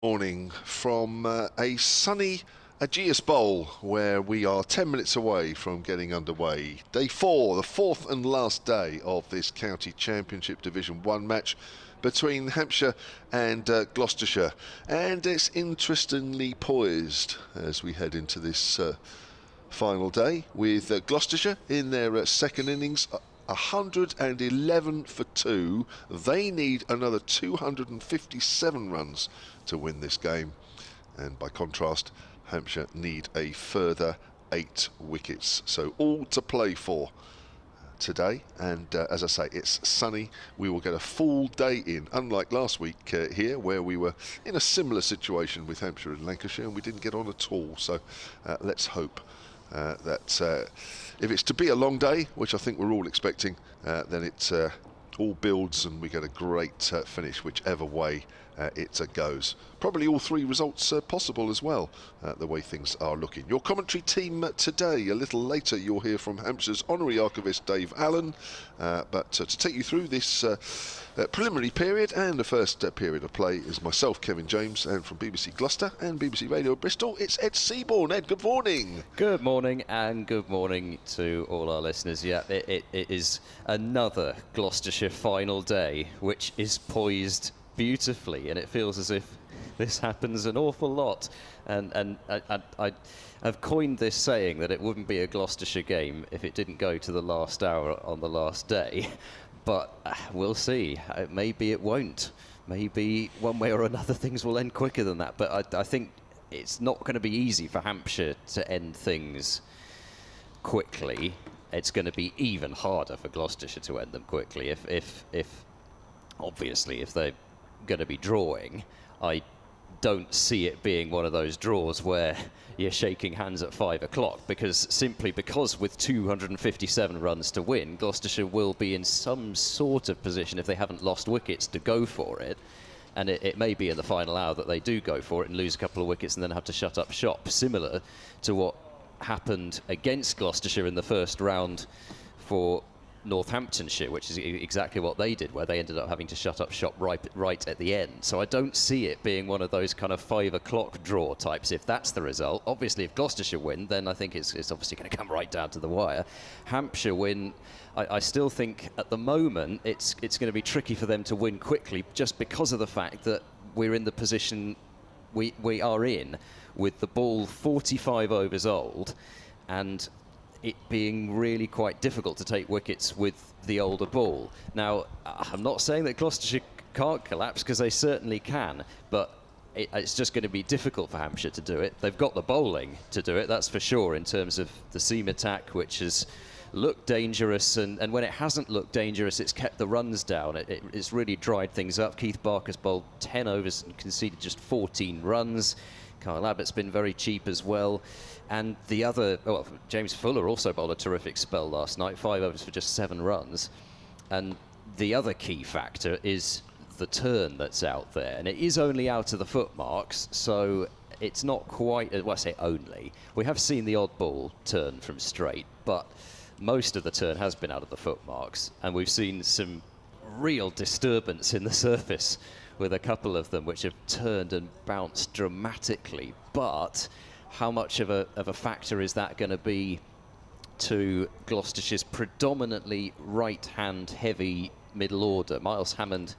Morning from a sunny Ageas Bowl, where we are 10 minutes away from getting underway. Day 4, the fourth and last day of this County Championship Division 1 match between Hampshire and Gloucestershire. And it's interestingly poised as we head into this final day, with Gloucestershire in their second innings. 111 for 2. They need another 257 runs to win this game, and by contrast Hampshire need a further 8 wickets, so all to play for today. And as I say, it's sunny. We will get a full day in, unlike last week here, where we were in a similar situation with Hampshire and Lancashire and we didn't get on at all. So let's hope that if it's to be a long day, which I think we're all expecting, then it all builds and we get a great finish whichever way it goes. Probably all 3 results possible as well, the way things are looking. Your commentary team today, a little later you'll hear from Hampshire's honorary archivist Dave Allen, but to take you through this preliminary period and the first period of play is myself, Kevin James, and from BBC Gloucester and BBC Radio Bristol, it's Ed Seaborn. Ed, good morning. Good morning, and good morning to all our listeners. Yeah, it is another Gloucestershire final day, which is poised beautifully, and it feels as if this happens an awful lot. And I've coined this saying that it wouldn't be a Gloucestershire game if it didn't go to the last hour on the last day. But we'll see. Maybe it won't. Maybe one way or another things will end quicker than that. But I think it's not going to be easy for Hampshire to end things quickly. It's going to be even harder for Gloucestershire to end them quickly. If obviously, if they're going to be drawing, I don't see it being one of those draws where you're shaking hands at 5 o'clock, simply because with 257 runs to win, Gloucestershire will be in some sort of position, if they haven't lost wickets, to go for it. And it may be in the final hour that they do go for it and lose a couple of wickets and then have to shut up shop, similar to what happened against Gloucestershire in the first round for Northamptonshire, which is exactly what they did, where they ended up having to shut up shop right at the end. So I don't see it being one of those kind of 5 o'clock draw types if that's the result. Obviously, if Gloucestershire win, then I think it's obviously going to come right down to the wire. Hampshire win, I still think at the moment it's going to be tricky for them to win quickly, just because of the fact that we're in the position we are in, with the ball 45 overs old, and it being really quite difficult to take wickets with the older ball. Now, I'm not saying that Gloucestershire can't collapse, because they certainly can, but it's just going to be difficult for Hampshire to do it. They've got the bowling to do it, that's for sure, in terms of the seam attack, which has looked dangerous, and when it hasn't looked dangerous, it's kept the runs down. It's really dried things up. Keith Barker's bowled 10 overs and conceded just 14 runs. Kyle Abbott's been very cheap as well. And the other, James Fuller also bowled a terrific spell last night, 5 overs for just 7 runs. And the other key factor is the turn that's out there. And it is only out of the foot marks, so it's not quite, well, I say only. We have seen the odd ball turn from straight, but most of the turn has been out of the foot marks. And we've seen some real disturbance in the surface with a couple of them which have turned and bounced dramatically. But how much of a factor is that going to be to Gloucestershire's predominantly right-hand heavy middle order? Miles Hammond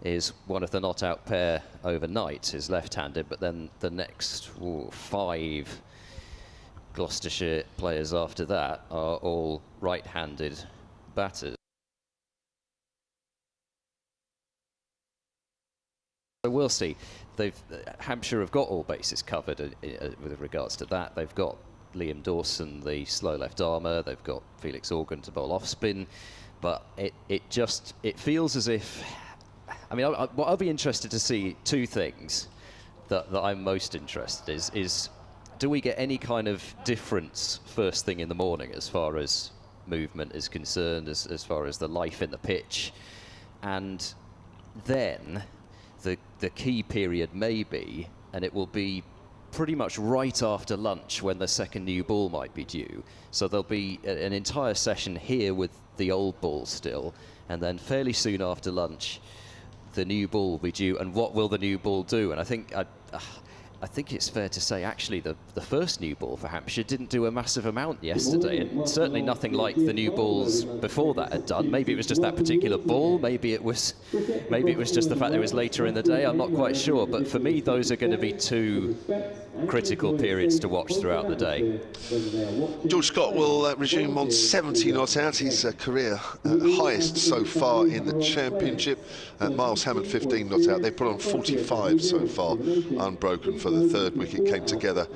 is one of the not-out pair overnight, is left-handed, but then the next 5 Gloucestershire players after that are all right-handed batters. So we'll see. Hampshire have got all bases covered with regards to that. They've got Liam Dawson, the slow left armour. They've got Felix Organ to bowl off spin. But it feels as if, I mean, I'll be interested to see 2 things that I'm most interested in is do we get any kind of difference first thing in the morning as far as movement is concerned, as far as the life in the pitch, and then the key period may be, and it will be pretty much right after lunch when the second new ball might be due. So there'll be an entire session here with the old ball still, and then fairly soon after lunch the new ball will be due, and what will the new ball do? And I think it's fair to say, actually, the first new ball for Hampshire didn't do a massive amount yesterday, and certainly nothing like the new balls before that had done. Maybe it was just that particular ball, maybe it was just the fact that it was later in the day, I'm not quite sure. But for me, those are going to be two critical periods to watch throughout the day. George Scott will resume on 70 not out, his career highest so far in the championship. Miles Hammond 15 not out. They put on 45 so far, unbroken for the third wicket. Came together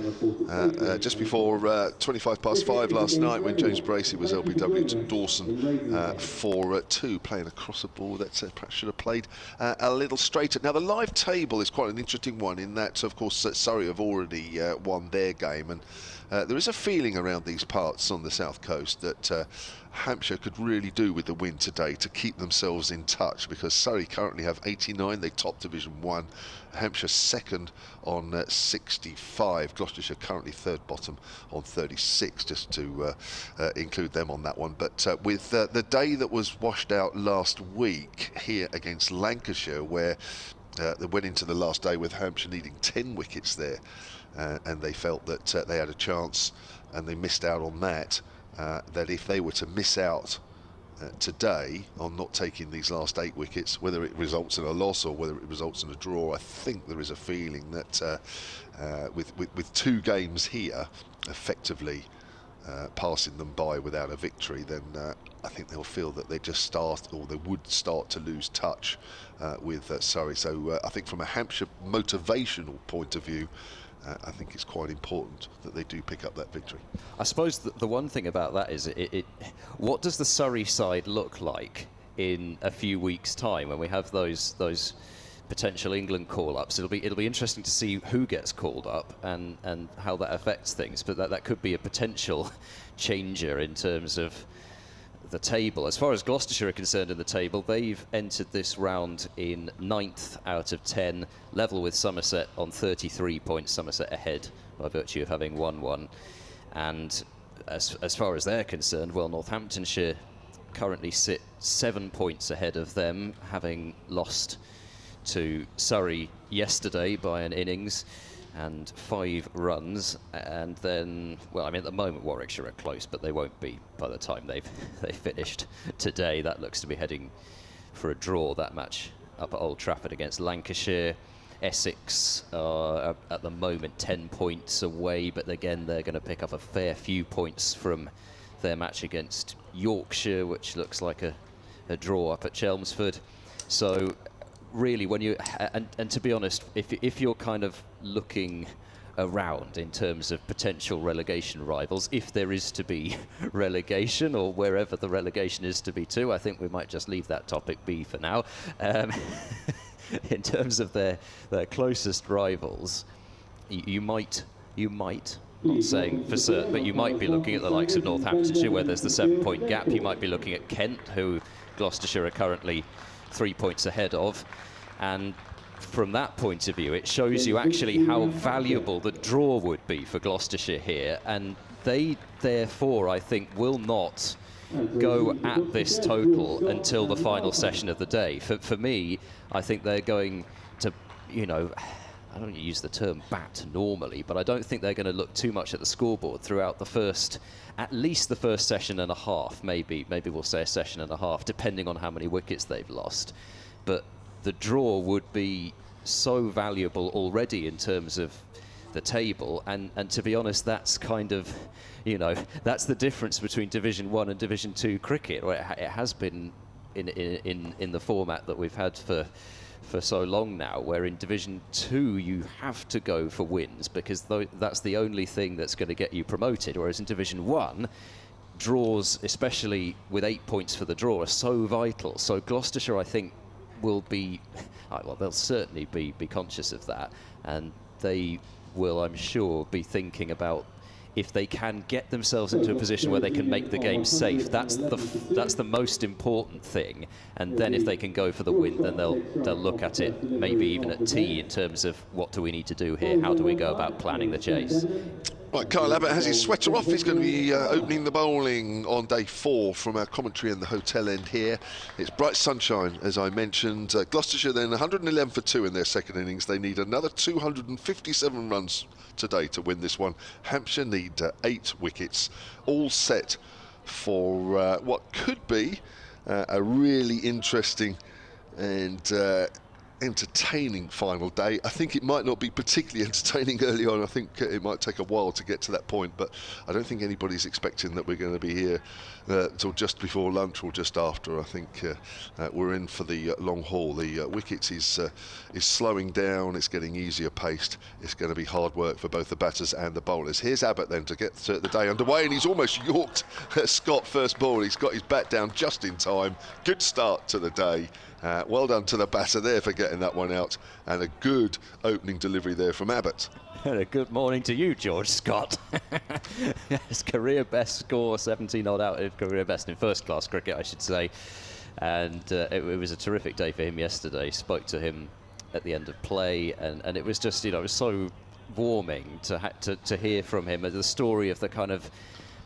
just before 25 past 5 last night when James Bracey was LBW to Dawson for 2, playing across a ball that perhaps should have played a little straighter. Now the live table is quite an interesting one in that, of course, Surrey have already won their game, and there is a feeling around these parts on the south coast that Hampshire could really do with the win today to keep themselves in touch, because Surrey currently have 89, they top Division 1, Hampshire second on 65, Gloucestershire currently third bottom on 36, just to include them on that one. But with the day that was washed out last week here against Lancashire, where they went into the last day with Hampshire needing 10 wickets there, and they felt that they had a chance and they missed out on that, that if they were to miss out today on not taking these last 8 wickets, whether it results in a loss or whether it results in a draw, I think there is a feeling that with 2 games here effectively passing them by without a victory, then I think they'll feel that they would start to lose touch with Surrey. So I think from a Hampshire motivational point of view, I think it's quite important that they do pick up that victory. I suppose the one thing about that is, what does the Surrey side look like in a few weeks' time when we have those potential England call-ups? It'll be interesting to see who gets called up and how that affects things. But that could be a potential changer in terms of the table. As far as Gloucestershire are concerned in the table, they've entered this round in 9th out of 10, level with Somerset on 33 points. Somerset ahead by virtue of having won one. And as far as they're concerned, well, Northamptonshire currently sit 7 points ahead of them, having lost to Surrey yesterday by an innings and 5 runs. And then, well, I mean, at the moment Warwickshire are close, but they won't be by the time they've finished today. That looks to be heading for a draw, that match up at Old Trafford against Lancashire. Essex are at the moment 10 points away, but again they're going to pick up a fair few points from their match against Yorkshire, which looks like a draw up at Chelmsford. So really, when you and to be honest, if you're kind of looking around in terms of potential relegation rivals, if there is to be relegation, or wherever the relegation is to be to, I think we might just leave that topic be for now. In terms of their closest rivals, you might, not saying for certain, but you might be looking at the likes of Northamptonshire, where there's the 7-point gap. You might be looking at Kent, who Gloucestershire are currently 3 points ahead of. And from that point of view, it shows you actually how valuable the draw would be for Gloucestershire here. And they, therefore, I think, will not go at this total until the final session of the day. For me, I think they're going to, I don't use the term bat normally, but I don't think they're going to look too much at the scoreboard throughout at least the first session and a half. Maybe we'll say a session and a half, depending on how many wickets they've lost. But the draw would be so valuable already in terms of the table, and to be honest, that's kind of, that's the difference between Division 1 and Division 2 cricket. Or it has been in the format that we've had for so long now, where in Division 2 you have to go for wins, because that's the only thing that's going to get you promoted, whereas in Division 1, draws, especially with 8 points for the draw, are so vital. So Gloucestershire, I think, will be, well, they'll certainly be conscious of that, and they will, I'm sure, be thinking about if they can get themselves into a position where they can make the game safe. That's the most important thing. And then if they can go for the win, then they'll look at it maybe even at tea in terms of what do we need to do here, how do we go about planning the chase. Right, Kyle Abbott has his sweater off. He's going to be opening the bowling on day 4 from our commentary in the hotel end here. It's bright sunshine, as I mentioned. Gloucestershire then 111 for 2 in their second innings. They need another 257 runs today to win this one. Hampshire need 8 wickets, all set for what could be a really interesting and entertaining final day. I think it might not be particularly entertaining early on. I think it might take a while to get to that point, but I don't think anybody's expecting that we're going to be here till just before lunch or just after. I think we're in for the long haul. The wickets is slowing down. It's getting easier paced. It's going to be hard work for both the batters and the bowlers. Here's Abbott then to get the day underway, and he's almost yorked Scott first ball. He's got his bat down just in time. Good start to the day. Well done to the batter there for getting that one out, and a good opening delivery there from Abbott. And a good morning to you, George Scott. His career best score, 17 odd out of career best in first class cricket, I should say. And it was a terrific day for him yesterday. Spoke to him at the end of play, and it was just, it was so warming to hear from him the story of the kind of,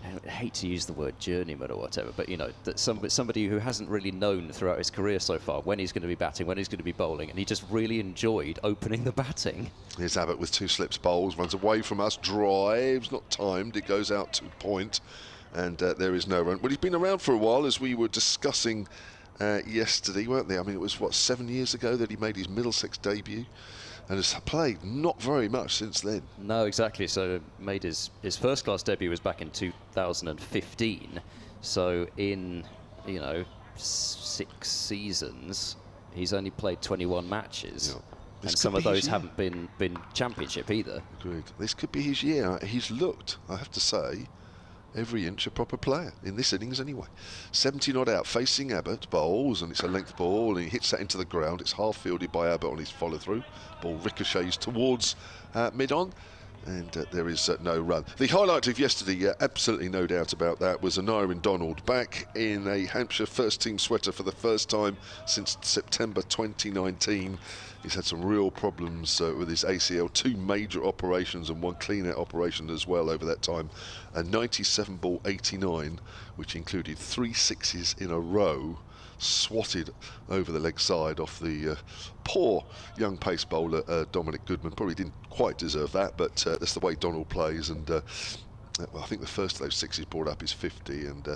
I hate to use the word journeyman or whatever, but that somebody who hasn't really known throughout his career so far when he's going to be batting, when he's going to be bowling, and he just really enjoyed opening the batting. Here's Abbott with 2 slips bowls, runs away from us, drives, not timed, it goes out to point, and there is no run. Well, he's been around for a while, as we were discussing yesterday, weren't they? I mean, it was, what, 7 years ago that he made his Middlesex debut? And has played not very much since then. No, exactly. So made his first class debut was back in 2015. So in 6 seasons, he's only played 21 matches. Yeah. And some of those haven't been championship either. Agreed. This could be his year. He's looked, I have to say, every inch a proper player in this innings anyway. 70 not out, facing Abbott, bowls, and it's a length ball, and he hits that into the ground. It's half fielded by Abbott on his follow through. Ball ricochets towards mid-on, and there is no run. The highlight of yesterday, absolutely no doubt about that, was Aneurin Donald back in a Hampshire first team sweater for the first time since September 2019. He's had some real problems with his ACL, 2 major operations and 1 clean-out operation as well over that time. A 97 ball 89, which included 3 sixes in a row, swatted over the leg side off the poor young pace bowler Dominic Goodman. Probably didn't quite deserve that, but that's the way Donald plays, and well, I think the first of those 6s brought up his 50, and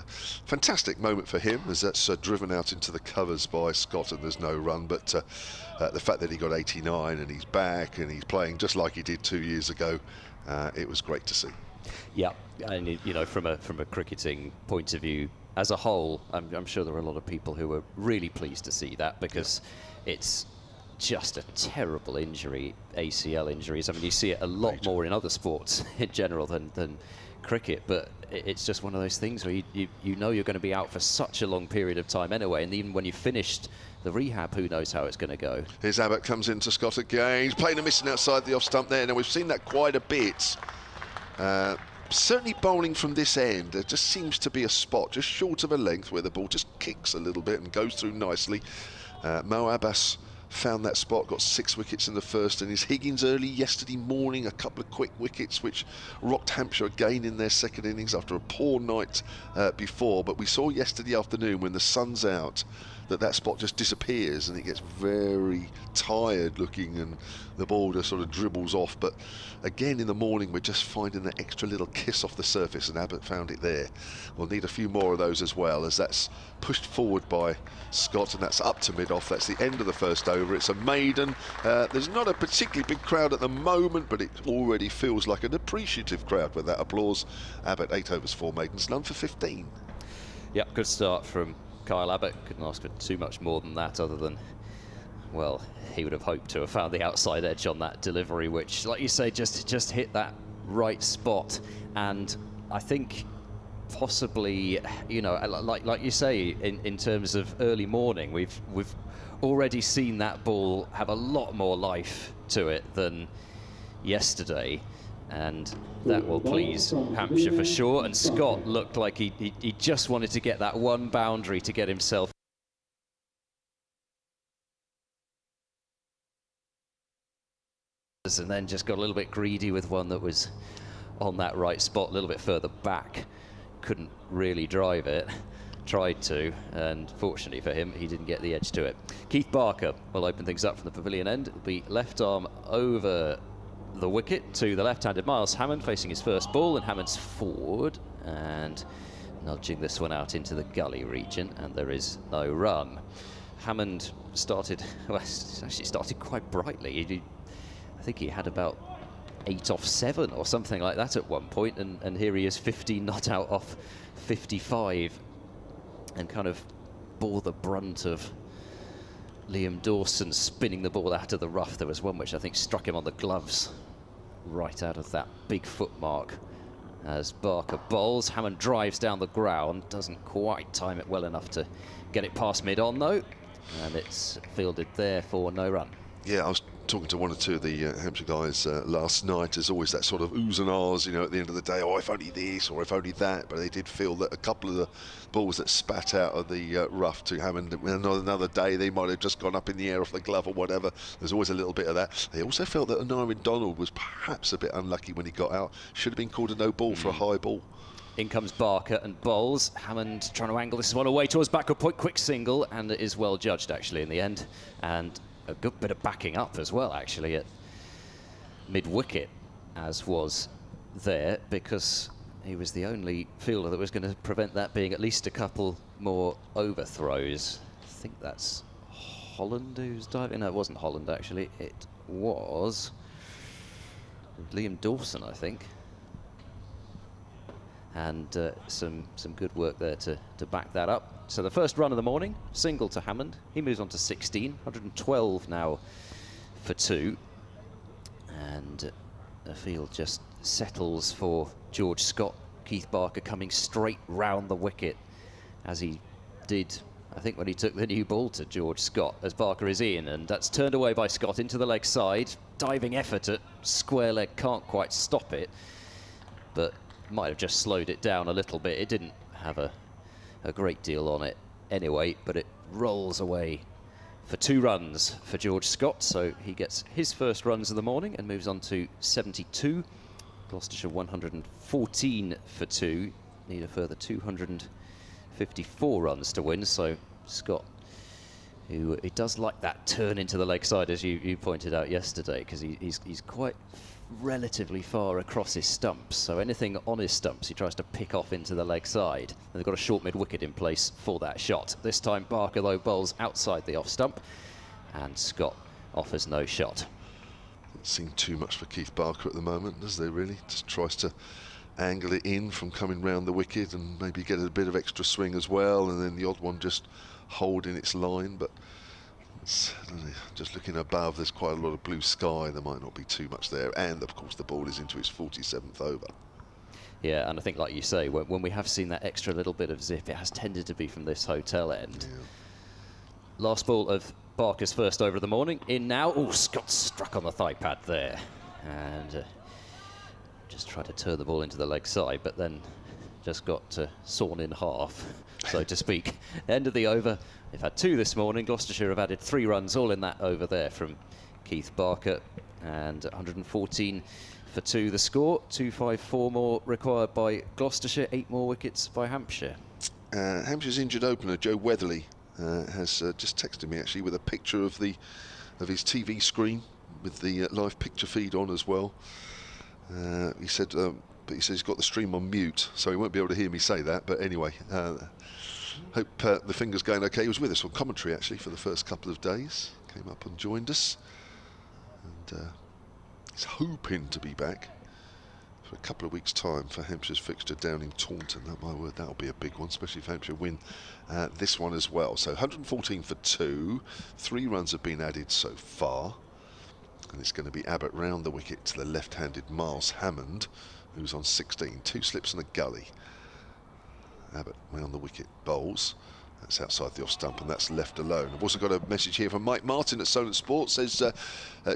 fantastic moment for him as that's driven out into the covers by Scott, and there's no run. But the fact that he got 89 and he's back and he's playing just like he did 2 years ago, it was great to see. Yeah, and from a cricketing point of view, as a whole, I'm sure there are a lot of people who were really pleased to see that, because it's just a terrible injury, ACL injuries. I mean, you see it a lot more in other sports in general than cricket, but it's just one of those things where you know you're going to be out for such a long period of time anyway, and even when you've finished the rehab, who knows how it's going to go. Here's Abbott, comes into Scott again. He's playing a missing outside the off stump there. Now, we've seen that quite a bit. Certainly bowling from this end, there just seems to be a spot just short of a length where the ball just kicks a little bit and goes through nicely. Mo Abbas found that spot, got 6 wickets in the first, and his Higgins early yesterday morning, a couple of quick wickets which rocked Hampshire again in their second innings after a poor night before. But we saw yesterday afternoon, when the sun's out, that spot just disappears and it gets very tired looking, and the ball just sort of dribbles off. But again in the morning, we're just finding that extra little kiss off the surface, and Abbott found it there. We'll need a few more of those as well, as that's pushed forward by Scott, and that's up to mid-off. That's the end of the first over. It's a maiden. There's not a particularly big crowd at the moment, but it already feels like an appreciative crowd with that applause. Abbott, 8 overs, 4 maidens, none for 15. Yeah, good start from Kyle Abbott. Couldn't ask for too much more than that, other than, well, he would have hoped to have found the outside edge on that delivery, which, like you say, just hit that right spot. And I think possibly, like you say, in terms of early morning, we've already seen that ball have a lot more life to it than yesterday, and that will please Hampshire for sure. And Scott looked like he just wanted to get that one boundary to get himself and then just got a little bit greedy with one that was on that right spot, a little bit further back. Couldn't really drive it. Tried to, and fortunately for him, he didn't get the edge to it. Keith Barker will open things up from the pavilion end. It'll be left arm over the wicket to the left-handed Miles Hammond, facing his first ball, and Hammond's forward and nudging this one out into the gully region, and there is no run. Hammond started, well, actually started quite brightly. I think he had about 8 off 7 or something like that at one point, and here he is 15 not out off 55, and kind of bore the brunt of Liam Dawson spinning the ball out of the rough. There was one which I think struck him on the gloves right out of that big foot mark. As Barker bowls, Hammond drives down the ground, doesn't quite time it well enough to get it past mid-on though, and it's fielded there for no run. Yeah, I was talking to one or two of the Hampshire guys last night. There's always that sort of oohs and ahs, you know, at the end of the day, oh, if only this or if only that, but they did feel that a couple of the balls that spat out of the rough to Hammond, another day they might have just gone up in the air off the glove or whatever. There's always a little bit of that. They also felt that Anarin Donald was perhaps a bit unlucky when he got out. Should have been called a no ball for a high ball. In comes Barker and bowls. Hammond trying to angle this one away towards backward point, quick single, and it is well judged actually in the end, and a good bit of backing up as well actually at mid-wicket, as was there, because he was the only fielder that was going to prevent that being at least a couple more overthrows. I think that's Holland who's diving. No, it wasn't Holland actually, it was Liam Dawson, I think. And some good work there to back that up. So the first run of the morning, single to Hammond. He moves on to 16, 112 now for 2. And the field just settles for George Scott. Keith Barker coming straight round the wicket, as he did, I think, when he took the new ball to George Scott, as Barker is in, and that's turned away by Scott into the leg side. Diving effort at square leg, can't quite stop it, but might have just slowed it down a little bit. It didn't have a great deal on it anyway, but it rolls away for 2 runs for George Scott, so he gets his first runs of the morning and moves on to 72. Gloucestershire 114 for 2, need a further 254 runs to win, so Scott, who he does like that turn into the leg side, as you pointed out yesterday, because he's quite relatively far across his stumps, so anything on his stumps he tries to pick off into the leg side, and they've got a short mid-wicket in place for that shot. This time Barker though bowls outside the off stump, and Scott offers no shot. Doesn't seem too much for Keith Barker at the moment, does they really? Just tries to angle it in from coming round the wicket and maybe get a bit of extra swing as well, and then the odd one just holding its line, but just looking above, there's quite a lot of blue sky. There might not be too much there, and of course the ball is into its 47th over. Yeah, and I think, like you say, when we have seen that extra little bit of zip, it has tended to be from this hotel end. Yeah. Last ball of Barker's first over of the morning. In now. Oh, Scott struck on the thigh pad there, and just tried to turn the ball into the leg side, but then just got sawn in half, so to speak. End of the over. They've had 2 this morning. Gloucestershire have added 3 runs, all in that over there from Keith Barker, and 114 for 2 the score. 254 more required by Gloucestershire, 8 more wickets by Hampshire. Hampshire's injured opener Joe Weatherly has just texted me actually with a picture of his TV screen with the live picture feed on as well. He said, but he says he's got the stream on mute, so he won't be able to hear me say that. But anyway, hope the finger's going okay. He was with us on commentary actually for the first couple of days. Came up and joined us, and he's hoping to be back for a couple of weeks' time for Hampshire's fixture down in Taunton. My word, that'll be a big one, especially if Hampshire win this one as well. So 114 for 2. 3 runs have been added so far, and it's going to be Abbott round the wicket to the left-handed Miles Hammond, who's on 16. 2 slips and a gully. Abbott round the wicket bowls. That's outside the off stump, and that's left alone. I've also got a message here from Mike Martin at Solent Sports. Says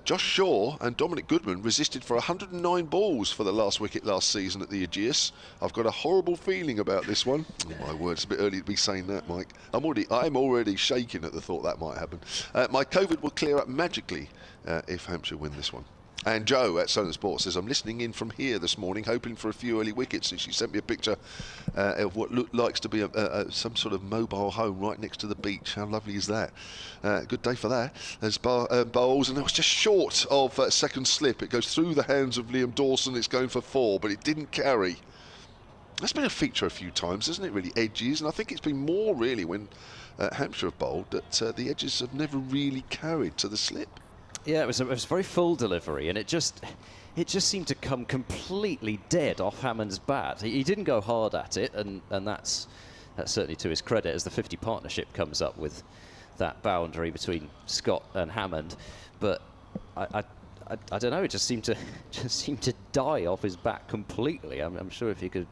Josh Shaw and Dominic Goodman resisted for 109 balls for the last wicket last season at the Ageas. I've got a horrible feeling about this one. Oh, my word, it's a bit early to be saying that, Mike. I'm already shaking at the thought that might happen. My COVID will clear up magically if Hampshire win this one. And Joe at Solent Sports says, I'm listening in from here this morning, hoping for a few early wickets. And she sent me a picture of what likes to be some sort of mobile home right next to the beach. How lovely is that? Good day for that. There's bowls, and it was just short of second slip. It goes through the hands of Liam Dawson. It's going for 4, but it didn't carry. That's been a feature a few times, isn't it, really, edges? And I think it's been more, really, when Hampshire have bowled, that the edges have never really carried to the slip. Yeah, it was a very full delivery, and it just seemed to come completely dead off Hammond's bat. He didn't go hard at it, and that's certainly to his credit, as the 50 partnership comes up with that boundary between Scott and Hammond. But I don't know, it just seemed to die off his bat completely. I'm sure if you could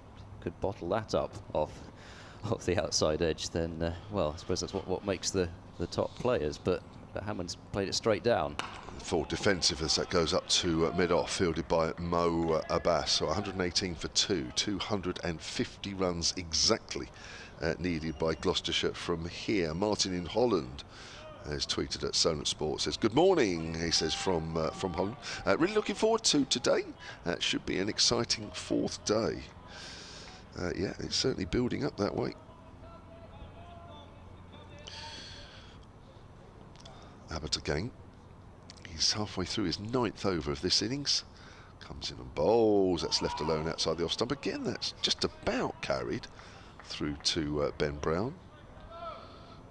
bottle that up off the outside edge, then well, I suppose that's what makes the top players. But Hammond's played it straight down. Full defensive as that goes up to mid-off, fielded by Mo Abbas. So 118 for 2, 250 runs exactly needed by Gloucestershire from here. Martin in Holland has tweeted at Solent Sports, says, good morning, he says, from Holland. Really looking forward to today. Should be an exciting 4th day. Yeah, it's certainly building up that way. Abbott again. He's halfway through his 9th over of this innings. Comes in and bowls. That's left alone outside the off stump. Again, that's just about carried through to Ben Brown.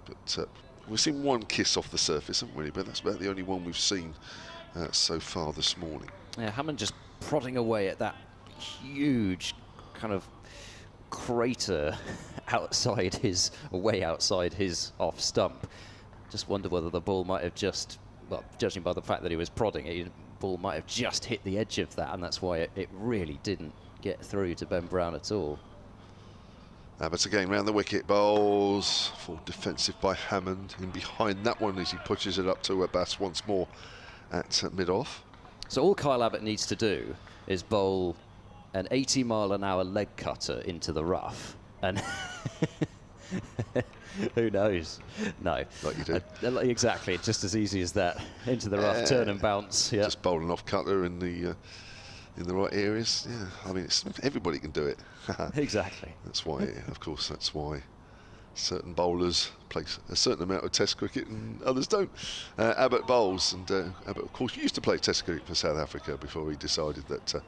But we've seen one kiss off the surface, haven't we? But that's about the only one we've seen so far this morning. Yeah, Hammond just prodding away at that huge kind of crater way outside his off stump. Just wonder whether the ball might have just, well, judging by the fact that he was prodding it, the ball might have just hit the edge of that, and that's why it really didn't get through to Ben Brown at all. Abbott again round the wicket, bowls. Full defensive by Hammond. In behind that one as he pushes it up to Abbas once more at mid-off. So all Kyle Abbott needs to do is bowl an 80-mile-an-hour leg cutter into the rough, and who knows? No. Like you do. Exactly, just as easy as that. Into the rough, turn and bounce. Yeah. Just bowling off cutter in the right areas. Yeah, I mean, everybody can do it. Exactly. That's why, of course, that's why certain bowlers play a certain amount of Test cricket and others don't. Abbott bowls, and Abbott, of course, used to play Test cricket for South Africa before he decided that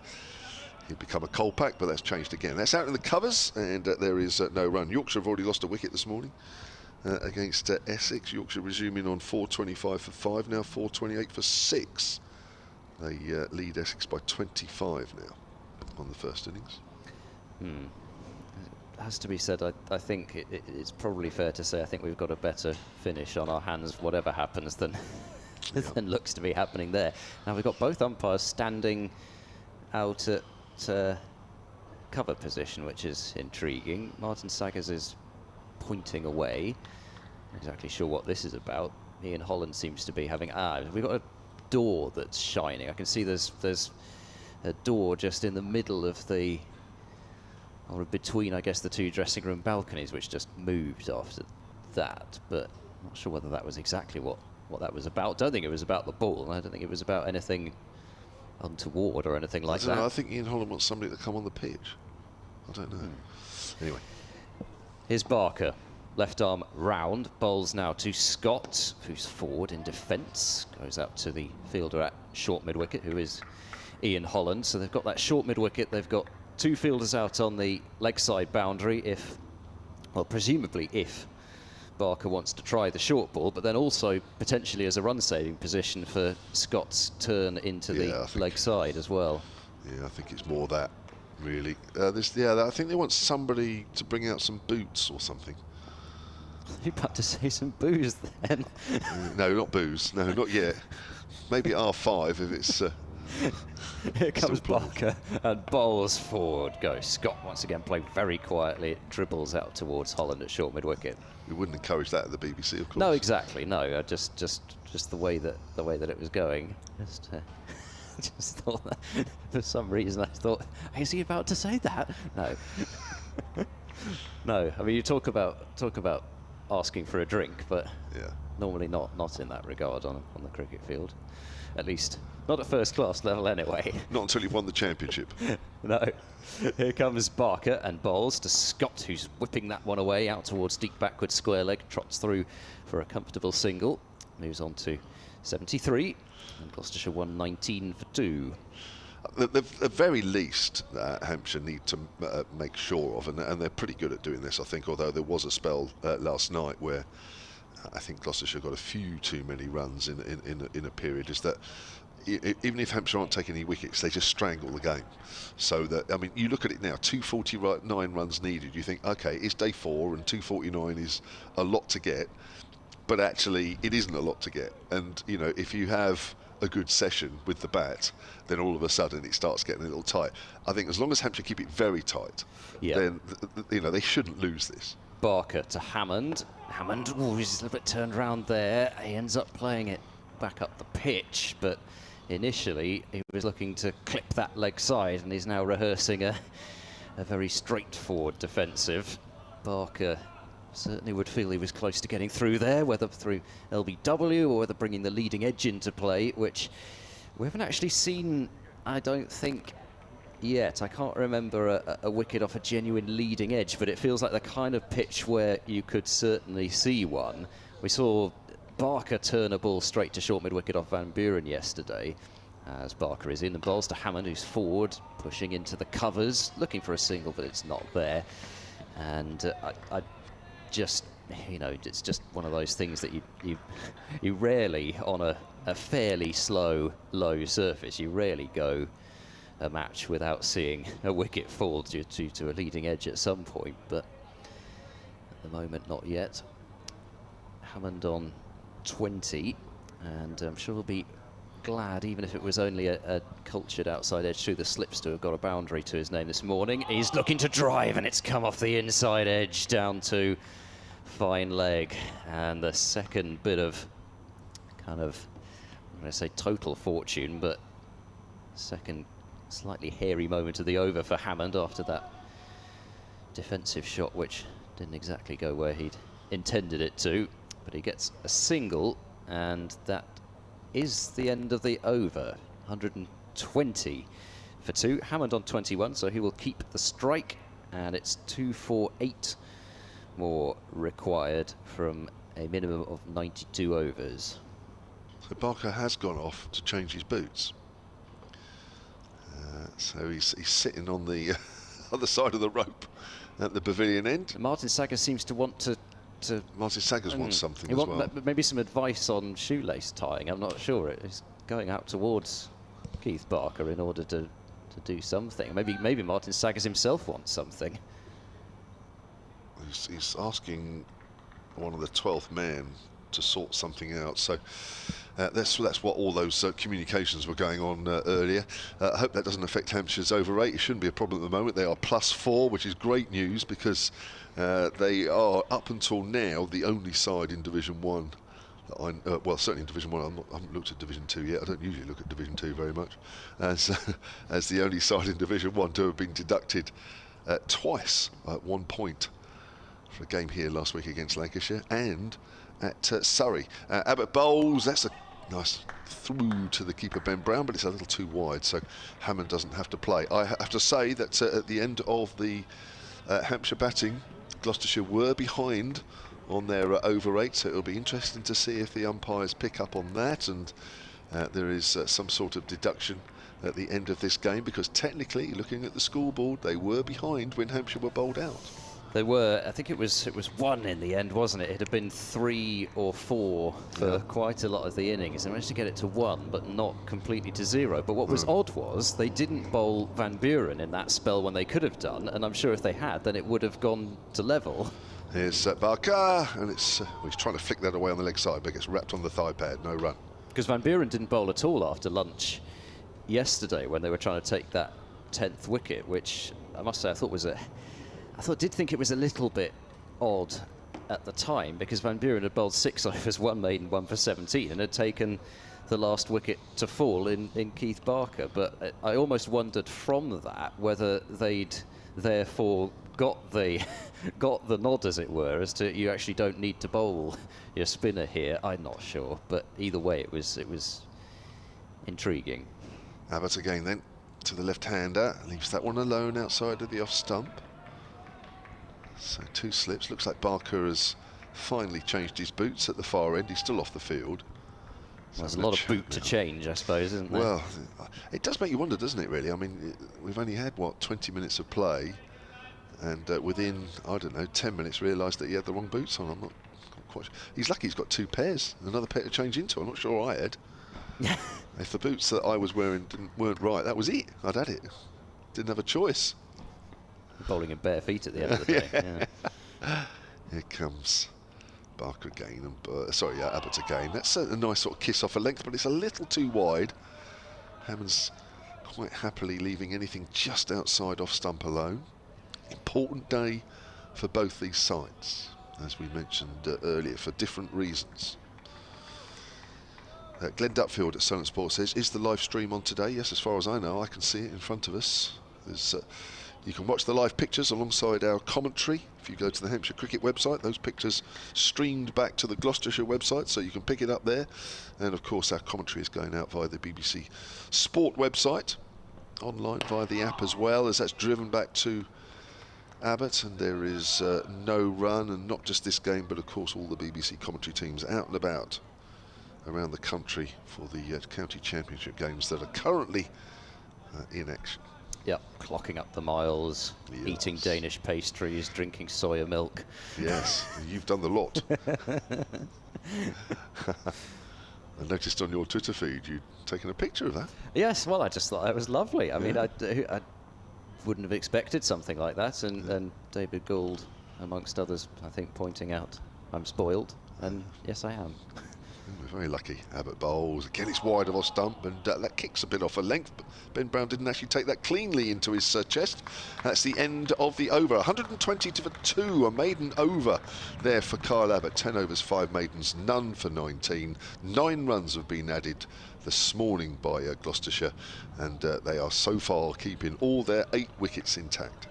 he'd become a cold pack, but that's changed again. That's out in the covers, and there is no run. Yorkshire have already lost a wicket this morning against Essex. Yorkshire resuming on 425 for 5, now 428 for 6. They lead Essex by 25 now on the first innings. It has to be said, I think it's probably fair to say I think we've got a better finish on our hands, whatever happens, than looks to be happening there. Now we've got both umpires standing out at cover position, which is intriguing. Martin Saggers is pointing away. Not exactly sure what this is about. Ian Holland seems to be having... we've got a door that's shining. I can see there's a door just in the middle of the... or between, I guess, the 2 dressing room balconies, which just moved after that. But I'm not sure whether that was exactly what that was about. Don't think it was about the ball, and I don't think it was about anything untoward or anything like that. I think Ian Holland wants somebody to come on the pitch. I don't know. Anyway. Here's Barker. Left arm round. Bowls now to Scott, who's forward in defence. Goes out to the fielder at short mid-wicket, who is Ian Holland. So they've got that short mid-wicket. They've got 2 fielders out on the leg side boundary presumably if Barker wants to try the short ball, but then also potentially as a run-saving position for Scott's turn into the leg side as well. Yeah, I think it's more that, really. I think they want somebody to bring out some boots or something. You're about to say some booze then. No, not booze. No, not yet. Maybe R5 if it's... Here comes Barker and bowls forward. Goes Scott once again, playing very quietly. It dribbles out towards Holland at short mid-wicket. We wouldn't encourage that at the BBC, of course. No, exactly. No, just the way that it was going. Just thought that for some reason I thought, is he about to say that? No. No. I mean, you talk about asking for a drink, but Yeah. normally not in that regard on the cricket field. At least not at first class level anyway. Not until you've won the championship. No. Here comes Barker and bowls to Scott, who's whipping that one away out towards deep backward square leg, trots through for a comfortable single, moves on to 73, and Gloucestershire won 19 for 2. At the very least, Hampshire need to make sure of, and they're pretty good at doing this, I think, although there was a spell last night where I think Gloucestershire got a few too many runs in a period, is that even if Hampshire aren't taking any wickets, they just strangle the game. So that, I mean, you look at it now, 249 runs needed, you think, okay, it's day 4 and 249 is a lot to get, but actually it isn't a lot to get. And, you know, if you have a good session with the bat, then all of a sudden it starts getting a little tight. I think as long as Hampshire keep it very tight, then, you know, they shouldn't lose this. Barker to Hammond. Hammond, ooh, he's a little bit turned round there. He ends up playing it back up the pitch, but initially he was looking to clip that leg side, and he's now rehearsing a very straightforward defensive. Barker certainly would feel he was close to getting through there, whether through LBW or whether bringing the leading edge into play, which we haven't actually seen, I don't think, yet. I can't remember a wicket off a genuine leading edge, but it feels like the kind of pitch where you could certainly see one. We saw Barker turn a ball straight to short mid-wicket off Van Buren yesterday, as Barker is in and bowls to Hammond, who's forward, pushing into the covers, looking for a single, but it's not there. And I just, you know, it's just one of those things that you rarely, on a fairly slow, low surface, you rarely go a match without seeing a wicket fall due to a leading edge at some point, but at the moment not yet. Hammond on 20, and I'm sure he'll be glad, even if it was only a cultured outside edge through the slips, to have got a boundary to his name this morning. He's looking to drive, and it's come off the inside edge down to fine leg, and the second bit of kind of, I'm going to say total fortune, but second slightly hairy moment of the over for Hammond after that defensive shot, which didn't exactly go where he'd intended it to, but he gets a single, and that is the end of the over. 120 for 2. Hammond on 21, so he will keep the strike, and it's 248 more required from a minimum of 92 overs. So Barker has gone off to change his boots. So he's sitting on the other side of the rope at the pavilion end. Martin Saggers seems to want to Martin Saggers wants something as well. Maybe some advice on shoelace tying. I'm not sure. He's going out towards Keith Barker in order to do something. Maybe Martin Saggers himself wants something. He's asking one of the 12th men to sort something out. So that's what all those communications were going on earlier. I hope that doesn't affect Hampshire's over rate. It shouldn't be a problem at the moment. They are +4, which is great news, because they are, up until now, the only side in Division 1. Well, certainly in Division 1. I haven't looked at Division 2 yet. I don't usually look at Division 2 very much. As the only side in Division 1 to have been deducted twice at 1 point for a game here last week against Lancashire, and at Surrey. Abbott bowls, that's a nice through to the keeper Ben Brown, but it's a little too wide, so Hammond doesn't have to play. I have to say that at the end of the Hampshire batting, Gloucestershire were behind on their over rate, so it'll be interesting to see if the umpires pick up on that, and there is some sort of deduction at the end of this game, because technically, looking at the scoreboard, they were behind when Hampshire were bowled out. They were. I think it was 1 in the end, wasn't it? It had been 3 or 4 for quite a lot of the innings. They managed to get it to 1, but not completely to 0. But what was odd was they didn't bowl Van Buren in that spell when they could have done, and I'm sure if they had, then it would have gone to level. Here's Barker, and he's trying to flick that away on the leg side, but gets wrapped on the thigh pad, no run. Because Van Buren didn't bowl at all after lunch yesterday when they were trying to take that 10th wicket, which I must say I did think it was a little bit odd at the time, because Van Buren had bowled 6 overs, 1 maiden, 1 for 17, and had taken the last wicket to fall in Keith Barker. But I almost wondered from that whether they'd therefore got the got the nod, as it were, as to you actually don't need to bowl your spinner here. I'm not sure, but either way, it was intriguing. Abbott again then to the left-hander, leaves that one alone outside of the off stump. So 2 slips. Looks like Barker has finally changed his boots at the far end. He's still off the field. Well, there's a lot of boot to change, I suppose, isn't there? Well, it does make you wonder, doesn't it, really? I mean, we've only had, what, 20 minutes of play, and within, I don't know, 10 minutes realised that he had the wrong boots on. I'm not quite sure. He's lucky he's got 2 pairs, another pair to change into. I'm not sure I had. If the boots that I was wearing weren't right, that was it. I'd had it. Didn't have a choice. Bowling in bare feet at the end of the day. Yeah. Here comes Barker again, and Abbott again. That's a nice sort of kiss off a length, but it's a little too wide. Hammond's quite happily leaving anything just outside off stump alone. Important day for both these sides, as we mentioned earlier, for different reasons. Glenn Dutfield at Solent Sport says, is the live stream on today? Yes, as far as I know, I can see it in front of us. You can watch the live pictures alongside our commentary. If you go to the Hampshire Cricket website, those pictures streamed back to the Gloucestershire website, so you can pick it up there. And of course, our commentary is going out via the BBC Sport website, online via the app as well, as that's driven back to Abbott. And there is no run, and not just this game, but of course all the BBC commentary teams out and about around the country for the county championship games that are currently in action. Yep, clocking up the miles, yes. Eating Danish pastries, drinking soya milk. Yes, you've done the lot. I noticed on your Twitter feed you'd taken a picture of that. Yes, well, I just thought it was lovely. I mean, I wouldn't have expected something like that, and David Gould, amongst others, I think, pointing out I'm spoiled, and yes, I am. We're very lucky. Abbott bowls. Again, it's wide of off stump, and that kicks a bit off a length, but Ben Brown didn't actually take that cleanly into his chest. That's the end of the over. 120 for 2, a maiden over there for Kyle Abbott. 10 overs, 5 maidens, none for 19. 9 runs have been added this morning by Gloucestershire, and they are so far keeping all their 8 wickets intact.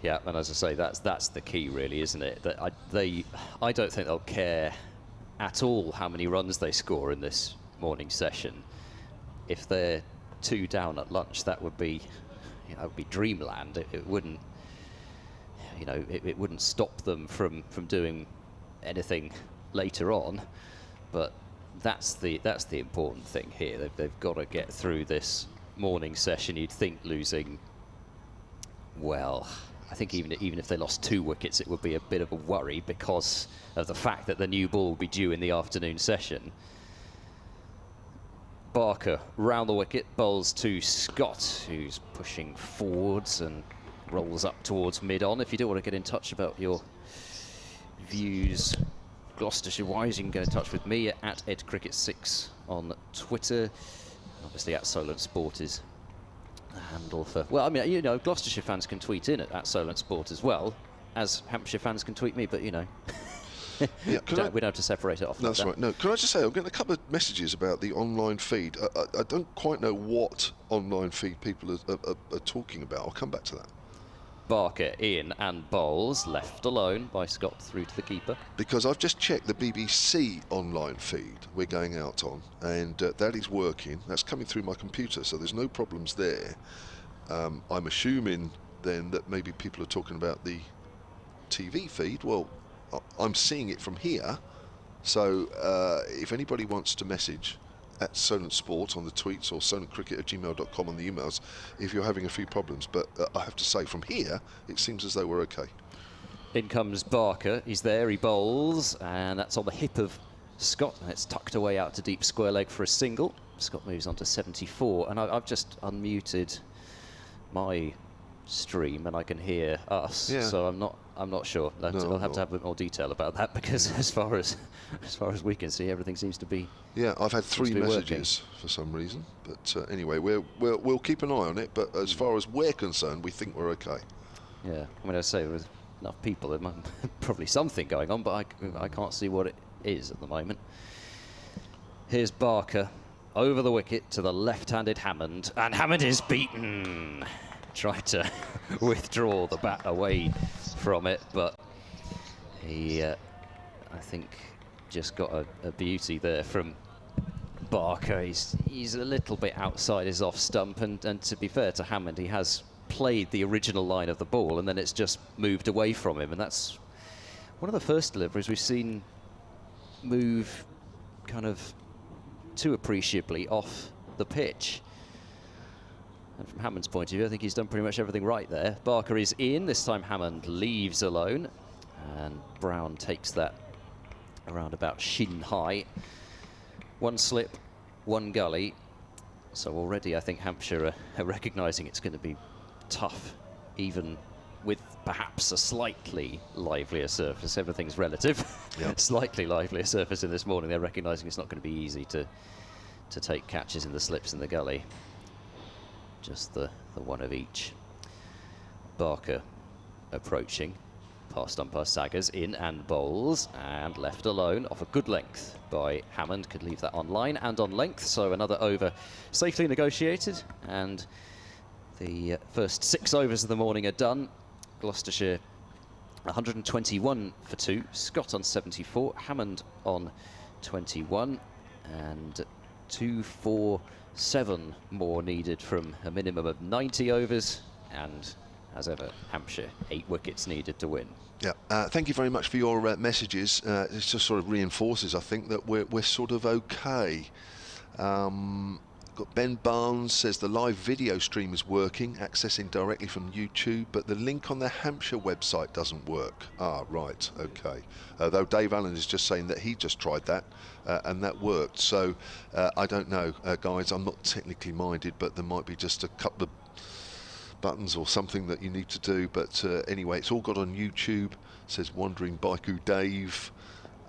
Yeah, and as I say, that's the key, really, isn't it? That I don't think they'll care at all how many runs they score in this morning session. If they're 2 down at lunch, that would be, dreamland. It wouldn't, it wouldn't stop them from doing anything later on. But that's the important thing here. They've got to get through this morning session. You'd think losing, well, I think even if they lost 2 wickets, it would be a bit of a worry because of the fact that the new ball will be due in the afternoon session. Barker round the wicket, bowls to Scott, who's pushing forwards and rolls up towards mid-on. If you do want to get in touch about your views Gloucestershire-wise, you can get in touch with me at EdCricket6 on Twitter. Obviously, at Solent Sport is the handle for... Well, I mean, Gloucestershire fans can tweet in at Solent Sport as well, as Hampshire fans can tweet me, but, Yeah, we don't have to separate it off. That's like right. No, can I just say, I'm getting a couple of messages about the online feed. I don't quite know what online feed people are talking about. I'll come back to that. Barker in and bowls, left alone by Scott through to the keeper. Because I've just checked the BBC online feed we're going out on, and that is working. That's coming through my computer, so there's no problems there. I'm assuming then that maybe people are talking about the TV feed. Well, I'm seeing it from here, so if anybody wants to message at Solent Sport on the tweets or solentcricket@gmail.com on the emails if you're having a few problems, but I have to say from here it seems as though we're okay. In comes Barker, he's there, he bowls, and that's on the hip of Scott, and it's tucked away out to deep square leg for a single. Scott moves on to 74, and I've just unmuted my stream and I can hear us, so I'm not sure. I'll have to have a bit more detail about that, because as far as we can see, everything seems to be. Yeah, I've had 3 messages for some reason, but anyway, we'll keep an eye on it. But as far as we're concerned, we think we're okay. Yeah, I mean, I say with enough people, there might probably something going on, but I can't see what it is at the moment. Here's Barker over the wicket to the left-handed Hammond, and Hammond is beaten. tried to withdraw the bat away from it, but he, I think, just got a beauty there from Barker. He's a little bit outside his off stump, and to be fair to Hammond, he has played the original line of the ball, and then it's just moved away from him, and that's one of the first deliveries we've seen move kind of too appreciably off the pitch. And from Hammond's point of view, I think he's done pretty much everything right there. Barker is in. This time Hammond leaves alone, and Brown takes that around about shin high. One slip, one gully. So already I think Hampshire are recognising it's going to be tough, even with perhaps a slightly livelier surface. Everything's relative. Yep. Slightly livelier surface in this morning. They're recognising it's not going to be easy to take catches in the slips in the gully. Just the one of each. Barker approaching. Past umpire Saggers in and bowls, and left alone off a good length by Hammond. Could leave that on line and on length, so another over safely negotiated, and the first 6 overs of the morning are done. Gloucestershire 121 for 2, Scott on 74, Hammond on 21, and 247 more needed from a minimum of 90 overs, and as ever, Hampshire 8 wickets needed to win. Yeah, thank you very much for your messages. It just sort of reinforces, I think, that we're sort of okay. Got Ben Barnes says the live video stream is working, accessing directly from YouTube, but the link on the Hampshire website doesn't work. Ah, right, okay. Though Dave Allen is just saying that he just tried that and that worked. So I don't know, guys. I'm not technically minded, but there might be just a couple of buttons or something that you need to do, but anyway, it's all got on YouTube. Says Wandering Baiku Dave.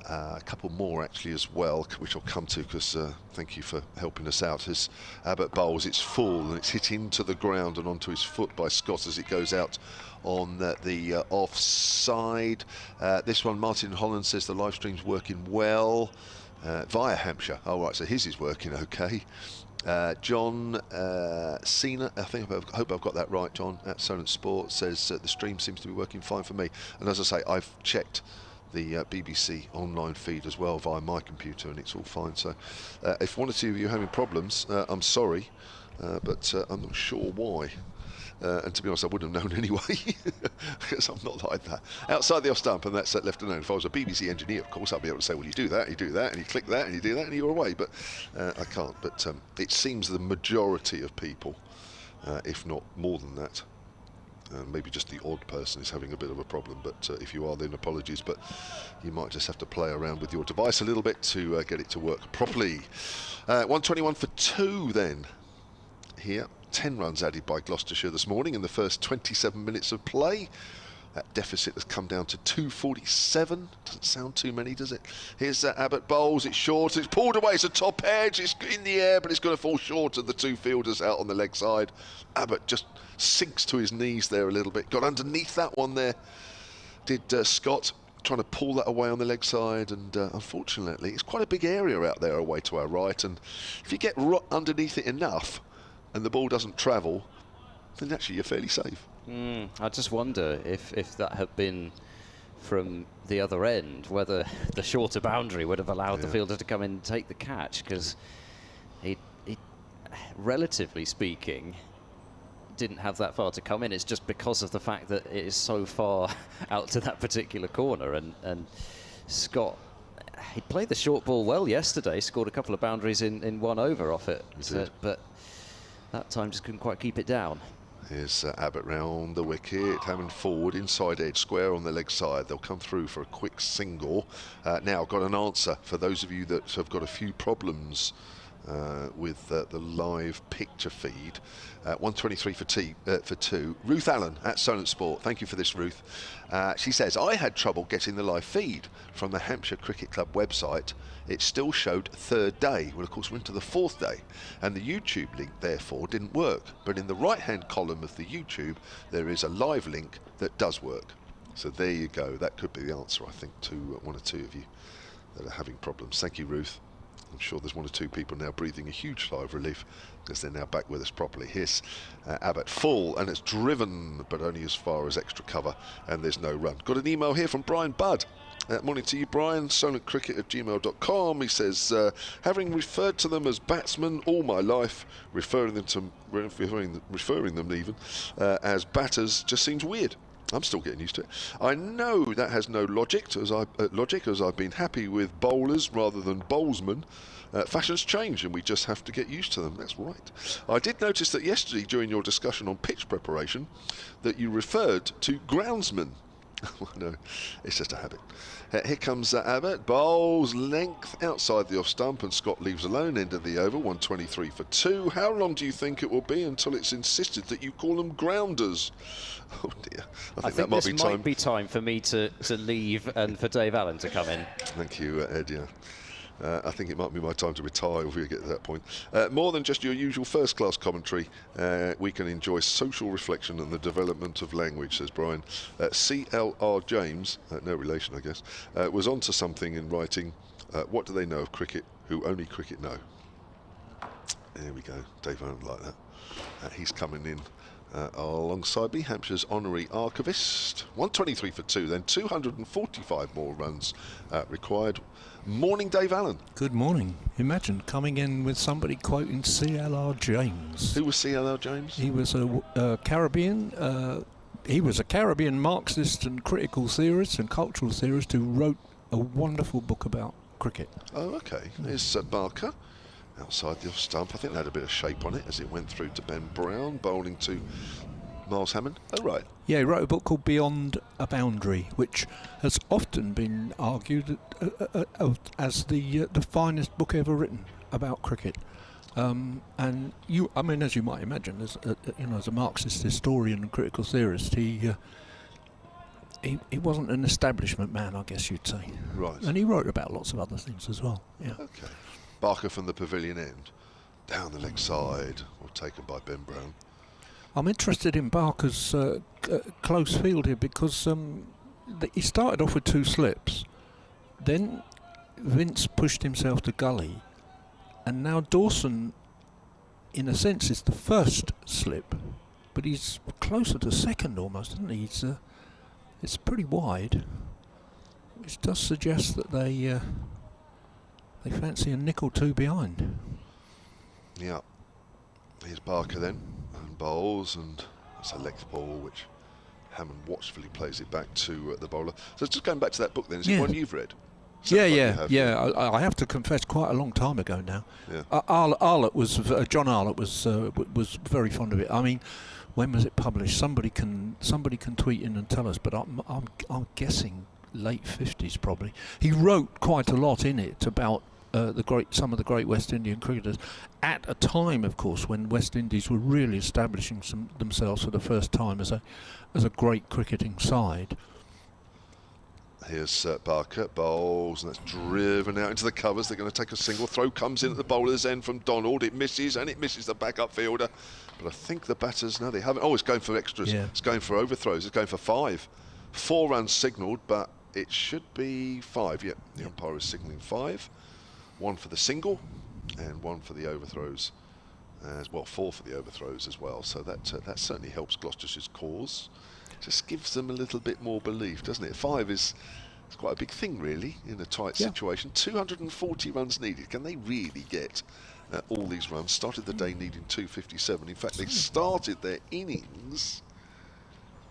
A couple more actually as well, which I'll come to, because thank you for helping us out. As Abbott bowls, it's full and it's hit into the ground and onto his foot by Scott as it goes out on the offside. This one, Martin Holland says the live stream's working well via Hampshire. Oh right, so his is working okay. John Cena, I hope I've got that right, John, at Solent Sport, says the stream seems to be working fine for me. And as I say, I've checked the BBC online feed as well via my computer, and it's all fine. So if one or two of you are having problems, I'm sorry, but I'm not sure why. And to be honest, I wouldn't have known anyway, because I'm not like that. Outside the off stump, and that's left alone. If I was a BBC engineer, of course, I'd be able to say, well, you do that, and you click that, and you do that, and you're away. But I can't. But it seems the majority of people, if not more than that, maybe just the odd person is having a bit of a problem, but if you are, then apologies, but you might just have to play around with your device a little bit to get it to work properly. 121 for 2 then here. 10 runs added by Gloucestershire this morning in the first 27 minutes of play. That deficit has come down to 247. Doesn't sound too many, does it? Here's Abbott bowls. It's short. It's pulled away. It's a top edge. It's in the air, but it's going to fall short of the 2 fielders out on the leg side. Abbott just sinks to his knees there a little bit. Got underneath that one there. Did Scott, trying to pull that away on the leg side, and unfortunately, it's quite a big area out there away to our right. And if you get underneath it enough, and the ball doesn't travel, then actually you're fairly safe. I just wonder if that had been from the other end, whether the shorter boundary would have allowed the fielder to come in and take the catch, because he, relatively speaking, didn't have that far to come in. It's just because of the fact that it is so far out to that particular corner, and Scott, he played the short ball well yesterday, scored a couple of boundaries in 1 over off it, but that time just couldn't quite keep it down. Here's Abbott round the wicket, Hammond forward, inside edge, square on the leg side. They'll come through for a quick single. Now, got an answer for those of you that have got a few problems with the live picture feed. 123 for 2. Ruth Allen at Solent Sport. Thank you for this, Ruth. She says, I had trouble getting the live feed from the Hampshire Cricket Club website. It still showed 3rd day. Well, of course, we're into the 4th day, and the YouTube link, therefore, didn't work. But in the right-hand column of the YouTube, there is a live link that does work. So there you go. That could be the answer, I think, to one or two of you that are having problems. Thank you, Ruth. I'm sure there's one or two people now breathing a huge sigh of relief because they're now back with us properly. Here's Abbott full, and it's driven, but only as far as extra cover, and there's no run. Got an email here from Brian Budd. Morning to you, Brian. solentcricket@gmail.com. He says, having referred to them as batsmen all my life, referring them even as batters just seems weird. I'm still getting used to it. I know that has no logic, as I've been happy with bowlers rather than bowlsmen. Fashions change and we just have to get used to them. That's right. I did notice that yesterday during your discussion on pitch preparation that you referred to groundsmen. No, it's just a habit. Here comes Abbott. Bowls length outside the off stump and Scott leaves alone. End of the over, 123 for 2. How long do you think it will be until it's insisted that you call them grounders? Oh dear. I think that might be time for me to leave and for Dave Allen to come in. Thank you, Ed. Yeah. I think it might be my time to retire if we get to that point. More than just your usual first-class commentary, we can enjoy social reflection and the development of language, says Brian. C.L.R. James, no relation I guess, was onto something in writing, what do they know of cricket who only cricket know? There we go, Dave won't like that. He's coming in alongside me, Hampshire's honorary archivist. 123 for 2, then 245 more runs required. Morning, Dave Allen. Good morning. Imagine coming in with somebody quoting C.L.R. James. Who was C.L.R. James? He was a Caribbean. He was a Caribbean Marxist and critical theorist and cultural theorist who wrote a wonderful book about cricket. Oh, okay. Here's Barker outside the off stump. I think that had a bit of shape on it as it went through to Ben Brown, bowling to Miles Hammond. Oh, right. Yeah, he wrote a book called Beyond a Boundary, which has often been argued as the finest book ever written about cricket. And as you might imagine, as a Marxist historian and critical theorist, he wasn't an establishment man, I guess you'd say. Right. And he wrote about lots of other things as well. Yeah. Okay. Barker from the pavilion end, down the leg side, or taken by Ben Brown. I'm interested in Barker's close field here because he started off with 2 slips, then Vince pushed himself to gully, and now Dawson, in a sense, is the first slip, but he's closer to second almost, isn't he? It's pretty wide, which does suggest that they fancy a nick or 2 behind. Yeah. Here's Barker then. Bowls, and it's a length ball which Hammond watchfully plays it back to the bowler. So just going back to that book then, is it one you've read? I have to confess, quite a long time ago now. Yeah. John Arlott was very fond of it. I mean, when was it published? Somebody can tweet in and tell us, but I'm guessing late 50s probably. He wrote quite a lot in it about some of the great West Indian cricketers at a time, of course, when West Indies were really establishing themselves for the first time as a great cricketing side. Here's Barker, bowls, and that's driven out into the covers. They're going to take a single. Throw comes in at the bowler's end from Donald. It misses, and it misses the backup fielder. But I think the batters, no, they haven't. Oh, it's going for extras. Yeah. It's going for overthrows. It's going for 5. 4 runs signalled, but it should be 5. Yeah, the umpire is signalling 5. 1 for the single and 1 for the overthrows as well, 4 for the overthrows as well. So that certainly helps Gloucestershire's cause. Just gives them a little bit more belief, doesn't it? 5 is quite a big thing, really, in a tight situation. 240 runs needed. Can they really get all these runs? Started the day needing 257. In fact, they started their innings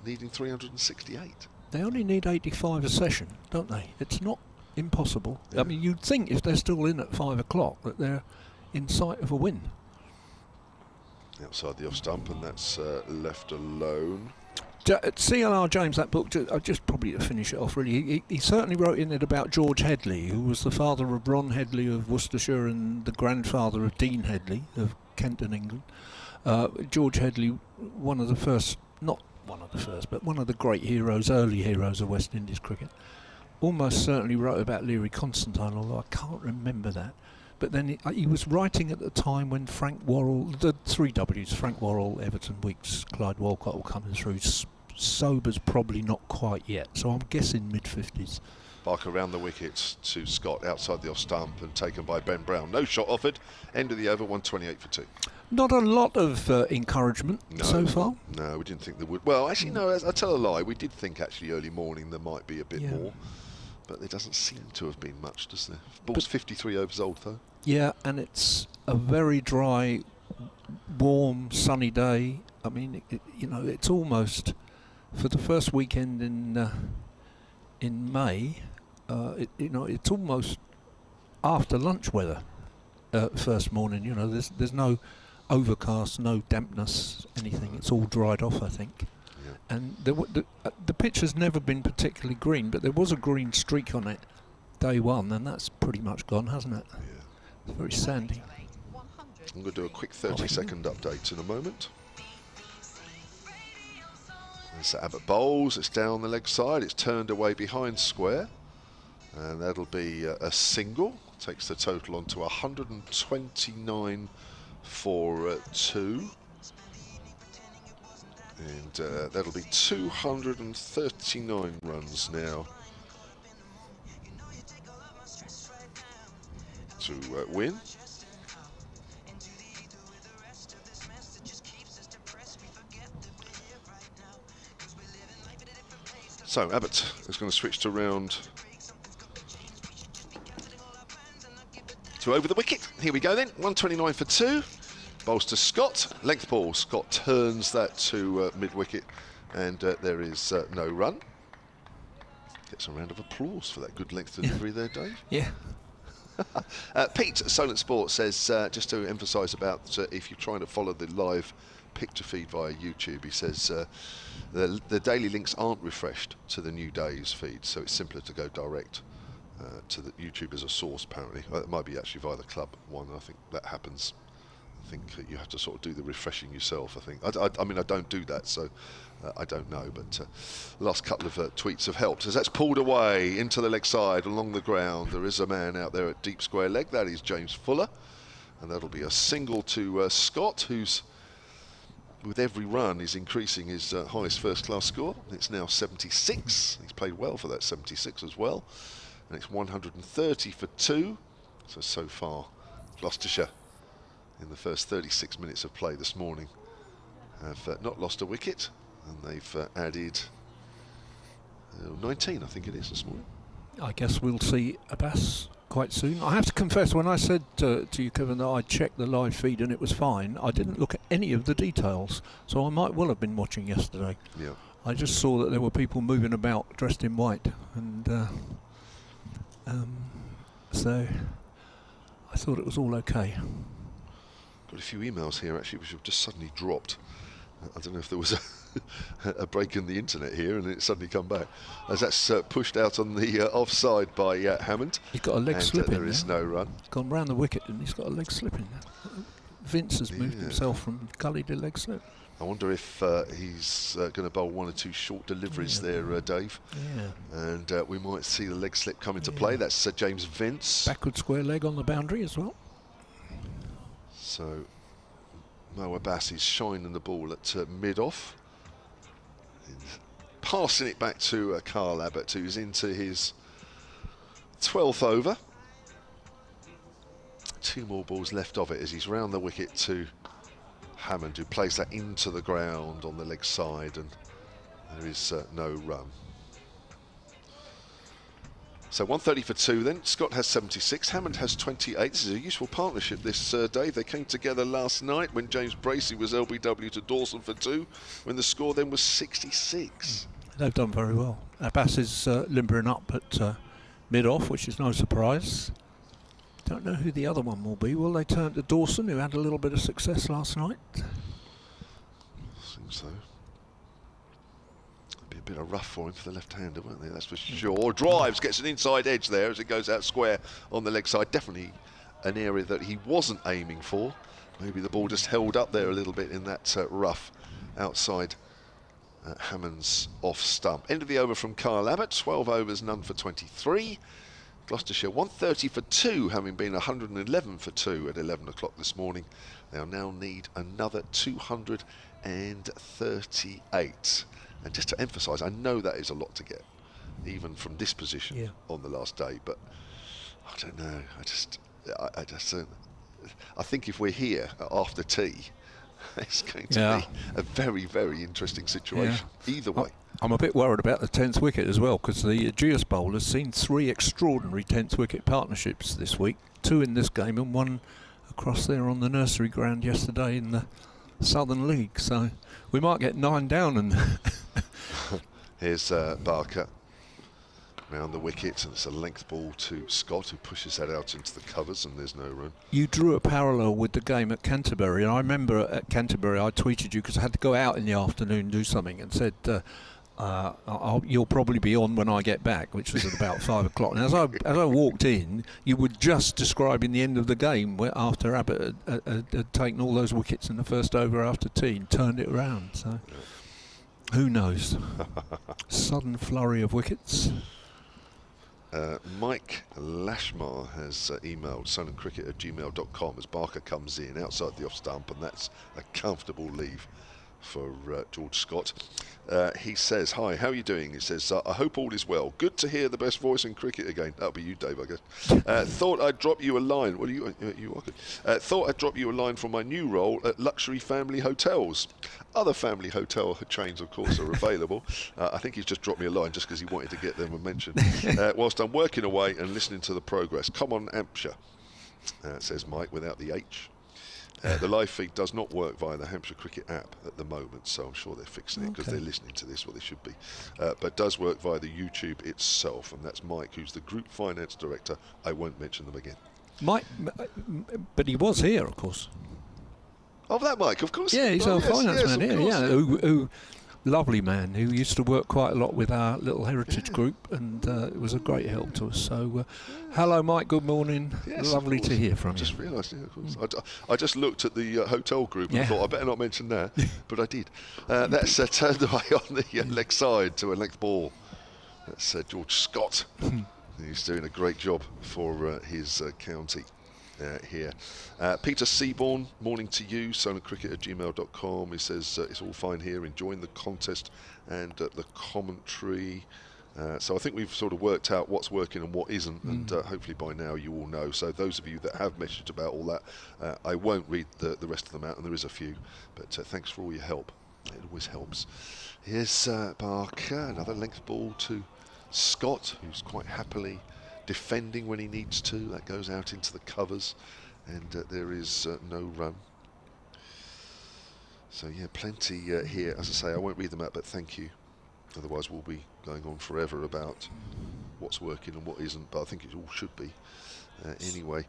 needing 368. They only need 85 a session, don't they? It's not impossible. Yeah. I mean, you'd think if they're still in at 5 o'clock that they're in sight of a win. Outside the off stump, and that's left alone. C.L.R. James, that book, just probably to finish it off really, he certainly wrote in it about George Headley, who was the father of Ron Headley of Worcestershire and the grandfather of Dean Headley of Kenton, England. George Headley, one of the first, not one of the first, but one of the great heroes, early heroes of West Indies cricket. Almost certainly wrote about Leary Constantine, although I can't remember that. But then he was writing at the time when Frank Worrell, the 3 Ws, Frank Worrell, Everton Weeks, Clyde Walcott were coming through. Sober's probably not quite yet, so I'm guessing mid-50s. Barker around the wicket to Scott outside the off stump and taken by Ben Brown. No shot offered. End of the over, 128 for 2. Not a lot of encouragement so far. No, we didn't think there would. Well, actually, no, I tell a lie. We did think actually early morning there might be a bit more. But there doesn't seem to have been much, does there? Ball's 53 overs old, though. Yeah, and it's a very dry, warm, sunny day. I mean, it's almost, for the first weekend in May, it's almost after lunch weather. First morning, there's no overcast, no dampness, anything. It's all dried off, I think. Yeah. And the pitch has never been particularly green, but there was a green streak on it day one, and that's pretty much gone, hasn't it? Yeah. It's very sandy. I'm going to do a quick 30-second update in a moment. There's Abbott bowls. It's down the leg side. It's turned away behind square, and that'll be a single. Takes the total on to 129 for 2. And that'll be 239 runs now to win. So Abbott is going to switch to round to over the wicket. Here we go then, 129 for 2. Bowls to Scott, length ball. Scott turns that to mid-wicket, and there is no run. Gets a round of applause for that good length delivery there, Dave. Yeah. Pete, Solent Sport, says, just to emphasise about if you're trying to follow the live picture feed via YouTube, he says the daily links aren't refreshed to the new day's feed, so it's simpler to go direct to the YouTube as a source, apparently. It might be actually via the club one. I think that happens. I think you have to sort of do the refreshing yourself, I think. I mean, I don't do that, so I don't know, but the last couple of tweets have helped. As that's pulled away into the leg side along the ground, there is a man out there at deep square leg. That is James Fuller, and that'll be a single to Scott, who's, with every run, is increasing his highest first-class score. It's now 76. He's played well for that 76 as well, and it's 130 for 2. So far, Gloucestershire, in the first 36 minutes of play this morning, have not lost a wicket, and they've added 19, I think it is, this morning. I guess we'll see Abbas quite soon. I have to confess, when I said to you, Kevin, that I checked the live feed and it was fine, I didn't look at any of the details, so I might well have been watching yesterday. Yeah. I just saw that there were people moving about dressed in white, and so I thought it was all okay. Got a few emails here actually which have just suddenly dropped. I don't know if there was a break in the internet here and it suddenly come back, as that's pushed out on the offside by Hammond. He's got a leg slip in there. There is no run. Gone round the wicket and he's got a leg slip in there. Vince has moved himself from gully to leg slip. I wonder if he's going to bowl one or two short deliveries there, Dave. Yeah. And we might see the leg slip come into play. That's James Vince. Backward square leg on the boundary as well. So Mo Abbas is shining the ball at mid-off. Passing it back to Carl Abbott, who's into his 12th over. 2 more balls left of it as he's round the wicket to Hammond, who plays that into the ground on the leg side, and there is no run. So 130 for 2 then. Scott has 76, Hammond has 28. This is a useful partnership this Dave. They came together last night when James Bracey was LBW to Dawson for 2, when the score then was 66. They've done very well. Abbas is limbering up at mid-off, which is no surprise. Don't know who the other one will be. Will they turn to Dawson, who had a little bit of success last night? I think so. Be a bit of rough for him for the left-hander, won't they? That's for sure. Drives, gets an inside edge there as it goes out square on the leg side. Definitely an area that he wasn't aiming for. Maybe the ball just held up there a little bit in that rough outside Hammond's off stump. End of the over from Kyle Abbott. 12 overs, none for 23. Gloucestershire 130 for 2, having been 111 for 2 at 11 o'clock this morning. They'll now need another 238. And just to emphasise, I know that is a lot to get. even from this position on the last day. But I don't know. I think if we're here after tea, it's going to be a very, very interesting situation. Either way. I'm a bit worried about the 10th wicket as well, because the Ageas Bowl has seen 3 extraordinary 10th wicket partnerships this week. 2 in this game and 1 across there on the nursery ground yesterday in the Southern League. So we might get 9 down. And here's Barker round the wicket, and it's a length ball to Scott, who pushes that out into the covers, and there's no run. You drew a parallel with the game at Canterbury, and I remember at Canterbury I tweeted you because I had to go out in the afternoon and do something, and said you'll probably be on when I get back, which was at about 5 o'clock. And as I walked in, you were just describing the end of the game where after Abbott had taken all those wickets in the first over after tea and turned it around. So who knows? Sudden flurry of wickets. Mike Lashmar has emailed sunandcricket@gmail.com as Barker comes in outside the off stump, and that's a comfortable leave for George Scott. He says, "Hi, how are you doing?" He says, "I hope all is well. Good to hear the best voice in cricket again." That'll be you, Dave, I guess. Thought I'd drop you a line. Well, you are good. Thought I'd drop you a line for my new role at luxury family hotels. Other family hotel chains, of course, are available. I think he's just dropped me a line just because he wanted to get them a mention. Whilst I'm working away and listening to the progress. Come on, Hampshire, says Mike, without the H. The live feed does not work via the Hampshire Cricket App at the moment, so I'm sure they're fixing it because they're listening to this, what they should be. But does work via the YouTube itself, and that's Mike, who's the Group Finance Director. I won't mention them again. Mike, but he was here, of course. Oh, that Mike, of course. Yeah, he's our finance man here. Yeah, who lovely man who used to work quite a lot with our little heritage group, and it was a great help to us. So hello Mike, good morning. Lovely to hear from you. I just realised, of course. I just looked at the hotel group and thought I better not mention that, but I did. That's turned away on the leg side to a length ball. That's George Scott. He's doing a great job for his county here. Peter Seaborn, morning to you, sonarcricket@gmail.com. He says it's all fine here, enjoying the contest and the commentary. So I think we've sort of worked out what's working and what isn't, and hopefully by now you all know. So those of you that have messaged about all that, I won't read the rest of them out, and there is a few, but thanks for all your help. It always helps. Here's Barker, another length ball to Scott, who's quite happily defending when he needs to. That goes out into the covers, and there is no run. So yeah, plenty here. As I say, I won't read them out, but thank you. Otherwise we'll be going on forever about what's working and what isn't, but I think it all should be. Anyway,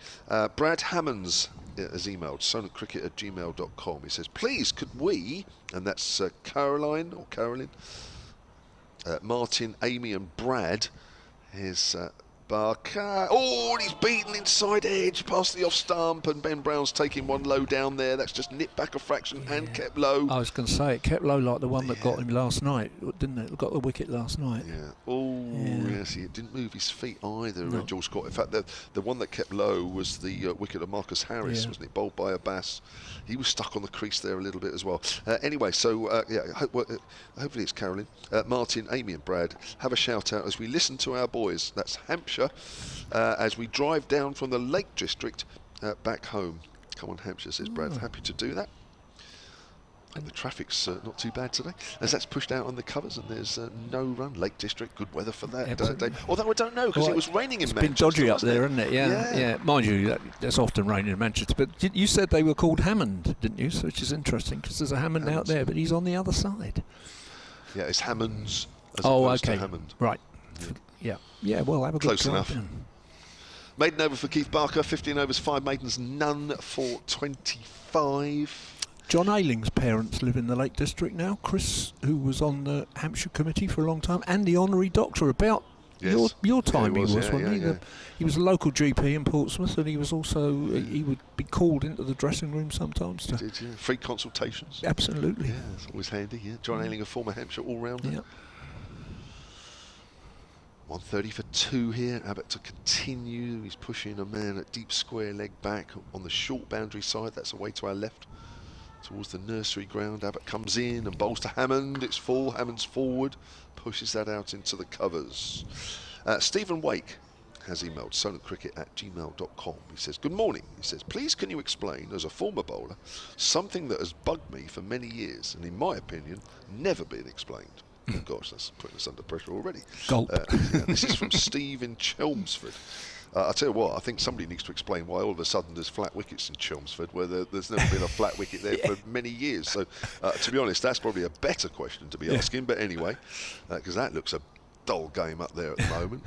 Brad Hammonds has emailed sonarcricket@gmail.com. He says, please could we, and that's Caroline or Carolyn, Martin, Amy and Brad, is Barker. Oh, and he's beaten inside edge past the off stump, and Ben Brown's taking one low down there. That's just nipped back a fraction and kept low. I was going to say, it kept low like the one that got him last night, didn't it? It got the wicket last night. Yeah. Oh, yes. It didn't move his feet either, George Scott. In fact, the one that kept low was the wicket of Marcus Harris, wasn't it? Bowled by Abbas. He was stuck on the crease there a little bit as well. Anyway, so hopefully it's Carolyn, Martin, Amy and Brad. Have a shout out as we listen to our boys. That's Hampshire, as we drive down from the Lake District back home. Come on, Hampshire, says Brad. Happy to do that. And the traffic's not too bad today, as that's pushed out on the covers, and there's no run. Lake District, good weather for that. Although I don't know, because it was raining in Manchester. It's been dodgy up there, isn't it? Yeah. Mind you, it's often raining in Manchester. But you said they were called Hammond, didn't you? So, which is interesting, because there's a Hammond out there, but he's on the other side. Yeah, it's Hammonds as opposed to Hammond. Right. Yeah, well, have a good Close enough. Maiden over for Keith Barker, 15 overs, 5 maidens, none for 25. John Ayling's parents live in the Lake District now. Chris, who was on the Hampshire Committee for a long time, and the honorary doctor about your time, wasn't he? He was a local GP in Portsmouth, and he was also he would be called into the dressing room sometimes. Free consultations. Absolutely. Yeah, it's always handy. Yeah, John Ayling, a former Hampshire all-rounder. Yeah. 130 for 2 here. Abbott to continue. He's pushing a man at deep square leg back on the short boundary side. That's away to our left. towards the nursery ground. Abbott comes in and bowls to Hammond. It's full. Hammond's forward, pushes that out into the covers. Stephen Wake has emailed solentcricket@gmail.com. He says, good morning. He says, please can you explain, as a former bowler, something that has bugged me for many years and in my opinion never been explained. Oh gosh, that's putting us under pressure already. This is from Steve in Chelmsford. I'll tell you what, I think somebody needs to explain why all of a sudden there's flat wickets in Chelmsford where there's never been a flat wicket there for many years. So to be honest, that's probably a better question to be asking. But anyway, because that looks a dull game up there at the moment.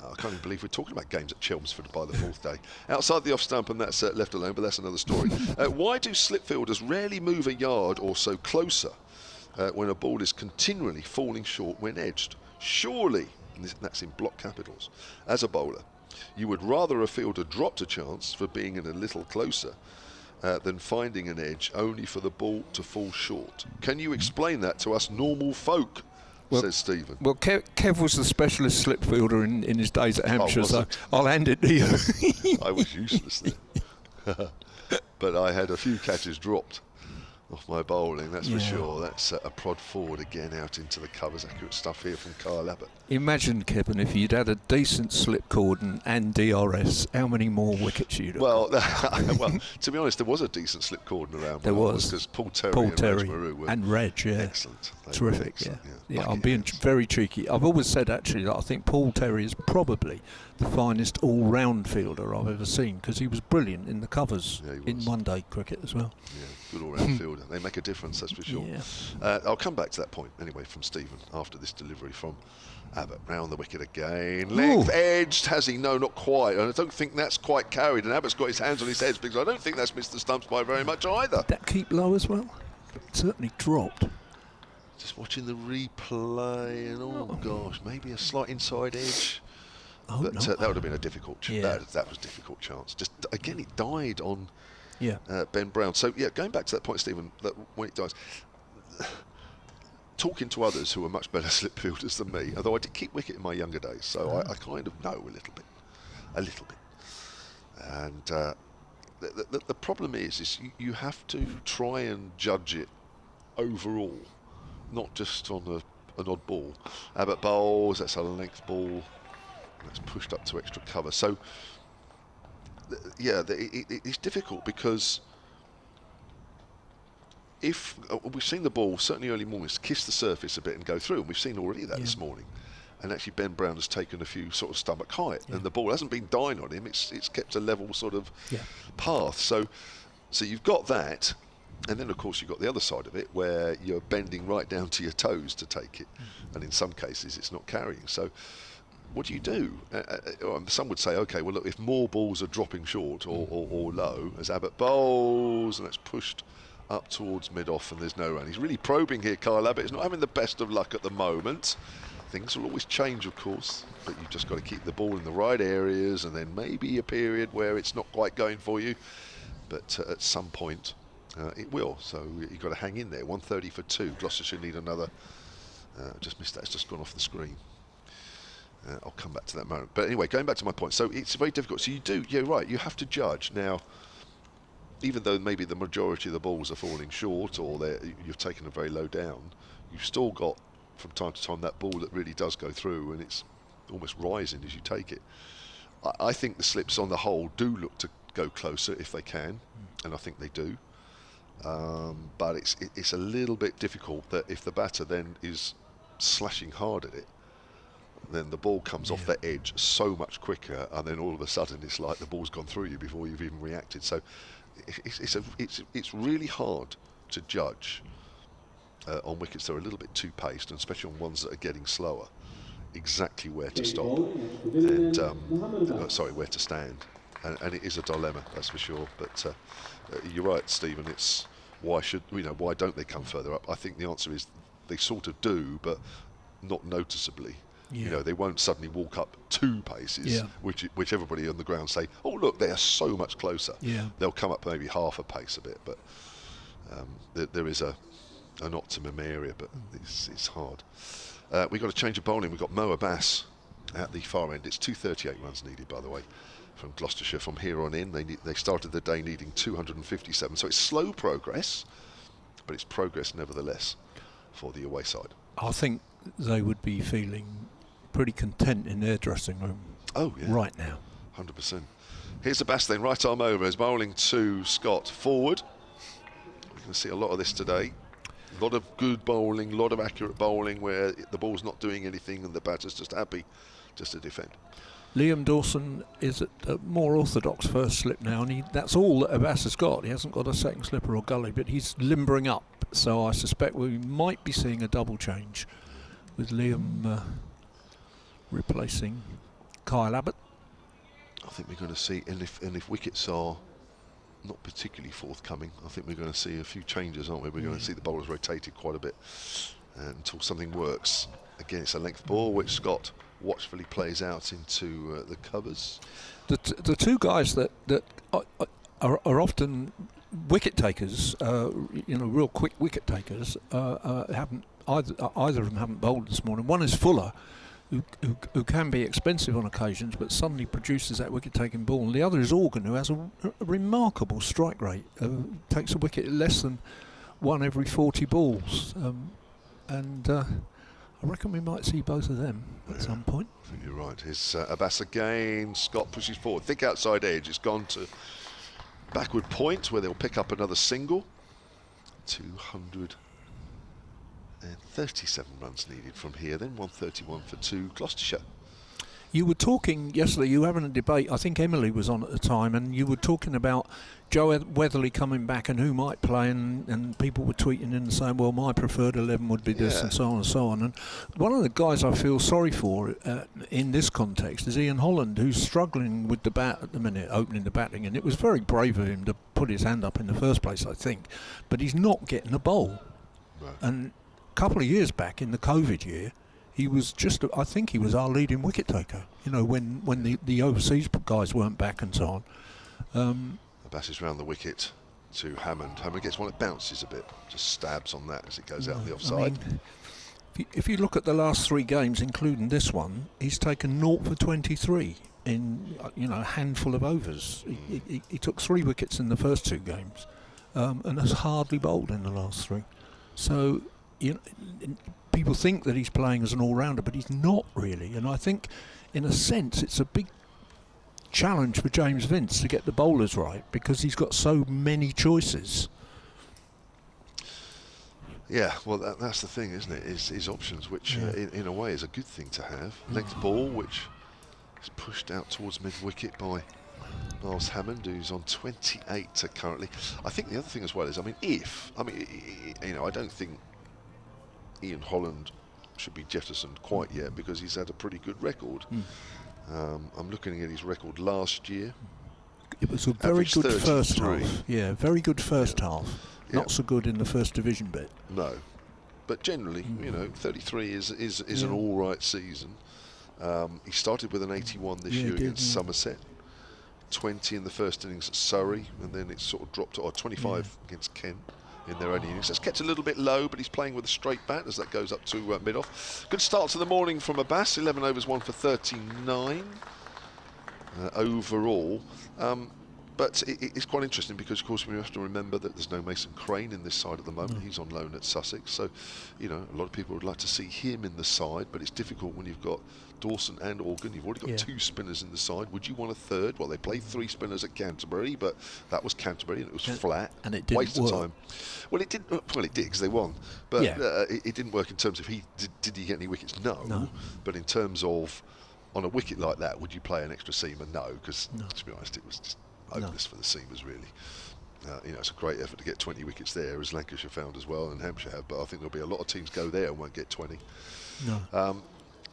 I can't even believe we're talking about games at Chelmsford by the fourth day. Outside the off stump, and that's left alone, but that's another story. Why do slip fielders rarely move a yard or so closer when a ball is continually falling short when edged? Surely, and that's in block capitals, as a bowler, you would rather a fielder dropped a chance for being in a little closer than finding an edge only for the ball to fall short. Can you explain that to us normal folk? Says Stephen. Well, Kev was the specialist slip fielder in his days at Hampshire, so I'll hand it to you. I was useless there. But I had a few catches dropped off my bowling, that's for sure. That's a prod forward again out into the covers. Accurate stuff here from Kyle Abbott. Imagine, Kevin, if you'd had a decent slip cordon and DRS, how many more wickets you'd have got? Well, to be honest, there was a decent slip cordon around. There was. Because Paul Terry and Reg, excellent. Terrific, excellent, yeah. I'm being very cheeky. I've always said, actually, that I think Paul Terry is probably the finest all-round fielder I've ever seen, because he was brilliant in the covers in one-day cricket as well. Yeah, good all-round fielder. They make a difference, that's for sure. Yeah. I'll come back to that point anyway from Stephen after this delivery from Abbott. Round the wicket again. Length edged, has he? No, not quite. And I don't think that's quite carried. And Abbott's got his hands on his head because I don't think that's missed the stumps by very much either. Did that keep low as well? It certainly dropped. Just watching the replay and oh gosh, maybe a slight inside edge. But that would have been a difficult chance. That was a difficult chance. Just again, it died on Ben Brown. So going back to that point, Stephen, that when it dies, talking to others who are much better slip fielders than me, although I did keep wicket in my younger days, so I kind of know a little bit. And the problem is you have to try and judge it overall, not just on an odd ball. Abbott bowls, that's a length ball. That's pushed up to extra cover. So, it's difficult because if we've seen the ball, certainly early mornings, kiss the surface a bit and go through, and we've seen already that this morning. And actually Ben Brown has taken a few sort of stomach height, and the ball hasn't been dying on him, it's kept a level sort of path. So you've got that, and then of course you've got the other side of it where you're bending right down to your toes to take it, and in some cases it's not carrying. So what do you do? Some would say, okay, well look, if more balls are dropping short or low, as Abbott bowls, and it's pushed up towards mid-off and there's no run. He's really probing here, Kyle Abbott. He's not having the best of luck at the moment. Things will always change, of course, but you've just got to keep the ball in the right areas, and then maybe a period where it's not quite going for you, but at some point it will. So you've got to hang in there. 130 for 2. Gloucestershire need another. Just missed that. It's just gone off the screen. I'll come back to that moment. But anyway, going back to my point. So it's very difficult. So you're right. You have to judge now. Even though maybe the majority of the balls are falling short, or you've taken them very low down, you've still got from time to time that ball that really does go through, and it's almost rising as you take it. I think the slips on the whole do look to go closer if they can, and I think they do. But it's a little bit difficult that if the batter then is slashing hard at it, then the ball comes off that edge so much quicker, and then all of a sudden it's like the ball's gone through you before you've even reacted. So it's really hard to judge on wickets that are a little bit too paced, and especially on ones that are getting slower, exactly where to stop and where to stand, and it is a dilemma, that's for sure. But you're right, Stephen. It's why don't they come further up? I think the answer is they sort of do, but not noticeably. They won't suddenly walk up 2 paces, which everybody on the ground say, oh look, they are so much closer. They'll come up maybe half a pace a bit, but there is an optimum area, but it's hard. We've got to change of bowling. We've got Mo Abbas at the far end. It's 238 runs needed, by the way, from Gloucestershire. From here on in, they started the day needing 257. So it's slow progress, but it's progress nevertheless for the away side. I think they would be feeling pretty content in their dressing room right now. 100%. Here's Ageas then, right arm over, is bowling to Scott forward. We can see a lot of this today. A lot of good bowling, a lot of accurate bowling where the ball's not doing anything and the batter's just happy just to defend. Liam Dawson is at a more orthodox first slip now, and that's all that Ageas has got. He hasn't got a second slipper or gully, but he's limbering up. So I suspect we might be seeing a double change with Liam replacing Kyle Abbott. I think we're going to see, and if wickets are not particularly forthcoming, I think we're going to see a few changes, aren't we? We're going to see the bowlers rotated quite a bit until something works. Again, it's a length ball, which Scott watchfully plays out into the covers. The two guys that are often wicket takers, real quick wicket takers, haven't either of them haven't bowled this morning. One is Fuller, who can be expensive on occasions, but suddenly produces that wicket-taking ball. And the other is Organ, who has a remarkable strike rate, takes a wicket less than 1 every 40 balls. I reckon we might see both of them at some point. I think you're right. Here's Ageas again. Scott pushes forward. Thick outside edge. It's gone to backward point where they'll pick up another single. 237 runs needed from here, then 131 for 2 Gloucestershire. You were talking yesterday, you were having a debate, I think Emily was on at the time, and you were talking about Joe Weatherly coming back and who might play, and people were tweeting in and saying, well, my preferred 11 would be this, and so on and so on. And one of the guys I feel sorry for in this context is Ian Holland, who's struggling with the bat at the minute, opening the batting, and it was very brave of him to put his hand up in the first place, I think, but he's not getting a bowl. Right. And a couple of years back in the COVID year, he was I think he was our leading wicket taker, when the overseas guys weren't back and so on. Ageas is round the wicket to Hammond. Hammond gets one that bounces a bit, just stabs on that as it goes out the offside. I mean, if you look at the last 3 games, including this one, he's taken 0 for 23 in a handful of overs. He took 3 wickets in the first 2 games, and has hardly bowled in the last 3. So people think that he's playing as an all-rounder, but he's not really. And I think, in a sense, it's a big challenge for James Vince to get the bowlers right, because he's got so many choices. Yeah, well, that's the thing, isn't it? Is options, which in a way is a good thing to have. Length ball, which is pushed out towards mid-wicket by Miles Hammond, who's on 28 currently. I think the other thing as well is, I don't think Ian Holland should be jettisoned quite yet, because he's had a pretty good record. I'm looking at his record last year. It was a very good first half. Yeah, very good first half. Not so good in the first division bit. No, but generally, 33 is an all right season. He started with an 81 this year against Somerset, 20 in the first innings at Surrey, and then it sort of dropped to 25 against Kent in their own innings. It's kept a little bit low, but he's playing with a straight bat as that goes up to mid-off. Good start to the morning from Ageas, 11 overs, 1 for 39 overall. But it's quite interesting because, of course, we have to remember that there's no Mason Crane in this side at the moment. He's on loan at Sussex. So, a lot of people would like to see him in the side, but it's difficult when you've got Dawson and Organ. You've already got 2 spinners in the side. Would you want a third? Well, they played 3 spinners at Canterbury, but that was Canterbury and it was flat. And it didn't waste work. Of time. Well, it did. Well, it did because they won. But it didn't work in terms of did he get any wickets? No. But in terms of on a wicket like that, would you play an extra seamer? No, because to be honest, it was just hopeless for the seamers, really. It's a great effort to get 20 wickets there, as Lancashire found as well, and Hampshire have. But I think there'll be a lot of teams go there and won't get 20.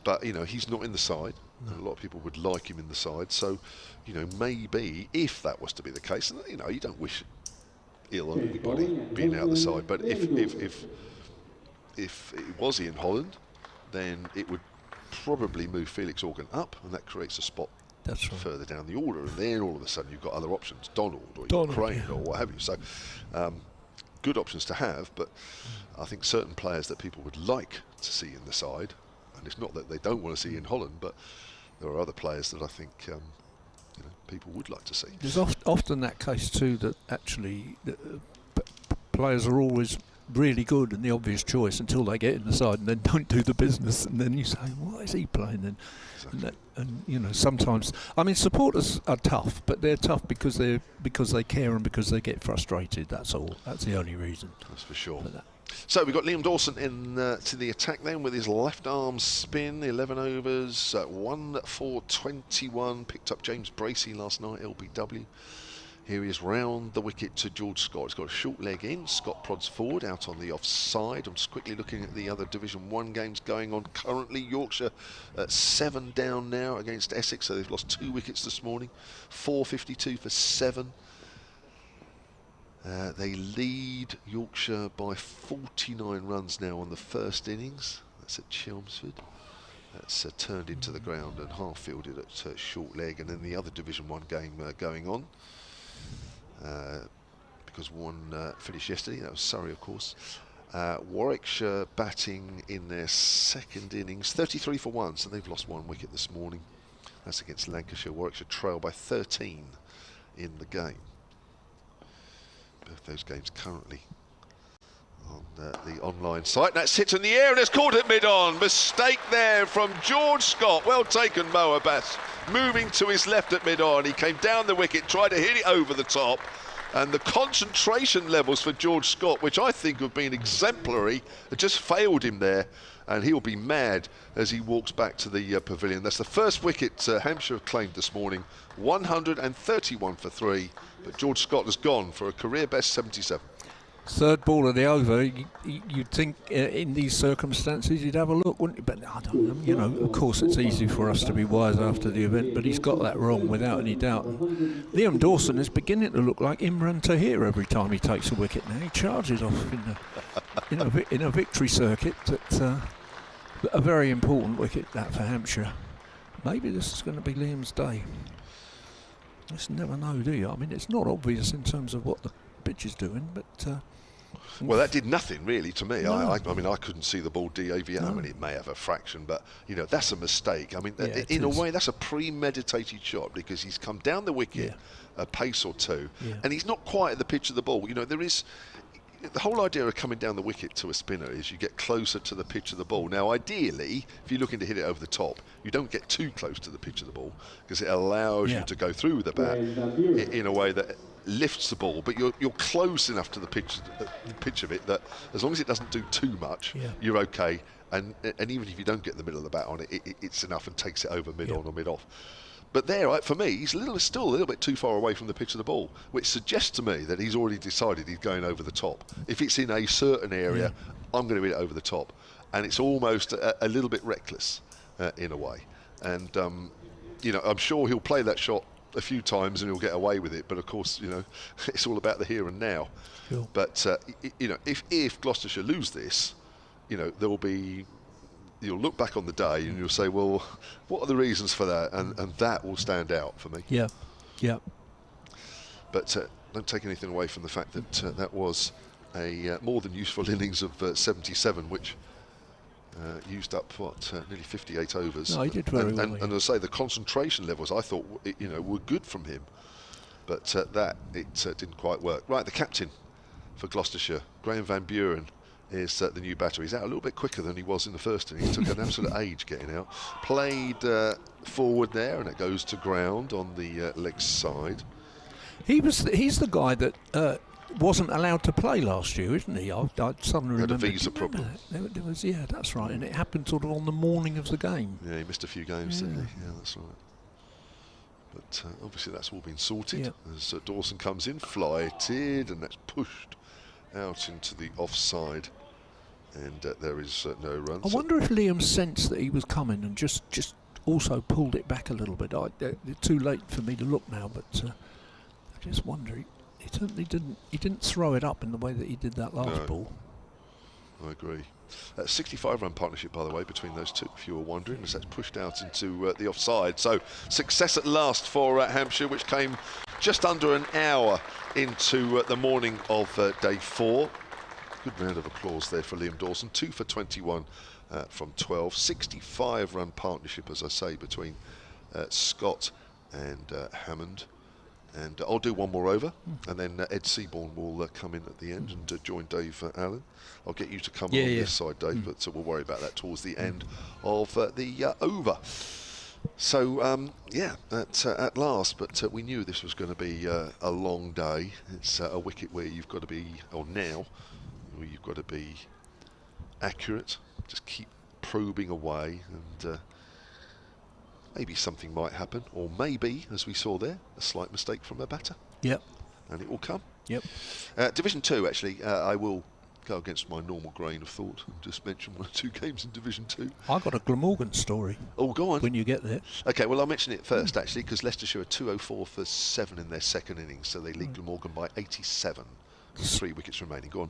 But he's not in the side. A lot of people would like him in the side. So, maybe if that was to be the case, and you don't wish ill on anybody being out the side. But if it was Ian Holland, then it would probably move Felix Organ up, and that creates a spot further down the order, and then all of a sudden you've got other options, Donald or Crane or what have you. So good options to have, but I think certain players that people would like to see in the side And it's not that they don't want to see in Holland, but there are other players that I think people would like to see. There's often that case too, that actually players are always really good and the obvious choice until they get in the side and then don't do the business, and then you say, why is he playing then? Exactly. And sometimes, I mean, supporters are tough, but they're tough because they care and because they get frustrated. That's all. That's the only reason. That's for sure. So we've got Liam Dawson in to the attack then with his left arm spin, 11 overs, 1 for 21. Picked up James Bracey last night, LBW. Here he is round the wicket to George Scott. He's got a short leg in. Scott prods forward out on the offside. I'm just quickly looking at the other Division 1 games going on currently. Yorkshire 7 down now against Essex, so they've lost 2 wickets this morning. 452 for 7. They lead Yorkshire by 49 runs now on the first innings. That's at Chelmsford. That's turned into the ground and half fielded at short leg. And then the other Division 1 game going on. Because one finished yesterday, that was Surrey of course. Warwickshire batting in their second innings, 33 for 1, so they've lost 1 wicket this morning. That's against Lancashire. Warwickshire trail by 13 in the game. Both those games currently on the online site. That's hit in the air and it's caught at mid-on. Mistake there from George Scott. Well taken, Mo Abbas. Moving to his left at mid-on. He came down the wicket, tried to hit it over the top. And the concentration levels for George Scott, which I think have been exemplary, have just failed him there. And he'll be mad as he walks back to the pavilion. That's the first wicket Hampshire have claimed this morning. 131 for 3. But George Scott has gone for a career best 77. Third ball of the over, you'd think in these circumstances you'd have a look, wouldn't you? But I don't know, of course it's easy for us to be wise after the event, but he's got that wrong without any doubt. And Liam Dawson is beginning to look like Imran Tahir every time he takes a wicket now. He charges off in a victory circuit. That's a very important wicket, that, for Hampshire. Maybe this is going to be Liam's day. Just never know, do you? I mean, it's not obvious in terms of what the pitch is doing, but... well, that did nothing really to me. No. I mean, I couldn't see the ball DAVO. No. I mean, it may have a fraction, but that's a mistake. I mean, Yeah, in a way, that's a premeditated shot because he's come down the wicket a pace or two, and he's not quite at the pitch of the ball. There is the whole idea of coming down the wicket to a spinner is you get closer to the pitch of the ball. Now, ideally, if you're looking to hit it over the top, you don't get too close to the pitch of the ball because it allows you to go through the bat in a way that lifts the ball, but you're close enough to the pitch of it that as long as it doesn't do too much, you're okay. And even if you don't get the middle of the bat on it, it's enough and takes it over mid-on or mid-off. But there, for me, he's still a little bit too far away from the pitch of the ball, which suggests to me that he's already decided he's going over the top. If it's in a certain area, I'm going to hit it over the top. And it's almost a little bit reckless in a way. And, I'm sure he'll play that shot a few times and he'll get away with it. But, of course, it's all about the here and now. Sure. But, if Gloucestershire lose this, there will be... You'll look back on the day and you'll say, well, what are the reasons for that? And that will stand out for me. Yeah. But don't take anything away from the fact that that was a more than useful innings of 77, which used up, nearly 58 overs. No, he did very well. And as I say, the concentration levels, I thought, were good from him. But it didn't quite work. Right, the captain for Gloucestershire, Graham Van Buren, is the new batter. He's out a little bit quicker than he was in the first inning. He took an absolute age getting out. Played forward there, and it goes to ground on the leg side. He's the guy that wasn't allowed to play last year, isn't he? I suddenly Had remember. a visa problem. There was, that's right, and it happened sort of on the morning of the game. Yeah, he missed a few games, didn't he? Yeah, that's right. But obviously that's all been sorted. As Dawson comes in, flighted, and that's pushed out into the offside, and there is no run. I wonder if Liam sensed that he was coming and just also pulled it back a little bit. It's too late for me to look now, but I just wonder. He certainly didn't. He didn't throw it up in the way that he did that last ball. I agree. 65-run partnership, by the way, between those two, if you were wondering, as that's pushed out into the offside. So success at last for Hampshire, which came just under an hour into the morning of day 4. Good round of applause there for Liam Dawson. 2 for 21 from 12. 65-run partnership, as I say, between Scott and Hammond. And I'll do one more over, and then Ed Seaborn will come in at the end and join Dave Allen. I'll get you to come on this side, Dave, but we'll worry about that towards the end of the over. So, at last, but we knew this was going to be a long day. It's a wicket where you've got to be, or now, where you've got to be accurate, just keep probing away, and maybe something might happen, or maybe, as we saw there, a slight mistake from a batter. Yep. And it will come. Yep. Division 2, actually, I will go against my normal grain of thought and just mention 1 or 2 games in Division 2. I've got a Glamorgan story. Oh, go on. When you get there. OK, well, I'll mention it first, actually, because Leicestershire are 204 for 7 in their second innings, so they lead Glamorgan by 87. 3 wickets remaining. Go on.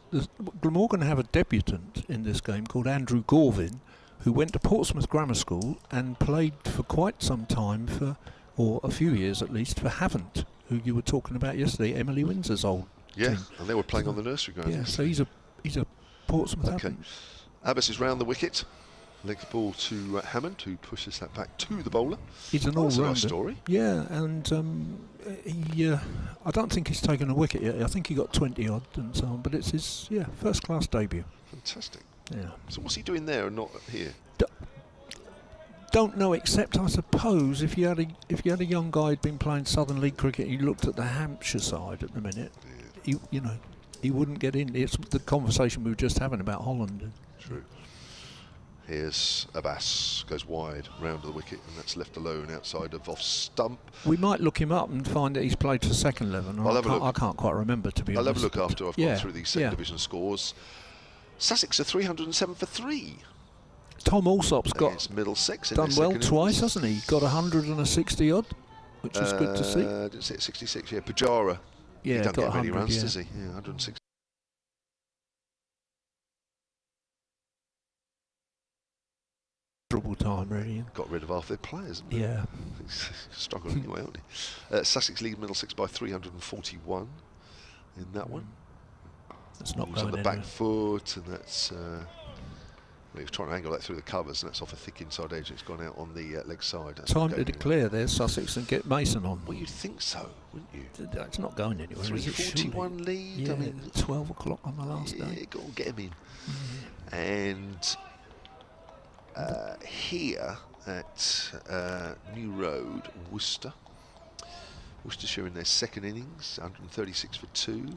Glamorgan have a debutant in this game called Andrew Gorvin, who went to Portsmouth Grammar School and played for quite some time or a few years at least, for Havant, who you were talking about yesterday, Emily Windsor's old team. And they were playing on the nursery ground. Yeah, so he's a Portsmouth Havant. Abbas is round the wicket. Leg the ball to Hammond, who pushes that back to the bowler. He's an all-rounder. Nice story. Yeah, and I don't think he's taken a wicket yet. I think he got 20 odd and so on, but it's his first-class debut. Fantastic. Yeah. So what's he doing there and not here? Don't know, except I suppose if you had a young guy who'd been playing Southern League cricket, he looked at the Hampshire side at the minute. Yeah. He wouldn't get in. It's the conversation we were just having about Holland. True. Here's Abbas, goes wide, round to the wicket, and that's left alone outside of off stump. We might look him up and find that he's played for second 11. I can't quite remember, to be honest. I'll have a look after I've gone through these second division scores. Sussex are 307 for 3. Tom Alsop's got Middlesex done well twice, hasn't he? Got 160 odd, which is good to see. Didn't say 66. Yeah, Pujara. Yeah, he doesn't got get many runs, yeah. does he? Yeah, 160. Trouble time, really. Got rid of half their players. Yeah. Struggling anyway, aren't they? Sussex lead Middlesex by 341 in that one. That's not going on the back foot, and that's. He was trying to angle that through the covers, and that's off a thick inside edge. It's gone out on the leg side. Time to declare there, Sussex, and get Mason on. Well, you'd think so, wouldn't you? It's not going anywhere. 341 lead. Yeah, I mean, 12 o'clock on the last day. Go and get him in. And here at New Road, Worcestershire in their second innings, 136 for 2.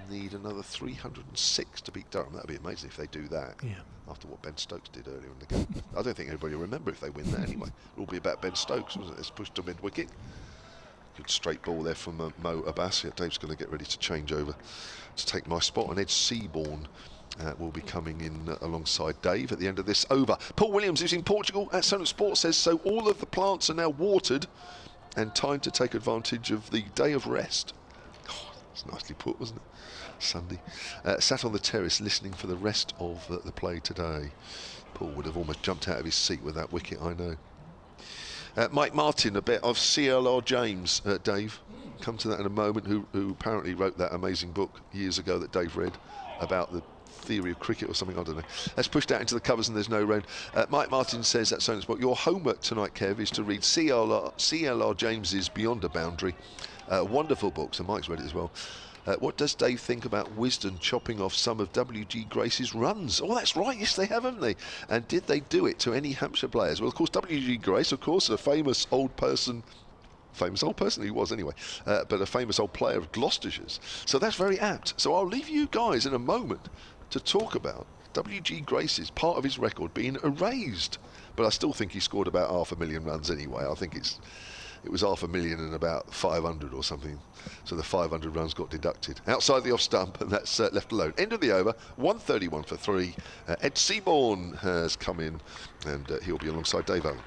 Need another 306 to beat Durham. That'd be amazing if they do that. Yeah. After what Ben Stokes did earlier in the game. I don't think anybody will remember if they win that anyway. It'll be about Ben Stokes, wasn't it? It's pushed to mid-wicket. Good straight ball there from Mo Abbas. Yeah, Dave's going to get ready to change over to take my spot. And Ed Seaborn will be coming in alongside Dave at the end of this over. Paul Williams, who's in Portugal at Sunderland Sports, says, so all of the plants are now watered and time to take advantage of the day of rest. Oh, that's nicely put, wasn't it? Sunday. Sat on the terrace listening for the rest of the play today. Paul would have almost jumped out of his seat with that wicket, I know. Mike Martin, a bit of CLR James, Dave. Come to that in a moment, who apparently wrote that amazing book years ago that Dave read about the theory of cricket or something, I don't know. That's pushed out into the covers and there's no rain. Mike Martin says at Sunderland Sport, your homework tonight, Kev, is to read CLR James's Beyond a Boundary. Wonderful book, so Mike's read it as well. What does Dave think about Wisden chopping off some of W.G. Grace's runs? Oh, that's right, yes they have, haven't they? And did they do it to any Hampshire players? Well, of course, W.G. Grace, of course, a famous old person he was anyway, but a famous old player of Gloucestershire's. So that's very apt. So I'll leave you guys in a moment to talk about W.G. Grace's part of his record being erased. But I still think he scored about 500,000 runs anyway. I think it was 500,000 and about 500 or something. So the 500 runs got deducted outside the off stump, and that's left alone. End of the over, 131 for 3. Ed Seaborn has come in, and he'll be alongside Dave Allen.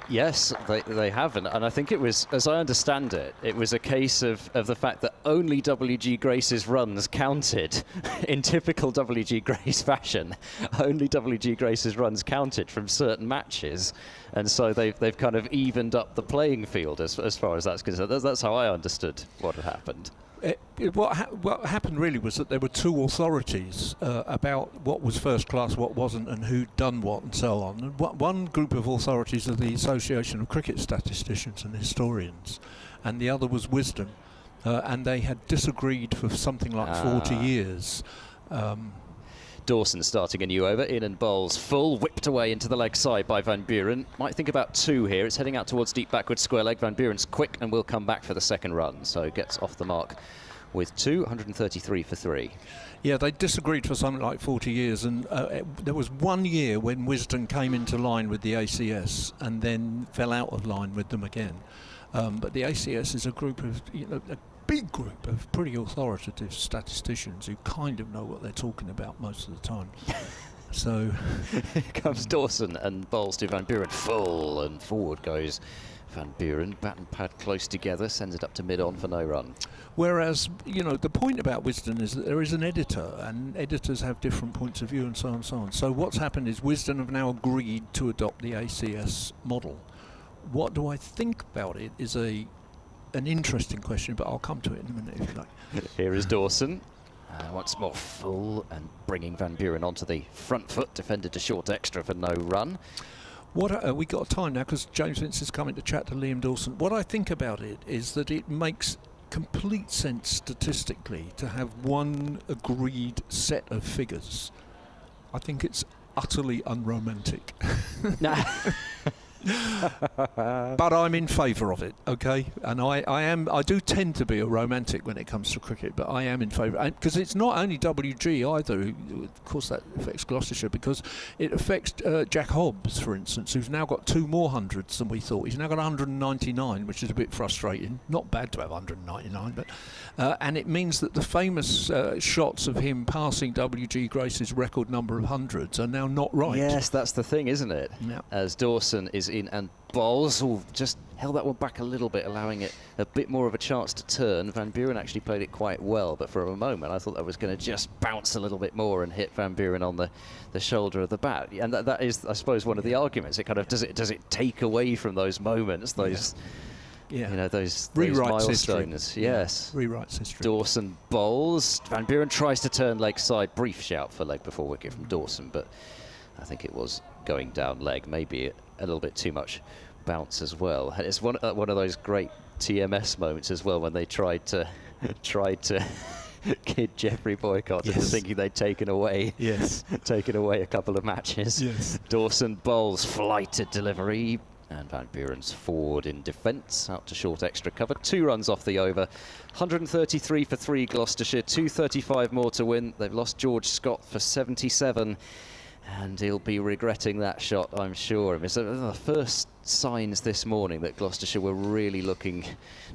Yes, they haven't, and I think it was, as I understand it, it was a case of the fact that only W.G. Grace's runs counted in typical W.G. Grace fashion. Only W.G. Grace's runs counted from certain matches, and so they've kind of evened up the playing field as far as that's concerned. That's how I understood what had happened. what happened really was that there were two authorities about what was first class, what wasn't, and who'd done what, and so on. And one group of authorities are the Association of Cricket Statisticians and Historians, and the other was Wisden, and they had disagreed for something like 40 years. Dawson starting a new over, in and bowls full, whipped away into the leg side by Van Buren. Might think about 2 here. It's heading out towards deep backward square leg. Van Buren's quick and will come back for the second run, so gets off the mark with 2, 133 for 3. Yeah, they disagreed for something like 40 years, and there was 1 year when Wisden came into line with the ACS and then fell out of line with them again. But the ACS is a group of, a big group of pretty authoritative statisticians who kind of know what they're talking about most of the time. So here comes Dawson and bowls to Van Buren full, and forward goes Van Buren. Bat and pad close together, sends it up to mid-on for no run. Whereas, the point about Wisden is that there is an editor, and editors have different points of view, and so on and so on. So what's happened is Wisden have now agreed to adopt the ACS model. What do I think about it is an interesting question, but I'll come to it in a minute if you like. Here is Dawson. Once more full and bringing Van Buren onto the front foot, defended to short extra for no run. We got time now because James Vince is coming to chat to Liam Dawson. What I think about it is that it makes complete sense statistically to have one agreed set of figures. I think it's utterly unromantic. But I'm in favour of it, okay? And I do tend to be a romantic when it comes to cricket, but I am in favour. Because it's not only WG either, of course that affects Gloucestershire, because it affects Jack Hobbs, for instance, who's now got 2 more hundreds than we thought. He's now got 199, which is a bit frustrating. Not bad to have 199, but... and it means that the famous shots of him passing W.G. Grace's record number of hundreds are now not right. Yes, that's the thing, isn't it? Yep. As Dawson is in and bowls, just held that one back a little bit, allowing it a bit more of a chance to turn. Van Buren actually played it quite well, but for a moment I thought that was going to just bounce a little bit more and hit Van Buren on the shoulder of the bat. And that is, I suppose, one of the arguments. It kind of does it take away from those moments, those... Yeah. Those history. milestones. Yes. Yeah. Rewrites history. Dawson bowls. Van Buren tries to turn leg side. Brief shout for leg before wicket from Dawson, but I think it was going down leg. Maybe a little bit too much bounce as well. And it's one of those great TMS moments as well when they tried to kid Jeffrey Boycott into thinking they'd taken away a couple of matches. Yes. Dawson bowls, flighted delivery. And Van Buren's forward in defence, out to short extra cover. 2 runs off the over. 133 for 3 Gloucestershire, 235 more to win. They've lost George Scott for 77. And he'll be regretting that shot, I'm sure. It's the first signs this morning that Gloucestershire were really looking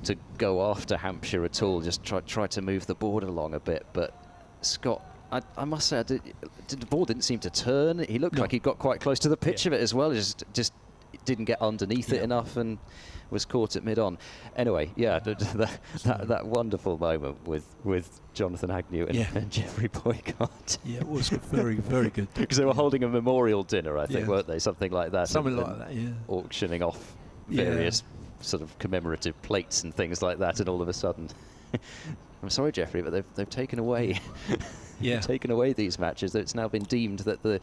to go after Hampshire at all, just try to move the board along a bit. But Scott, I must say, the ball didn't seem to turn. He looked like he got quite close to the pitch of it as well. Just didn't get underneath it enough and was caught at mid-on. Anyway, that wonderful moment with Jonathan Agnew and Jeffrey Boycott. Yeah, it was very, very good. Because they were holding a memorial dinner, I think, weren't they? Something like that. Something like that, yeah. Auctioning off various sort of commemorative plates and things like that, and all of a sudden... I'm sorry, Jeffrey, but they've taken away... taken away these matches. It's now been deemed that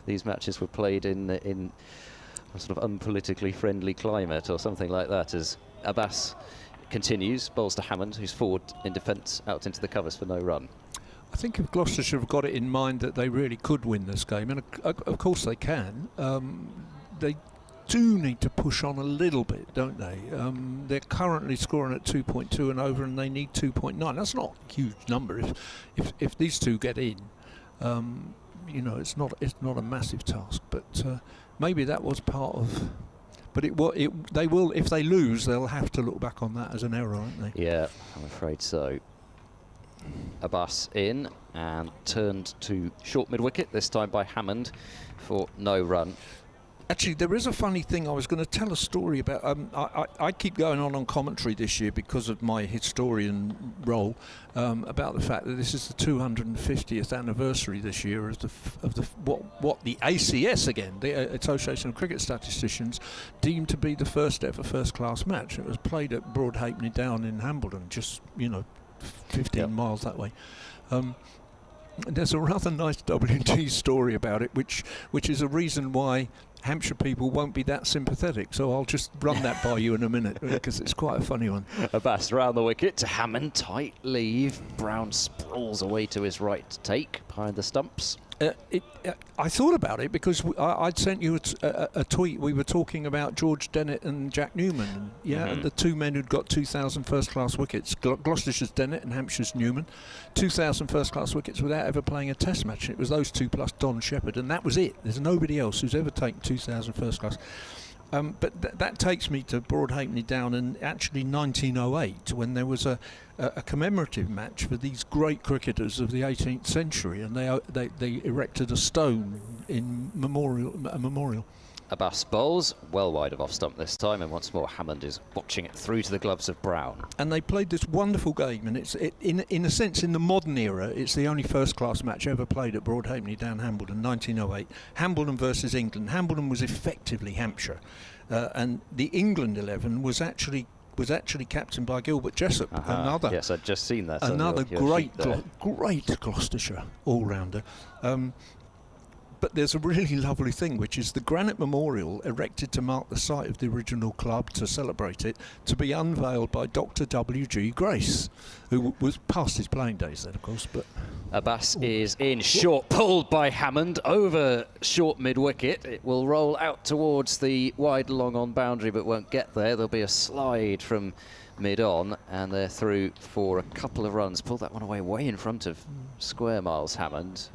these matches were played in a sort of unpolitically friendly climate or something like that. As Abbas continues, bowls to Hammond, who's forward in defence, out into the covers for no run. I think if Gloucestershire have got it in mind that they really could win this game, and of course they can, they do need to push on a little bit, don't they? They're currently scoring at 2.2 and over, and they need 2.9. That's not a huge number. If these two get in, it's not a massive task. But maybe that was part of. But they will. If they lose, they'll have to look back on that as an error, aren't they? Yeah, I'm afraid so. Abbas in and turned to short mid wicket, this time by Hammond for no run. Actually, there is a funny thing. I was going to tell a story about. I keep going on commentary this year because of my historian role, about the fact that this is the 250th anniversary this year of what the ACS again, the Association of Cricket Statisticians, deemed to be the first ever first-class match. It was played at Broadhalfpenny Down in Hambledon, just 15 miles that way. There's a rather nice WG story about it, which is a reason why Hampshire people won't be that sympathetic. So I'll just run that by you in a minute, because it's quite a funny one. Abbas round the wicket to Hammond, tight leave. Brown sprawls away to his right to take behind the stumps. I thought about it because I'd sent you a tweet. We were talking about George Dennett and Jack Newman, and the two men who'd got 2,000 first-class wickets. Gloucestershire's Dennett and Hampshire's Newman, 2,000 first-class wickets without ever playing a Test match. And it was those two plus Don Shepherd, and that was it. There's nobody else who's ever taken 2,000 first-class. But that takes me to Broadhalfpenny Down in actually 1908, when there was a commemorative match for these great cricketers of the 18th century, and they erected a stone in memorial. Abbas bowls well wide of off stump this time, and once more Hammond is watching it through to the gloves of Brown. And they played this wonderful game, and in a sense, in the modern era, it's the only first-class match ever played at Broadhalfpenny Down, Hambledon, 1908. Hambledon versus England. Hambledon was effectively Hampshire, and the England 11 was actually captained by Gilbert Jessup, another. Yes, I'd just seen that. Another great Gloucestershire all-rounder. But there's a really lovely thing, which is the granite memorial erected to mark the site of the original club, to celebrate it, to be unveiled by Dr. W.G. Grace, who was past his playing days then, of course. But Abbas is in short, pulled by Hammond over short mid-wicket. It will roll out towards the wide long on boundary, but won't get there. There'll be a slide from mid-on, and they're through for a couple of runs. Pulled that one away way in front of square miles, Hammond.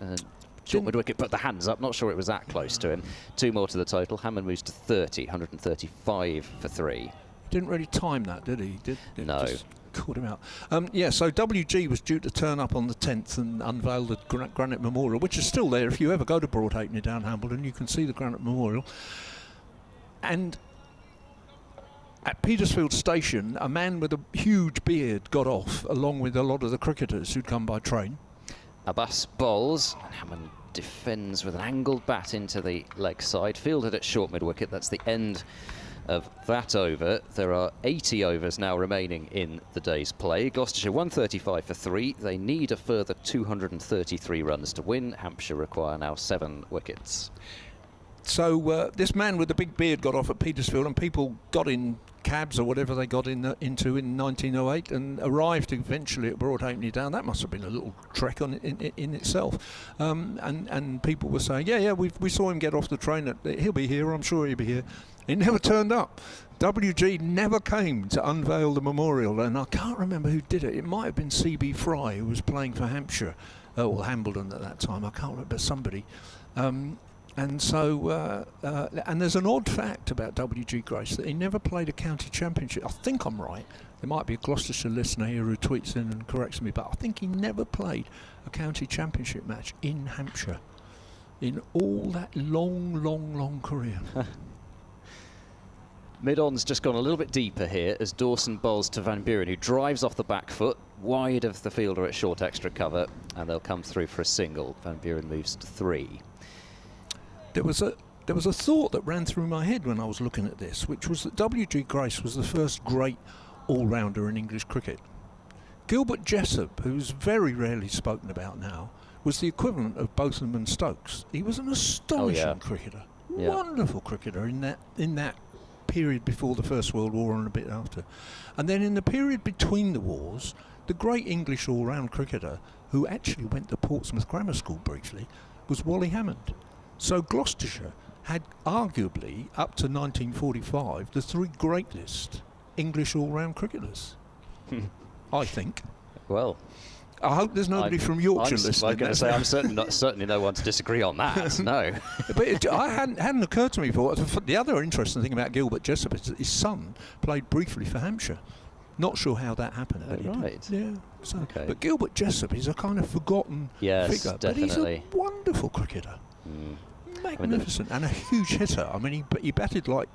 Short mid-wicket, put the hands up. Not sure it was that close to him. Two more to the total. Hammond moves to 30, 135 for 3. Didn't really time that, did he? No. Just caught him out. So WG was due to turn up on the 10th and unveil the Granite Memorial, which is still there. If you ever go to Broadhalfpenny Down Hambledon, you can see the Granite Memorial. And at Petersfield Station, a man with a huge beard got off, along with a lot of the cricketers who'd come by train. Abbas bowls, and Hammond defends with an angled bat into the leg side, fielded at short mid-wicket. That's the end of that over. There are 80 overs now remaining in the day's play. Gloucestershire 135 for 3. They need a further 233 runs to win. Hampshire require now 7 wickets. So this man with the big beard got off at Petersfield, and people got in cabs or whatever they got into in 1908 and arrived eventually at Broadhalfpenny Down. That must have been a little trek in itself. And people were saying, we saw him get off the train. He'll be here, I'm sure he'll be here. He never turned up. WG never came to unveil the memorial, and I can't remember who did it. It might have been C.B. Fry, who was playing for Hampshire, or Hambledon at that time. I can't remember, somebody. And so, and there's an odd fact about W.G. Grace, that he never played a county championship. I think I'm right. There might be a Gloucestershire listener here who tweets in and corrects me, but I think he never played a county championship match in Hampshire in all that long career. Mid-on's just gone a little bit deeper here as Dawson bowls to Van Buren, who drives off the back foot, wide of the fielder at short extra cover, and they'll come through for a single. Van Buren moves to 3. There was a thought that ran through my head when I was looking at this, which was that W.G. Grace was the first great all-rounder in English cricket. Gilbert Jessup, who's very rarely spoken about now, was the equivalent of Botham and Stokes. He was an astonishing cricketer, wonderful cricketer in that period before the First World War and a bit after. And then in the period between the wars, the great English all-round cricketer, who actually went to Portsmouth Grammar School briefly, was Wally Hammond. So Gloucestershire had arguably, up to 1945, the 3 greatest English all-round cricketers. I think. Well, I hope there's nobody from Yorkshire listening. I was going to say, I'm certainly no one to disagree on that. No. But it hadn't occurred to me before. The other interesting thing about Gilbert Jessup is that his son played briefly for Hampshire. Not sure how that happened. Right. Yeah. So, okay. But Gilbert Jessup is a kind of forgotten figure. Definitely. But he's a wonderful cricketer. Magnificent, and a huge hitter. I mean, he batted like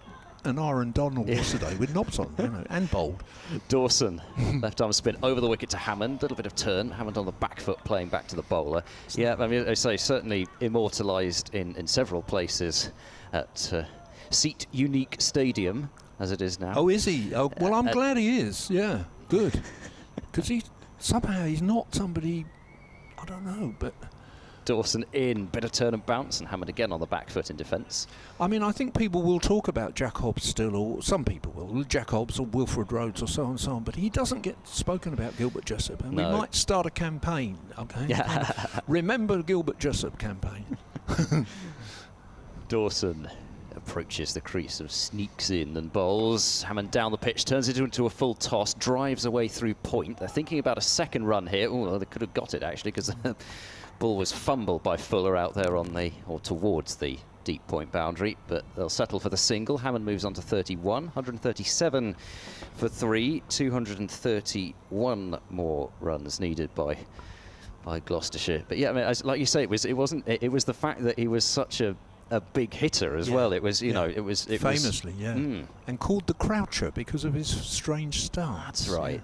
an Aaron Donald yesterday with knobs on, and bowled. Dawson, left arm spin over the wicket to Hammond. A little bit of turn. Hammond on the back foot playing back to the bowler. Yeah, I mean, I say certainly immortalised in several places at Seat Unique Stadium, as it is now. Oh, is he? Oh, well, I'm glad he is. Yeah, good. Because somehow he's not somebody, I don't know, but... Dawson in, bit of turn and bounce, and Hammond again on the back foot in defence. I mean, I think people will talk about Jack Hobbs still, or some people will, Jack Hobbs or Wilfred Rhodes or so on and so on, but he doesn't get spoken about Gilbert Jessup, and no. we might start a campaign, okay? Yeah. Remember Gilbert Jessup campaign. Dawson approaches the crease, and sneaks in and bowls. Hammond down the pitch, turns it into a full toss, drives away through point. They're thinking about a second run here. Oh, they could have got it actually, because the ball was fumbled by Fuller out there on the, or towards the deep point boundary, but they'll settle for the single. Hammond moves on to 31, 137 for 3, 231 more runs needed by Gloucestershire. But yeah, I mean, like you say, it was the fact that he was such a big hitter as well. It was, you know, it was famously, and called the Croucher because of his strange stance. That's right. Yeah.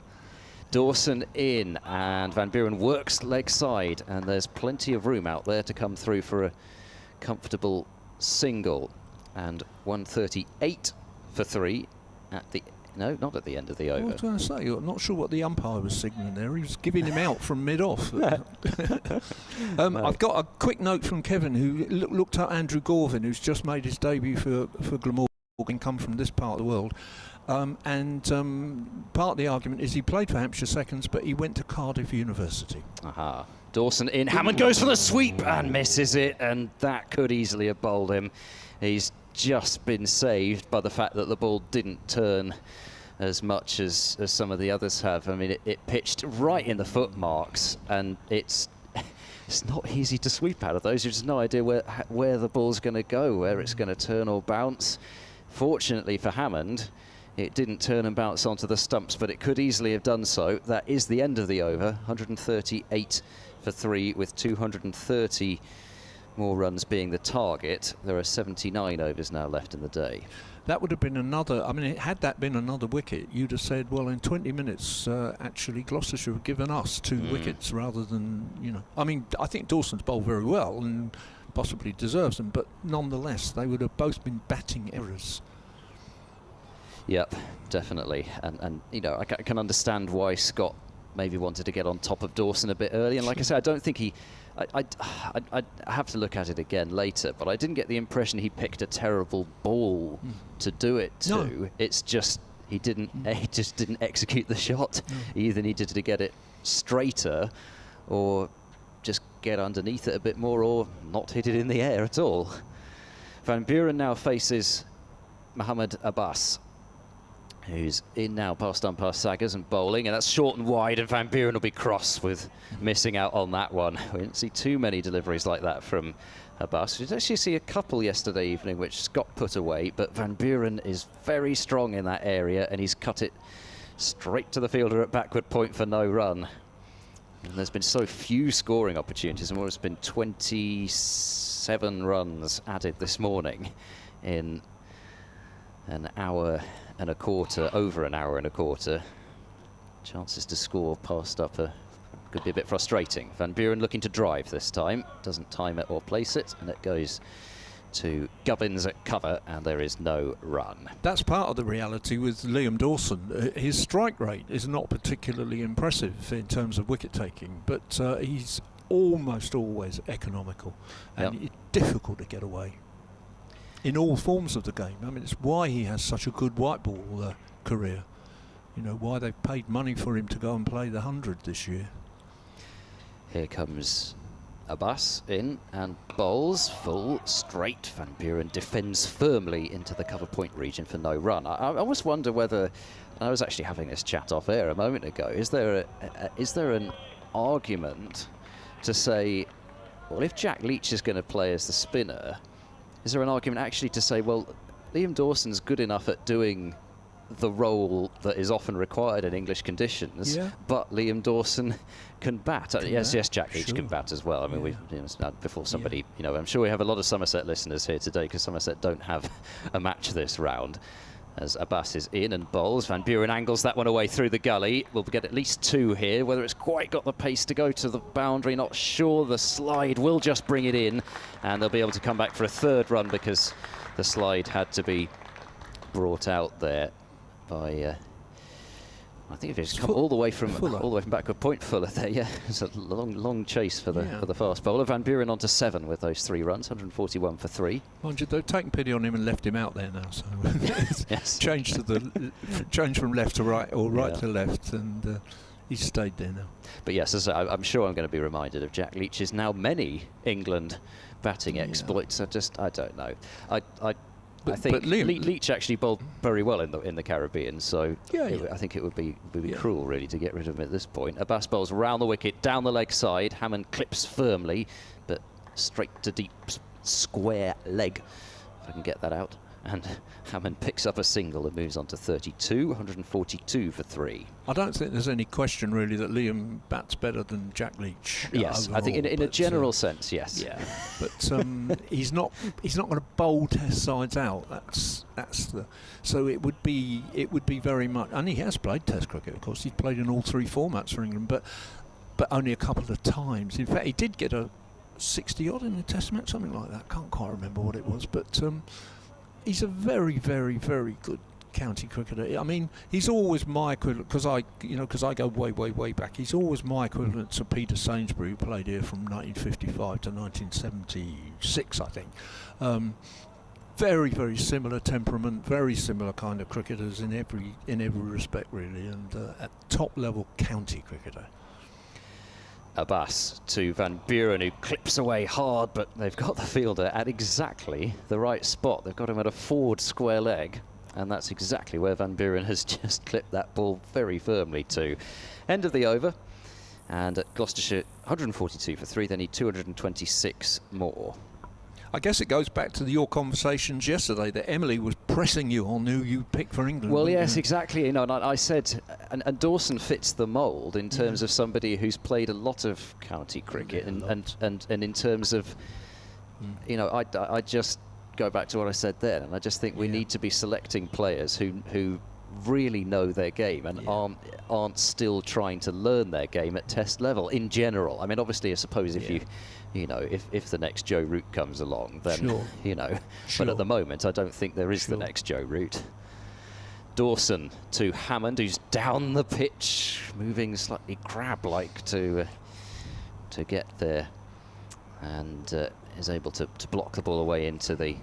Dawson in, and Van Buren works leg side, and there's plenty of room out there to come through for a comfortable single. And 138 for 3 at the, no, not at the end of the over. I was going to say, I'm not sure what the umpire was signalling there. He was giving him out from mid-off. I've got a quick note from Kevin, who looked at Andrew Gorvin, who's just made his debut for Glamorgan and come from this part of the world. Part of the argument is he played for Hampshire Seconds, but he went to Cardiff University. Aha. Dawson in. Hammond goes for the sweep and misses it, and that could easily have bowled him. He's just been saved by the fact that the ball didn't turn as much as some of the others have. I mean, it pitched right in the foot marks, and it's not easy to sweep out of those. There's no idea where the ball's going to go, where it's going to turn or bounce. Fortunately for Hammond, it didn't turn and bounce onto the stumps, but it could easily have done so. That is the end of the over. 138 for 3, with 230 more runs being the target. There are 79 overs now left in the day. That would have been another, I mean, had that been another wicket, you'd have said, well, in 20 minutes, actually, Gloucestershire have given us 2 wickets rather than, you know. I mean, I think Dawson's bowled very well and possibly deserves them, but nonetheless, they would have both been batting errors. Yep, definitely. And you know, I can understand why Scott maybe wanted to get on top of Dawson a bit early. And like I said, I don't think he... I have to look at it again later, but I didn't get the impression he picked a terrible ball to do it to. No. It's just he just didn't execute the shot. No. He either needed to get it straighter or just get underneath it a bit more, or not hit it in the air at all. Van Buren now faces Mohammed Abbas, who's in now past umpire Saggers and bowling, and that's short and wide, and Van Buren will be cross with missing out on that one. We didn't see too many deliveries like that from Abbas. We did actually see a couple yesterday evening which Scott put away, but Van Buren is very strong in that area, and he's cut it straight to the fielder at backward point for no run. And there's been so few scoring opportunities, and there's been 27 runs added this morning in an hour and a quarter, over an hour and a quarter. Chances to score passed up could be a bit frustrating. Van Buren looking to drive this time, doesn't time it or place it, and it goes to Gubbins at cover, and there is no run. That's part of the reality with Liam Dawson. His strike rate is not particularly impressive in terms of wicket taking, but he's almost always economical, and it's difficult to get away in all forms of the game. I mean, it's why he has such a good white ball career. You know, why they've paid money for him to go and play the 100 this year. Here comes Abbas in and bowls full straight. Van Buren defends firmly into the cover point region for no run. I always wonder whether, I was actually having this chat off air a moment ago, is there an argument to say, well, if Jack Leach is going to play as the spinner, is there an argument actually to say, well, Liam Dawson's good enough at doing the role that is often required in English conditions, but Liam Dawson can bat. Yes, Jack Leach can bat as well. I mean, we've before somebody, I'm sure we have a lot of Somerset listeners here today because Somerset don't have a match this round. As Abbas is in and bowls, Van Buren angles that one away through the gully. We'll get at least 2 here. Whether it's quite got the pace to go to the boundary, not sure. The slide will just bring it in, and they'll be able to come back for a 3rd run because the slide had to be brought out there by I think if it's come all the way from backward point, Fuller there. Yeah, it's a long chase for the fast bowler. Van Buren on to 7 with those 3 runs, 141 for 3. Mind you, they're taking pity on him and left him out there now, so it's changed from left to right or right to left, and he's stayed there now. But yes, as I'm sure I'm going to be reminded of Jack Leach's now many England batting exploits. I don't know. I think Leach actually bowled very well in the Caribbean, so I think it would be cruel really to get rid of him at this point. Abbas bowls round the wicket, down the leg side. Hammond clips firmly, but straight to deep square leg, if I can get that out. And Hammond picks up a single and moves on to 32, 142 for 3. I don't think there's any question really that Liam bats better than Jack Leach. Yes, overall, I think in a general sense, yes. Yeah, but he's not going to bowl Test sides out. So it would be very much, and he has played Test cricket, of course. He's played in all 3 formats for England, but only a couple of times. In fact, he did get a 60 odd in the Test match, something like that. Can't quite remember what it was, but. He's a very, very, very good county cricketer. I mean, he's always my equivalent because I go way, way, way back. He's always my equivalent to Peter Sainsbury, who played here from 1955 to 1976, I think. Very, very similar temperament, very similar kind of cricketers in every respect, really, and at top level county cricketer. Abbas to Van Buren, who clips away hard, but they've got the fielder at exactly the right spot. They've got him at a forward square leg, and that's exactly where Van Buren has just clipped that ball very firmly to. End of the over, and at Gloucestershire 142 for 3, they need 226 more. I guess it goes back to your conversations yesterday that Emily was pressing you on who you picked for England. Well, yes, exactly. And I said, and Dawson fits the mould in terms of somebody who's played a lot of county cricket, and in terms of, I just go back to what I said then, and I just think we need to be selecting players who really know their game and aren't still trying to learn their game at Test level in general. I mean, obviously, I suppose if if the next Joe Root comes along, then But at the moment, I don't think there is the next Joe Root. Dawson to Hammond, who's down the pitch, moving slightly crab-like to get there, and is able to block the ball away into the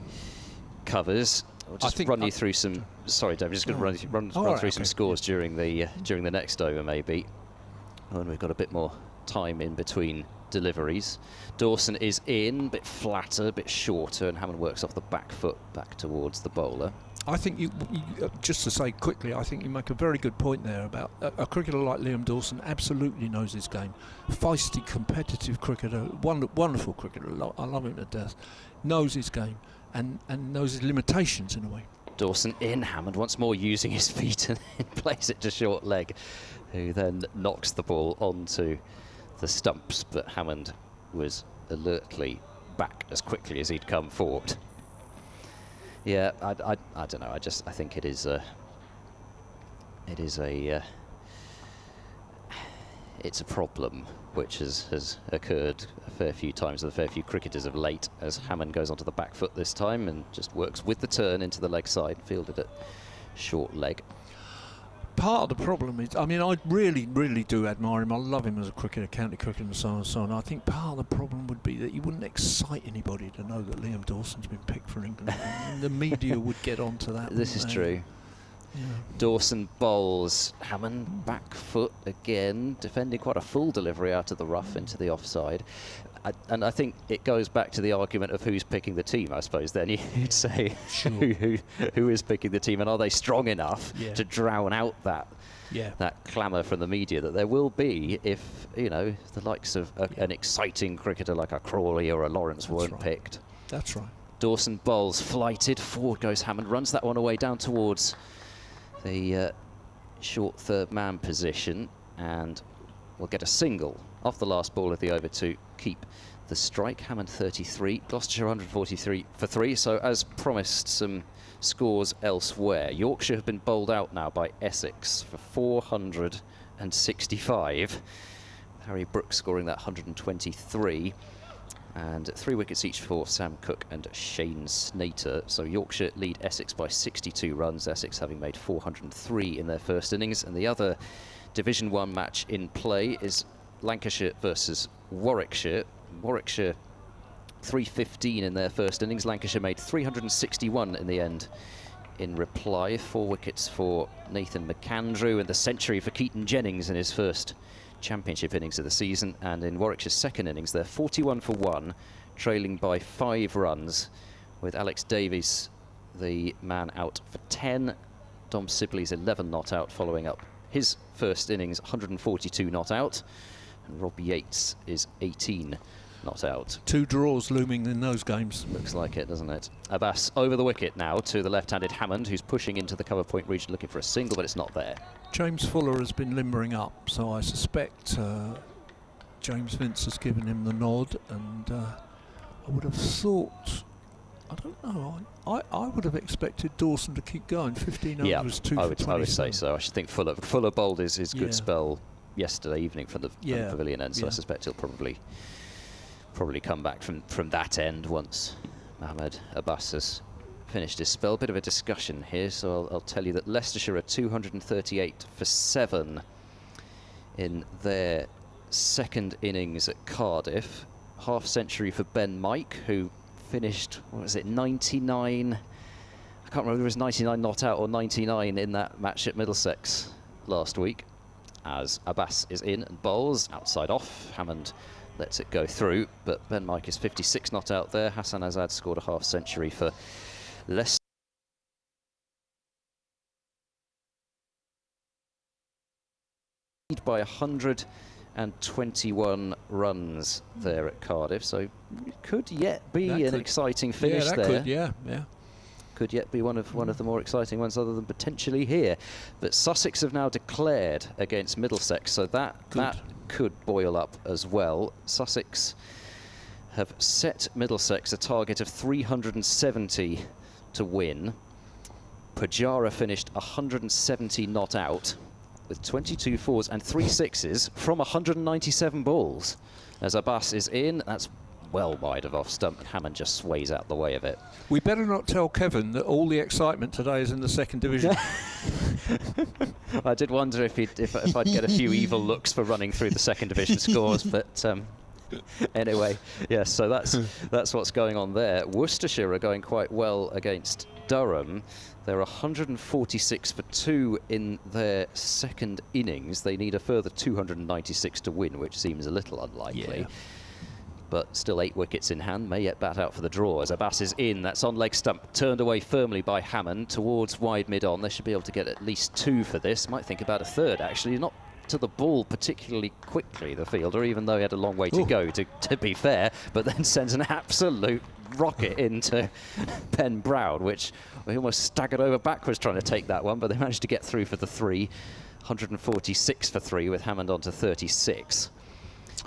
covers. I'll just run you through some. Sorry, Dave. I'm just going to run through some scores during the next over, maybe, when we've got a bit more time in between deliveries. Dawson is in, a bit flatter, a bit shorter, and Hammond works off the back foot back towards the bowler. I think you just to say quickly, I think you make a very good point there about a cricketer like Liam Dawson absolutely knows his game. Feisty, competitive cricketer, wonderful cricketer. I love him to death. Knows his game and knows his limitations in a way. Dawson in, Hammond once more using his feet and plays it to short leg, who then knocks the ball onto the stumps, but Hammond was alertly back as quickly as he'd come forward. Yeah, I don't know. I think it is a problem which has occurred a fair few times with a fair few cricketers of late, as Hammond goes onto the back foot this time and just works with the turn into the leg side, fielded at short leg. Part of the problem is, I mean, I really, really do admire him. I love him as a cricketer, county cricketer and so on and so on. I think part of the problem would be that you wouldn't excite anybody to know that Liam Dawson's been picked for England. And the media would get onto that. This is true. Yeah. Dawson bowls, Hammond back foot again, defending quite a full delivery out of the rough into the offside. And I think it goes back to the argument of who's picking the team, I suppose. Then you'd say who is picking the team, and are they strong enough to drown out that clamour from the media that there will be if the likes of an exciting cricketer like a Crawley or a Lawrence weren't picked. That's right. Dawson bowls flighted, forward goes Hammond, runs that one away down towards the short third man position, and will get a single off the last ball of the over to keep the strike. Hammond 33, Gloucestershire 143 for 3. So as promised, some scores elsewhere. Yorkshire have been bowled out now by Essex for 465. Harry Brooks scoring that 123. And 3 wickets each for Sam Cook and Shane Snater. So Yorkshire lead Essex by 62 runs, Essex having made 403 in their first innings. And the other Division 1 match in play is Lancashire versus Warwickshire. Warwickshire 315 in their first innings. Lancashire made 361 in the end in reply. 4 wickets for Nathan McAndrew and the century for Keaton Jennings in his first championship innings of the season. And in Warwickshire's second innings, they're 41 for 1, trailing by 5 runs, with Alex Davies the man out for 10. Dom Sibley's 11 not out, following up his first innings 142 not out, and Rob Yates is 18 not out. 2 draws looming in those games. Looks like it, doesn't it? Abbas over the wicket now to the left-handed Hammond, who's pushing into the cover point region looking for a single, but it's not there. James Fuller has been limbering up, so I suspect James Vince has given him the nod, and I would have thought, I don't know, I would have expected Dawson to keep going. 15 overs, 2 for 20. I would say so. I should think Fuller bowled his good spell yesterday evening from the pavilion end, so I suspect he'll probably come back from that end once Mohamed Abbas has finished his spell. Bit of a discussion here, so I'll tell you that Leicestershire are 238 for 7 in their second innings at Cardiff. Half century for Ben Mike, who finished, what was it, 99? I can't remember if it was 99 not out or 99 in that match at Middlesex last week. As Abbas is in and bowls outside off, Hammond lets it go through, but Ben Mike is 56 not out there. Hassan Azad scored a half century for Leicester. By 121 runs there at Cardiff, so it could yet be an exciting finish there. Could yet be one of the more exciting ones, other than potentially here. But Sussex have now declared against Middlesex, so that could boil up as well. Sussex have set Middlesex a target of 370 to win. Pujara finished 170 not out, with 22 fours and 3 sixes from 197 balls. As Abbas is in, that's well wide of off stump, and Hammond just sways out the way of it. We better not tell Kevin that all the excitement today is in the second division. I did wonder if I'd get a few evil looks for running through the second division scores, but anyway, yes, so that's what's going on there. Worcestershire are going quite well against Durham. They're 146 for 2 in their second innings. They need a further 296 to win, which seems a little unlikely. Yeah. But still 8 wickets in hand, may yet bat out for the draw. As Abbas is in, that's on leg stump, turned away firmly by Hammond towards wide mid-on. They should be able to get at least 2 for this. Might think about a third, actually. Not to the ball particularly quickly, the fielder, even though he had a long way to go, to be fair, but then sends an absolute rocket into Ben Brown, which he almost staggered over backwards trying to take that one, but they managed to get through for the 3. 146 for 3 with Hammond on to 36.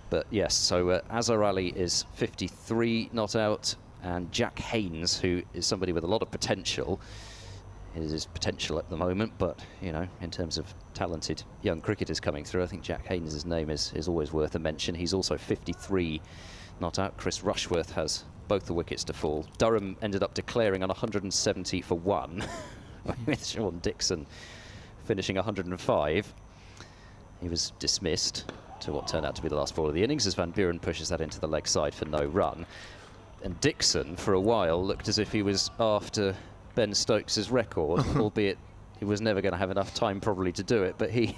But yes, so Azhar Ali is 53 not out, and Jack Haynes, who is somebody with a lot of potential, is his potential at the moment, but, you know, in terms of talented young cricketers coming through, I think Jack Haynes' name is always worth a mention. He's also 53 not out. Chris Rushworth has both the wickets to fall. Durham ended up declaring on 170 for 1, with Sean Dixon finishing 105. He was dismissed to what turned out to be the last ball of the innings, as Van Buren pushes that into the leg side for no run. And Dixon, for a while, looked as if he was after Ben Stokes' record, albeit he was never going to have enough time probably to do it, but he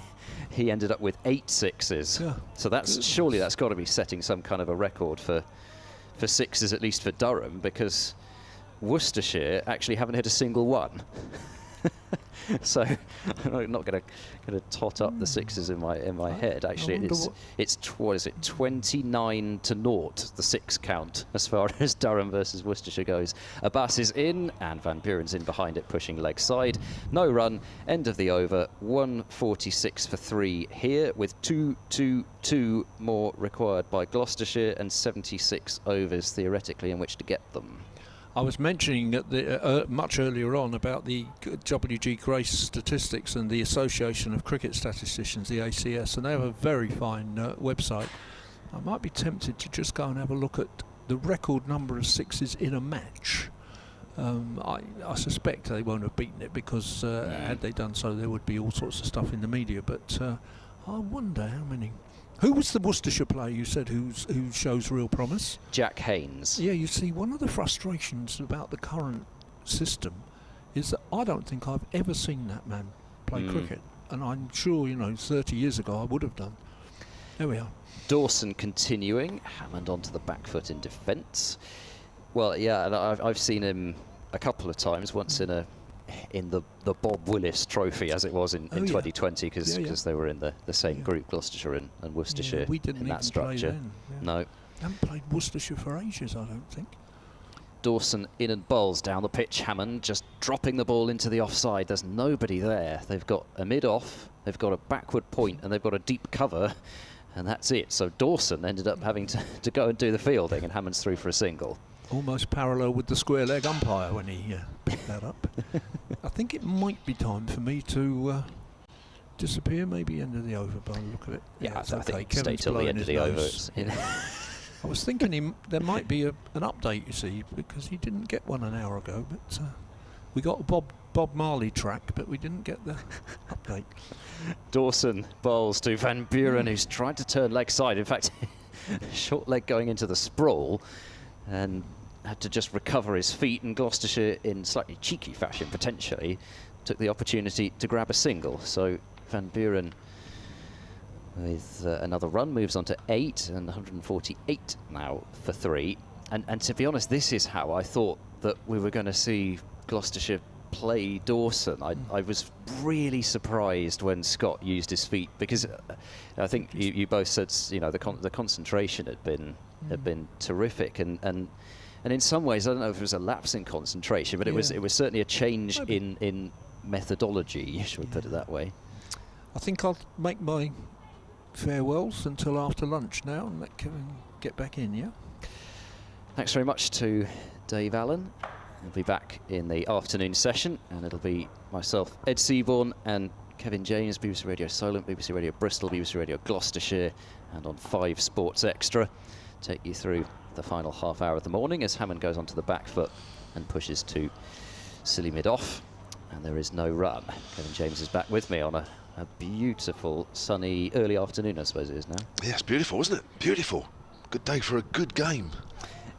ended up with 8 sixes. Yeah. So surely that's got to be setting some kind of a record for sixes, at least for Durham, because Worcestershire actually haven't hit a single one. So I'm not going to tot up the sixes in my head. Actually, it's 29-0, the 6 count as far as Durham versus Worcestershire goes. Abbas is in and Van Buren's in behind it, pushing leg side. No run. End of the over. 146 for 3 here, with 2 more required by Gloucestershire and 76 overs theoretically in which to get them. I was mentioning at the, much earlier on about the WG Grace statistics and the Association of Cricket Statisticians, the ACS, and they have a very fine website. I might be tempted to just go and have a look at the record number of sixes in a match. I suspect they won't have beaten it, because had they done so there would be all sorts of stuff in the media, but I wonder how many. Who was the Worcestershire player you said who shows real promise? Jack Haynes. Yeah, you see, one of the frustrations about the current system is that I don't think I've ever seen that man play cricket, and I'm sure, 30 years ago I would have done. There we are. Dawson continuing, Hammond onto the back foot in defence. Well, yeah, and I've seen him a couple of times, once in the Bob Willis Trophy, as it was in 2020, because they were in the same group, Gloucestershire and Worcestershire, we didn't in that structure. Play then, No. Haven't played Worcestershire for ages, I don't think. Dawson in and bowls down the pitch. Hammond just dropping the ball into the offside. There's nobody there. They've got a mid-off, they've got a backward point, and they've got a deep cover, and that's it. So Dawson ended up having to go and do the fielding, and Hammond's through for a single. Almost parallel with the square leg umpire when he picked that up. I think it might be time for me to disappear, maybe end of the over by the look of it. Yeah, it's I okay. think stay till the end of the over. I was thinking there might be an update, you see, because he didn't get one an hour ago, but we got a Bob Marley track, but we didn't get the update. Dawson bowls to Van Buren, who's tried to turn leg side. In fact, short leg going into the sprawl, and had to just recover his feet, and Gloucestershire, in slightly cheeky fashion potentially, took the opportunity to grab a single. So Van Buren, with another run, moves on to 8 and 148 now for 3. And to be honest, this is how I thought that we were going to see Gloucestershire play Dawson. I was really surprised when Scott used his feet, because I think you both said, the concentration had been terrific, and in some ways, I don't know if it was a lapse in concentration, but it was certainly a change in methodology, should we put it that way. I think I'll make my farewells until after lunch now and let Kevin get back in, yeah? Thanks very much to Dave Allen. We'll be back in the afternoon session, and it'll be myself, Ed Seaborn, and Kevin James, BBC Radio Solent, BBC Radio Bristol, BBC Radio Gloucestershire, and on 5 Sports Extra. Take you through the final half hour of the morning as Hammond goes onto the back foot and pushes to silly mid-off, and there is no run. Kevin James is back with me on a beautiful, sunny, early afternoon, I suppose it is now. Yeah, it's beautiful, isn't it? Beautiful. Good day for a good game.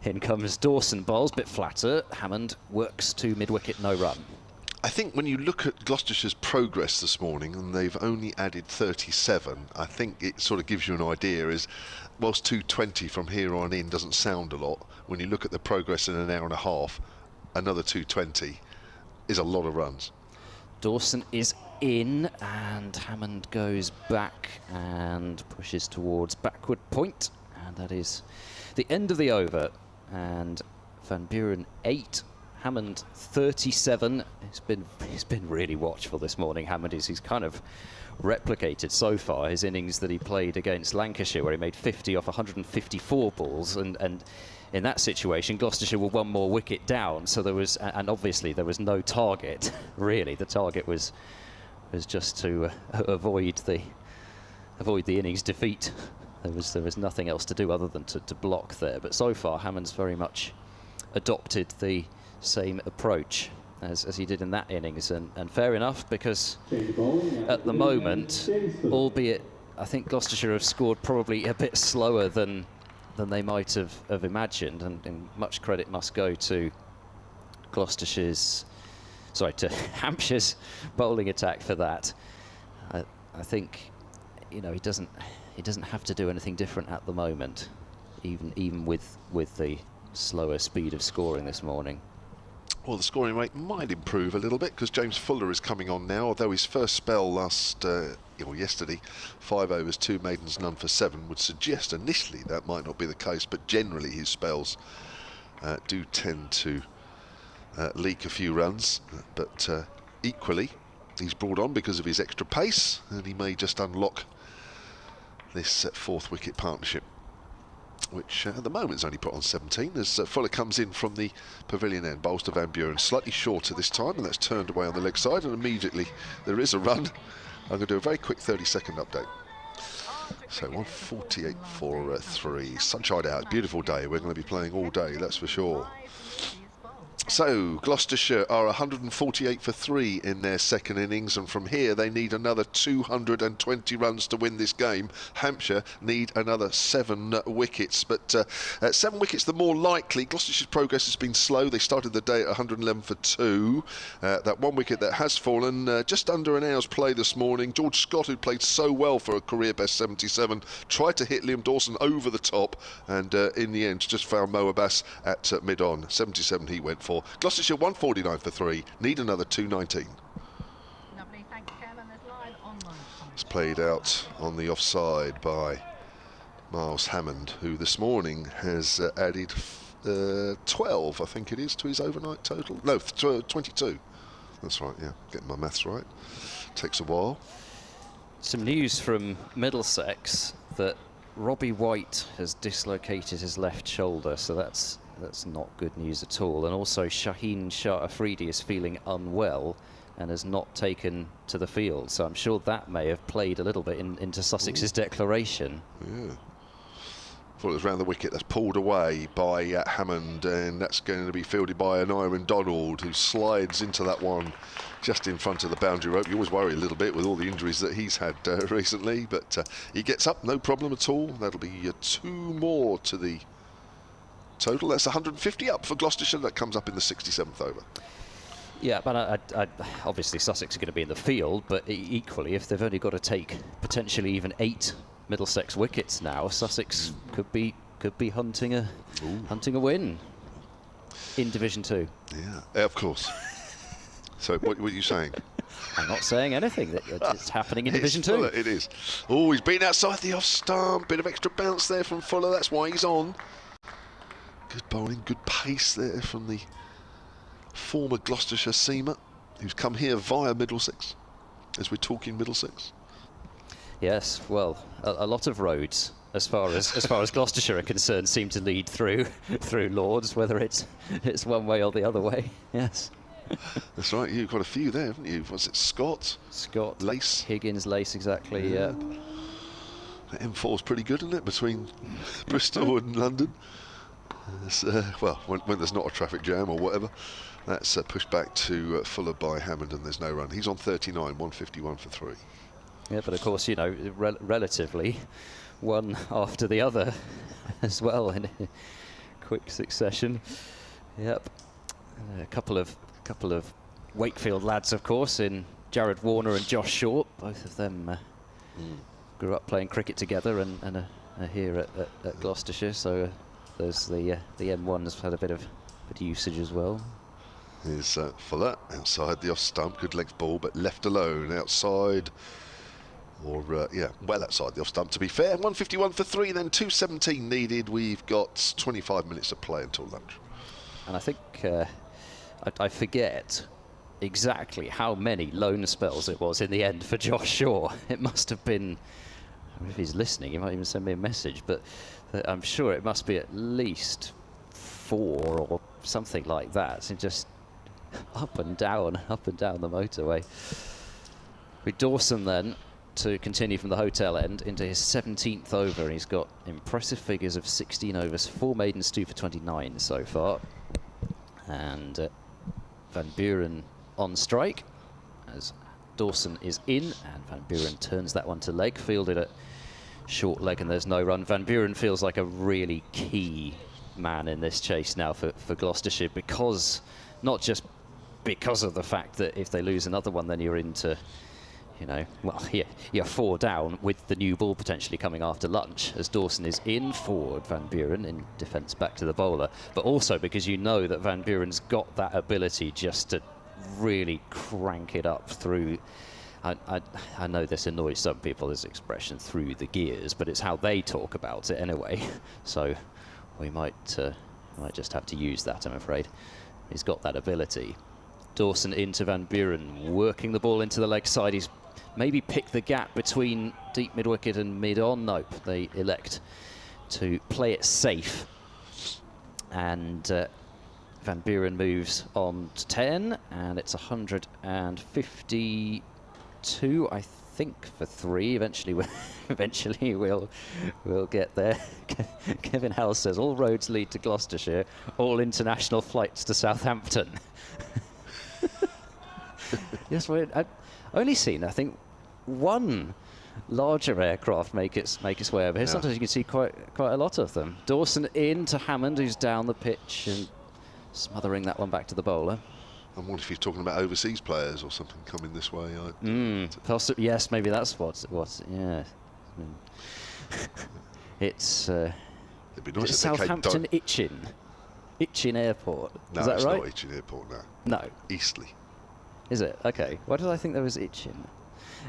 In comes Dawson, bowls, bit flatter. Hammond works to mid-wicket, no run. I think when you look at Gloucestershire's progress this morning, and they've only added 37, I think it sort of gives you an idea, is whilst 220 from here on in doesn't sound a lot, when you look at the progress in an hour and a half, another 220 is a lot of runs. Dawson is in, and Hammond goes back and pushes towards backward point, and that is the end of the over. And Van Buren 8, Hammond 37. He's been really watchful this morning. Hammond he's kind of replicated so far his innings that he played against Lancashire, where he made 50 off 154 balls, and in that situation Gloucestershire were 1 more wicket down, so there was, and obviously there was no target really. The target was just to avoid the innings defeat. There was nothing else to do other than to block there. But so far, Hammond's very much adopted the same approach as he did in that innings. And fair enough, because at the moment, albeit I think Gloucestershire have scored probably a bit slower than they might have imagined, and much credit must go to Hampshire's bowling attack for that. I think, he doesn't have to do anything different at the moment, even with the slower speed of scoring this morning. Well, the scoring rate might improve a little bit because James Fuller is coming on now, although his first spell yesterday, 5 overs, 2 maidens, none for 7, would suggest initially that might not be the case, but generally his spells do tend to leak a few runs, but equally he's brought on because of his extra pace, and he may just unlock this 4th wicket partnership, which at the moment is only put on 17 as Fuller comes in from the pavilion end, bowls to Van Buren, slightly shorter this time, and that's turned away on the leg side, and immediately there is a run. I'm going to do a very quick 30-second update. So 148 for 3, sunshine out, beautiful day, we're going to be playing all day, that's for sure. So Gloucestershire are 148 for 3 in their second innings, and from here they need another 220 runs to win this game. Hampshire need another 7 wickets, but 7 wickets the more likely. Gloucestershire's progress has been slow. They started the day at 111 for 2. That 1 wicket that has fallen just under an hour's play this morning. George Scott, who played so well for a career best 77, tried to hit Liam Dawson over the top, and in the end just found Mo Abbas at mid-on. 77 he went for. Gloucestershire 149 for 3, need another 219. Lovely, thanks, Kevin. There's live online. It's played out on the offside by Miles Hammond, who this morning has added 12, I think it is, to his overnight total. No, 22. That's right, yeah, getting my maths right. Takes a while. Some news from Middlesex that Robbie White has dislocated his left shoulder, so that's not good news at all. And also Shaheen Shah Afridi is feeling unwell and has not taken to the field, so I'm sure that may have played a little bit into Sussex's declaration. Yeah. Thought it was round the wicket. That's pulled away by Hammond, and that's going to be fielded by an Aaron Donald, who slides into that one just in front of the boundary rope. You always worry a little bit with all the injuries that he's had recently, but he gets up, no problem at all. That'll be 2 more to the total. That's 150 up for Gloucestershire. That comes up in the 67th over. Yeah, but I obviously Sussex are going to be in the field, but equally, if they've only got to take potentially even 8 Middlesex wickets now, Sussex could be hunting a win in Division 2. Yeah, of course. So what were you saying? I'm not saying anything. It's happening in Division 2. Fuller, it is. Oh, he's been outside the off stump. Bit of extra bounce there from Fuller. That's why he's on. Good bowling, good pace there from the former Gloucestershire seamer, who's come here via Middlesex, as we're talking Middlesex. Yes, well, a lot of roads, as far as Gloucestershire are concerned, seem to lead through Lords, whether it's one way or the other way. Yes. That's right. You've got a few there, haven't you? Was it Scott, Lace, Higgins, Lace, exactly. Yeah. The M4's pretty good, isn't it, between Bristol and London? Well, when there's not a traffic jam or whatever, that's pushed back to Fuller by Hammond, and there's no run. He's on 39, 151 for 3. Yeah, but of course, you know, relatively, one after the other as well in quick succession. Yep, a couple of Wakefield lads, of course, in Jared Warner and Josh Short. Both of them grew up playing cricket together and are here at Gloucestershire. So there's the M1 has had a bit of usage as well. Here's Fuller outside the off stump, good length ball, but left alone outside. Or, yeah, well outside the off stump, to be fair. 151 for 3, then 217 needed. We've got 25 minutes of play until lunch. And I think I forget exactly how many loan spells it was in the end for Josh Shaw. It must have been, I mean, if he's listening, he might even send me a message, but I'm sure it must be at least 4 or something like that. So just up and down the motorway. With Dawson then to continue from the hotel end into his 17th over. He's got impressive figures of 16 overs, 4 maidens, 2 for 29 so far. And Van Buren on strike as Dawson is in, and Van Buren turns that one to leg, fielded at short leg, and there's no run. Van Buren feels like a really key man in this chase now for Gloucestershire, because not just because of the fact that if they lose another one, then you're into you know, well, you're 4 down with the new ball potentially coming after lunch, as Dawson is in forward, Van Buren in defence back to the bowler, but also because you know that Van Buren's got that ability just to really crank it up through. I know this annoys some people, this expression, through the gears, but it's how they talk about it anyway. So we might just have to use that, I'm afraid. He's got that ability. Dawson into Van Buren, working the ball into the leg side. He's maybe picked the gap between deep mid-wicket and mid-on. Nope, they elect to play it safe. And Van Buren moves on to 10, and it's 152, I think, for 3. Eventually we'll get there. Kevin Howell says all roads lead to Gloucestershire, all international flights to Southampton. Yes, well, I've only seen, I think, one larger aircraft make its way over here. Yeah. Sometimes you can see quite a lot of them. Dawson in to Hammond, who's down the pitch and smothering that one back to the bowler. I wonder if you're talking about overseas players or something coming this way. Possibly, yes, maybe that's what. Yeah, it's it'd be nice if Southampton Itchin Airport. No, is that it's right? not Itchin Airport. No. Eastleigh. Is it? Okay. Why did I think there was Itchin?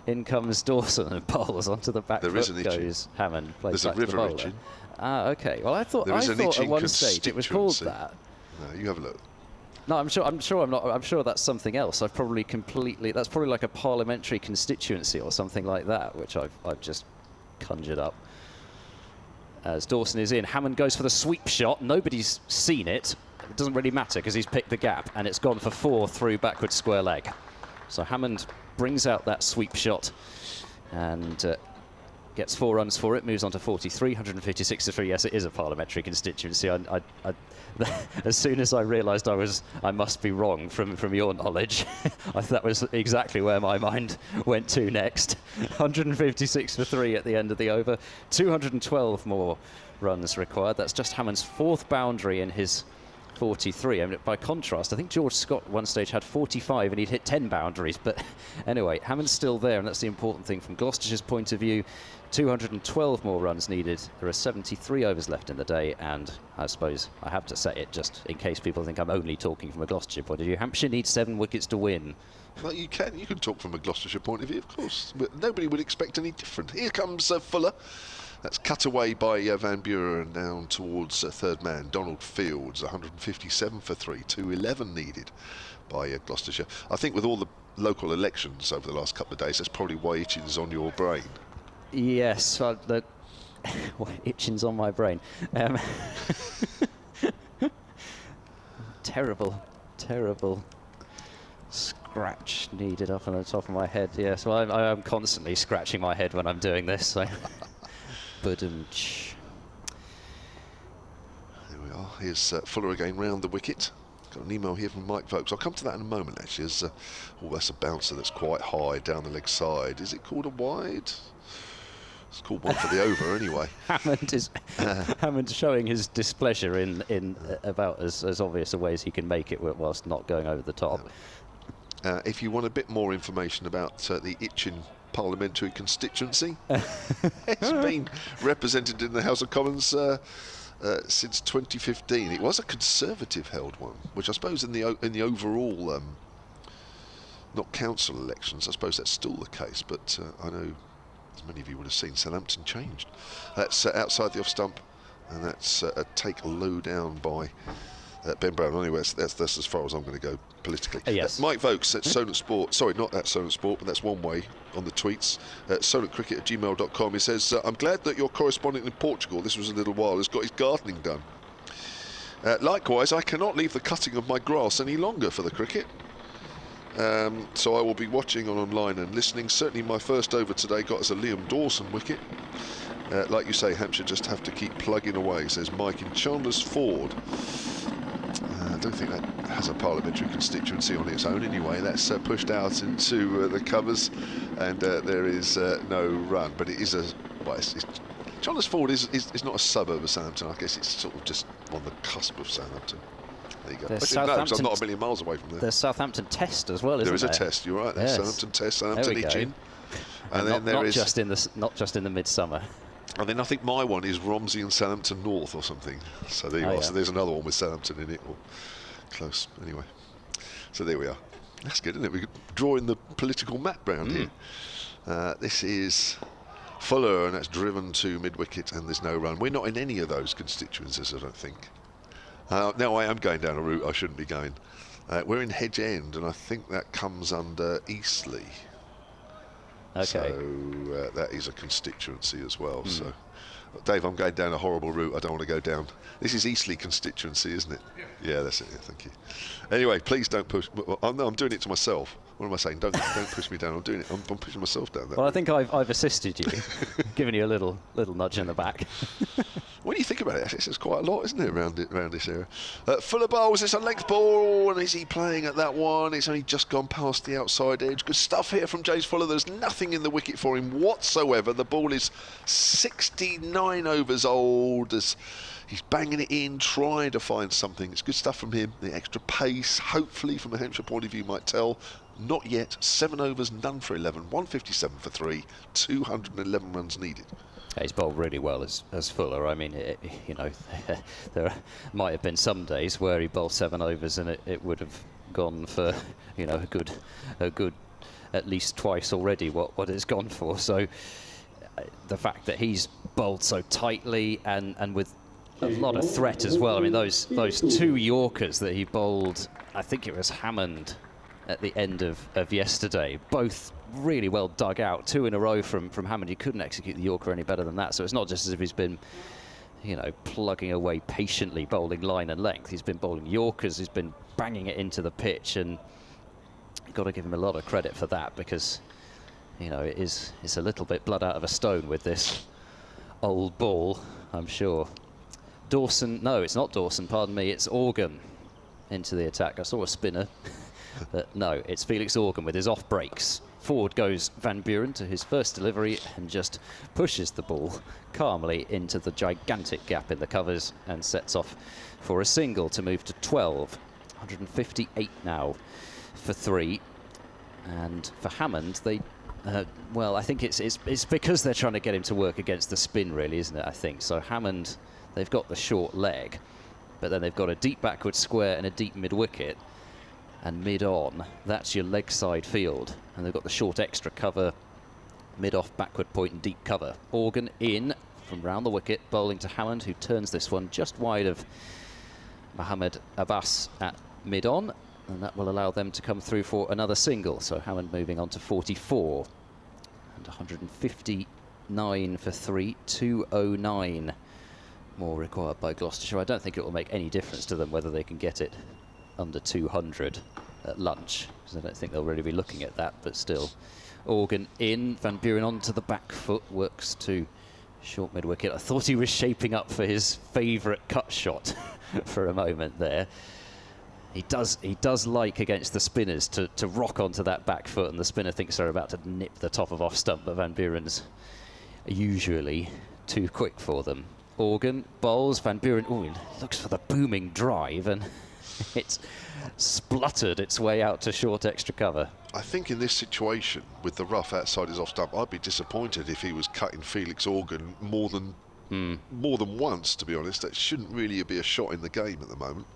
In comes Dawson and bowls onto the back foot goes Hammond. There's a river Itchin. Ah, okay. Well, I thought at one stage it was called that. No, you have a look. No, I'm sure that's something else. That's probably like a parliamentary constituency or something like that, which I've just conjured up. As Dawson is in, Hammond goes for the sweep shot. Nobody's seen it. It doesn't really matter because he's picked the gap, and it's gone for 4 through backward square leg. So Hammond brings out that sweep shot and gets 4 runs for it, moves on to 43, 156 to 3. Yes, it is a parliamentary constituency. As soon as I realised I must be wrong from your knowledge, that was exactly where my mind went to next. 156 for 3 at the end of the over. 212 more runs required. That's just Hammond's 4th boundary in his 43. I mean, by contrast, I think George Scott at one stage had 45 and he'd hit 10 boundaries. But anyway, Hammond's still there, and that's the important thing from Gloucestershire's point of view. 212 more runs needed. There are 73 overs left in the day, and I suppose I have to say it just in case people think I'm only talking from a Gloucestershire point of view. Hampshire needs 7 wickets to win. Well, you can talk from a Gloucestershire point of view, of course, but nobody would expect any different. Here comes Fuller. That's cut away by Van Buren down towards third man, Donald Fields, 157 for 3, 211 needed by Gloucestershire. I think with all the local elections over the last couple of days, that's probably why Itchin's on your brain. Yes, Itchin's on my brain. Terrible scratch needed up on the top of my head. Yes, well, I am constantly scratching my head when I'm doing this. So. There we are. Here's Fuller again round the wicket. Got an email here from Mike Vokes. I'll come to that in a moment, actually. That's a bouncer that's quite high down the leg side. Is it called a wide? It's called one for the over, anyway. Hammond showing his displeasure in about as obvious a way as he can make it whilst not going over the top. If you want a bit more information about the Itchin parliamentary constituency, it's been represented in the House of Commons since 2015. It was a Conservative-held one, which I suppose in the overall, not council elections, I suppose that's still the case. But I know, as many of you would have seen, Southampton changed. That's outside the off stump, and that's a take low down by Ben Brown. Anyway, that's as far as I'm going to go politically. Yes. Mike Vokes at Solent Sport. Sorry, not at Solent Sport, but that's one way on the tweets. solentcricket@gmail.com. He says, I'm glad that your correspondent in Portugal, this was a little while, has got his gardening done. Likewise, I cannot leave the cutting of my grass any longer for the cricket. So I will be watching online and listening. Certainly my first over today got us a Liam Dawson wicket. Like you say, Hampshire just have to keep plugging away, says Mike in Chandler's Ford. I don't think that has a parliamentary constituency on its own anyway. That's pushed out into the covers, and there is no run. But it is Chandler's Ford is not a suburb of Southampton. I guess it's sort of just on the cusp of Southampton. There you go. There's I didn't know, 'cause I'm Southampton- not a million miles away from there. There's Southampton Test as well, isn't there? There is a test, you're right. There's Yes. Southampton Test, There Southampton we go. Itching. And not, then there not is... just in the midsummer. And then I think my one is Romsey and Southampton North or something. So there you Oh, are. yeah. So there's another one with Southampton in it, or close. Anyway, so there we are. That's good, isn't it? We could draw in the political map round here. This is Fuller, and that's driven to mid-wicket, and there's no run. We're not in any of those constituencies, I don't think. No, I am going down a route I shouldn't be going. We're in Hedge End, and I think that comes under Eastleigh. Okay. So that is a constituency as well. So, Dave, I'm going down a horrible route. I don't want to go down. This is Eastleigh constituency, isn't it? Yeah, that's it. Yeah, thank you. Anyway, please don't push. I'm doing it to myself. What am I saying? Don't push me down. I'm doing it. I'm pushing myself down. Well, I think I've assisted you, giving you a little nudge in the back. When you think about it, actually, there's quite a lot, isn't it, around this area? Fuller bowls, it's a length ball, and is he playing at that one? It's only just gone past the outside edge. Good stuff here from James Fuller. There's nothing in the wicket for him whatsoever. The ball is 69 overs old. He's banging it in, trying to find something. It's good stuff from him. The extra pace, hopefully, from a Hampshire point of view, might tell. Not yet. 7 overs, none for 11. 157 for 3. 211 runs needed. He's bowled really well as Fuller. I mean, there might have been some days where he bowled 7 overs and it would have gone for, a good at least twice already what it's gone for. So the fact that he's bowled so tightly and with a lot of threat as well. I mean, those 2 Yorkers that he bowled, I think it was Hammond at the end of yesterday, both really well dug out, 2 in a row from Hammond. He couldn't execute the Yorker any better than that. So it's not just as if he's been, plugging away patiently, bowling line and length. He's been bowling Yorkers. He's been banging it into the pitch, and you've got to give him a lot of credit for that, because, it's a little bit blood out of a stone with this old ball, I'm sure. Dawson, no, it's not Dawson, pardon me, it's Organ into the attack. I saw a spinner, but no, it's Felix Organ with his off breaks. Forward goes Van Buren to his first delivery and just pushes the ball calmly into the gigantic gap in the covers and sets off for a single to move to 12. 158 now for 3. And for Hammond, they, well, I think it's because they're trying to get him to work against the spin, really, isn't it, I think. So Hammond, they've got the short leg, but then they've got a deep backward square and a deep mid-wicket. And mid-on, that's your leg side field. And they've got the short extra cover, mid-off, backward point and deep cover. Organ in from round the wicket, bowling to Hammond, who turns this one just wide of Mohammed Abbas at mid-on. And that will allow them to come through for another single. So Hammond moving on to 44. And 159 for 3, 209 more required by Gloucestershire. I don't think it will make any difference to them whether they can get it under 200 at lunch, because I don't think they'll really be looking at that, but still. Organ in, Van Buren onto the back foot, works to short mid-wicket. I thought he was shaping up for his favourite cut shot for a moment there. He does like against the spinners to rock onto that back foot, and the spinner thinks they're about to nip the top of off stump, but Van Buren's usually too quick for them. Organ bowls, Van Buren, he looks for the booming drive, and it's spluttered its way out to short extra cover. I think in this situation, with the rough outside his off stump, I'd be disappointed if he was cutting Felix Organ more than once, to be honest. That shouldn't really be a shot in the game at the moment.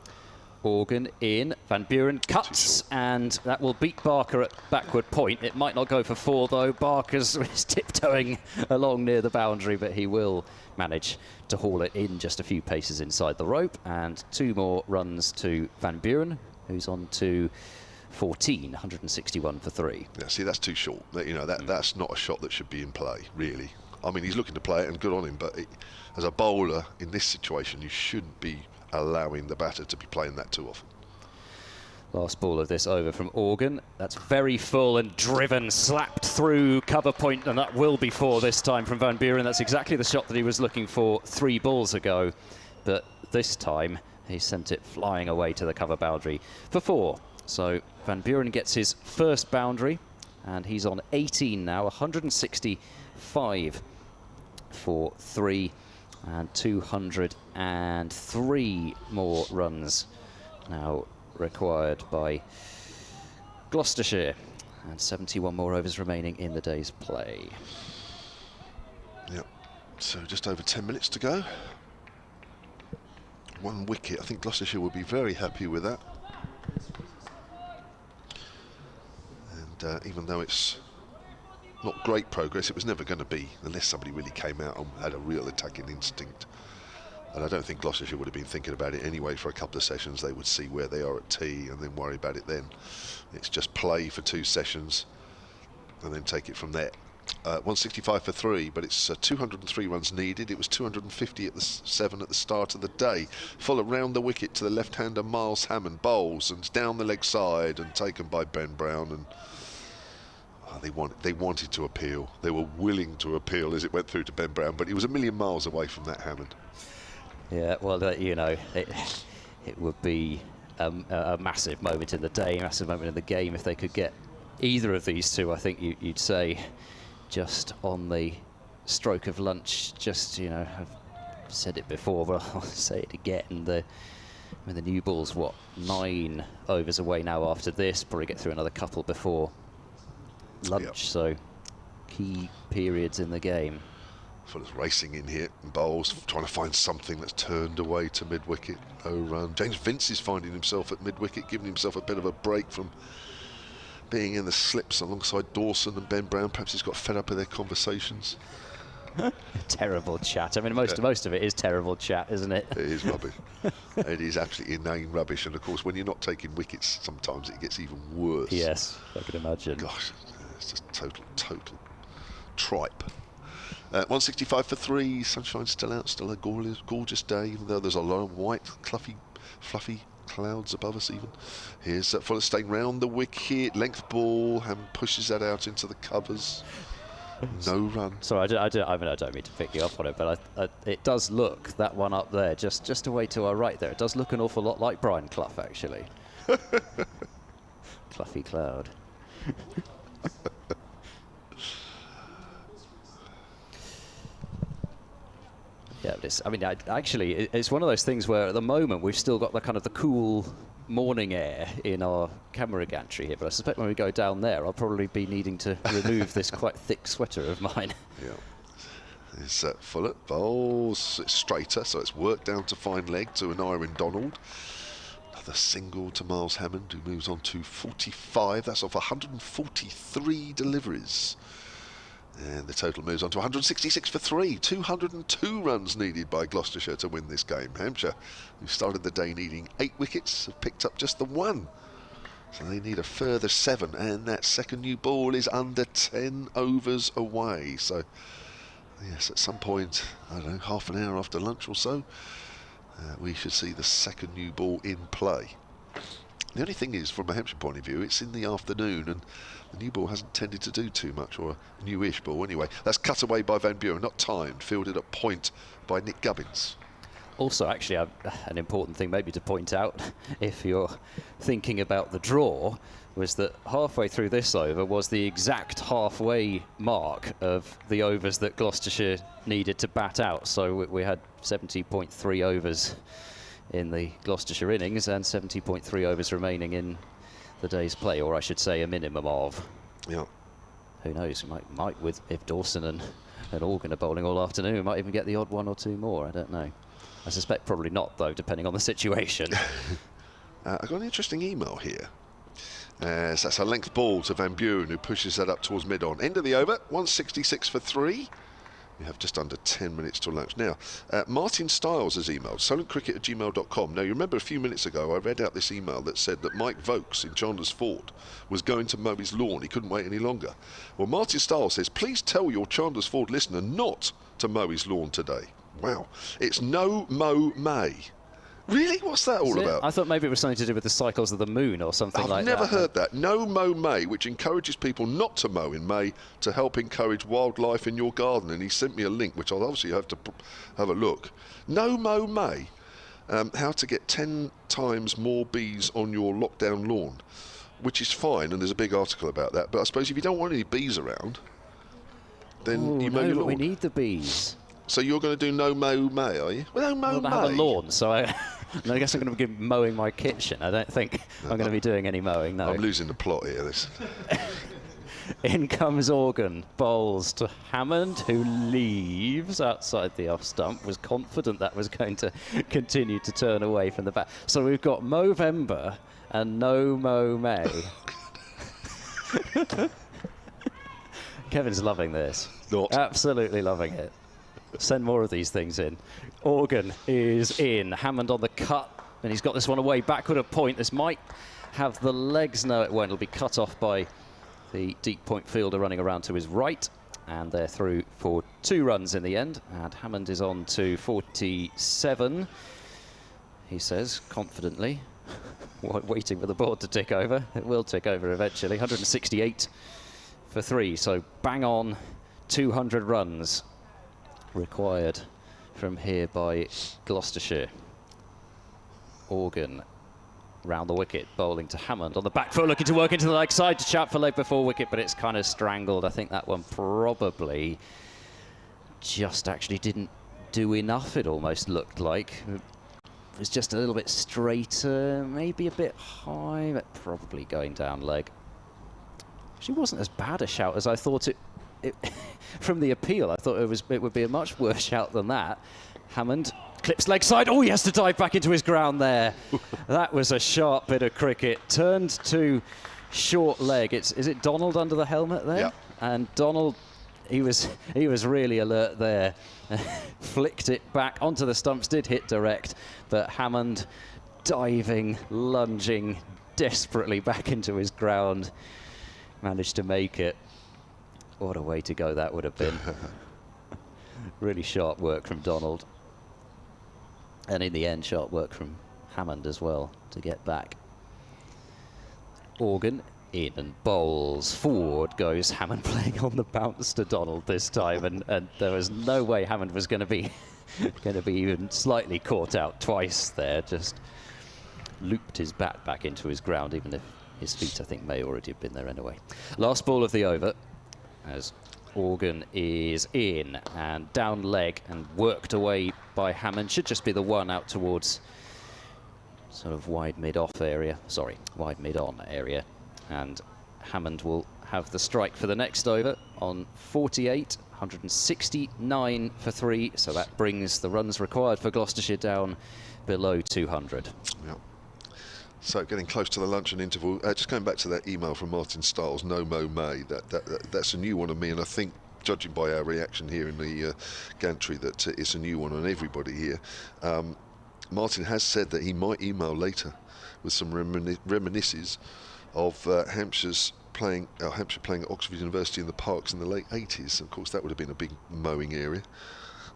Organ in, Van Buren cuts, and that will beat Barker at backward point. It might not go for 4, though. Barker's tiptoeing along near the boundary, but he will manage to haul it in just a few paces inside the rope. And 2 more runs to Van Buren, who's on to 14, 161 for 3. Yeah, see, that's too short. That's not a shot that should be in play, really. I mean, he's looking to play it, and good on him, but as a bowler in this situation, you shouldn't be allowing the batter to be playing that too often. Last ball of this over from Organ. That's very full and driven, slapped through cover point, and that will be 4 this time from Van Buren. That's exactly the shot that he was looking for 3 balls ago, but this time he sent it flying away to the cover boundary for 4. So Van Buren gets his first boundary, and he's on 18 now, 165 for 3. And 203 more runs now required by Gloucestershire, and 71 more overs remaining in the day's play. Yep, so just over 10 minutes to go. 1 wicket. I think Gloucestershire will be very happy with that. And even though it's not great progress, it was never going to be, unless somebody really came out and had a real attacking instinct. And I don't think Gloucestershire would have been thinking about it anyway for a couple of sessions. They would see where they are at tea and then worry about it then. It's just play for 2 sessions and then take it from there. 165 for 3, but it's 203 runs needed. It was 250 at the 7 at the start of the day. Full around the wicket to the left-hander Miles Hammond bowls and down the leg side and taken by Ben Brown. And they wanted to appeal. They were willing to appeal as it went through to Ben Brown, but he was a million miles away from that Hammond. Yeah, well, you know, it would be a massive moment in the day, massive moment in the game if they could get either of these two. I think you'd say just on the stroke of lunch. Just, you know, I've said it before, but I'll say it again. The new ball's what, 9 overs away now after this. Probably get through another couple before lunch. Yep. So key periods in the game. Fuller's racing in here and bowls, trying to find something that's turned away to mid-wicket. No run. James Vince is finding himself at mid-wicket, giving himself a bit of a break from being in the slips alongside Dawson and Ben Brown. Perhaps he's got fed up with their conversations. Terrible chat. I mean, most of it is terrible chat, isn't it? It is rubbish. It is absolutely inane rubbish. And of course, when you're not taking wickets, sometimes it gets even worse. Yes, I can imagine. Gosh, it's just total tripe. 165 for 3, sunshine still out, still a gorgeous day, even though there's a lot of white, fluffy clouds above us even. Here's Fuller staying round the wicket, length ball, and pushes that out into the covers. No run. Sorry, I don't mean to pick you up on it, but it does look, that one up there, just away to our right there, it does look an awful lot like Brian Clough, actually. Cluffy cloud. Yeah, it's one of those things where at the moment we've still got the kind of the cool morning air in our camera gantry here, but I suspect when we go down there I'll probably be needing to remove this quite thick sweater of mine. Yeah. It's Fuller bowls, it's straighter, so it's worked down to fine leg to an Iron Donald. Another single to Miles Hammond, who moves on to 45. That's off 143 deliveries. And the total moves on to 166 for 3. 202 runs needed by Gloucestershire to win this game. Hampshire, who started the day needing 8 wickets, have picked up just the 1. So they need a further 7. And that second new ball is under 10 overs away. So, yes, at some point, I don't know, half an hour after lunch or so, we should see the second new ball in play. The only thing is, from a Hampshire point of view, it's in the afternoon and the new ball hasn't tended to do too much, or a newish ball anyway. That's cut away by Van Buren, not timed, fielded at point by Nick Gubbins. Also, actually, an important thing maybe to point out, if you're thinking about the draw, was that halfway through this over was the exact halfway mark of the overs that Gloucestershire needed to bat out. So we had 70.3 overs in the Gloucestershire innings and 70.3 overs remaining in the day's play, or I should say a minimum of. Yeah. Who knows, might with if Dawson and Organ are bowling all afternoon, we might even get the odd 1 or 2 more, I don't know. I suspect probably not, though, depending on the situation. I got an interesting email here. So that's a length ball to Van Buren, who pushes that up towards mid-on. End of the over, 166 for 3. We have just under 10 minutes till lunch. Now, Martin Stiles has emailed, solentcricket@gmail.com. Now, you remember a few minutes ago I read out this email that said that Mike Vokes in Chandler's Ford was going to mow his lawn. He couldn't wait any longer. Well, Martin Stiles says, please tell your Chandler's Ford listener not to mow his lawn today. Wow. It's no mow May. Really? What's that all about? I thought maybe it was something to do with the cycles of the moon or something like that. I've never heard that. No mow May, which encourages people not to mow in May to help encourage wildlife in your garden. And he sent me a link, which I'll obviously have to have a look. No mow May. How to get 10 times more bees on your lockdown lawn, which is fine, and there's a big article about that. But I suppose if you don't want any bees around, then you mow your lawn. We need the bees. So you're going to do no mow May, are you? Well, no mow May. I have a lawn, so No, I guess I'm going to be mowing my kitchen. I don't think I'm going to be doing any mowing, no. I'm losing the plot here. This. In comes Organ, bowls to Hammond, who leaves outside the off stump, was confident that was going to continue to turn away from the bat. So we've got Movember and No Mo May. Kevin's loving this. Not. Absolutely loving it. Send more of these things in. Organ is in. Hammond on the cut, and he's got this one away backward at point. This might have the legs. No, it won't. It'll be cut off by the deep point fielder running around to his right, and they're through for 2 runs in the end. And Hammond is on to 47, he says confidently, waiting for the board to tick over. It will tick over eventually. 168 for 3, so bang on 200 runs required from here by Gloucestershire. Organ round the wicket, bowling to Hammond on the back foot, looking to work into the leg side to chat for leg before wicket, but it's kind of strangled. I think that one probably just actually didn't do enough, it almost looked like. It was just a little bit straighter, maybe a bit high, but probably going down leg. She wasn't as bad a shout as I thought it from the appeal. I thought it would be a much worse shout than that. Hammond clips leg side. Oh, he has to dive back into his ground there. That was a sharp bit of cricket. Turned to short leg. Is it Donald under the helmet there? Yep. And Donald, he was really alert there. Flicked it back onto the stumps. Did hit direct, but Hammond diving, lunging desperately back into his ground, managed to make it. What a way to go that would have been. Really sharp work from Donald. And in the end, sharp work from Hammond as well to get back. Organ in and bowls. Forward goes Hammond, playing on the bounce to Donald this time. And there was no way Hammond was going to be even slightly caught out twice there. Just looped his bat back into his ground, even if his feet, I think, may already have been there anyway. Last ball of the over, as Organ is in and down leg and worked away by Hammond. Should just be the one out towards sort of wide mid-off area. Sorry, wide mid-on area. And Hammond will have the strike for the next over on 48, 169 for 3. So that brings the runs required for Gloucestershire down below 200. Yep. So getting close to the luncheon interval, just going back to that email from Martin Stiles, No Mo May, that's a new one on me, and I think, judging by our reaction here in the gantry, that it's a new one on everybody here. Martin has said that he might email later with some reminiscences of Hampshire playing at Oxford University in the parks in the late 80s. Of course, that would have been a big mowing area.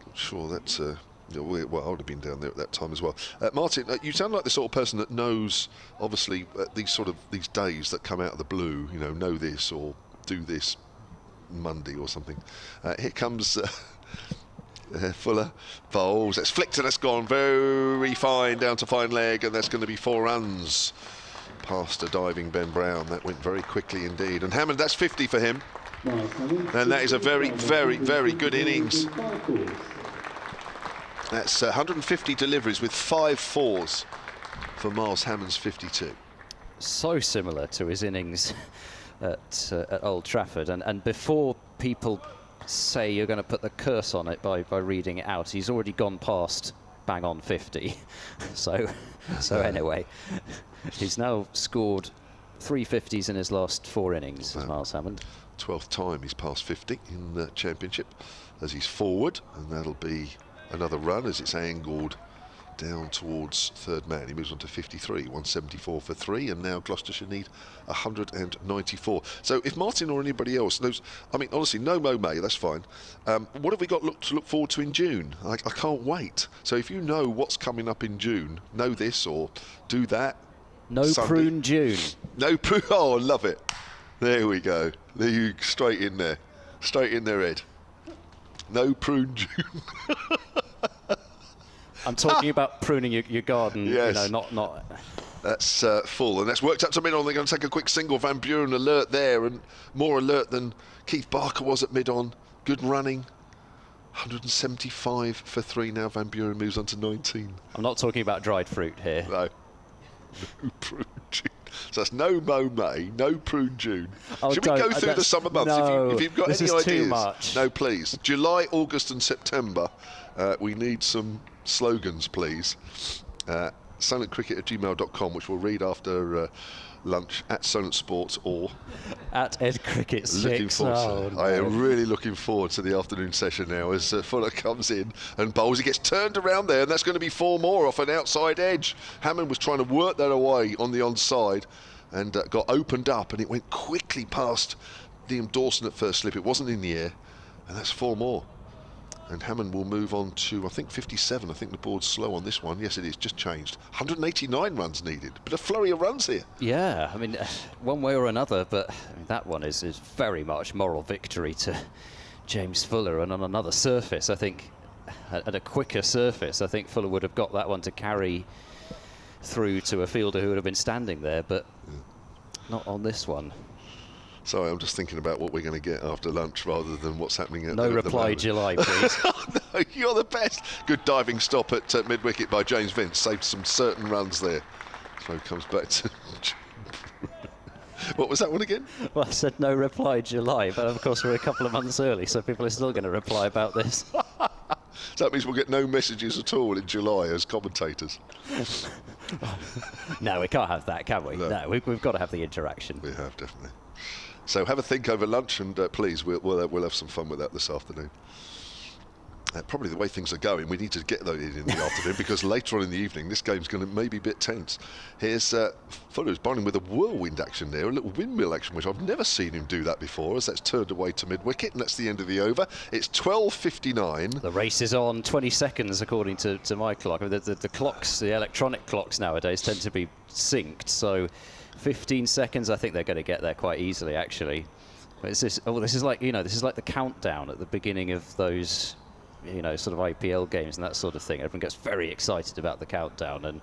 I'm sure that's... well, I would have been down there at that time as well. Martin, you sound like the sort of person that knows, obviously, these days that come out of the blue, you know this or do this Monday or something. Here comes Fuller, bowls. That's flicked and that's gone very fine down to fine leg, and that's going to be 4 runs past a diving Ben Brown. That went very quickly indeed. And Hammond, that's 50 for him. And that is a very, very, very good innings. That's 150 deliveries with 5 4s for Miles Hammond's 52. So similar to his innings at Old Trafford. And before people say you're going to put the curse on it by reading it out, he's already gone past bang on 50. so anyway, he's now scored 3 50s in his last 4 innings, Miles Hammond. 12th time he's passed 50 in the championship as he's forward, and that'll be another run as it's angled down towards third man. He moves on to 53, 174 for 3, and now Gloucestershire need 194. So if Martin or anybody else knows, I mean, honestly, No Mo May, that's fine. What have we got to look forward to in June? I can't wait. So if you know what's coming up in June, know this or do that. No Sunday. Prune June. No prune. Oh, I love it. There we go. There you straight in there, straight in their head. No Prune June. I'm talking about pruning your garden, yes. You know, not... That's full, and that's worked up to mid-on. They're going to take a quick single. Van Buren alert there, and more alert than Keith Barker was at mid-on. Good running. 175 for 3 now. Van Buren moves on to 19. I'm not talking about dried fruit here. No. No prune June. So that's no Mow May, no prune June. Oh, Should we go through the summer months? No, if you've got this any is ideas. too much. No, please. July, August and September. We need some slogans, please. silentcricket@gmail.com, which we'll read after lunch at Solent Sports or at Ed Cricket 6. Looking forward to it. No. I am really looking forward to the afternoon session now as Fuller comes in and bowls. He gets turned around there, and that's going to be 4 more off an outside edge. Hammond was trying to work that away on the onside and got opened up, and it went quickly past Liam Dawson at first slip. It wasn't in the air, and that's 4 more. And Hammond will move on to, I think, 57. I think the board's slow on this one. Yes, it is. Just changed. 189 runs needed. But a flurry of runs here. Yeah, I mean, one way or another, but I mean, that one is very much moral victory to James Fuller. And on another surface, I think, at a quicker surface, I think Fuller would have got that one to carry through to a fielder who would have been standing there, but not on this one. Sorry, I'm just thinking about what we're going to get after lunch rather than what's happening at No the reply, moment. July, please. Oh, no, you're the best. Good diving stop at mid-wicket by James Vince. Saved some certain runs there. So comes back to... What was that one again? Well, I said no reply, July, but of course we're a couple of months early, so people are still going to reply about this. So that means we'll get no messages at all in July as commentators. No, we can't have that, can we? No, we've got to have the interaction. We have, definitely. So have a think over lunch, and please, we'll have some fun with that this afternoon. Probably the way things are going, we need to get those in the afternoon, because later on in the evening, this game's going to maybe be a bit tense. Here's Fuller, who's bowling with a whirlwind action there, a little windmill action, which I've never seen him do that before, as that's turned away to mid-wicket, and that's the end of the over. It's 12:59. The race is on. 20 seconds, according to my clock. I mean, the clocks, the electronic clocks nowadays tend to be synced, so 15 seconds, I think they're going to get there quite easily, actually. But this is like, this is like the countdown at the beginning of those, sort of IPL games and that sort of thing. Everyone gets very excited about the countdown,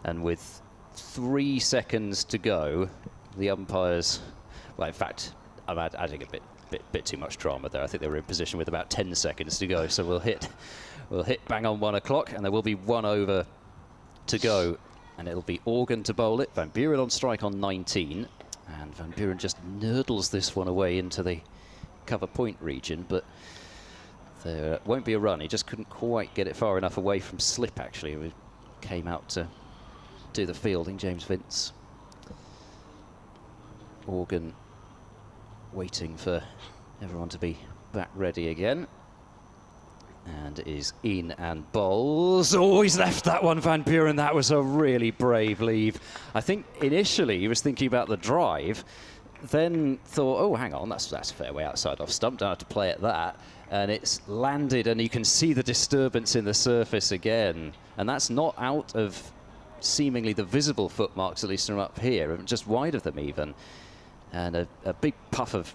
and with 3 seconds to go, the umpires, well, in fact, I'm adding a bit too much drama there. I think they were in position with about 10 seconds to go, so we'll hit bang on 1 o'clock, and there will be 1 over to go. And it'll be Organ to bowl it. Van Buren on strike on 19. And Van Buren just nurdles this one away into the cover point region. But there won't be a run. He just couldn't quite get it far enough away from slip, actually. He came out to do the fielding, James Vince. Organ waiting for everyone to be back ready again. And is in and bowls. Oh, he's left that one, Van Buren. That was a really brave leave. I think initially he was thinking about the drive, then thought, oh, hang on, that's a fair way outside off stump. Don't have to play at that. And it's landed, and you can see the disturbance in the surface again. And that's not out of seemingly the visible footmarks, at least from up here, just wide of them even. And a big puff of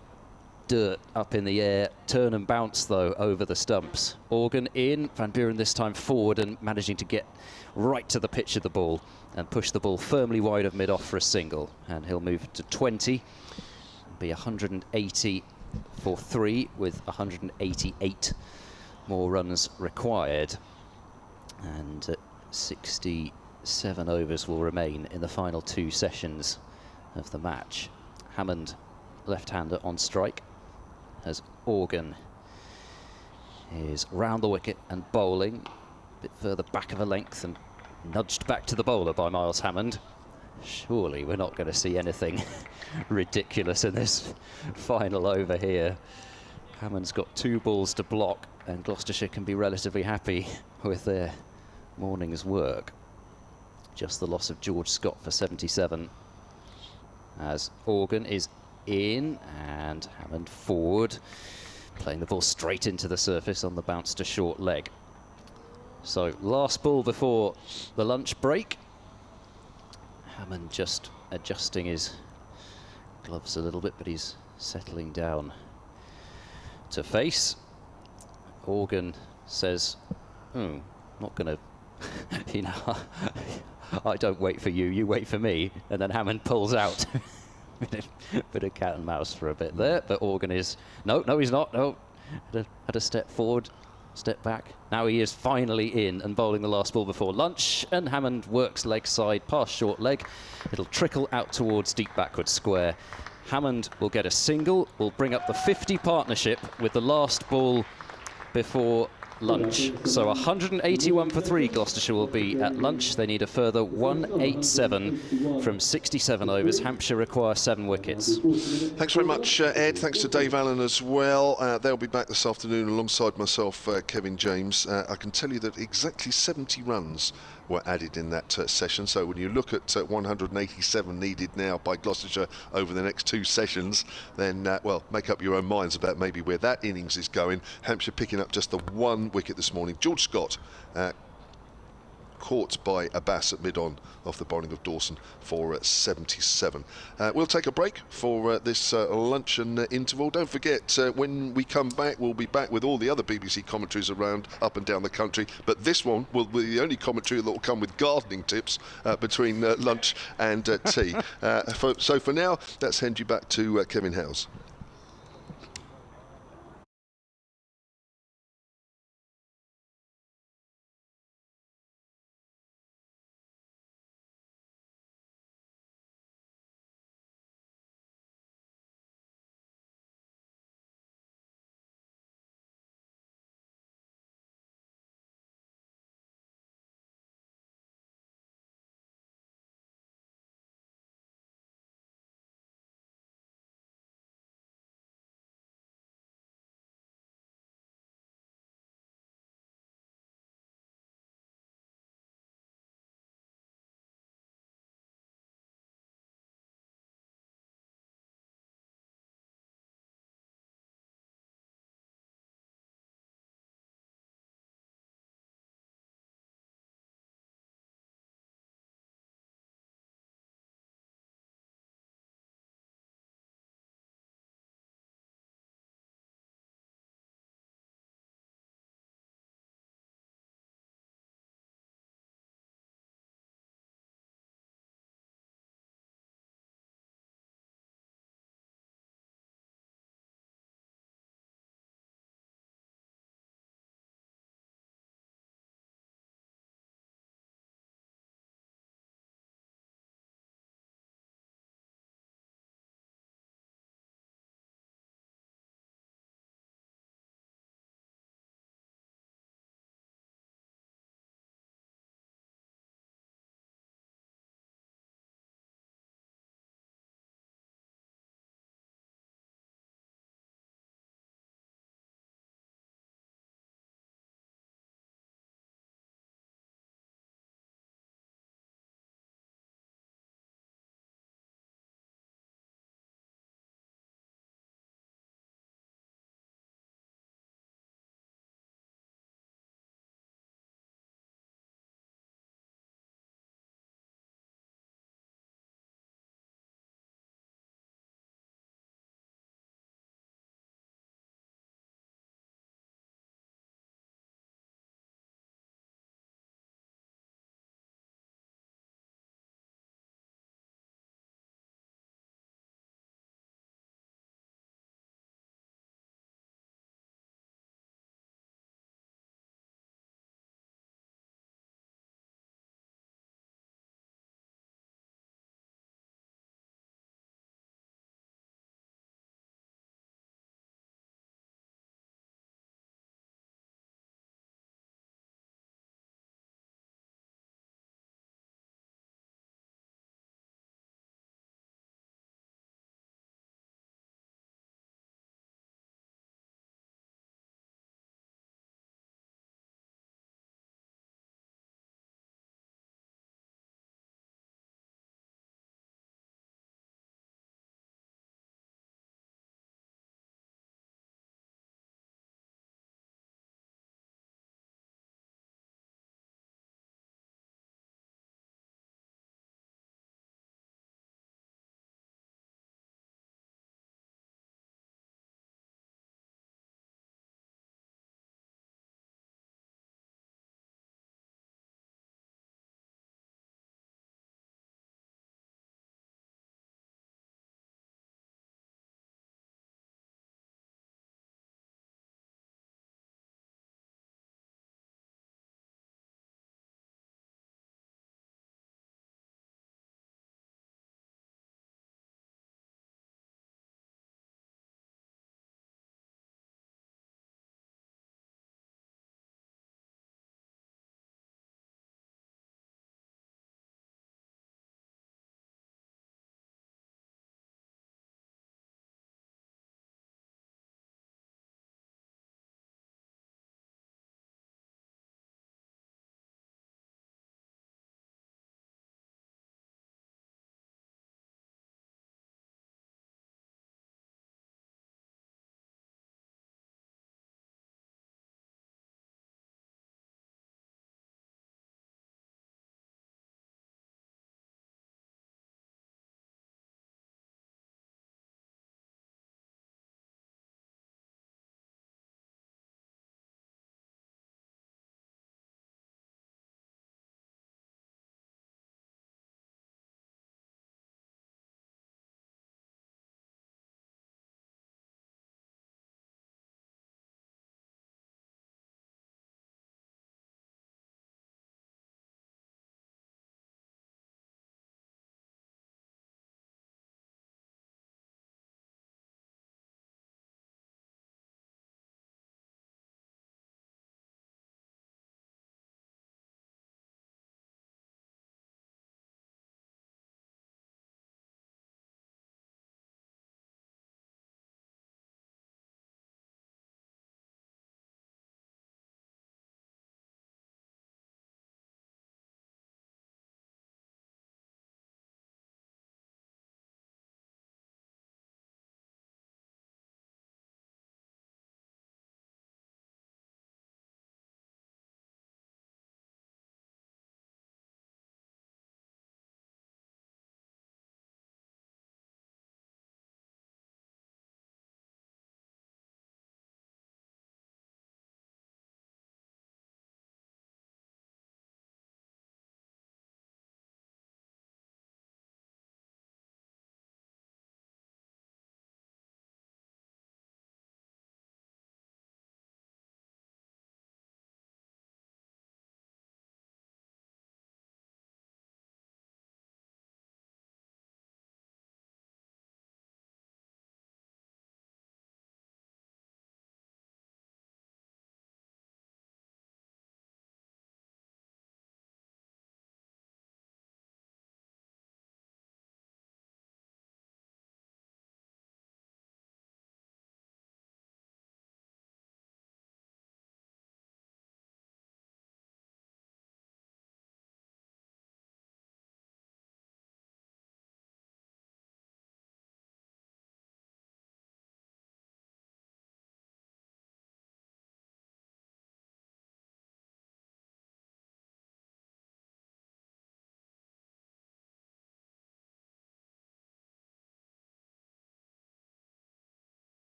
dirt up in the air, turn and bounce though over the stumps. Organ in, Van Buren this time forward and managing to get right to the pitch of the ball and push the ball firmly wide of mid-off for a single, and he'll move to 20, be 180 for 3 with 188 more runs required, and 67 overs will remain in the final 2 sessions of the match. Hammond left-hander on strike, as Organ is round the wicket and bowling a bit further back of a length and nudged back to the bowler by Miles Hammond. Surely we're not going to see anything ridiculous in this final over here. Hammond's got 2 balls to block, and Gloucestershire can be relatively happy with their morning's work. Just the loss of George Scott for 77, as Organ is in and Hammond forward, playing the ball straight into the surface on the bounce to short leg. So last ball before the lunch break. Hammond just adjusting his gloves a little bit, but he's settling down to face. Organ says, not gonna I don't wait for you, you wait for me. And then Hammond pulls out. Bit of cat and mouse for a bit there, but Organ is... No, he's not. No, had a step forward Step back. Now he is finally in and bowling the last ball before lunch. And Hammond works leg side past short leg. It'll trickle out towards deep backward square. Hammond will get a single, will bring up the 50 partnership with the last ball before lunch. So 181 for 3 Gloucestershire will be at lunch. They need a further 187 from 67 overs. Hampshire require 7 wickets. Thanks very much, Ed. Thanks to Dave Allen as well. They'll be back this afternoon alongside myself, Kevin James. I can tell you that exactly 70 runs were added in that session. So when you look at 187 needed now by Gloucestershire over the next 2 sessions, then, well, make up your own minds about maybe where that innings is going. Hampshire picking up just the 1 wicket this morning. George Scott caught by Abbas at mid-on off the bowling of Dawson for 77. We'll take a break for this luncheon interval. Don't forget, when we come back, we'll be back with all the other BBC commentaries around up and down the country, but this one will be the only commentary that will come with gardening tips between lunch and tea. So for now, let's hand you back to Kevin Howes.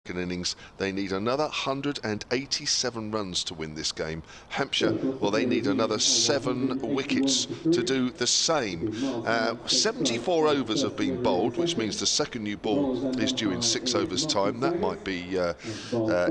innings. They need another 187 runs to win this game. Hampshire, well, they need another 7 wickets to do the same. 74 overs have been bowled, which means the second new ball is due in 6 overs time. That might be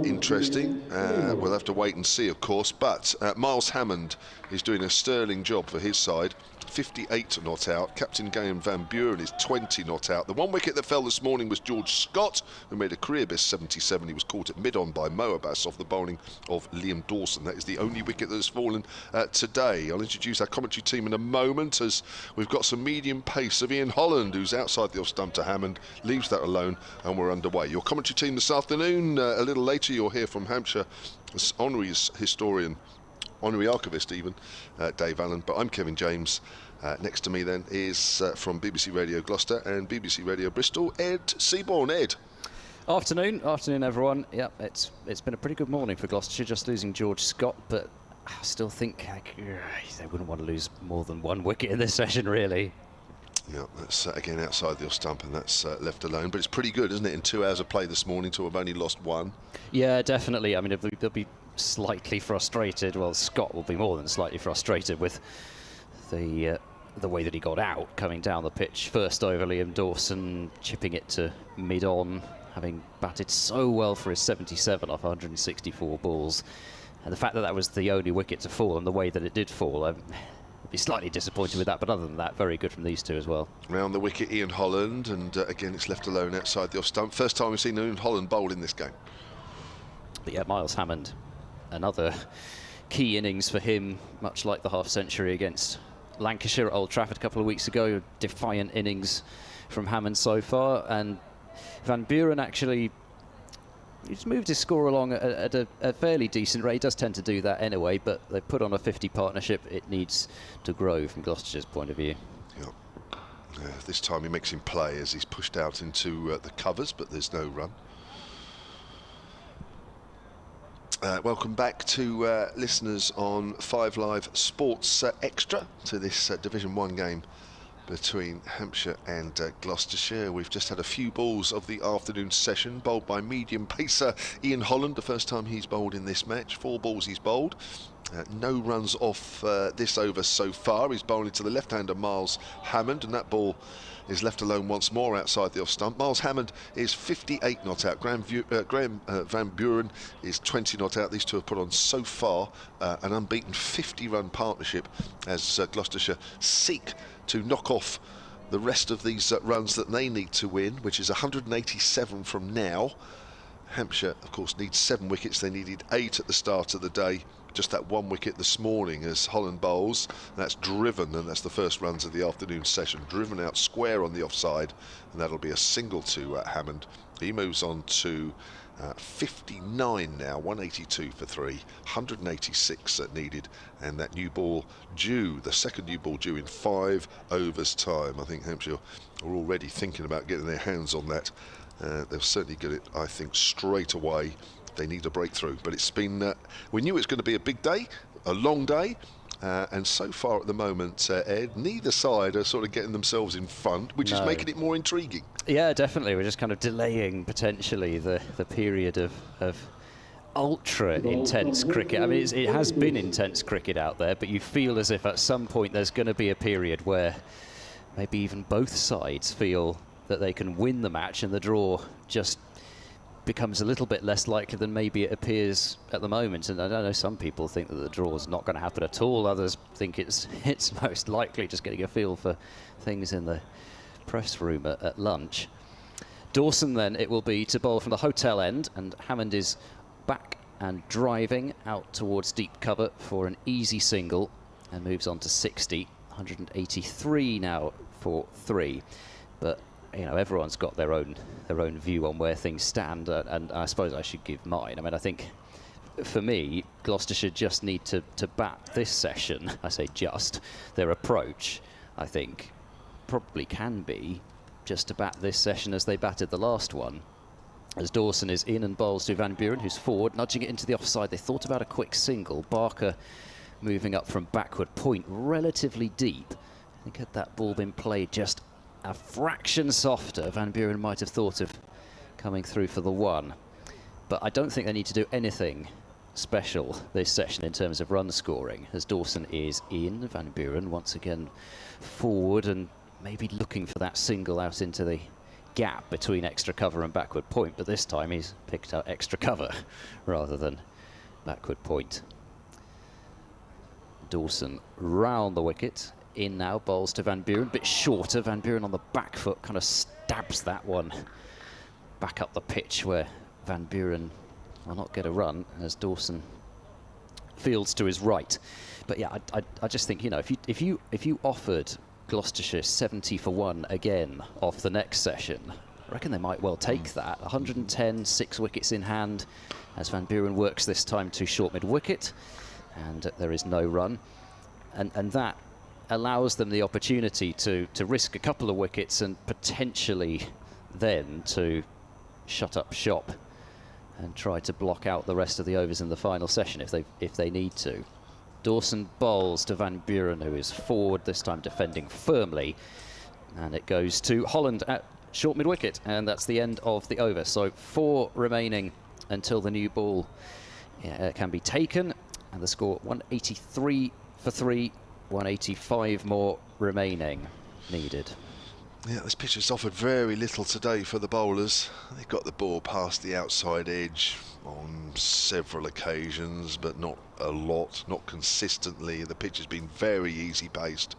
interesting. We'll have to wait and see, of course, but Miles Hammond is doing a sterling job for his side. 58 not out. Captain Graham Van Buren is 20 not out. The one wicket that fell this morning was George Scott, who made a career best 77. He was caught at mid-on by Mo Abbas off the bowling of Liam Dawson. That is the only wicket that has fallen today. I'll introduce our commentary team in a moment, as we've got some medium pace of Ian Holland, who's outside the off stump to Hammond, leaves that alone, and we're underway. Your commentary team this afternoon, a little later you'll hear from Hampshire honoraries historian, honorary archivist even, Dave Allen, but I'm Kevin James. Next to me then is from BBC Radio Gloucester and BBC Radio Bristol, Ed Seaborn. Ed. Afternoon everyone. Yeah, it's been a pretty good morning for Gloucestershire, just losing George Scott, but I still think they wouldn't want to lose more than 1 wicket in this session, really. Yeah, that's again outside the off stump, and that's left alone. But it's pretty good, isn't it, in 2 hours of play this morning to have only lost 1? Yeah, definitely. I mean, they'll be slightly frustrated. Well, Scott will be more than slightly frustrated with the way that he got out, coming down the pitch. First over Liam Dawson, chipping it to mid-on, having batted so well for his 77 off 164 balls. And the fact that that was the only wicket to fall and the way that it did fall, I'd be slightly disappointed with that, but other than that, very good from these two as well. Round the wicket, Ian Holland, and again, it's left alone outside the off stump. First time we've seen Ian Holland bowled in this game. But yeah, Miles Hammond, another key innings for him, much like the half-century against Lancashire at Old Trafford a couple of weeks ago. Defiant innings from Hammond so far, and Van Buren actually, he's moved his score along at a fairly decent rate. He does tend to do that anyway, but they put on a 50 partnership. It needs to grow from Gloucestershire's point of view. Yeah. This time he makes him play as he's pushed out into the covers, but there's no run. Welcome back to listeners on 5 Live Sports Extra to this Division 1 game between Hampshire and Gloucestershire. We've just had a few balls of the afternoon session, bowled by medium pacer Ian Holland, the first time he's bowled in this match. 4 balls he's bowled. No runs off this over so far. He's bowling to the left-hander Miles Hammond, and that ball is left alone once more outside the off stump. Miles Hammond is 58 not out. Graham Van Buren is 20 not out. These two have put on so far an unbeaten 50-run partnership as Gloucestershire seek to knock off the rest of these runs that they need to win, which is 187 from now. Hampshire, of course, needs 7 wickets. They needed 8 at the start of the day. Just that 1 wicket this morning as Holland bowls. That's driven, and that's the first runs of the afternoon session. Driven out square on the offside, and that'll be a single to Hammond. He moves on to 59 now, 182 for 3, 186 needed, and that new ball due, the second new ball due in 5 overs time. I think Hampshire are already thinking about getting their hands on that. They'll certainly get it, I think, straight away. They need a breakthrough, but it's been, we knew it was going to be a big day, a long day, and so far at the moment, Ed, neither side are sort of getting themselves in front, which is making it more intriguing. Yeah, definitely. We're just kind of delaying potentially the period of ultra intense cricket. I mean, it has been intense cricket out there, but you feel as if at some point there's going to be a period where maybe even both sides feel that they can win the match, and the draw just becomes a little bit less likely than maybe it appears at the moment. And I don't know, some people think that the draw is not going to happen at all. Others think it's most likely. Just getting a feel for things in the press room at lunch. Dawson then it will be to bowl from the hotel end, and Hammond is back and driving out towards deep cover for an easy single, and moves on to 60. 183 now for 3. But you know, everyone's got their own view on where things stand, and I suppose I should give mine. I mean, I think for me, Gloucestershire just need to bat this session. I say just. Their approach, I think, probably can be just to bat this session as they batted the last one. As Dawson is in and bowls to Van Buren, who's forward, nudging it into the offside. They thought about a quick single. Barker moving up from backward point, relatively deep. I think had that ball been played just a fraction softer, Van Buren might have thought of coming through for the 1. But I don't think they need to do anything special this session in terms of run scoring, as Dawson is in. Van Buren once again forward and maybe looking for that single out into the gap between extra cover and backward point, but this time he's picked out extra cover rather than backward point. Dawson round the wicket, in now, bowls to Van Buren, bit shorter. Van Buren on the back foot kind of stabs that one back up the pitch, where Van Buren will not get a run as Dawson fields to his right. But yeah, I just think, you know, if you offered Gloucestershire 70 for 1 again off the next session, I reckon they might well take that. 110, 6 wickets in hand as Van Buren works this time to short mid-wicket, and there is no run. And that allows them the opportunity to risk a couple of wickets and potentially then to shut up shop and try to block out the rest of the overs in the final session if they need to. Dawson bowls to Van Buren, who is forward, this time defending firmly, and it goes to Holland at short mid-wicket, and that's the end of the over. So 4 remaining until the new ball can be taken, and the score 183 for 3, 185 more remaining needed. Yeah, this pitch has offered very little today for the bowlers. They got the ball past the outside edge on several occasions, but not a lot, not consistently. The pitch has been very easy paced,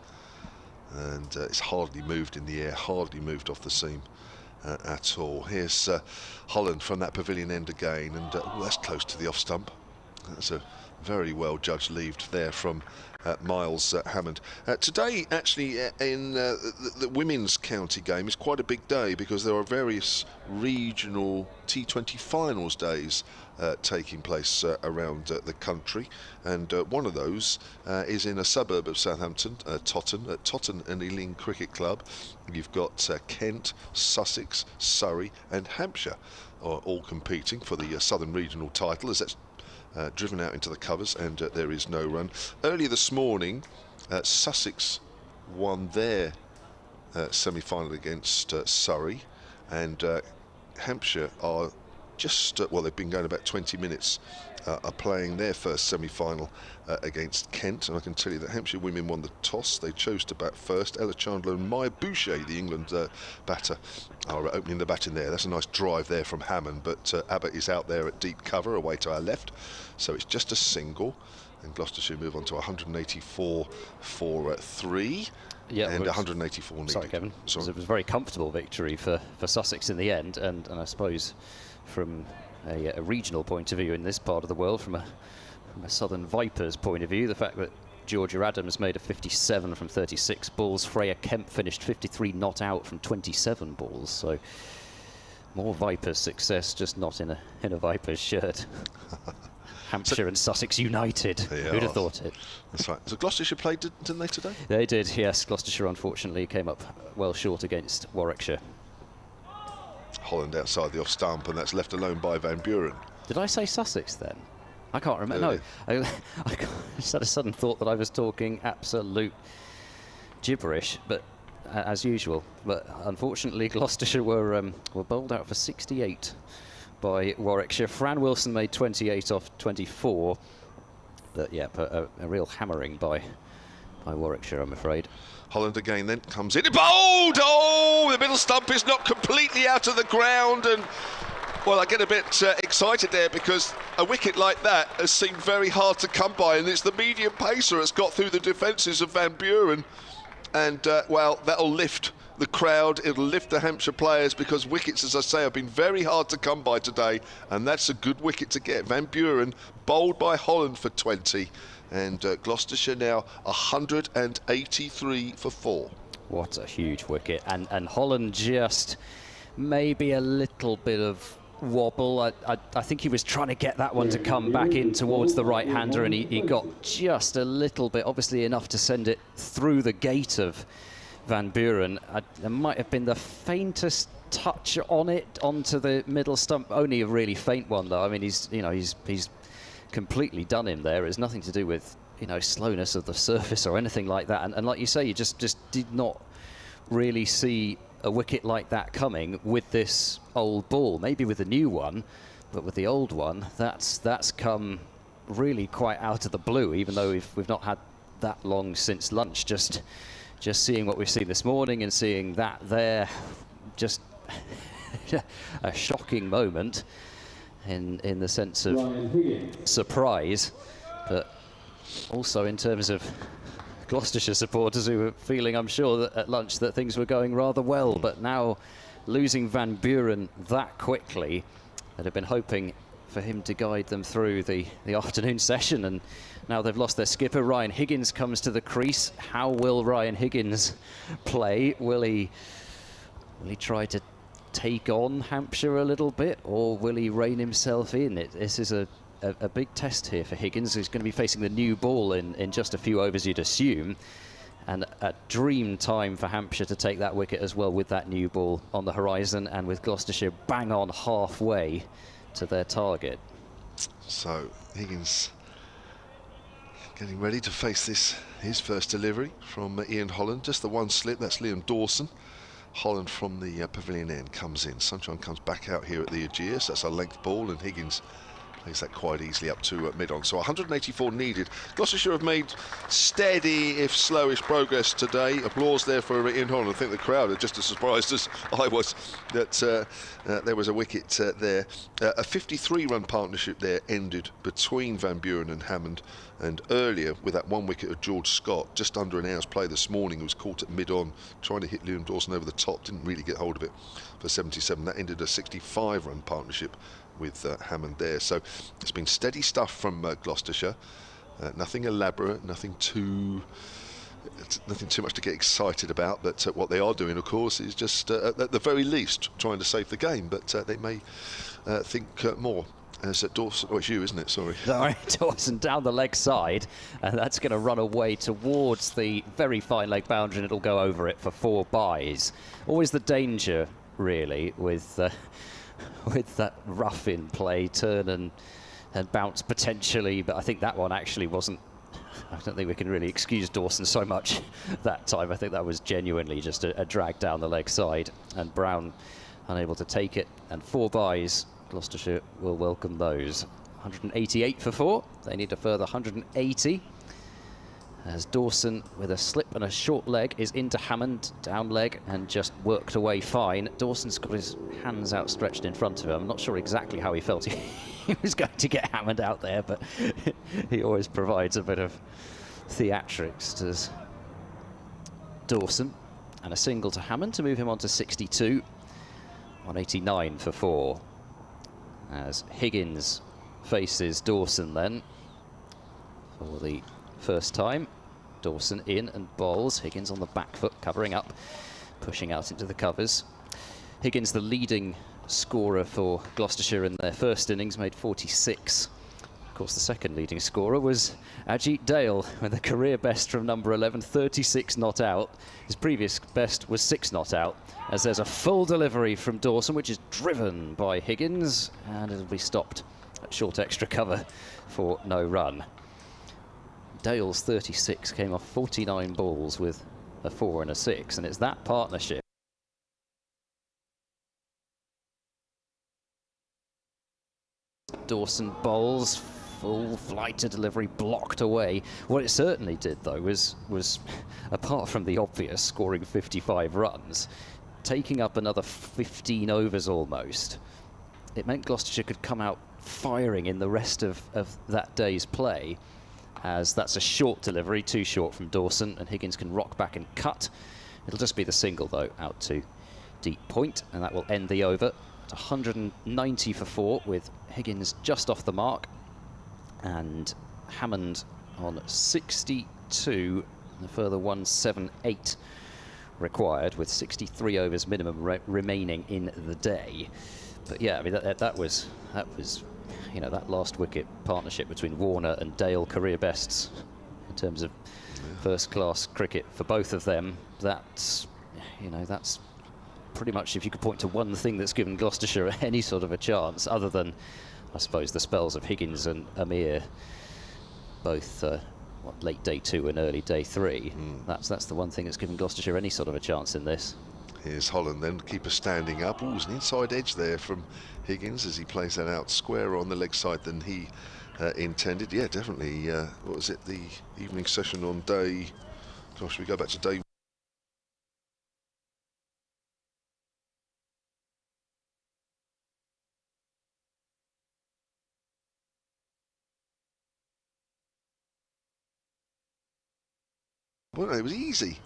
and it's hardly moved in the air, hardly moved off the seam at all. Here's Holland from that pavilion end again, and that's close to the off stump. That's a very well judged lead there from Miles Hammond. Today, actually, in the women's county game is quite a big day, because there are various regional T20 finals days taking place around the country, and one of those is in a suburb of Southampton, Totton, at Totton and Ealing Cricket Club. You've got Kent, Sussex, Surrey and Hampshire all competing for the Southern Regional title, as that's driven out into the covers, and there is no run. Earlier this morning, Sussex won their semi-final against Surrey, and Hampshire are just, well, they've been going about 20 minutes, are playing their first semi-final against Kent, and I can tell you that Hampshire women won the toss. They chose to bat first. Ella Chandler and Maya Boucher, the England batter, are opening the batting there. That's a nice drive there from Hammond, but Abbott is out there at deep cover away to our left, so it's just a single, and Gloucestershire move on to 184 for 3. Yeah, and 184 needed. Sorry, Kevin. Sorry. It was a very comfortable victory for Sussex in the end, and I suppose from a regional point of view in this part of the world, from a Southern Vipers point of view, the fact that Georgia Adams made a 57 from 36 balls, Freya Kemp finished 53 not out from 27 balls, so more Vipers success, just not in a Vipers shirt. Hampshire and Sussex united. Who'd have thought it? That's right. So Gloucestershire played, didn't they, today? They did, yes. Gloucestershire unfortunately came up well short against Warwickshire. Holland outside the off stump, and that's left alone by Van Buren. Did I say Sussex then? I can't remember. No, I just had a sudden thought that I was talking absolute gibberish, but as usual. But unfortunately, Gloucestershire were bowled out for 68 by Warwickshire. Fran Wilson made 28 off 24, but yeah, a real hammering by Warwickshire, I'm afraid. Holland again then comes in, bowled! Oh, the middle stump is not completely out of the ground, and well, I get a bit excited there, because a wicket like that has seemed very hard to come by, and it's the medium pacer that's got through the defences of Van Buren, and well, that'll lift the crowd, it'll lift the Hampshire players, because wickets, as I say, have been very hard to come by today, and that's a good wicket to get. Van Buren bowled by Holland for 20, and Gloucestershire now 183 for 4. What a huge wicket, and Holland just maybe a little bit of wobble. I think he was trying to get that one to come back in towards the right-hander, and he got just a little bit, obviously enough to send it through the gate of Van Buren. There might have been the faintest touch on it onto the middle stump, only a really faint one though. I mean, he's completely done him there. It's nothing to do with, you know, slowness of the surface or anything like that. And like you say, you just did not really see a wicket like that coming with this old ball. Maybe with the new one, But with the old one, that's come really quite out of the blue, even though we've not had that long since lunch. Just seeing what we've seen this morning and seeing that there, just a shocking moment in the sense of surprise, but also in terms of Gloucestershire supporters who were feeling, I'm sure, that at lunch that things were going rather well. But now losing Van Buren that quickly, that have been hoping for him to guide them through the afternoon session, and now they've lost their skipper. Ryan Higgins comes to the crease. How will Ryan Higgins play? Will he try to take on Hampshire a little bit, or will he rein himself in? This is a big test here for Higgins, who's going to be facing the new ball in just a few overs, you'd assume, and a dream time for Hampshire to take that wicket as well, with that new ball on the horizon and with Gloucestershire bang on halfway to their target. So Higgins getting ready to face his first delivery from Ian Holland. Just the one slip, that's Liam Dawson. Holland from the pavilion end comes in. Sunshine comes back out here at the Ageas. That's a length ball, and Higgins plays that quite easily up to mid-on. So 184 needed. Gloucestershire have made steady, if slowish, progress today. Applause there for Ian Holland. I think the crowd are just as surprised as I was that there was a wicket there. A 53-run partnership there ended between Van Buren and Hammond. And earlier, with that one wicket of George Scott, just under an hour's play this morning, who was caught at mid-on, trying to hit Liam Dawson over the top, didn't really get hold of it for 77. That ended a 65-run partnership with Hammond there. So it's been steady stuff from Gloucestershire. Nothing elaborate, nothing too much to get excited about. But what they are doing, of course, is just at the very least trying to save the game. But they may think more. As Dawson, oh, it's you, isn't it? Sorry. Dawson down the leg side, and that's going to run away towards the very fine leg boundary, and it'll go over it for 4 byes. Always the danger, really, with that rough in play, turn and bounce potentially. But I think that one actually wasn't. I don't think we can really excuse Dawson so much that time. I think that was genuinely just a drag down the leg side, and Brown unable to take it, and 4 byes. Gloucestershire will welcome those. 188 for 4. They need a further 180. As Dawson, with a slip and a short leg, is into Hammond, down leg, and just worked away fine. Dawson's got his hands outstretched in front of him. I'm not sure exactly how he felt he was going to get Hammond out there, but he always provides a bit of theatrics to Dawson. And a single to Hammond to move him on to 62. 189 for 4. As Higgins faces Dawson then for the first time. Dawson in and bowls. Higgins on the back foot, covering up, pushing out into the covers. Higgins, the leading scorer for Gloucestershire in their first innings, made 46. Of course, the second leading scorer was Ajit Dale with a career best from number 11, 36 not out. His previous best was 6 not out, as there's a full delivery from Dawson, which is driven by Higgins, and it'll be stopped at short extra cover for no run. Dale's 36 came off 49 balls with a 4 and a 6, and it's that partnership. Dawson bowls, full flight to delivery, blocked away. What it certainly did, though, was apart from the obvious scoring 55 runs, taking up another 15 overs almost, it meant Gloucestershire could come out firing in the rest of that day's play, as that's a short delivery, too short from Dawson, and Higgins can rock back and cut. It'll just be the single, though, out to deep point, and that will end the over. It's 190 for 4, with Higgins just off the mark, and Hammond on 62, and a further 178 required, with 63 overs minimum remaining in the day. But yeah, I mean that was you know, that last wicket partnership between Warner and Dale, career bests in terms of first-class cricket for both of them. That's, you know, that's pretty much, if you could point to one thing that's given Gloucestershire any sort of a chance, other than, I suppose, the spells of Higgins and Amir, both late day 2 and early day 3. That's the one thing that's given Gloucestershire any sort of a chance in this. Here's Holland then, keeper standing up. Oh, there's an inside edge there from Higgins as he plays that out squarer on the leg side than he intended. Yeah, definitely. What was it, the evening session on day... Gosh, we go back to day... Well, it was easy.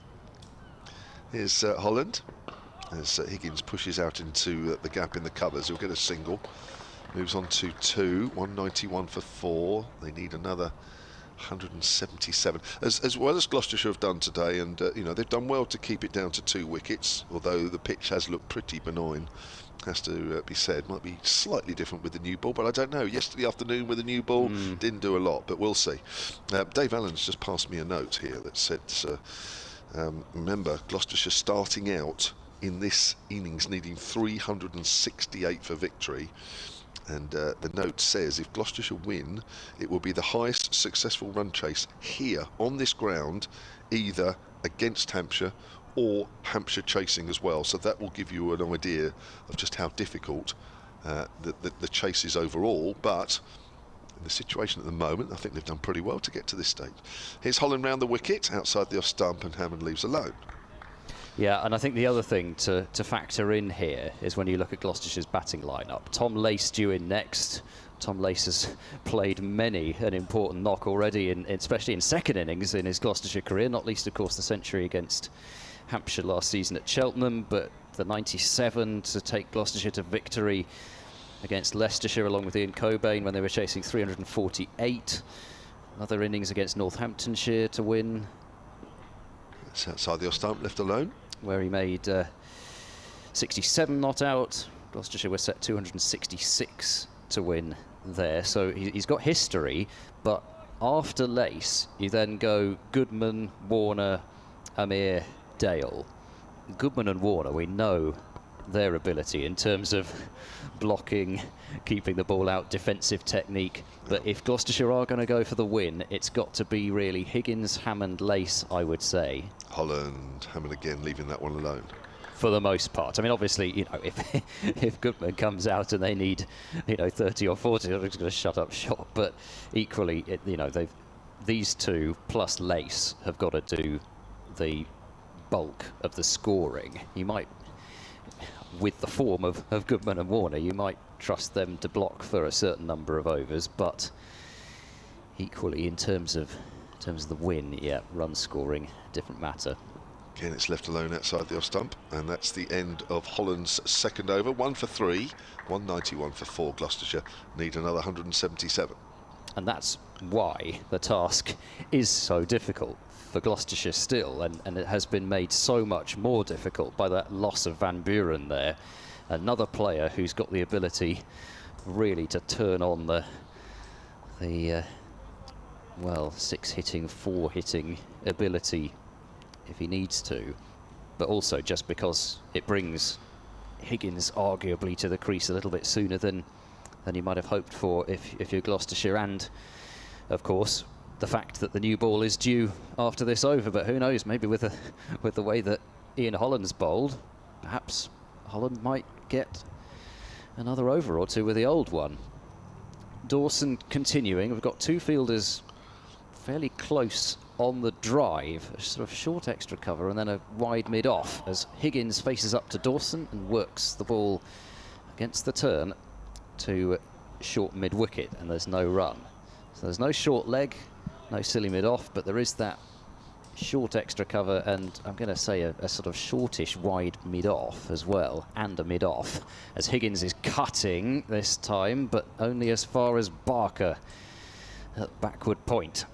Here's Holland as Higgins pushes out into the gap in the covers. He'll get a single. Moves on to 2. 191 for 4. They need another 177. As well as Gloucestershire have done today, and you know, they've done well to keep it down to 2 wickets. Although the pitch has looked pretty benign, has to be said. Might be slightly different with the new ball, but I don't know. Yesterday afternoon with the new ball didn't do a lot, but we'll see. Dave Allen's just passed me a note here that said, remember, Gloucestershire starting out in this innings needing 368 for victory. And the note says if Gloucestershire win, it will be the highest successful run chase here on this ground, either against Hampshire or Hampshire chasing as well. So that will give you an idea of just how difficult the chase is overall. But in the situation at the moment, I think they've done pretty well to get to this stage. Here's Holland round the wicket, outside the off stump, and Hammond leaves alone. Yeah, and I think the other thing to factor in here is when you look at Gloucestershire's batting lineup. Tom Lace due in next. Tom Lace has played many an important knock already, especially in second innings in his Gloucestershire career, not least, of course, the century against Hampshire last season at Cheltenham, but the 97 to take Gloucestershire to victory against Leicestershire along with Ian Cobain when they were chasing 348. Another innings against Northamptonshire to win. It's outside the off stump, left alone, where he made 67 not out. Gloucestershire were set 266 to win there. So he's got history, but after Lace, you then go Goodman, Warner, Amir, Dale. Goodman and Warner, we know their ability in terms of blocking, keeping the ball out, defensive technique. But if Gloucestershire are going to go for the win, it's got to be really Higgins, Hammond, Lace, I would say. Holland, Hammond again, leaving that one alone. For the most part. I mean, obviously, you know, if Goodman comes out and they need, you know, 30 or 40, they're just going to shut up shop. But equally, you know, these two plus Lace have got to do the bulk of the scoring. You might, with the form of Goodman and Warner, you might trust them to block for a certain number of overs, but equally in terms of the win, yeah, run scoring, different matter. Again, it's left alone outside the off stump, and that's the end of Holland's second over. 1 for 3, 191 for 4. Gloucestershire need another 177. And that's why the task is so difficult for Gloucestershire still, and it has been made so much more difficult by that loss of Van Buren there. Another player who's got the ability really to turn on the well, 6-hitting, 4-hitting ability if he needs to, but also just because it brings Higgins arguably to the crease a little bit sooner than you might have hoped for if you're Gloucestershire, and of course the fact that the new ball is due after this over. But who knows, maybe with the way that Ian Holland's bowled, perhaps Holland might get another over or two with the old one. Dawson continuing. We've got two fielders fairly close on the drive, a sort of short extra cover and then a wide mid-off as Higgins faces up to Dawson and works the ball against the turn to short mid-wicket, and there's no run. So there's no short leg, no silly mid-off, but there is that short extra cover and I'm going to say a sort of shortish wide mid-off as well, and a mid-off as Higgins is cutting this time, but only as far as Barker at backward point.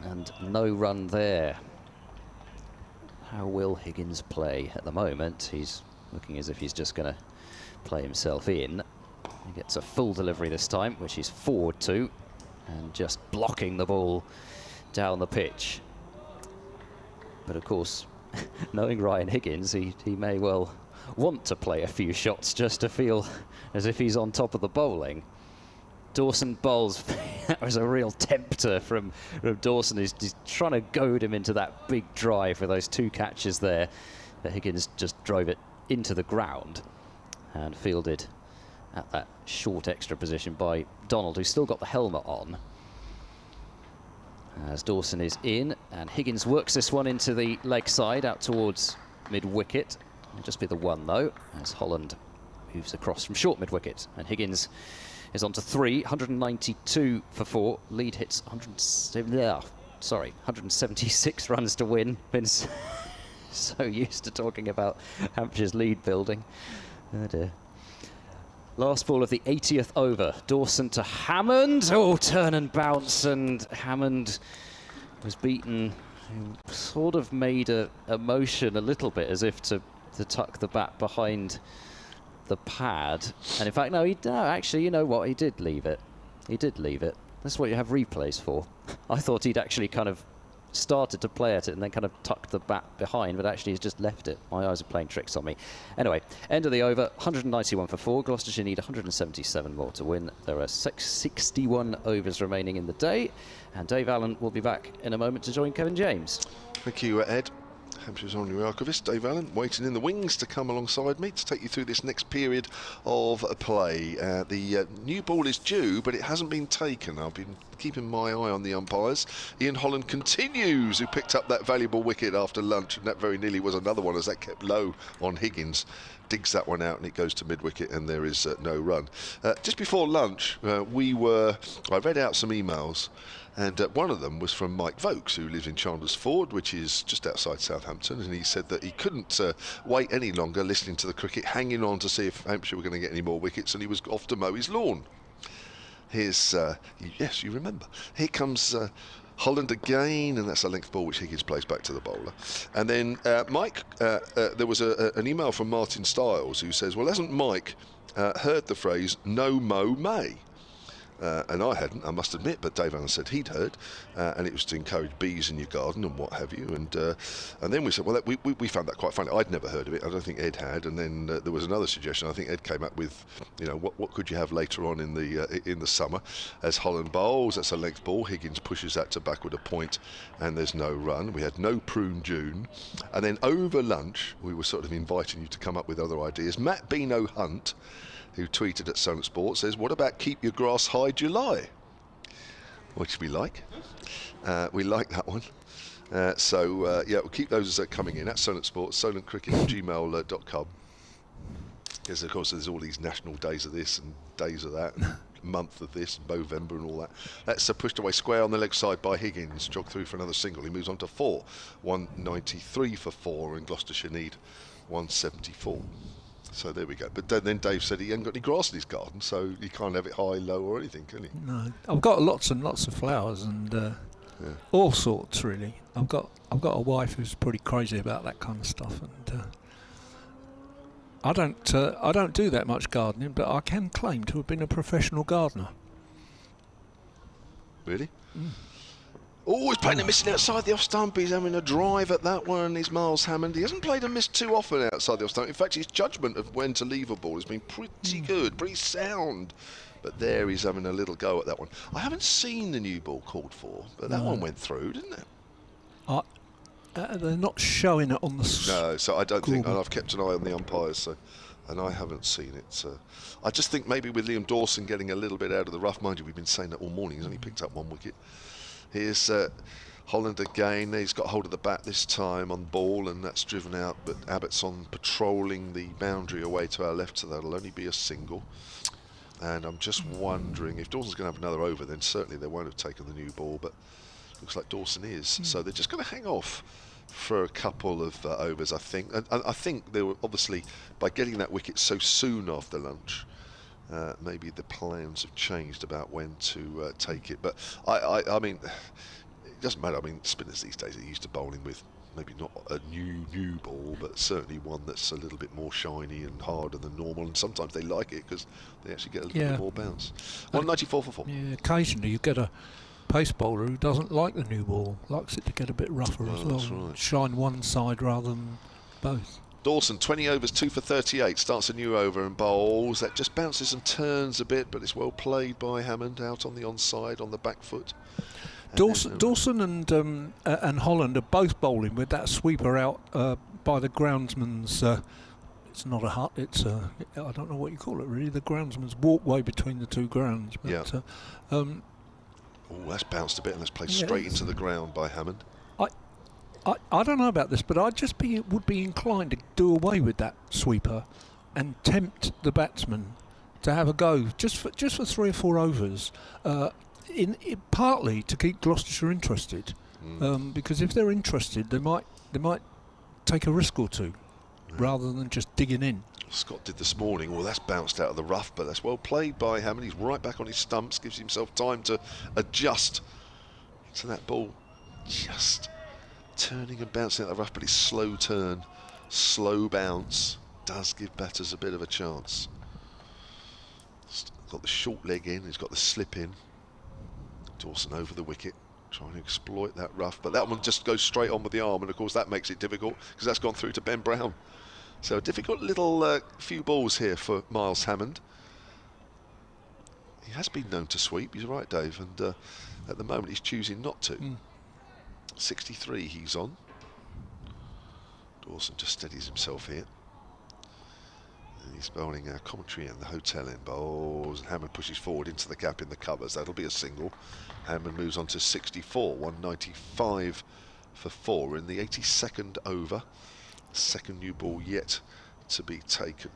And no run there. How will Higgins play at the moment? He's looking as if he's just going to play himself in. He gets a full delivery this time, which he's forward to, and just blocking the ball down the pitch. But of course, knowing Ryan Higgins, he may well want to play a few shots just to feel as if he's on top of the bowling. Dawson bowls. That was a real tempter from Dawson. He's trying to goad him into that big drive with those two catches there. But Higgins just drove it into the ground and fielded at that short extra position by Donald, who's still got the helmet on. As Dawson is in, and Higgins works this one into the leg side out towards mid-wicket. It'll just be the one though, as Holland moves across from short mid-wicket, and Higgins is on to 3, 192 for 4. Lead hits 176 runs to win. Been so used to talking about Hampshire's lead building. Oh dear. Last ball of the 80th over. Dawson to Hammond. Oh, turn and bounce, and Hammond was beaten. Sort of made a motion a little bit as if to tuck the bat behind the pad. And in fact, no, actually, you know what? He did leave it. He did leave it. That's what you have replays for. I thought he'd actually kind of started to play at it and then kind of tucked the bat behind, but actually he's just left it. My eyes are playing tricks on me. Anyway, end of the over, 191 for 4. Gloucestershire need 177 more to win. There are 61 overs remaining in the day, and Dave Allen will be back in a moment to join Kevin James. Thank you, Ed. Hampshire's honorary archivist, Dave Allen, waiting in the wings to come alongside me to take you through this next period of play. The new ball is due, but it hasn't been taken. I've been keeping my eye on the umpires. Ian Holland continues, who picked up that valuable wicket after lunch, and that very nearly was another one as that kept low on Higgins. Digs that one out and it goes to mid-wicket, and there is no run. Just before lunch, I read out some emails, and one of them was from Mike Vokes, who lives in Chandler's Ford, which is just outside Southampton, and he said that he couldn't wait any longer listening to the cricket, hanging on to see if Hampshire were going to get any more wickets, and he was off to mow his lawn. Here's, yes, you remember. Here comes Holland again, and that's a length ball which Higgins plays back to the bowler. And then Mike, there was an email from Martin Stiles who says, well, hasn't Mike heard the phrase "no mow May"? And I hadn't, I must admit, but Dave Allen said he'd heard, and it was to encourage bees in your garden and what have you. And then we said, well, we found that quite funny. I'd never heard of it. I don't think Ed had. And then there was another suggestion. I think Ed came up with, you know, what could you have later on in the summer as Holland bowls? That's a length ball. Higgins pushes that to backward a point, and there's no run. We had no prune June, and then over lunch we were sort of inviting you to come up with other ideas. Matt Beano Hunt, who tweeted at Solent Sport, says, what about keep your grass high July? Which we like. We like that one. Yeah, we'll keep those coming in at Solent Sport, solentcricket@gmail.com. Because, of course, there's all these national days of this and days of that, and month of this, November and all that. That's pushed away square on the leg side by Higgins. Jogged through for another single. He moves on to 4. 193 for 4, and Gloucestershire need 174. So there we go. But then Dave said he hasn't got any grass in his garden, so you can't have it high, low, or anything, can you? No, I've got lots and lots of flowers and all sorts, really. I've got a wife who's pretty crazy about that kind of stuff, and I don't do that much gardening, but I can claim to have been a professional gardener. Really? Mm. Oh, he's playing a missing outside the off stump. He's having a drive at that one. He's Miles Hammond. He hasn't played a miss too often outside the off stump. In fact, his judgment of when to leave a ball has been pretty good, pretty sound. But there he's having a little go at that one. I haven't seen the new ball called for, but that one went through, didn't it? They're not showing it on the No, so I don't think, and I've kept an eye on the umpires, so, and I haven't seen it. I just think maybe with Liam Dawson getting a little bit out of the rough, mind you, we've been saying that all morning. He's only picked up 1 wicket. Here's Holland again. He's got hold of the bat this time on ball, and that's driven out. But Abbott's on patrolling the boundary away to our left, so that'll only be a single. And I'm just wondering if Dawson's going to have another over, then certainly they won't have taken the new ball. But looks like Dawson is. So they're just going to hang off for a couple of overs, I think. And I think they were obviously, by getting that wicket so soon after lunch, maybe the plans have changed about when to take it. But I mean, it doesn't matter. I mean, spinners these days are used to bowling with maybe not a new ball, but certainly one that's a little bit more shiny and harder than normal. And sometimes they like it because they actually get a little bit more bounce. 194 for 4. Yeah, occasionally you get a pace bowler who doesn't like the new ball, likes it to get a bit rougher as well. That's right. Shine one side rather than both. Dawson, 20 overs, 2 for 38, starts a new over and bowls. That just bounces and turns a bit, but it's well played by Hammond out on the onside on the back foot. Dawson and Holland are both bowling with that sweeper out by the groundsman's it's not a hut. It's I don't know what you call it really. The groundsman's walkway between the two grounds. But, yeah. Oh, that's bounced a bit and that's played straight into the ground by Hammond. I don't know about this, but would be inclined to do away with that sweeper and tempt the batsman to have a go just for 3 or 4 overs, partly to keep Gloucestershire interested, because if they're interested, they might take a risk or two rather than just digging in. Scott did this morning. Well, that's bounced out of the rough, but that's well played by Hammond. He's right back on his stumps, gives himself time to adjust to that ball. Just turning and bouncing out of the rough, but it's slow turn, slow bounce. Does give batters a bit of a chance. Got the short leg in, he's got the slip in. Dawson over the wicket, trying to exploit that rough, but that one just goes straight on with the arm, and of course that makes it difficult because that's gone through to Ben Brown. So a difficult little few balls here for Miles Hammond. He has been known to sweep, he's right, Dave, and at the moment he's choosing not to. 63 he's on. Dawson just steadies himself here. And he's bowling commentary in the hotel in bowls, and Hammond pushes forward into the gap in the covers. That'll be a single. Hammond moves on to 64, 195 for 4 in the 82nd over. Second new ball yet to be taken.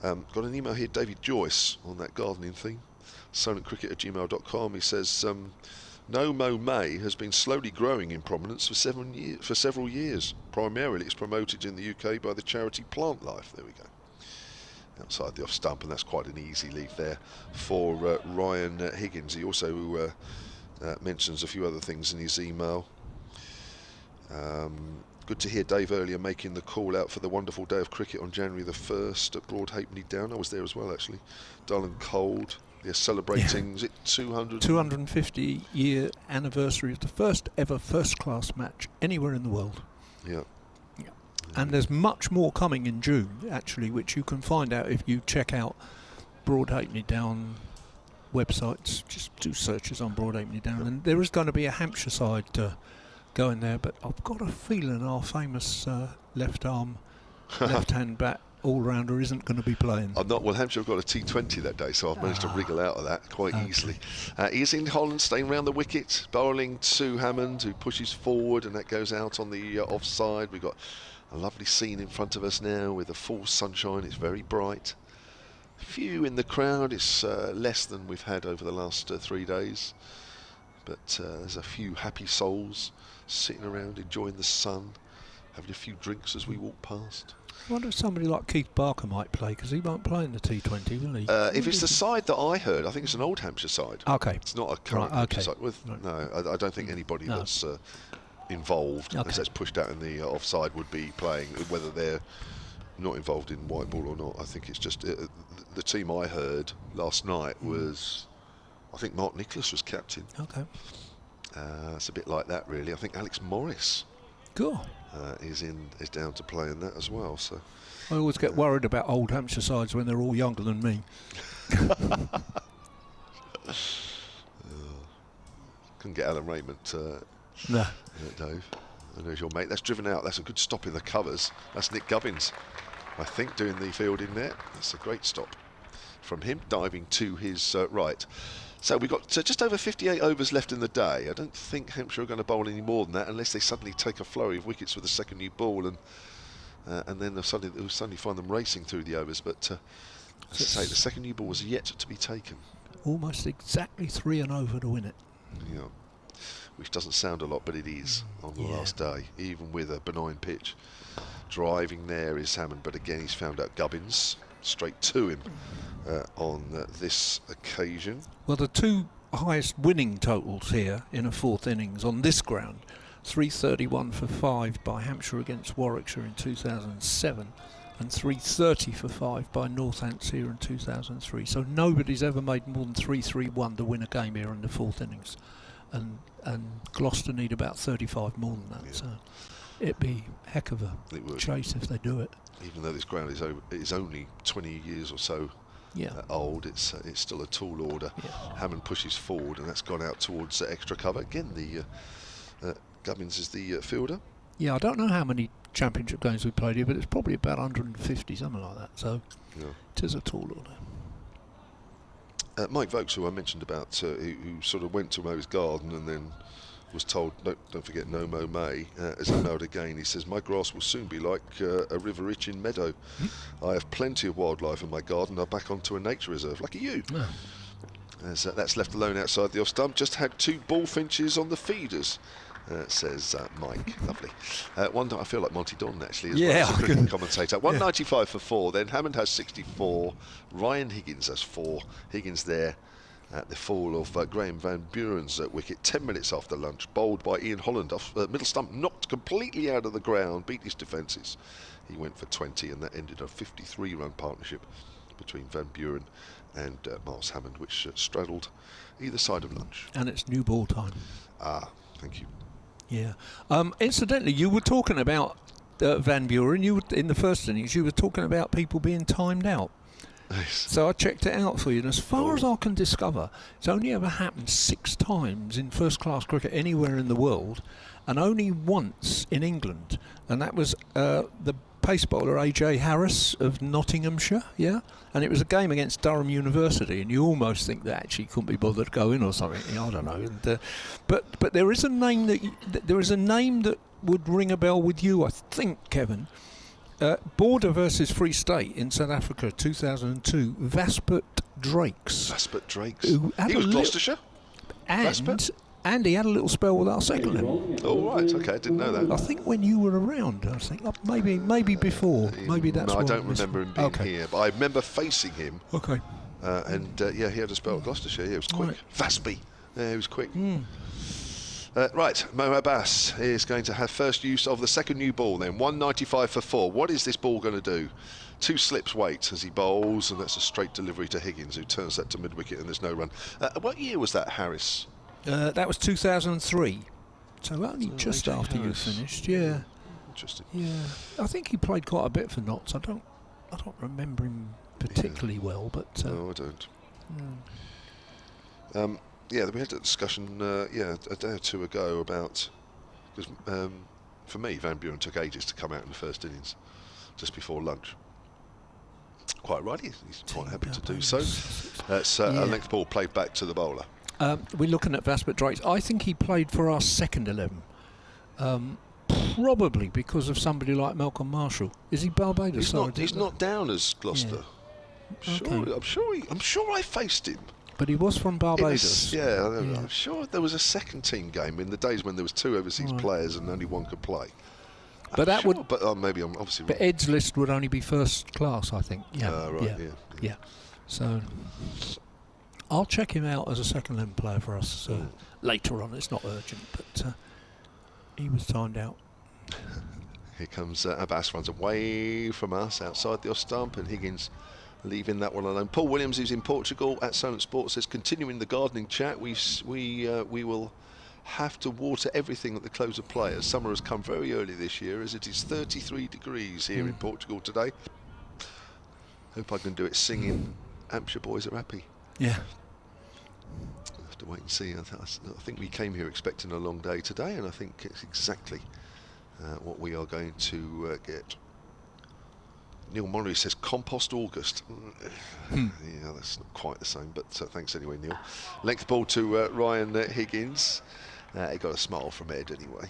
Got an email here, David Joyce, on that gardening theme. Solentcricket@gmail.com. He says, No Mo May has been slowly growing in prominence for several years. Primarily it's promoted in the UK by the charity Plant Life. There we go. Outside the off stump, and that's quite an easy leave there for Ryan Higgins. He also mentions a few other things in his email. Good to hear Dave earlier making the call out for the wonderful day of cricket on January the 1st at Broad Halfpenny Down. I was there as well, actually. Dull and cold. They're celebrating, is it 250-year anniversary of the first ever first-class match anywhere in the world. Yeah. And there's much more coming in June, actually, which you can find out if you check out Broad Halfpenny Down websites. Just do searches on Broad Halfpenny Down, and there is going to be a Hampshire side going there. But I've got a feeling our famous left-hand bat all-rounder isn't going to be playing. I'm not. Well, Hampshire have got a T20 that day, so I've managed to wriggle out of that quite easily. He's in Holland, staying around the wicket, bowling to Hammond, who pushes forward, and that goes out on the offside. We've got a lovely scene in front of us now with the full sunshine. It's very bright. Few in the crowd. It's less than we've had over the last 3 days. But there's a few happy souls sitting around enjoying the sun, having a few drinks as we walk past. I wonder if somebody like Keith Barker might play, because he won't play in the T20, will he? If it's the side that I heard, I think it's an old Hampshire side. Okay. It's not a current Hampshire side. No, I don't think anybody that's involved, as that's pushed out in the offside, would be playing, whether they're not involved in white ball or not. I think it's just the team I heard last night was, I think Mark Nicholas was captain. Okay. It's a bit like that, really. I think Alex Morris is down to play in that as well. So I always get worried about old Hampshire sides when they're all younger than me. Couldn't get Alan Raymond. No. Dave. And there's your mate. That's driven out. That's a good stop in the covers. That's Nick Gubbins, I think, doing the fielding there. That's a great stop from him, diving to his right. So we've got just over 58 overs left in the day. I don't think Hampshire are going to bowl any more than that unless they suddenly take a flurry of wickets with the second new ball, and then they'll suddenly find them racing through the overs. But as I say, the second new ball was yet to be taken. Almost exactly 3 and over to win it. Yeah. Which doesn't sound a lot, but it is on the last day, even with a benign pitch. Driving there is Hammond, but again he's found out Gubbins straight to him on this occasion. Well, the two highest winning totals here in a fourth innings on this ground, 331 for 5 by Hampshire against Warwickshire in 2007 and 330 for 5 by Northants here in 2003. So nobody's ever made more than 331 to win a game here in the fourth innings. And Gloucester need about 35 more than that. Yeah. So it'd be a heck of a chase if they do it. Even though this ground is only 20 years or so old, it's still a tall order. Yeah. Hammond pushes forward, and that's gone out towards extra cover. Again, the Gubbins is the fielder. Yeah, I don't know how many championship games we played here, but it's probably about 150, something like that. So Yeah. it is a tall order. Mike Vokes, who I mentioned about, who sort of went to mow his garden and then was told, don't forget no mow May, as he mowed again. He says, my grass will soon be like a river itching meadow. I have plenty of wildlife in my garden. I'm back onto a nature reserve, lucky you. Yeah. As that's left alone outside the off stump. Just had 2 bullfinches on the feeders, says Mike. Lovely. One, I feel like Monty Don actually as well as a cricket commentator. 195 for 4. Then Hammond has 64. Ryan Higgins has 4. Higgins there at the fall of Graham Van Buren's wicket 10 minutes after lunch. Bowled by Ian Holland off middle stump, knocked completely out of the ground, beat his defences. He went for 20, and that ended a 53-run partnership between Van Buren and Miles Hammond, which straddled either side of lunch. And it's new ball time. Ah, thank you. Yeah. Incidentally, you were talking about Van Buren. In the first innings, you were talking about people being timed out. Nice. So I checked it out for you, and as far as I can discover, it's only ever happened 6 times in first-class cricket anywhere in the world, and only once in England, and that was the pace bowler A.J. Harris of Nottinghamshire, and it was a game against Durham University, and you almost think that actually couldn't be bothered to go in or something. I don't know. And, but there is a name that would ring a bell with you, I think, Kevin. Border versus Free State in South Africa, 2002. Vaspert Drakes. Vaspert Drakes. He was Gloucestershire. And he had a little spell with our second limb. Oh right, okay, I didn't know that. I think when you were around, I think maybe before. Maybe that's. No, I why don't remember him being here, but I remember facing him. Okay. He had a spell at Gloucestershire. Yeah, it was quick. Right. Vaspy. Yeah, he was quick. Right, Mo Abbas is going to have first use of the second new ball then. 195 for 4. What is this ball going to do? 2 slips wait as he bowls, and that's a straight delivery to Higgins, who turns that to mid-wicket, and there's no run. What year was that, Harris? That was 2003. So only just A.J. after Harris. you finished, yeah. Interesting. Yeah. I think he played quite a bit for Notts. I don't remember him particularly well, but... No, I don't. We had a discussion, a day or two ago about... Because for me, Van Buren took ages to come out in the first innings, just before lunch. Quite right, he's quite happy to do so. That's a length ball played back to the bowler. We're looking at Vaspert Drakes. I think he played for our second 11. Probably because of somebody like Malcolm Marshall. Is he Barbados? He's not down as Gloucester. Okay. I'm sure I faced him. But he was from Barbados. I'm sure there was a second team game in the days when there was 2 overseas players and only one could play. But that would. But maybe I'm obviously. But Ed's list would only be first class, I think. Yeah. So I'll check him out as a second 11 player for us later on. It's not urgent, but he was timed out. Here comes Abbas, runs away from us outside the off stump, and Higgins leaving that one alone. Paul Williams, who's in Portugal at Solent Sports, says, continuing the gardening chat, we will have to water everything at the close of play, as summer has come very early this year, as it is 33 degrees here in Portugal today. Hope I can do it singing Hampshire Boys Are Happy. Yeah. We'll have to wait and see. I think we came here expecting a long day today, and I think it's exactly what we are going to get. Neil Murray says compost August. Yeah, that's not quite the same, but thanks anyway, Neil. Length ball to Ryan Higgins. He got a smile from Ed anyway.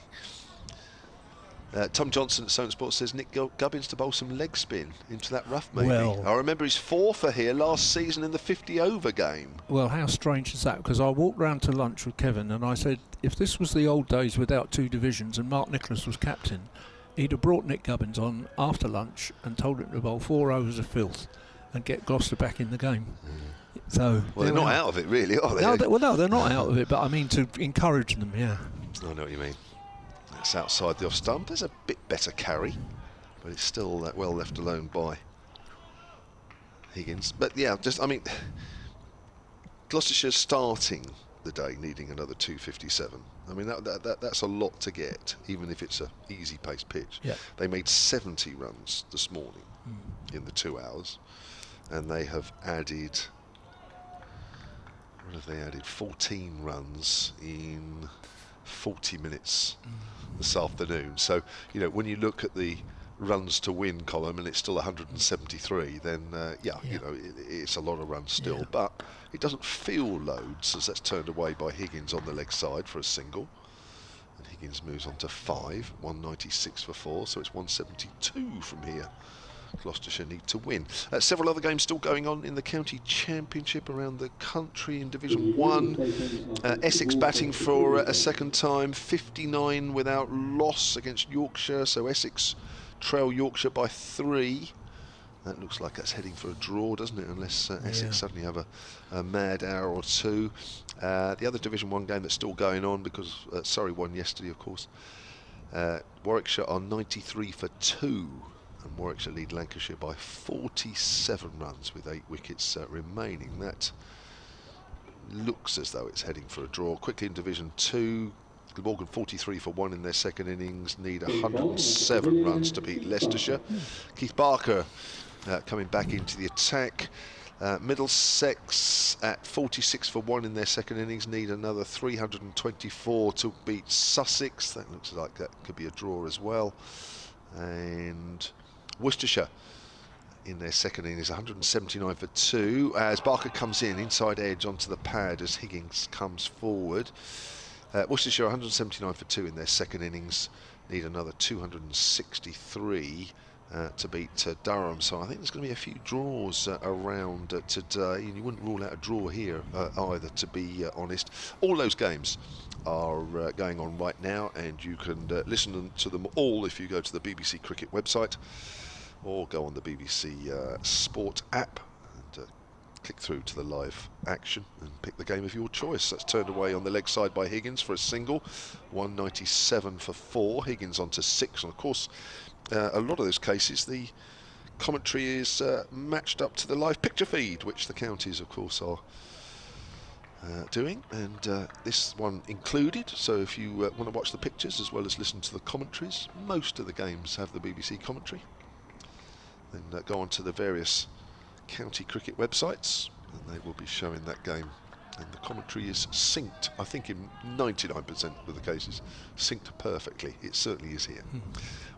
Tom Johnson at Solent Sports says Nick Gubbins to bowl some leg spin into that rough, maybe. Well, I remember his 4 for here last season in the 50 over game. Well, how strange is that? Because I walked round to lunch with Kevin and I said, if this was the old days without 2 divisions and Mark Nicholas was captain, he'd have brought Nick Gubbins on after lunch and told him to bowl 4 overs of filth and get Gloucester back in the game. So they're not out of it, really, are they? No, they're not out of it, but I mean to encourage them, yeah. I know what you mean. That's outside the off stump. There's a bit better carry, but it's still well left alone by Higgins. But yeah, Gloucestershire starting the day needing another 257. I mean, that's a lot to get, even if it's a easy pace pitch. Yeah. They made 70 runs this morning in the 2 hours, and they have added. What have they added? 14 runs in 40 minutes this afternoon. So, you know, when you look at the runs to win column and it's still 173, then you know, it's a lot of runs still, but it doesn't feel loads, as that's turned away by Higgins on the leg side for a single. And Higgins moves on to 5, 196 for 4, so it's 172 from here. Gloucestershire need to win. Several other games still going on in the county championship around the country in Division 1. Essex batting for a second time, 59 without loss against Yorkshire, so Essex trail Yorkshire by 3. That looks like that's heading for a draw, doesn't it, unless Essex suddenly have a mad hour or two. The other Division 1 game that's still going on, because Surrey won yesterday, of course. Warwickshire are 93 for 2. And Warwickshire lead Lancashire by 47 runs with 8 wickets remaining. That looks as though it's heading for a draw. Quickly in Division 2, Glamorgan 43 for 1 in their second innings, need 107 runs to beat Leicestershire. Keith Barker coming back into the attack. Middlesex at 46 for 1 in their second innings, need another 324 to beat Sussex. That looks like that could be a draw as well. And Worcestershire in their second innings, 179 for 2, as Barker comes in inside edge onto the pad as Higgins comes forward. Worcestershire 179 for 2 in their second innings, need another 263 to beat Durham. So I think there's going to be a few draws around today, and you wouldn't rule out a draw here either, to be honest. All those games are going on right now, and you can listen to them all if you go to the BBC Cricket website or go on the BBC Sport app and click through to the live action and pick the game of your choice. That's turned away on the leg side by Higgins for a single, 197 for 4. Higgins on to 6, and of course a lot of those cases the commentary is matched up to the live picture feed, which the counties of course are doing, and this one included. So if you want to watch the pictures as well as listen to the commentaries, most of the games have the BBC commentary. Then go on to the various county cricket websites and they will be showing that game, and the commentary is synced, I think in 99% of the cases, synced perfectly. It certainly is here.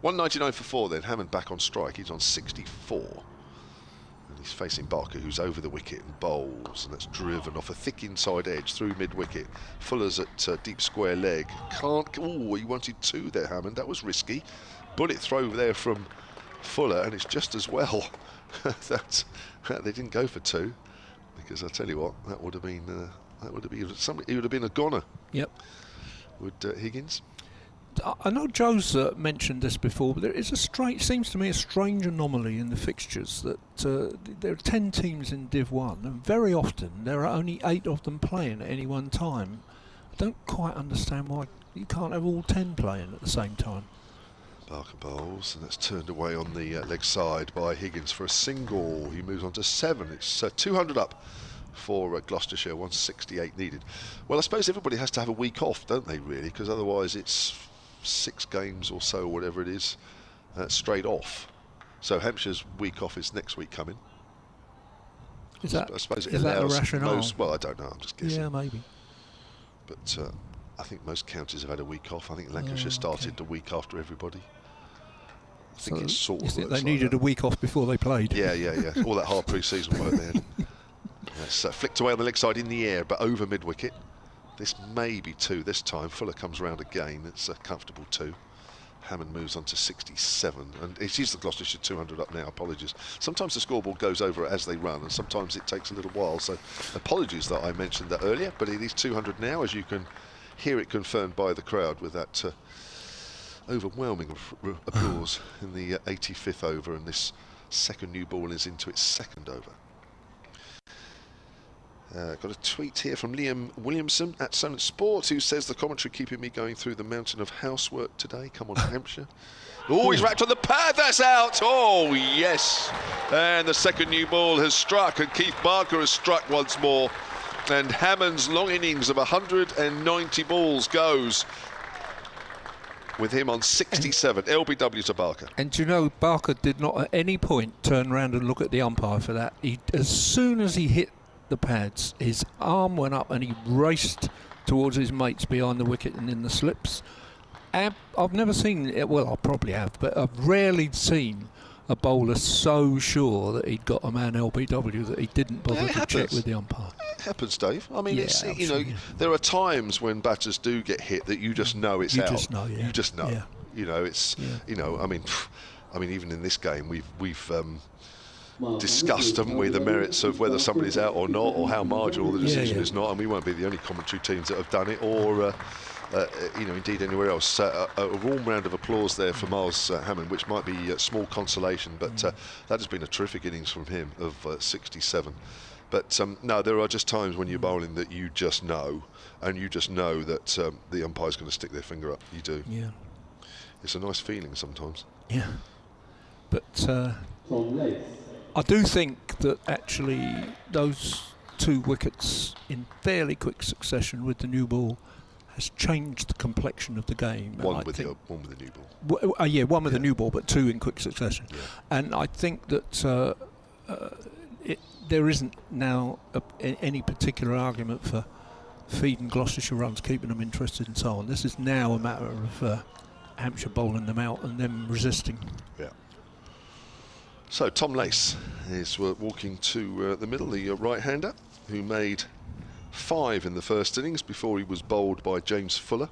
199 for 4 then. Hammond back on strike, he's on 64. And he's facing Barker, who's over the wicket and bowls, and that's driven off a thick inside edge through mid-wicket. Fuller's at deep square leg. Can't. Oh, he wanted 2 there, Hammond. That was risky. Bullet throw there from Fuller, and it's just as well that they didn't go for 2, because I tell you what, that would have been somebody. He would have been a goner. Yep. Would Higgins? I know Joe's mentioned this before, but there is seems to me a strange anomaly in the fixtures that there are 10 teams in Div 1, and very often there are only 8 of them playing at any one time. I don't quite understand why you can't have all 10 playing at the same time. Barker bowls, and that's turned away on the leg side by Higgins for a single. He moves on to 7. It's 200 up for Gloucestershire, 168 needed. Well, I suppose everybody has to have a week off, don't they, really? Because otherwise it's 6 games or so, whatever it is, straight off. So Hampshire's week off is next week coming. Is that, I suppose it is that a allows rationale? most, well, I don't know, I'm just guessing. Yeah, maybe. But I think most counties have had a week off. I think Lancashire started the week after everybody. I think it's sort of. They needed a week off before they played. Yeah. All that hard pre-season work they had. It's flicked away on the leg side in the air, but over mid-wicket. This may be 2 this time. Fuller comes round again. It's a comfortable 2. Hammond moves on to 67, and it is the Gloucestershire 200 up now. Apologies. Sometimes the scoreboard goes over it as they run, and sometimes it takes a little while. So apologies that I mentioned that earlier, but it is 200 now, as you can hear it confirmed by the crowd with that overwhelming applause in the 85th over, and this second new ball is into its second over. Got a tweet here from Liam Williamson at Sonnet Sports, who says the commentary keeping me going through the mountain of housework today. Come on, Hampshire. Oh, he's wrapped on the pad. That's out. Oh, yes. And the second new ball has struck, and Keith Barker has struck once more. And Hammond's long innings of 190 balls goes with him on 67. LBW to Barker. And do you know, Barker did not at any point turn around and look at the umpire for that. As soon as he hit the pads, his arm went up and he raced towards his mates behind the wicket and in the slips. And I've never seen it, well, I probably have, but I've rarely seen a bowler so sure that he'd got a man LBW that he didn't bother to check with the umpire. It happens, Dave. I mean, Yeah, it's, absolutely. there are times when batters do get hit that you just know it's You out. just know, yeah. You just know. Yeah. It's, Yeah. I mean, even in this game, we've discussed, haven't we, the merits of whether somebody's out or not, or how marginal the decision is not, and we won't be the only commentary teams that have done it, or indeed anywhere else. A warm round of applause there for Miles Hammond, which might be a small consolation, but that has been a terrific innings from him of 67. But no, there are just times when you're bowling that you just know, and you just know that the umpire's going to stick their finger up. You do. Yeah. It's a nice feeling sometimes. Yeah. But I do think that actually those 2 wickets in fairly quick succession with the new ball has changed the complexion of the game. One with the new ball. One with the new ball, but 2 in quick succession. Yeah. And I think that there isn't now any particular argument for feeding Gloucestershire runs, keeping them interested and so on. This is now a matter of Hampshire bowling them out and them resisting. Yeah. So Tom Lace is walking to the middle, the right-hander, who made 5 in the first innings before he was bowled by James Fuller.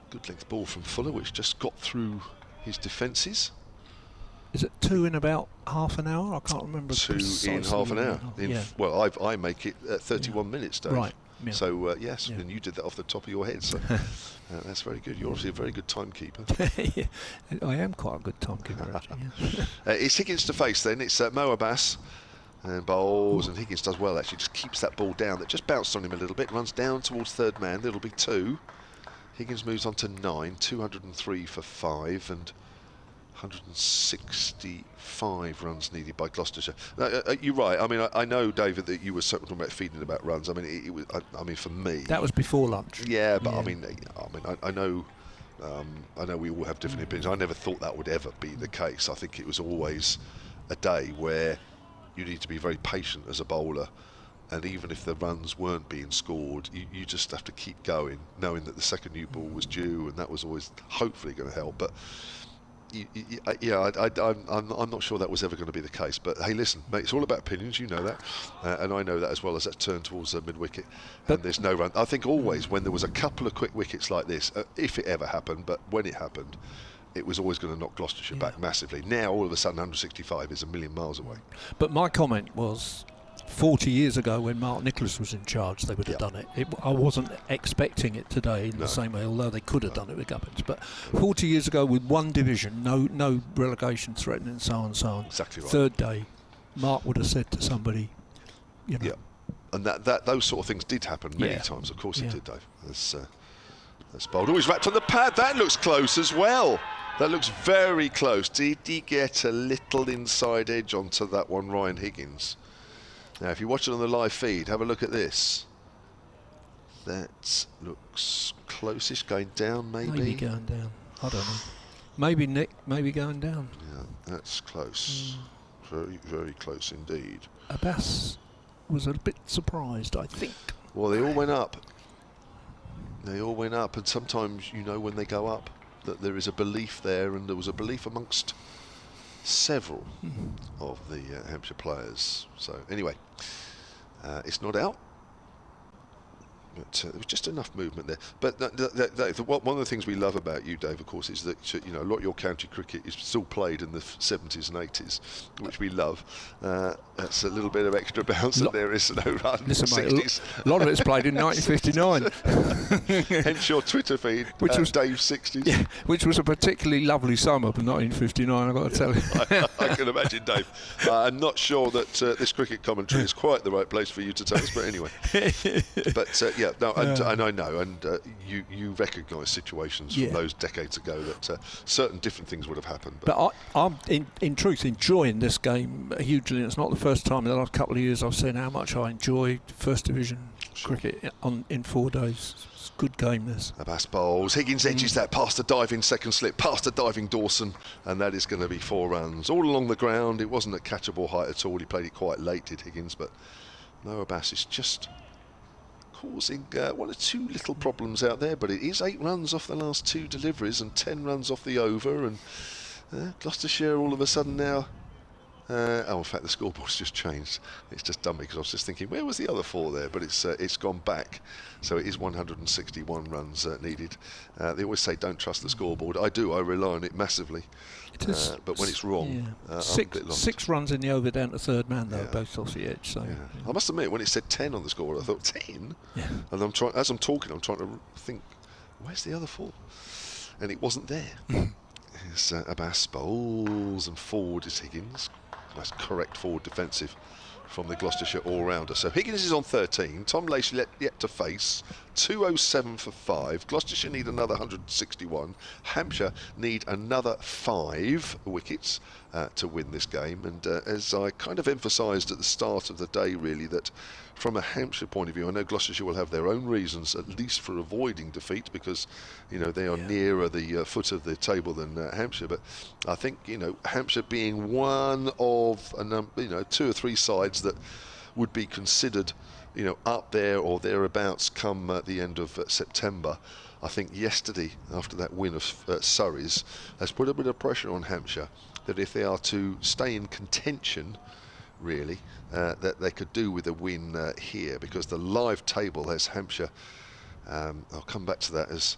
Good length ball from Fuller, which just got through his defences. Is it 2 in about half an hour? I can't remember. 2 in half an hour. Well, I make it at 31 minutes, Dave. Right. Yeah. So yes, and you did that off the top of your head. So that's very good. You're obviously a very good timekeeper. Yeah, I am quite a good timekeeper, actually. Yeah. It's Higgins to face then. It's Mo Abbas. And bowls, and Higgins does well actually, just keeps that ball down that just bounced on him a little bit, runs down towards third man. It'll be 2. Higgins moves on to 9, 203 for 5, and 165 runs needed by Gloucestershire. You're right. I mean, I know, David, that you were talking about feeding about runs. I mean, it was. I mean, for me, that was before lunch. Yeah, but yeah. I know. I know we all have different opinions. I never thought that would ever be the case. I think it was always a day where you need to be very patient as a bowler, and even if the runs weren't being scored, you just have to keep going, knowing that the second new ball was due, and that was always hopefully going to help. But I'm not sure that was ever going to be the case. But hey, listen, mate, it's all about opinions. You know that, and I know that as well, as that turn towards the mid-wicket, and there's no run. I think always when there was a couple of quick wickets like this, if it ever happened, but when it happened, it was always going to knock Gloucestershire back massively. Now, all of a sudden, 165 is a million miles away. But my comment was, 40 years ago, when Mark Nicholas was in charge, they would have done it. I wasn't expecting it today in the same way, although they could have done it with Gubbins. But 40 years ago, with 1 division, no relegation threatening, and so on and so on. Exactly right. Third day, Mark would have said to somebody, you know. Yeah, and that those sort of things did happen many times. Of course it did, Dave. That's bold. Oh, he's wrapped on the pad. That looks close as well. That looks very close. Did he get a little inside edge onto that one, Ryan Higgins? Now, if you watch it on the live feed, have a look at this. That looks closest, going down, maybe. Maybe going down. I don't know. Maybe Nick, maybe going down. Yeah, that's close. Very, very close indeed. Abbas was a bit surprised, I think. Well, they all went up. They all went up, and sometimes, you know, when they go up, that there is a belief there, and there was a belief amongst several of the Hampshire players. So anyway, it's not out, but there was just enough movement there. But one of the things we love about you, Dave, of course, is that you know a lot of your county cricket is still played in the 70s and 80s, which we love. That's a little bit of extra bounce that there is no run. Listen, mate, a lot of it's played in 1959. Hence your Twitter feed, which was Dave 60s. Yeah, which was a particularly lovely summer of 1959, I've got to tell you. I can imagine, Dave. I'm not sure that this cricket commentary is quite the right place for you to tell us, but anyway. But yeah, no, and I know, and you recognise situations from those decades ago that certain different things would have happened. But I'm in truth enjoying this game hugely. It's not the first time in the last couple of years I've seen how much I enjoy First Division cricket in 4 days. It's a good game, this. Abbas bowls. Higgins edges that past the diving second slip, past the diving Dawson, and that is going to be 4 runs. All along the ground. It wasn't at catchable height at all. He played it quite late, did Higgins, but no, Abbas is just causing one or two little problems out there, but it is 8 runs off the last 2 deliveries and 10 runs off the over, and Gloucestershire all of a sudden now. In fact, the scoreboard's just changed. It's just done me because I was just thinking, where was the other 4 there? But it's gone back. So it is 161 runs needed. They always say don't trust the scoreboard. I do. I rely on it massively. But when it's wrong, I'm a bit lost. 6 runs in the over down to third man, though, both off the edge. So I must admit, when it said 10 on the scoreboard, I thought 10. Yeah. And as I'm talking, I'm trying to think, where's the other 4? And it wasn't there. It's Ageas Bowls, and forward is Higgins. Nice correct forward defensive from the Gloucestershire all-rounder. So Higgins is on 13. Tom Lacey yet to face. 207 for 5. Gloucestershire need another 161. Hampshire need another 5 wickets to win this game. And as I kind of emphasised at the start of the day, really, that from a Hampshire point of view, I know Gloucestershire will have their own reasons, at least for avoiding defeat, because they are nearer the foot of the table than Hampshire. But I think Hampshire being one of 2 or 3 sides that would be considered up there or thereabouts come the end of September. I think yesterday, after that win of Surrey's, has put a bit of pressure on Hampshire that if they are to stay in contention, really, that they could do with a win here, because the live table has Hampshire. I'll come back to that as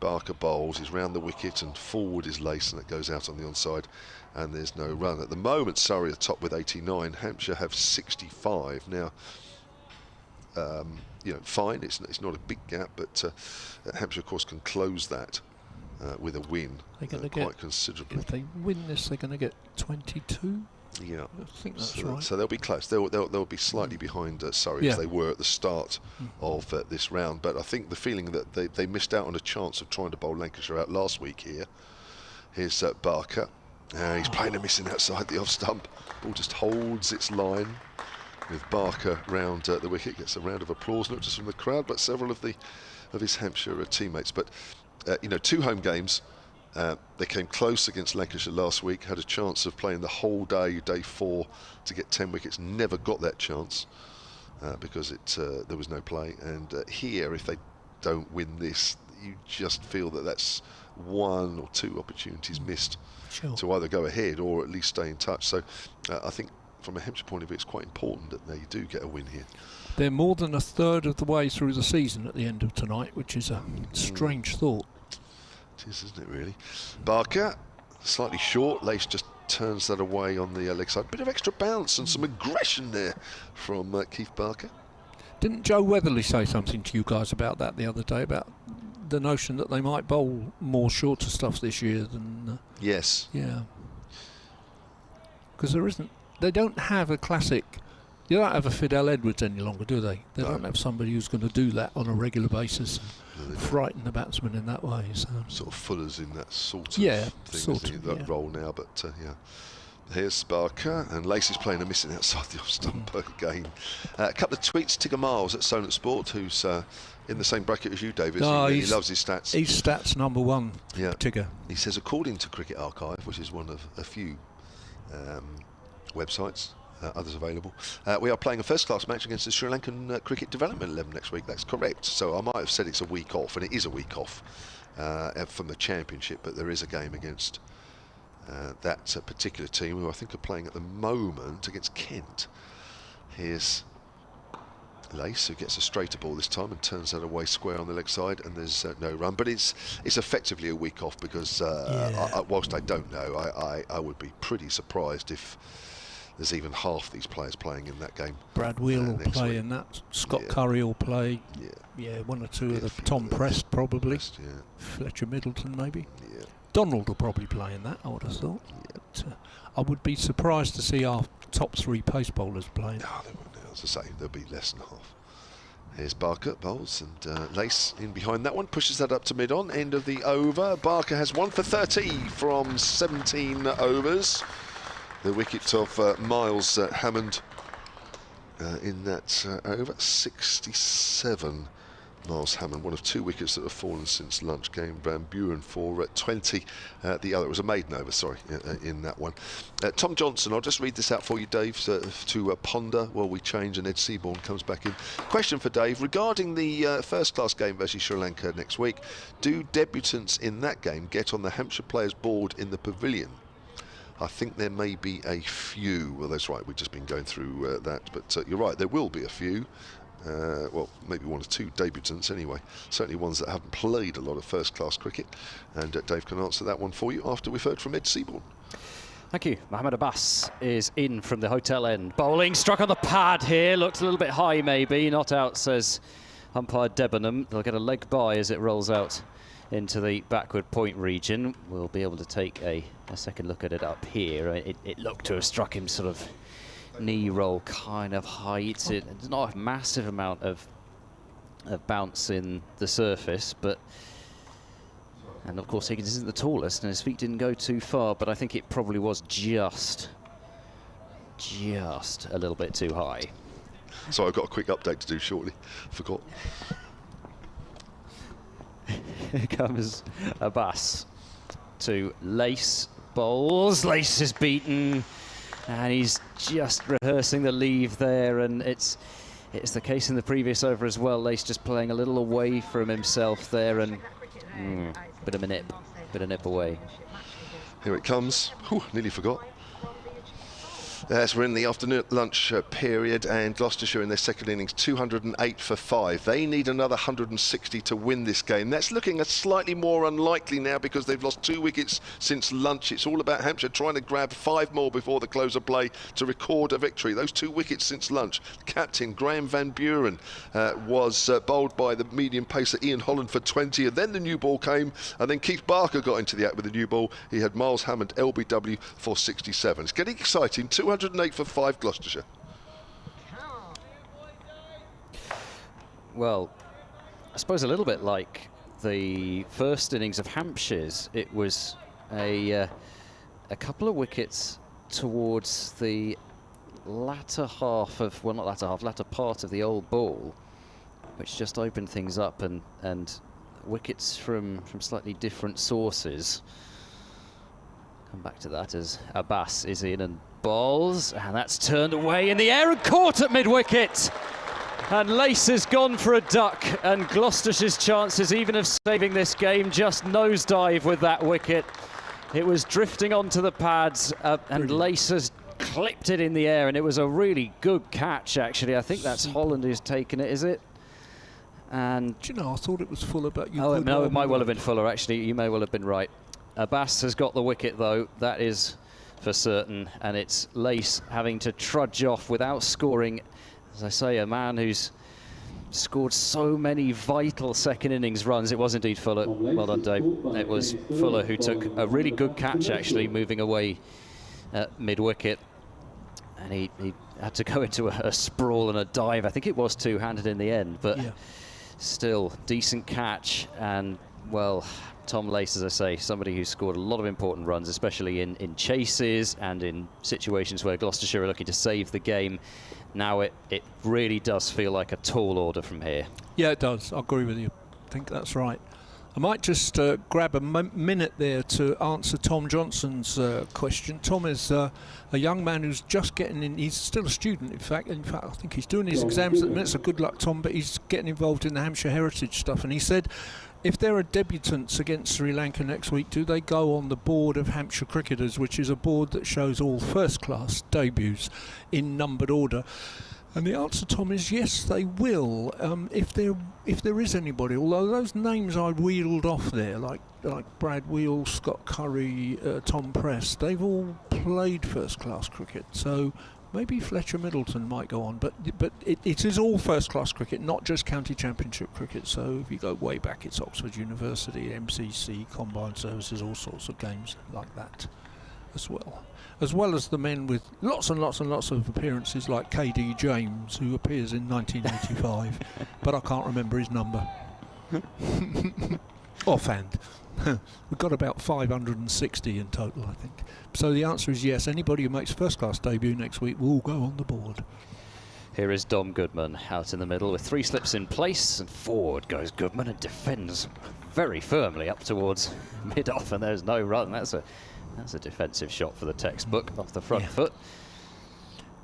Barker bowls. He's round the wicket and forward is Lace, and it goes out on the onside, and there's no run. At the moment, Surrey are top with 89. Hampshire have 65 now. Fine. It's not a big gap, but Hampshire, of course, can close that with a win quite considerably. If they win this, they're going to get 22. Yeah, I think that's right. So they'll be close. They'll be slightly behind Surrey as they were at the start of this round. But I think the feeling that they missed out on a chance of trying to bowl Lancashire out last week here. Here's Barker. He's playing a missing outside the off stump. Ball just holds its line with Barker round the wicket. Gets a round of applause, not just from the crowd, but several of his Hampshire teammates. But 2 home games. They came close against Lancashire last week, had a chance of playing the whole day 4, to get 10 wickets, never got that chance because there was no play. And here, if they don't win this, you just feel that that's 1 or 2 opportunities missed to either go ahead or at least stay in touch. So I think from a Hampshire point of view, it's quite important that they do get a win here. They're more than a third of the way through the season at the end of tonight, which is a strange thought. It is, isn't it, really? Barker, slightly short. Lace just turns that away on the leg side. Bit of extra bounce and some aggression there from Keith Barker. Didn't Joe Weatherly say something to you guys about that the other day, about the notion that they might bowl more shorter stuff this year than... Yes. Yeah. Because they don't have a classic... You don't have a Fidel Edwards any longer, do they? They don't have somebody who's going to do that on a regular basis and frighten the batsman in that way. So. Sort of Fuller's in that sort of thing, that role now. But here's Barker, and Lacey's playing a missing outside the off stump again. A couple of tweets. Tigger Miles at Sonnet Sport, who's in the same bracket as you, David. He loves his stats. He's stats number 1, Tigger. He says, according to Cricket Archive, which is one of a few websites, others available, we are playing a first-class match against the Sri Lankan Cricket Development 11 next week. That's correct. So I might have said it's a week off, and it is a week off from the Championship, but there is a game against that particular team, who I think are playing at the moment against Kent. Here's Lace, who gets a straighter ball this time and turns that away square on the leg side, and there's no run. But it's effectively a week off, because whilst I don't know, I would be pretty surprised if there's even half these players playing in that game. Brad Wheel will play in that. Scott Curry will play. Yeah, 1 or 2 of the Tom Prest probably. Fletcher Middleton maybe. Yeah. Donald will probably play in that, I would have thought. But, I would be surprised to see our top 3 pace bowlers playing. No, they won't. As I say, there'll be less than half. Here's Barker bowls, and Lace in behind that one, pushes that up to mid-on, end of the over. Barker has 1 for 30 from 17 overs. The wicket of Miles Hammond in that over. 67 Miles Hammond, one of 2 wickets that have fallen since lunch. Game Van Buren for 20. The other, it was a maiden over, sorry, in that one. Tom Johnson, I'll just read this out for you, Dave, to ponder while we change and Ed Seaborn comes back in. Question for Dave, regarding the first-class game versus Sri Lanka next week, do debutants in that game get on the Hampshire Players Board in the pavilion? I think there may be a few. Well, that's right, we've just been going through that, but you're right, there will be a few. Well, maybe 1 or 2 debutants anyway. Certainly ones that haven't played a lot of first-class cricket. And Dave can answer that one for you after we've heard from Ed Seaborn. Thank you. Mohammed Abbas is in from the hotel end. Bowling, struck on the pad here. Looked a little bit high maybe. Not out, says umpire Debenham. They'll get a leg by as it rolls out into the backward point region. We'll be able to take a second look at it up here. It looked to have struck him sort of knee roll kind of height. It's not a massive amount of bounce in the surface, but and of course Higgins isn't the tallest and his feet didn't go too far, but I think it probably was just a little bit too high. So I've got a quick update to do shortly. Forgot. Here comes Abbas to Lace bowls. Lace is beaten. And he's just rehearsing the leave there, and it's the case in the previous over as well. Lace just playing a little away from himself there, and bit of a nip away. Here it comes. Whew, nearly forgot. As we're in the afternoon lunch period, and Gloucestershire in their second innings, 208 for 5. They need another 160 to win this game. That's looking slightly more unlikely now because they've lost 2 wickets since lunch. It's all about Hampshire trying to grab 5 more before the close of play to record a victory. Those 2 wickets since lunch. Captain Graham Van Buren was bowled by the medium pacer Ian Holland for 20, and then the new ball came, and then Keith Barker got into the act with the new ball. He had Miles Hammond LBW for 67. It's getting exciting. 208 for 5 Gloucestershire. Well, I suppose a little bit like the first innings of Hampshire's. It was a couple of wickets towards the latter half of, well, not latter half, latter part of the old ball, which just opened things up, and wickets from slightly different sources. Come back to that as Abbas is in and bowls, and that's turned away in the air and caught at mid-wicket. And Lace has gone for a duck, and Gloucestershire's chances even of saving this game just nosedive with that wicket. It was drifting onto the pads, and Lace has clipped it in the air, and it was a really good catch, actually. I think that's Holland who's taken it, is it? And do you know, I thought it was Fuller, but you oh, no, it might well have been Fuller, actually. You may well have been right. Abbas has got the wicket, though. That is for certain, and it's Lace having to trudge off without scoring. As I say, a man who's scored so many vital second innings runs. It was indeed Fuller. Well done, Dave. It was Fuller who took a really good catch, actually, moving away at mid-wicket. And he had to go into a sprawl and a dive. I think it was two-handed in the end, but still, decent catch. And, well, Tom Lace, as I say, somebody who's scored a lot of important runs, especially in chases and in situations where Gloucestershire are looking to save the game. Now it really does feel like a tall order from here. Yeah, it does. I agree with you. I think that's right. I might just grab a minute there to answer Tom Johnson's question. Tom is a young man who's just getting in. He's still a student, in fact. I think he's doing his exams at the minute, so good luck, Tom, but he's getting involved in the Hampshire Heritage stuff. And he said, if there are debutants against Sri Lanka next week, do they go on the board of Hampshire Cricketers, which is a board that shows all first-class debuts in numbered order? And the answer, Tom, is yes, they will. If there is anybody, although those names I wheeled off there, like Brad Wheel, Scott Curry, Tom Press, they've all played first-class cricket. So maybe Fletcher Middleton might go on, but it is all first-class cricket, not just county championship cricket. So if you go way back, it's Oxford University, MCC, Combined Services, all sorts of games like that as well as the men with lots and lots and lots of appearances, like KD James, who appears in 1985, but I can't remember his number offhand. We've got about 560 in total, I think. So the answer is yes, anybody who makes first-class debut next week will go on the board. Here is Dom Goodman out in the middle with 3 slips in place, and forward goes Goodman and defends very firmly up towards mid-off, and there's no run. That's a defensive shot for the textbook off the front foot.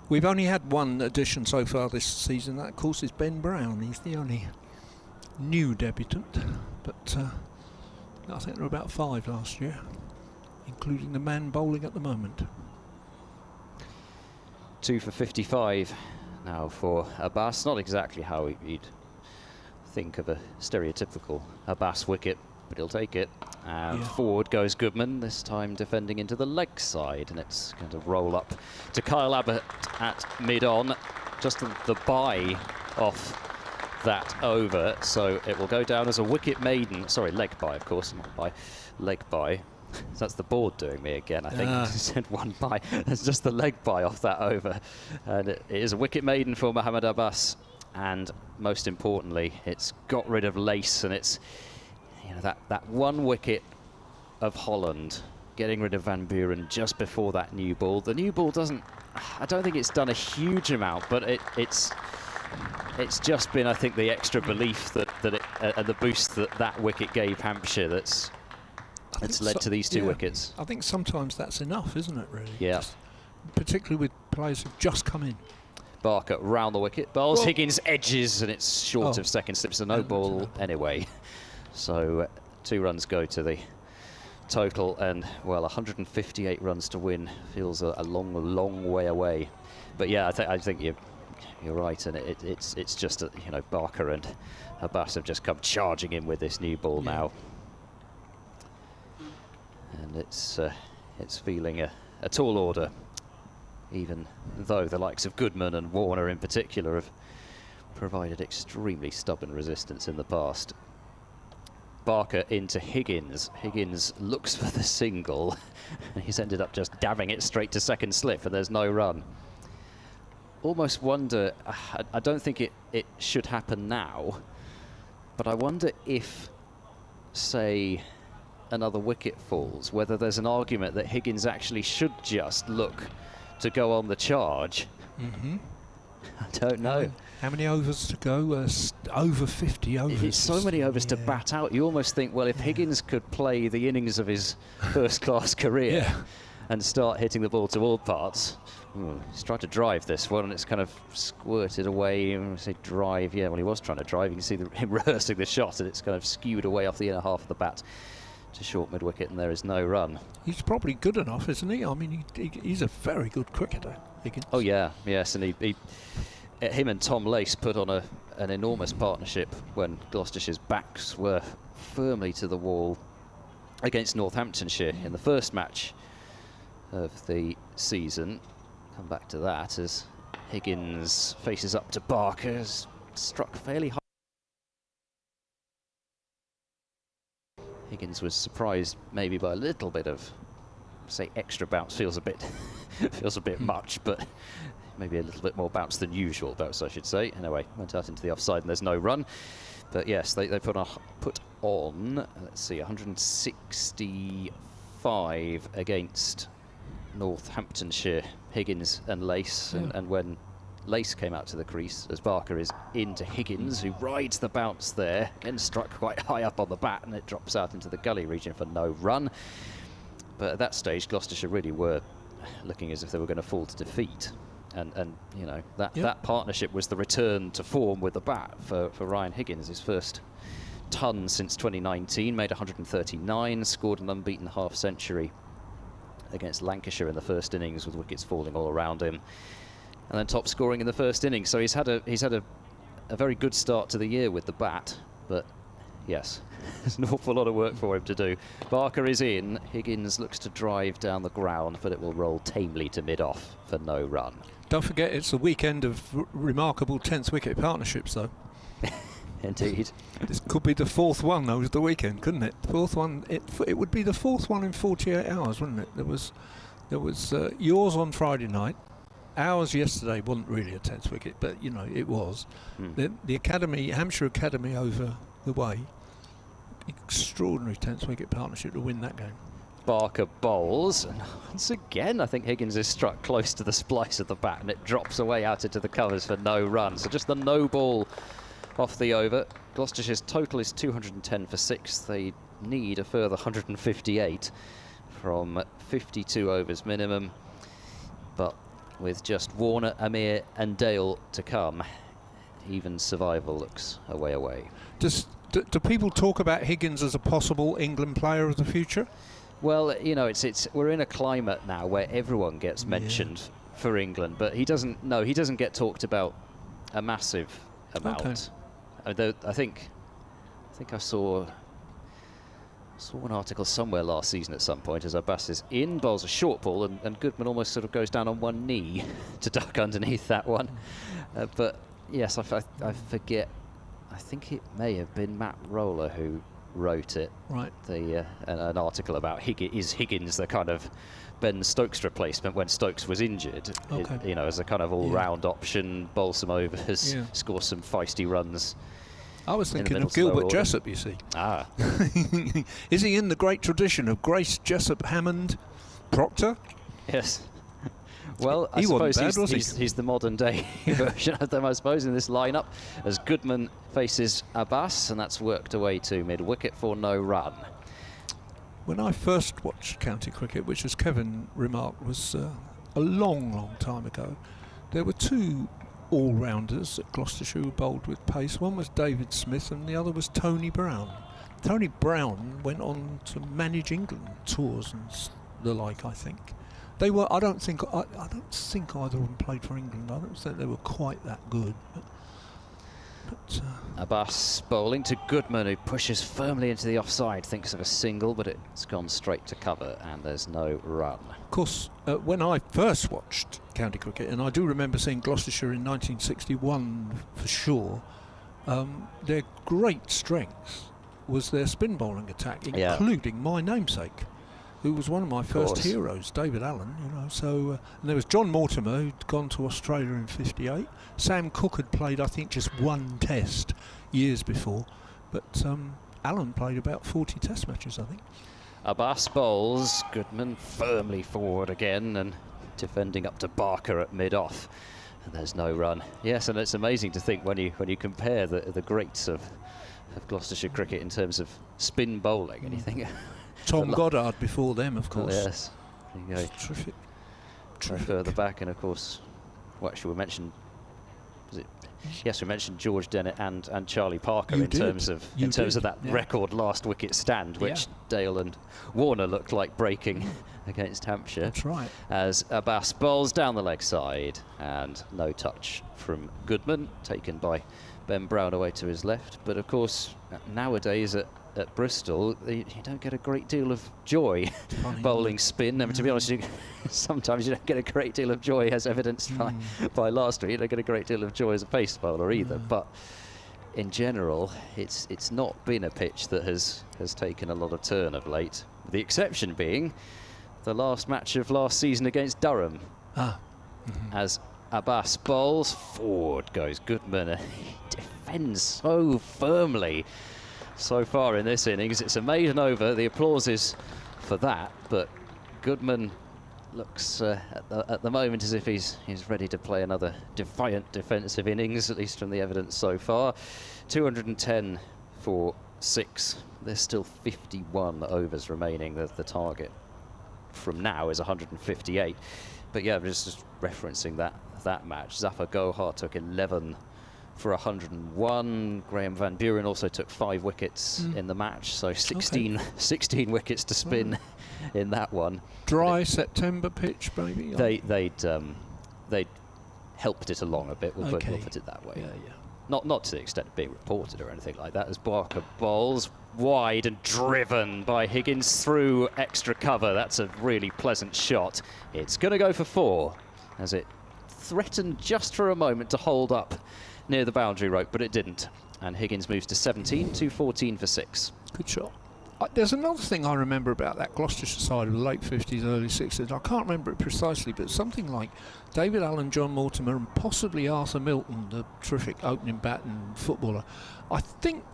We've only had one addition so far this season. That, of course, is Ben Brown. He's the only new debutant, but I think there were about 5 last year, including the man bowling at the moment. 2 for 55 now for Abbas. Not exactly how you'd think of a stereotypical Abbas wicket, but he'll take it. And forward goes Goodman, this time defending into the leg side, and it's going to roll up to Kyle Abbott at mid-on. Just the bye off that over, so it will go down as a wicket maiden. Sorry, leg bye, of course, not bye. Leg bye. So that's the board doing me again, I think. I said one bye. That's just the leg bye off that over. And it is a wicket maiden for Mohammad Abbas. And most importantly, it's got rid of Lace, and it's, you know, that one wicket of Holland getting rid of Van Buren just before that new ball. The new ball doesn't, I don't think it's done a huge amount, but it's just been, I think, the extra belief that the boost that wicket gave Hampshire that's led to these 2 wickets. I think sometimes that's enough, isn't it, really? Yeah. Particularly with players who've just come in. Barker round the wicket, bowls, Higgins edges, and it's short of second slip, so no ball anyway. So 2 runs go to the total, and, well, 158 runs to win feels a long way away. But yeah, I think you're right, and it's just, you know, Barker and Abbas have just come charging in with this new ball now. And it's feeling a tall order, even though the likes of Goodman and Warner in particular have provided extremely stubborn resistance in the past. Barker into Higgins. Higgins looks for the single, and he's ended up just dabbing it straight to second slip, and there's no run. Almost wonder, I don't think it should happen now, but I wonder if, say, another wicket falls, whether there's an argument that Higgins actually should just look to go on the charge. I don't know. How many overs to go? Over 50 overs. It's so many overs to bat out. You almost think, well, if Higgins could play the innings of his first-class career and start hitting the ball to all parts. He's tried to drive this one, and it's kind of squirted away. I say drive, yeah, well, he was trying to drive. You can see him rehearsing the shot, and it's kind of skewed away off the inner half of the bat to short mid-wicket, and there is no run. He's probably good enough, isn't he? I mean, he's a very good cricketer, Higgins. Oh, yeah, yes, and him and Tom Lace put on an enormous partnership when Gloucestershire's backs were firmly to the wall against Northamptonshire in the first match of the season. Come back to that as Higgins faces up to Barker, struck fairly high. Higgins was surprised maybe by a little bit of, say, extra bounce. Feels a bit much, but maybe a little bit more bounce than usual bounce, I should say. Anyway, went out into the offside and there's no run. But yes, they put on, let's see, 165 against Northamptonshire, Higgins and Lace, and when Lace came out to the crease, as Barker is into Higgins, who rides the bounce there, again struck quite high up on the bat, and it drops out into the gully region for no run. But at that stage, Gloucestershire really were looking as if they were going to fall to defeat, and you know, that partnership was the return to form with the bat for Ryan Higgins, his first ton since 2019, made 139, scored an unbeaten half-century against Lancashire in the first innings with wickets falling all around him, and then top scoring in the first innings. So he's had a very good start to the year with the bat, but yes, there's an awful lot of work for him to do. Barker is in. Higgins looks to drive down the ground, but it will roll tamely to mid-off for no run. Don't forget, it's a weekend of remarkable 10th wicket partnerships, though. Indeed. This could be the 4th one over the weekend, couldn't it? The 4th one. It would be the 4th one in 48 hours, wouldn't it? There was yours on Friday night. Ours yesterday wasn't really a 10th wicket, but you know it was. The Academy, Hampshire Academy over the way. Extraordinary 10th wicket partnership to win that game. Barker bowls. And once again, I think Higgins is struck close to the splice of the bat, and it drops away out into the covers for no run. So just the no ball off the over. Gloucestershire's total is 210 for 6. They need a further 158 from 52 overs minimum. But with just Warner, Amir and Dale to come, even survival looks a way away. Do people talk about Higgins as a possible England player of the future? Well, you know, we're in a climate now where everyone gets mentioned for England, but he doesn't get talked about a massive amount. Okay. I think I saw an article somewhere last season at some point as Abbas is in, bowls a short ball, and Goodman almost sort of goes down on one knee to duck underneath that one. But yes, I forget. I think it may have been Matt Roller who wrote it. Right. An article about is Higgins the kind of Ben Stokes replacement when Stokes was injured? Okay. As a kind of all-round option, bowl some overs, score some feisty runs. I was thinking of Gilbert Jessup, you see. Ah. Is he in the great tradition of Grace, Jessup, Hammond, Proctor? Yes. Well, I suppose he's the modern-day version of them, I suppose, in this lineup, as Goodman faces Abbas, and that's worked away to mid-wicket for no run. When I first watched county cricket, which, as Kevin remarked, was a long, long time ago, there were two all-rounders at Gloucestershire who bowled with pace. One was David Smith, and the other was Tony Brown. Tony Brown went on to manage England tours and the like, I think. They were. I don't think either of them played for England. I don't think they were quite that good. But Abbas bowling to Goodman, who pushes firmly into the offside. Thinks of a single, but it's gone straight to cover, and there's no run. Of course, when I first watched county cricket, and I do remember seeing Gloucestershire in 1961 for sure, their great strength was their spin bowling attack, including my namesake, who was one of my first heroes, David Allen. So and there was John Mortimer, who'd gone to Australia in '58. Sam Cook had played, I think, just one test years before, but Allen played about 40 test matches, I think. Abbas bowls, Goodman firmly forward again, and defending up to Barker at mid-off, and there's no run. Yes, and it's amazing to think when you compare the greats of Gloucestershire cricket in terms of spin bowling, and you think Tom Goddard before them, of course. Yes. Terrific. Further back, and of course, actually we mentioned, we mentioned George Dennett and Charlie Parker in terms of that record last wicket stand, which Dale and Warner looked like breaking against Hampshire. That's right. As Abbas bowls down the leg side, and no touch from Goodman, taken by Ben Brown away to his left. But of course, nowadays at Bristol, you don't get a great deal of joy bowling spin. I mean, to be honest, sometimes you don't get a great deal of joy, as evidenced by last week. You don't get a great deal of joy as a pace bowler either. But in general, it's not been a pitch that has taken a lot of turn of late. The exception being the last match of last season against Durham. As Abbas bowls, forward goes Goodman, and he defends so firmly. So far in this innings, it's a maiden over. The applause is for that, but Goodman looks at the moment as if he's ready to play another defiant defensive innings, at least from the evidence so far. 210 for 6. There's still 51 overs remaining. The target from now is 158. But yeah, just referencing that match, Zafar Gohar took 11 for 101. Graham Van Buren also took 5 wickets in the match, so 16 wickets to spin in that one. Dry September pitch, maybe? They'd helped it along a bit, we'll put it that way. Not to the extent of being reported or anything like that, as Barker bowls wide and driven by Higgins through extra cover. That's a really pleasant shot. It's going to go for 4, as it threatened just for a moment to hold up near the boundary rope, but it didn't. And Higgins moves to 17, 214 for 6. Good shot. There's another thing I remember about that Gloucestershire side of the late 50s, early 60s. I can't remember it precisely, but something like David Allen, John Mortimer, and possibly Arthur Milton, the terrific opening batsman footballer. I think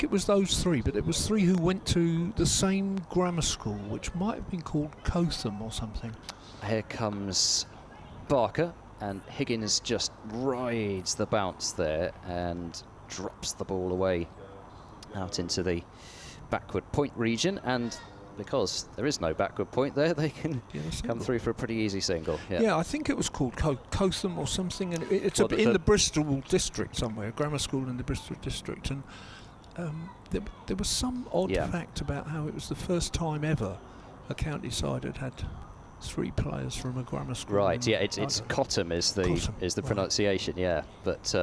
it was those three, but it was three who went to the same grammar school, which might have been called Cotham or something. Here comes Barker, and Higgins just rides the bounce there and drops the ball away out into the backward point region, and because there is no backward point there, they can come through for a pretty easy single. Yeah, I think it was called Cotham or something, and it's in the Bristol district somewhere, grammar school in the Bristol district, and there was some odd fact about how it was the first time ever a county side had 3 players from a grammar school. Right, yeah, it's Cotham is the pronunciation, but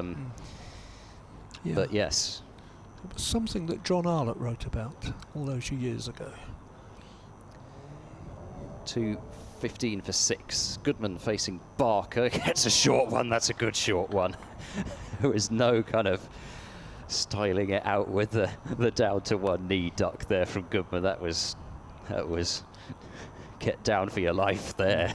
yes. It was something that John Arlott wrote about all those years ago. 2:15 for 6. Goodman facing Barker, gets a short one. That's a good short one. There was no kind of styling it out with the down to one knee duck there from Goodman. That was get down for your life there.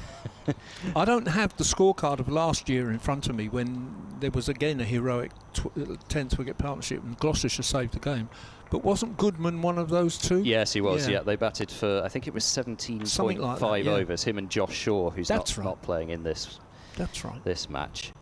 I don't have the scorecard of last year in front of me when there was again a heroic 10th wicket partnership and Gloucestershire saved the game. But wasn't Goodman one of those two? Yes, he was. Yeah, they batted for, I think it was 17.5 overs. Him and Josh Shaw, who's not playing in this. That's right. This match.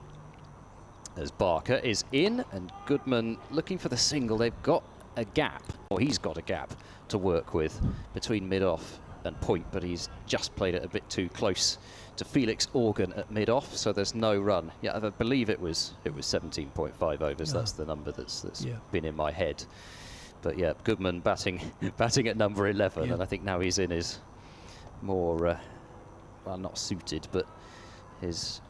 As Barker is in, and Goodman looking for the single. They've got a gap, or he's got a gap to work with between mid-off and point, but he's just played it a bit too close to Felix Organ at mid-off, so there's no run. Yeah, I believe it was 17.5 overs. That's the number that's been in my head. But yeah, Goodman batting at number 11, and I think now he's in his more, well, not suited, but his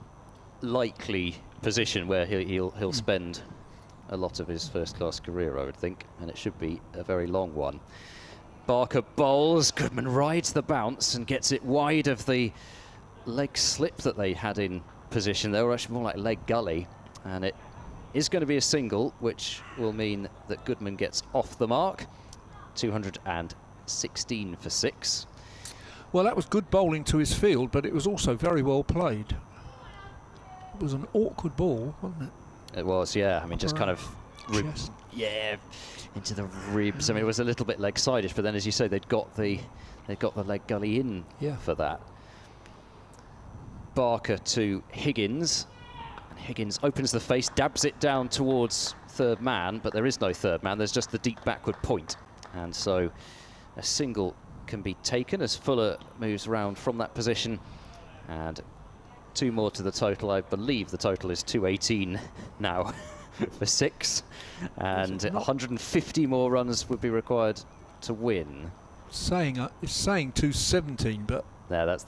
likely position where he'll spend a lot of his first-class career, I would think, and it should be a very long one. Barker bowls, Goodman rides the bounce and gets it wide of the leg slip that they had in position. They were actually more like leg gully, and it is going to be a single, which will mean that Goodman gets off the mark. 216 for 6. Well, that was good bowling to his field, but it was also very well played. It was an awkward ball, wasn't it? It was, yeah. I mean, just kind of into the ribs. I mean, it was a little bit leg-sided, but then, as you say, they'd got the leg gully in for that. Barker to Higgins. And Higgins opens the face, dabs it down towards third man, but there is no third man. There's just the deep backward point. And so a single can be taken as Fuller moves around from that position. And 2 more to the total. I believe the total is 218 now for 6. And 150 more runs would be required to win. It's saying 217, but they'll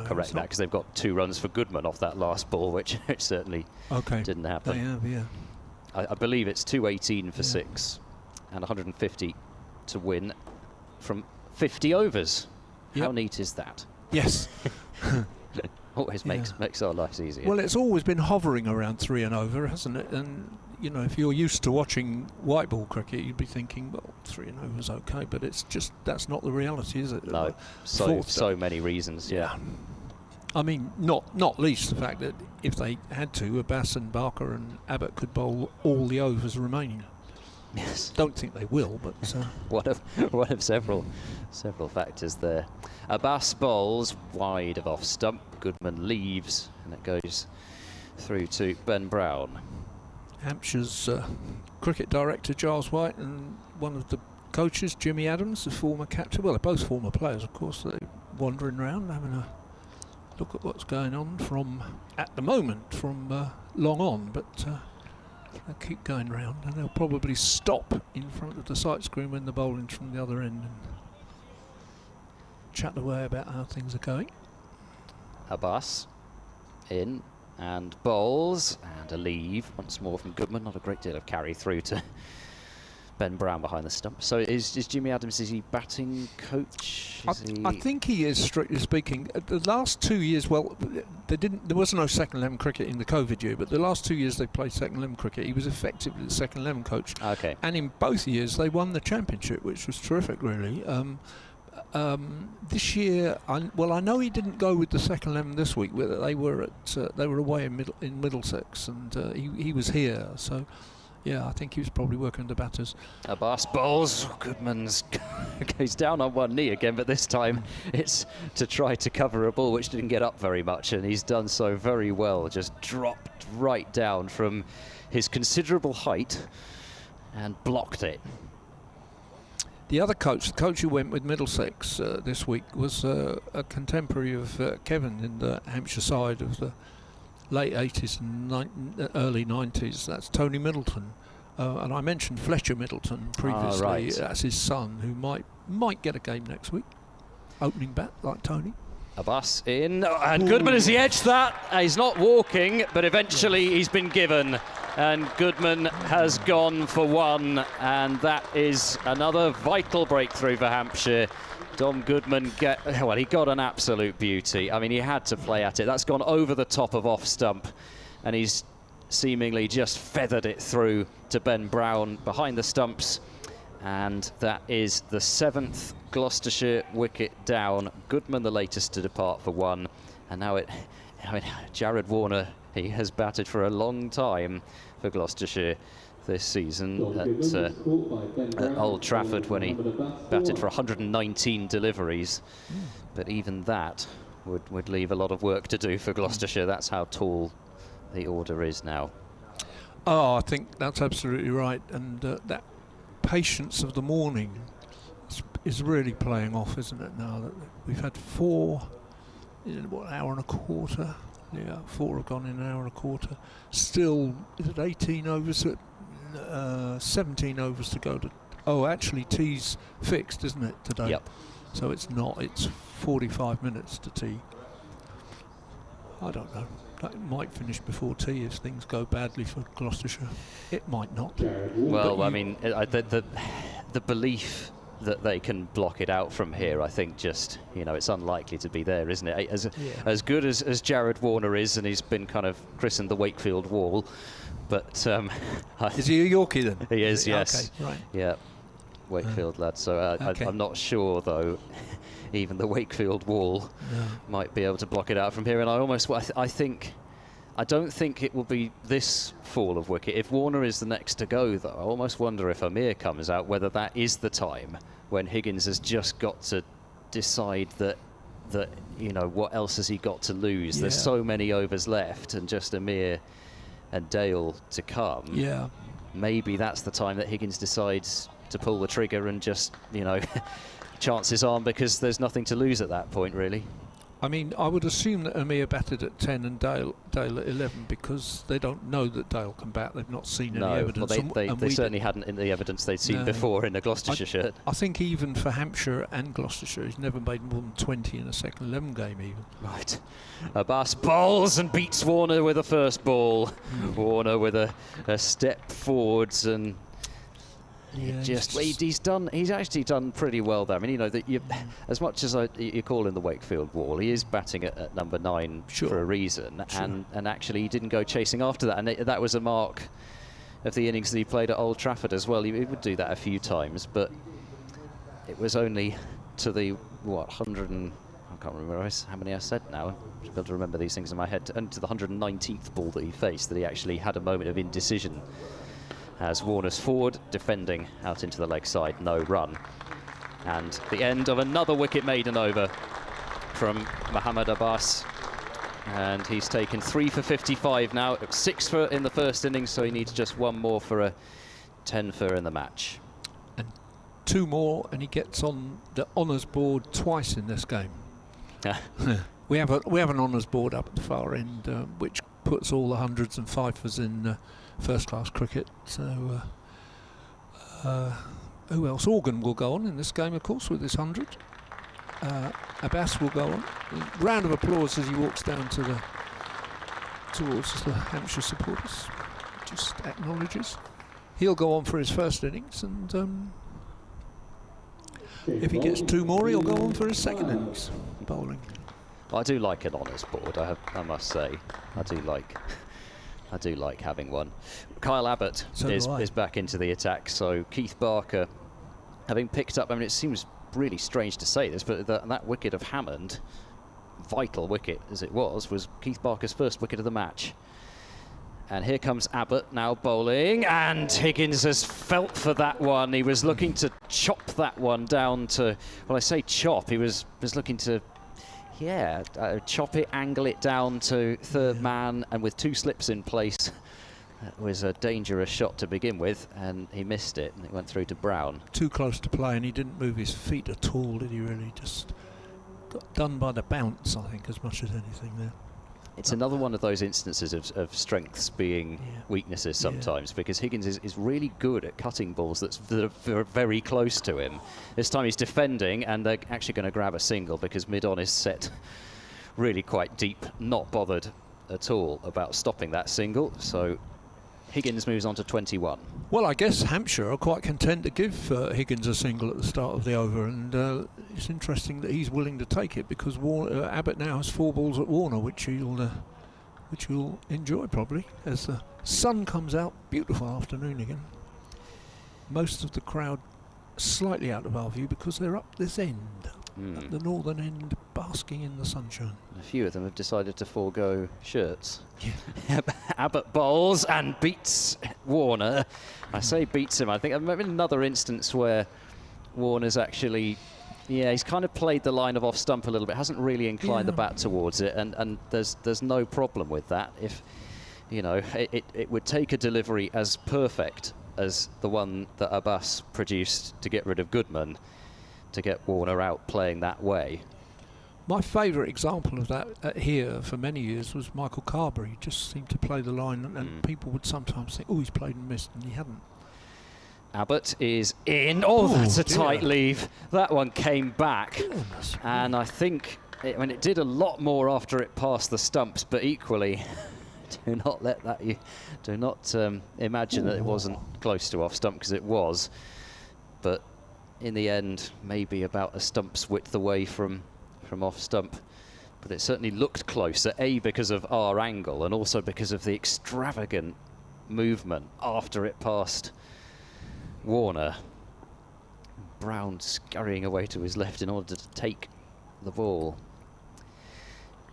correct that because they've got 2 runs for Goodman off that last ball, which certainly didn't happen. They have, yeah. I believe it's 218 for 6 and 150 to win from 50 overs. Yep. How neat is that? Yes. Always makes our lives easier. Well, it's always been hovering around 3 and over, hasn't it? And you know, if you're used to watching white ball cricket, you'd be thinking, well, 3 and over's okay, but it's just that's not the reality, is it? No, so many reasons. Yeah. I mean, not least the fact that if they had to, Abbas and Barker and Abbott could bowl all the overs remaining. Yes. Don't think they will, but one of several factors there. Abbas bowls wide of off stump. Goodman leaves, and it goes through to Ben Brown. Hampshire's cricket director Giles White and one of the coaches Jimmy Adams, the former captain. Well, they're both former players, of course. They're wandering around having a look at what's going on from long on, but they'll keep going round, and they'll probably stop in front of the sight screen when the bowling's from the other end and chat away about how things are going. Abbas in and bowls, and a leave once more from Goodman. Not a great deal of carry through to Ben Brown behind the stump. So is Jimmy Adams, is he batting coach? I think he is, strictly speaking. The last 2 years, well, there was no second 11 cricket in the COVID year, but the last 2 years they played second 11 cricket. He was effectively the second 11 coach. Okay. And in both years they won the championship, which was terrific, really. This year, I know he didn't go with the second 11 this week. They were away in Middlesex, and he was here. So, yeah, I think he was probably working the batters. Ageas bowls. Goodman's goes down on one knee again, but this time it's to try to cover a ball which didn't get up very much, and he's done so very well. Just dropped right down from his considerable height and blocked it. The other coach, the coach who went with Middlesex this week, was a contemporary of Kevin in the Hampshire side of the late 80s and early 90s. That's Tony Middleton. And I mentioned Fletcher Middleton previously. Right. That's his son, who might get a game next week. Opening bat, like Tony. Ageas in, and Goodman has edged that. He's not walking, but eventually he's been given. And Goodman has gone for one, and that is another vital breakthrough for Hampshire. Dom Goodman, he got an absolute beauty. I mean, he had to play at it. That's gone over the top of off stump, and he's seemingly just feathered it through to Ben Brown behind the stumps. And that is the 7th Gloucestershire wicket down. Goodman the latest to depart for one. And now Jared Warner, he has batted for a long time for Gloucestershire this season at Old Trafford when he batted for 119 deliveries. But even that would leave a lot of work to do for Gloucestershire. That's how tall the order is now. Oh, I think that's absolutely right. And that patience of the morning is really playing off, isn't it, now that we've had 4 in an hour and a quarter. Yeah, 4 have gone in an hour and a quarter. Still, is it 18 overs? 17 overs to go. Actually, tea's fixed, isn't it, today? Yep. So it's not. It's 45 minutes to tea. I don't know. That might finish before tea if things go badly for Gloucestershire. It might not. Well, I mean, the belief that they can block it out from here, I think just, it's unlikely to be there, isn't it? As good as Jared Warner is, and he's been kind of christened the Wakefield Wall, but... is he a Yorkie then? He is, yes. Okay, right. Yeah, Wakefield lad. So I'm not sure, though, even the Wakefield Wall might be able to block it out from here. And I don't think it will be this fall of wicket. If Warner is the next to go, though, I almost wonder if Amir comes out, whether that is the time when Higgins has just got to decide that what else has he got to lose? Yeah. There's so many overs left, and just Amir and Dale to come. Yeah. Maybe that's the time that Higgins decides to pull the trigger and just, chances on, because there's nothing to lose at that point, really. I mean, I would assume that Amir batted at 10 and Dale at 11, because they don't know that Dale can bat. They've not seen any evidence. Well, they certainly hadn't in the evidence they'd seen before in a Gloucestershire shirt. I think even for Hampshire and Gloucestershire, he's never made more than 20 in a second 11 game even. Right. Ageas bowls and beats Warner with a first ball. Warner with a step forwards, and... Yeah, he's actually done pretty well there. I mean, as much as you call him the Wakefield Wall, he is batting at number 9 for a reason, and actually he didn't go chasing after that, and that was a mark of the innings that he played at Old Trafford as well. He would do that a few times, but it was only to the 100 and I can't remember how many I said now. I'm able to remember these things in my head. And to the 119th ball that he faced, that he actually had a moment of indecision. As Warner's forward, defending out into the leg side, no run. And the end of another wicket maiden over from Mohammad Ageas. And he's taken 3 for 55 now. 6 for in the first innings, so he needs just 1 more for a 10 for in the match. And 2 more, and he gets on the honours board twice in this game. We have an honours board up at the far end, which puts all the hundreds and fifers in first-class cricket. So who else? Organ will go on in this game, of course, with his 100. Ageas will go on. A round of applause as he walks down towards the Hampshire supporters. Just acknowledges. He'll go on for his first innings, and if he gets 2 more, he'll go on for his second innings bowling. I do like an honours board. I must say, I do like having one. Kyle Abbott is back into the attack. So Keith Barker, having picked up, I mean, it seems really strange to say this, but that wicket of Hammond, vital wicket as it was Keith Barker's first wicket of the match. And here comes Abbott now bowling, and Higgins has felt for that one. He was looking to chop that one down to, well, I say chop, he was looking to, chop it, angle it down to third man, and with 2 slips in place, that was a dangerous shot to begin with, and he missed it, and it went through to Brown. Too close to play, and he didn't move his feet at all, did he really? Just got done by the bounce, I think, as much as anything there. It's another one of those instances of strengths being weaknesses sometimes, because Higgins is really good at cutting balls that are very close to him. This time he's defending, and they're actually going to grab a single because mid-on is set really quite deep, not bothered at all about stopping that single. So Higgins moves on to 21. Well, I guess Hampshire are quite content to give Higgins a single at the start of the over, and it's interesting that he's willing to take it, because Abbott now has 4 balls at Warner, which you'll enjoy probably as the sun comes out. Beautiful afternoon again. Most of the crowd slightly out of our view because they're up this end, at the northern end, basking in the sunshine. A few of them have decided to forego shirts. Yeah. Abbott bowls and beats Warner. I say beats him. I think I've maybe another instance where Warner's actually, he's kind of played the line of off stump a little bit. Hasn't really inclined the bat towards it, and there's no problem with that. If it would take a delivery as perfect as the one that Abbas produced to get rid of Goodman to get Warner out playing that way. My favourite example of that here for many years was Michael Carberry. He just seemed to play the line, and people would sometimes think, oh, he's played and missed, and he hadn't. Abbott is in. Oh, that's a tight leave. That one came back. And I think, it did a lot more after it passed the stumps, but equally, do not let that, do not imagine that it wasn't close to off stump, because it was. But in the end, maybe about a stump's width away from off stump, but it certainly looked closer, because of our angle, and also because of the extravagant movement after it passed Warner. Brown scurrying away to his left in order to take the ball.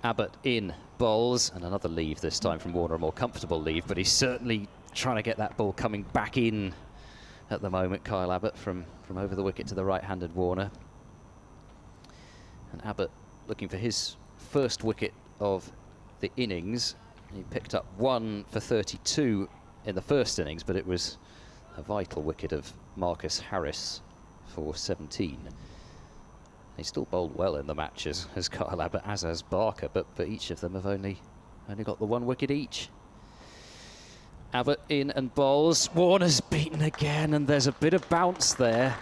Abbott in bowls, and another leave this time from Warner, a more comfortable leave, but he's certainly trying to get that ball coming back in at the moment, Kyle Abbott, from over the wicket to the right-handed Warner. And Abbott looking for his first wicket of the innings. He picked up 1 for 32 in the first innings, but it was a vital wicket of Marcus Harris for 17. He still bowled well in the matches as Kyle Abbott, as has Barker, but each of them have only got the 1 wicket each. Abbott in and bowls. Warner's beaten again, and there's a bit of bounce there.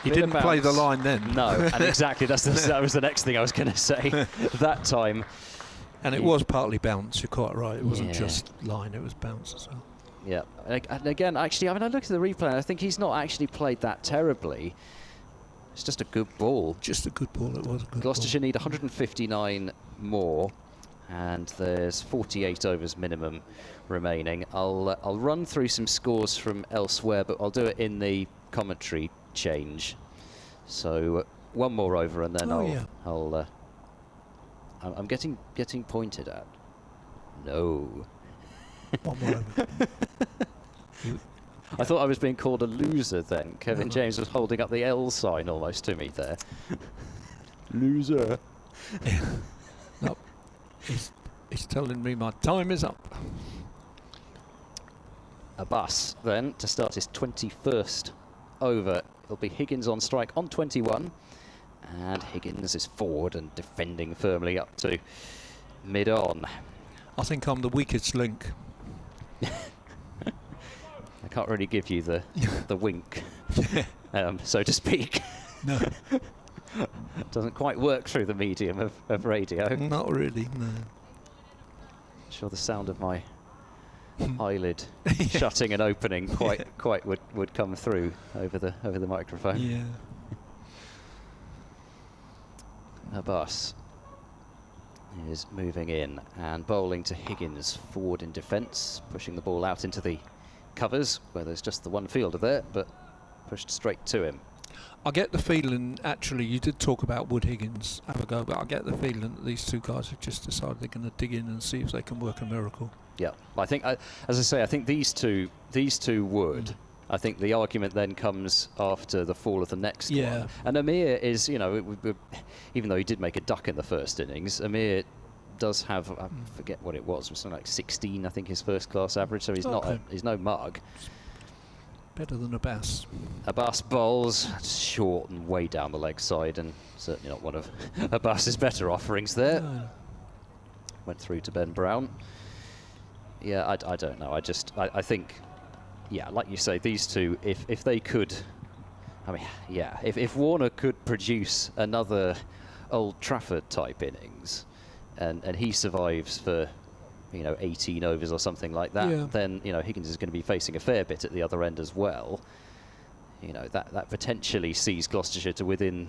He didn't play the line then. No, and exactly, that was the next thing I was going to say. That time. And it was partly bounce, you're quite right. It wasn't just line, it was bounce as well. Yeah, and again, actually, I looked at the replay, and I think he's not actually played that terribly. It's just a good ball. Just a good ball, it was a good Gloucestershire ball. need 159 more, and there's 48 overs minimum remaining. I'll run through some scores from elsewhere, but I'll do it in the commentary change. So 1 more over, and then I'm getting pointed at. No. 1 more over. I thought I was being called a loser then. Kevin James was holding up the L sign almost to me there. Loser. No, he's telling me my time is up. Abbas then to start his 21st over. It'll be Higgins on strike on 21, and Higgins is forward and defending firmly up to mid-on. I think I'm the weakest link. I can't really give you the wink, so to speak. No. Doesn't quite work through the medium of radio. Not really, no. I'm sure the sound of my eyelid shutting and opening quite would come through over the microphone. Yeah. Abbas is moving in and bowling to Higgins, forward in defence, pushing the ball out into the covers where there's just the one fielder there, but pushed straight to him. I get the feeling, actually, you did talk about Wood Higgins have a go, but I get the feeling that these two guys have just decided they're going to dig in and see if they can work a miracle. Yeah, I think, as I say, I think these two would. I think the argument then comes after the fall of the next one. And Amir is, you know, even though he did make a duck in the first innings, Amir does have, I forget what it was something like 16, I think, his first class average, so he's he's no mug. Better than Abbas. Abbas bowls short and way down the leg side, and certainly not one of Abbas's better offerings there. No. Went through to Ben Brown. Yeah, I don't know. I think, yeah, like you say, these two, if they could, I mean, yeah, if Warner could produce another Old Trafford type innings, and he survives for, you know, 18 overs or something like that, then, you know, Higgins is going to be facing a fair bit at the other end as well. You know, that potentially sees Gloucestershire to within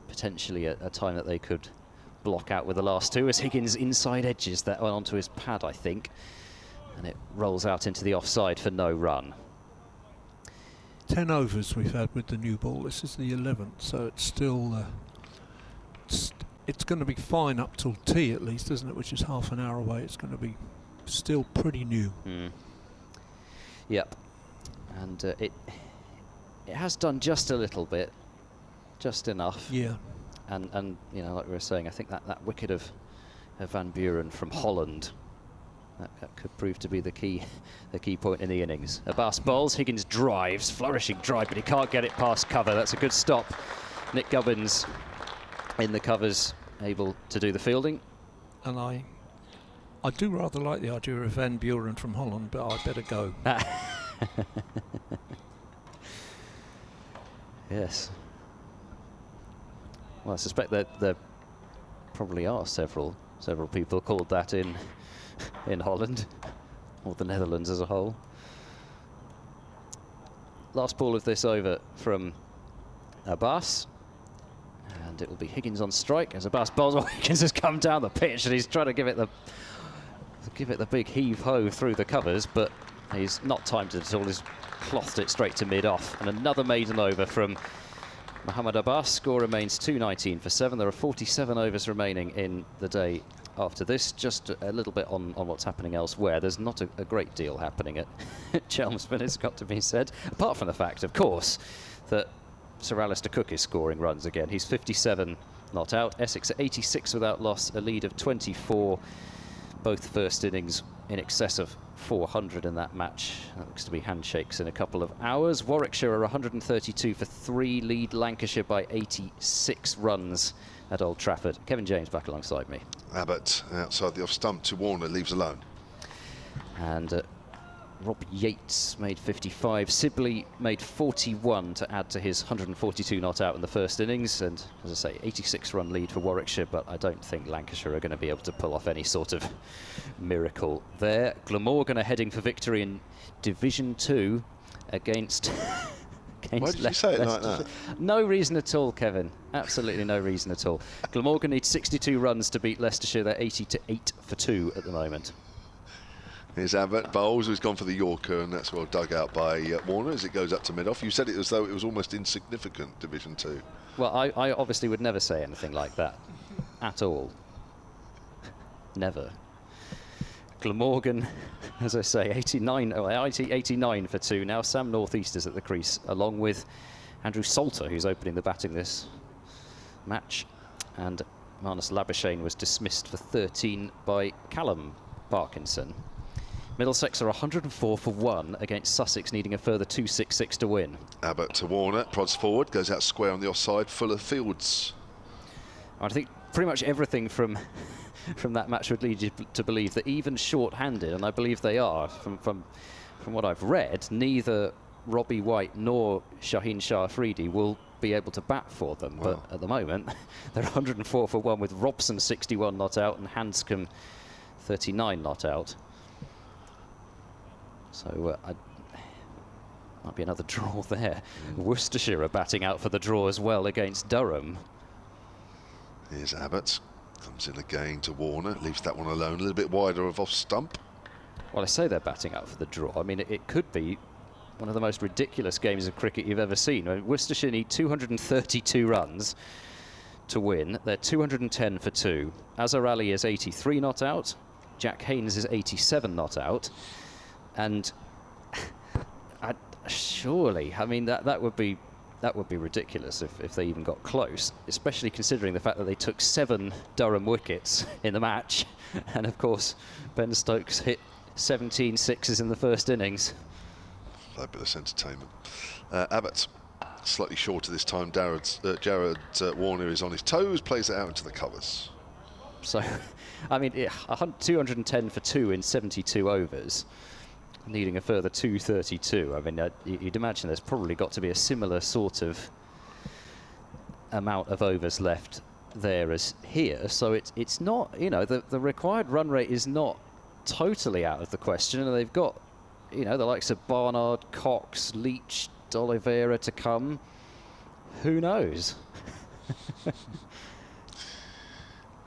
potentially a time that they could block out with the last two, as Higgins inside edges that one onto his pad, I think, and it rolls out into the offside for no run. 10 overs we've had with the new ball. This is the 11th, so it's still it's going to be fine up till tea at least, isn't it, which is half an hour away. It's going to be still pretty new. Yep, and it has done just a little bit, just enough. Yeah. And you know, like we were saying, I think that wicket of Van Buren from Holland, that could prove to be the key point in the innings. Abbas bowls, Higgins drives, flourishing drive, but he can't get it past cover. That's a good stop. Nick Gubbins in the covers, able to do the fielding. And I do rather like the idea of Van Buren from Holland, but I'd better go. Yes. Well, I suspect that there probably are several people called that in Holland, or the Netherlands as a whole. Last ball of this over from Abbas, and it will be Higgins on strike as Abbas bowls. Higgins has come down the pitch and he's trying to give it the big heave-ho through the covers, but he's not timed it at all. He's clothed it straight to mid-off, and another maiden over from Mohammad Abbas. Score remains 219 for 7. There are 47 overs remaining in the day after this. Just a little bit on what's happening elsewhere. There's not a great deal happening at Chelmsford, it's got to be said. Apart from the fact, of course, that Sir Alistair Cook is scoring runs again. He's 57 not out. Essex at 86 without loss, a lead of 24. Both first innings in excess of 400 in that match. That looks to be handshakes in a couple of hours. Warwickshire are 132 for 3, lead Lancashire by 86 runs at Old Trafford. Kevin James back alongside me. Abbott outside the off stump to Warner, leaves alone. And Rob Yates made 55. Sibley made 41 to add to his 142 not out in the first innings. And as I say, 86 run lead for Warwickshire, but I don't think Lancashire are going to be able to pull off any sort of miracle there. Glamorgan are heading for victory in Division 2 against Why did you say it like that? No reason at all, Kevin. Absolutely no reason at all. Glamorgan needs 62 runs to beat Leicestershire. They're 80 for 2 at the moment. Here's Abbott bowls, who's gone for the Yorker, and that's well dug out by Warner as it goes up to mid-off. You said it as though it was almost insignificant, Division 2. Well, I obviously would never say anything like that. At all. Never. Glamorgan, as I say, 89 for 2 now. Sam Northeast is at the crease, along with Andrew Salter, who's opening the batting this match. And Marnus Labuschagne was dismissed for 13 by Callum Parkinson. Middlesex are 104 for 1 against Sussex, needing a further 266 to win. Abbott to Warner, prods forward, goes out square on the offside, Fuller fields. I think pretty much everything from that match would lead you to believe that even short-handed, and I believe they are, from what I've read, neither Robbie White nor Shaheen Shah Afridi will be able to bat for them. Wow. But at the moment, they're 104 for 1 with Robson 61 not out and Hanscom 39 not out. So might be another draw there. Worcestershire are batting out for the draw as well against Durham. Here's Abbott. Comes in again to Warner. Leaves that one alone. A little bit wider of off stump. Well, I say they're batting out for the draw. I mean, it could be one of the most ridiculous games of cricket you've ever seen. I mean, Worcestershire need 232 runs to win. They're 210 for 2. Azhar Ali is 83 not out. Jack Haynes is 87 not out. And surely, I mean, that would be ridiculous if they even got close, especially considering the fact that they took 7 Durham wickets in the match. And of course, Ben Stokes hit 17 sixes in the first innings. Fabulous entertainment. Abbott, slightly shorter this time. Jared Warner is on his toes, plays it out into the covers. So, I mean, 210 for 2 in 72 overs, needing a further 232. I mean, you'd imagine there's probably got to be a similar sort of amount of overs left there as here. So it's not, you know, the required run rate is not totally out of the question, and they've got, you know, the likes of Barnard, Cox, Leach, D'Oliveira to come. Who knows?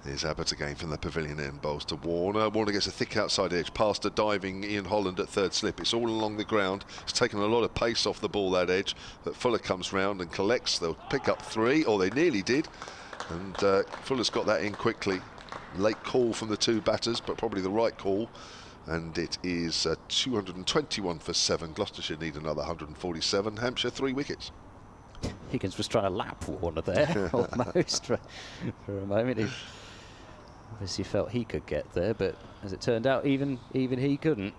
Here's Abbott again from the pavilion end, bowls to Warner. Warner gets a thick outside edge past a diving Ian Holland at third slip. It's all along the ground. It's taken a lot of pace off the ball, that edge. But Fuller comes round and collects. They'll pick up 3, or they nearly did. And Fuller's got that in quickly. Late call from the 2 batters, but probably the right call. And it is 221 for 7. Gloucestershire need another 147. Hampshire 3 wickets. Higgins was trying to lap Warner there, almost, for a moment. He obviously felt he could get there, but as it turned out, even he couldn't.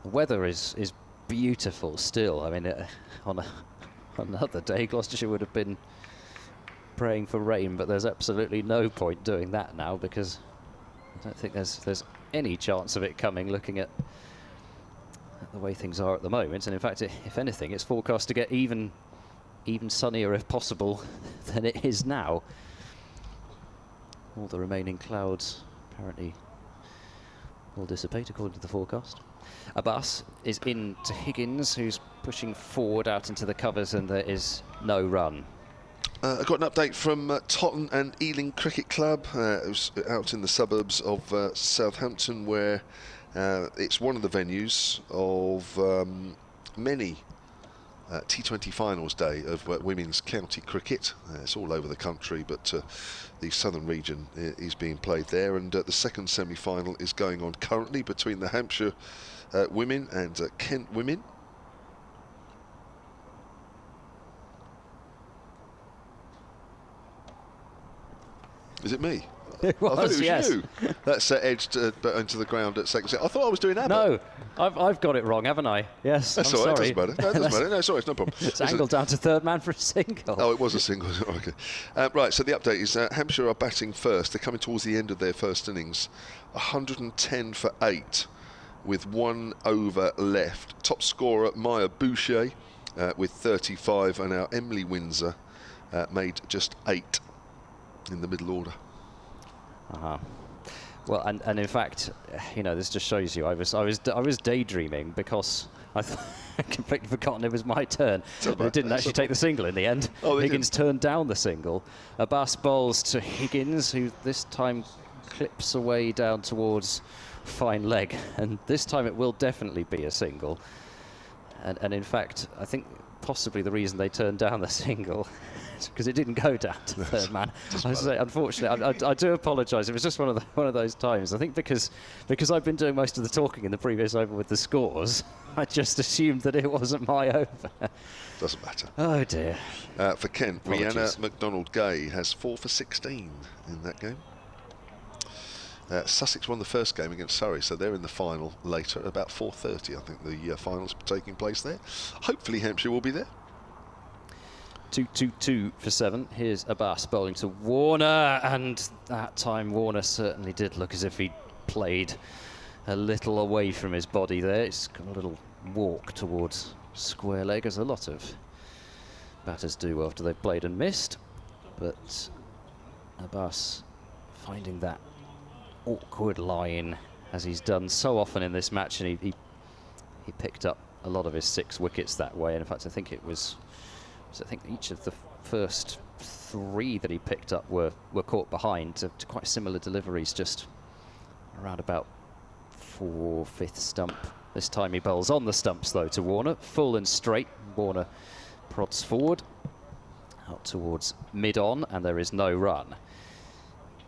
The weather is beautiful still. I mean, on another day, Gloucestershire would have been praying for rain, but there's absolutely no point doing that now, because I don't think there's any chance of it coming, looking at the way things are at the moment. And in fact, if anything, it's forecast to get even sunnier, if possible, than it is now. All the remaining clouds apparently will dissipate according to the forecast. Abbas is in to Higgins, who's pushing forward out into the covers, and there is no run. I got an update from Totton and Ealing Cricket Club. It was out in the suburbs of Southampton, where it's one of the venues of many T20 finals day of women's county cricket. It's all over the country, but the southern region is being played there, and the second semi-final is going on currently between the Hampshire women and Kent women. Is it me? It was, I thought it was yes. you. That's edged into the ground at second set. I thought I was doing Abbott. No, I've got it wrong, haven't I? Yes, That's I'm all right. sorry. It doesn't matter. No, it doesn't matter. No, sorry, it's no problem. It's angled down to third man for a single. Oh, it was a single. Okay. Right, so the update is Hampshire are batting first. They're coming towards the end of their first innings. 110 for 8 with 1 over left. Top scorer, Maya Boucher with 35, and our Emily Windsor made just 8 in the middle order. Well, and in fact, you know, this just shows you I was daydreaming, because I'd completely forgotten it was my turn. But it didn't actually take the single in the end. Oh, Higgins turned down the single. Abbas bowls to Higgins, who this time clips away down towards fine leg, and this time it will definitely be a single. And in fact, I think possibly the reason they turned down the single is because it didn't go down to third man. I say, unfortunately, I do apologise. It was just one of those times. I think because I've been doing most of the talking in the previous over with the scores, I just assumed that it wasn't my over. Doesn't matter. Oh dear. For Kent, Apologies. Rhianna McDonald-Gay has 4 for 16 in that game. Sussex won the first game against Surrey, so they're in the final later, about 4:30. I think the finals taking place there. Hopefully Hampshire will be there. 2-2-2 for 7. Here's Abbas bowling to Warner, and that time Warner certainly did look as if he'd played a little away from his body there. It's got a little walk towards square leg, as a lot of batters do after they've played and missed. But Abbas finding that awkward line as he's done so often in this match, and he picked up a lot of his 6 wickets that way. And in fact, I think each of the first 3 that he picked up were caught behind to quite similar deliveries, just around about 4/5 stump. This time he bowls on the stumps though to Warner, full and straight. Warner prods forward out towards mid-on, and there is no run.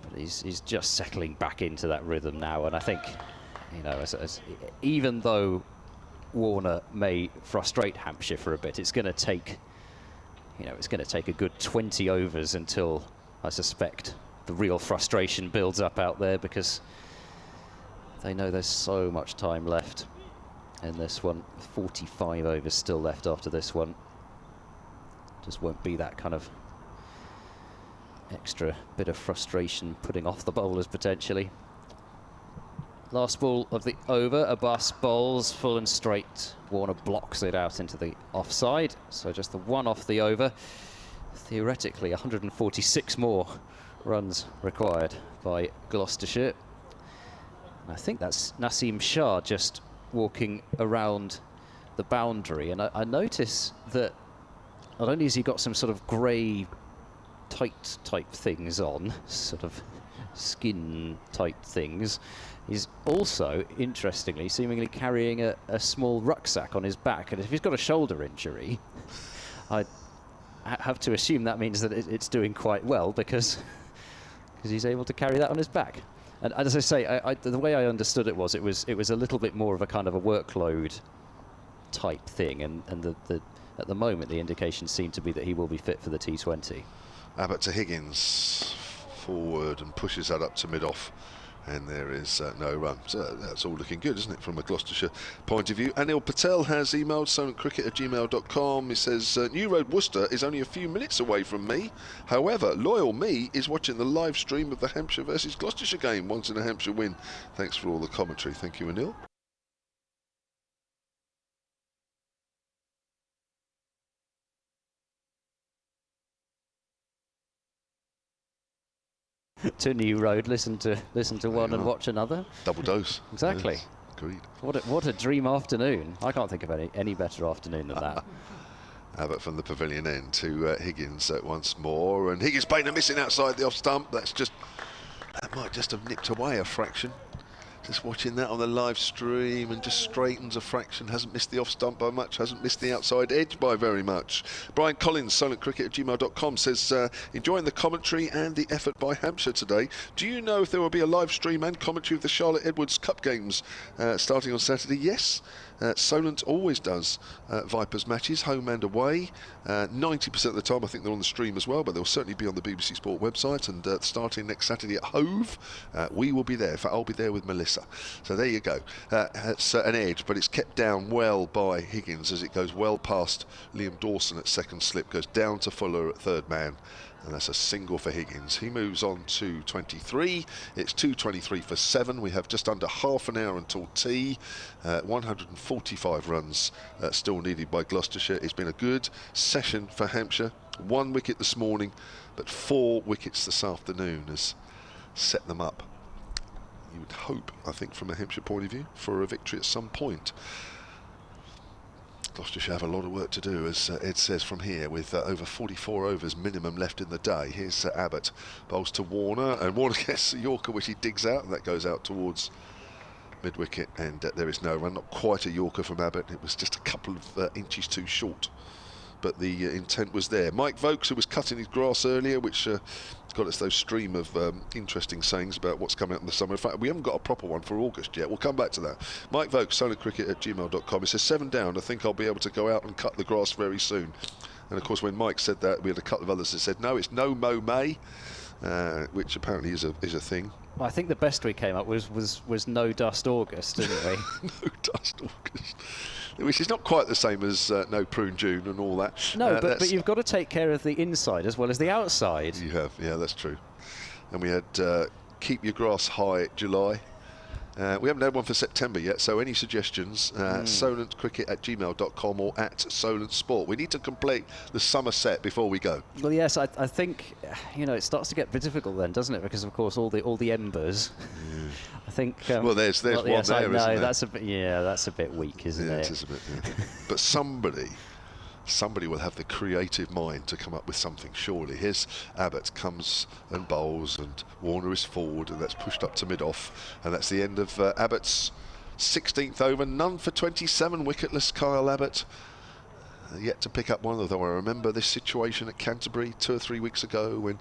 But he's just settling back into that rhythm now, and I think, you know, even though Warner may frustrate Hampshire for a bit, it's going to take, you know, it's going to take a good 20 overs until I suspect the real frustration builds up out there, because they know there's so much time left in this one. 45 overs still left after this one. Just won't be that kind of extra bit of frustration putting off the bowlers potentially. Last ball of the over, Ageas bowls full and straight. Warner blocks it out into the offside, so just the 1 off the over. Theoretically 146 more runs required by Gloucestershire. I think that's Naseem Shah just walking around the boundary, and I notice that not only has he got some sort of grey tight type things on, sort of skin type things, he's also, interestingly, seemingly carrying a small rucksack on his back. And if he's got a shoulder injury, I have to assume that means that it's doing quite well, because he's able to carry that on his back. And as I say, the way I understood it was a little bit more of a kind of a workload type thing, and at the moment the indication seemed to be that he will be fit for the T20. Abbott to Higgins, forward, and pushes that up to mid-off, and there is no run. So that's all looking good, isn't it, from a Gloucestershire point of view? Anil Patel has emailed solentcricket@gmail.com. He says, New Road Worcester is only a few minutes away from me. However, loyal me is watching the live stream of the Hampshire versus Gloucestershire game, once in a Hampshire win. Thanks for all the commentary. Thank you, Anil. To New Road, listen to one and watch another. Double dose. Exactly. Yes, agreed. What a dream afternoon. I can't think of any better afternoon than that. Abbott from the pavilion end to Higgins once more, and Higgins playing a missing outside the off stump. That might just have nipped away a fraction. Just watching that on the live stream, and just straightens a fraction. Hasn't missed the off stump by much, hasn't missed the outside edge by very much. Brian Collins, solentcricket@gmail.com, says, enjoying the commentary and the effort by Hampshire today. Do you know if there will be a live stream and commentary of the Charlotte Edwards Cup games starting on Saturday? Yes. Solent always does Vipers matches, home and away. 90% of the time I think they're on the stream as well, but they'll certainly be on the BBC Sport website, and starting next Saturday at Hove, we will be there. In fact, I'll be there with Melissa. So there you go. It's an edge, but it's kept down well by Higgins as it goes well past Liam Dawson at second slip, goes down to Fuller at third man. And that's a single for Higgins. He moves on to 23. It's 2:23 for 7. We have just under half an hour until tea. 145 runs still needed by Gloucestershire. It's been a good session for Hampshire. 1 wicket this morning, but 4 wickets this afternoon has set them up. You would hope, I think, from a Hampshire point of view, for a victory at some point. Gloucestershire have a lot of work to do, as Ed says from here, with over 44 overs minimum left in the day. Here's Abbott, bowls to Warner, and Warner gets a Yorker which he digs out, and that goes out towards mid-wicket, and there is no run. Not quite a Yorker from Abbott, it was just a couple of inches too short, but the intent was there. Mike Vokes, who was cutting his grass earlier, which got us those stream of interesting sayings about what's coming up in the summer. In fact, we haven't got a proper one for August yet. We'll come back to that. Mike Vokes, solentcricket@gmail.com. He says, 7 down. I think I'll be able to go out and cut the grass very soon. And of course, when Mike said that, we had a couple of others that said, no, it's no Mo May, which apparently is a thing. Well, I think the best we came up was No Dust August, didn't we? No Dust August. Which is not quite the same as No Prune June and all that. No, but you've got to take care of the inside as well as the outside. You have, yeah, that's true. And we had Keep Your Grass High July, We haven't had one for September yet, so any suggestions, solentcricket@gmail.com or @solentsport. We need to complete the summer set before we go. Well, yes, I think, you know, it starts to get a bit difficult then, doesn't it? Because, of course, all the embers. Yeah. I think... well, there's one yes, there, isn't there? That's a bit, yeah, that's a bit weak, isn't it? Yeah, it is a bit, yeah. But somebody will have the creative mind to come up with something, surely. Here's Abbott comes and bowls, and Warner is forward, and that's pushed up to mid-off, and that's the end of Abbott's 16th over. None for 27, wicketless Kyle Abbott. Yet to pick up one, although I remember this situation at Canterbury 2 or 3 weeks ago when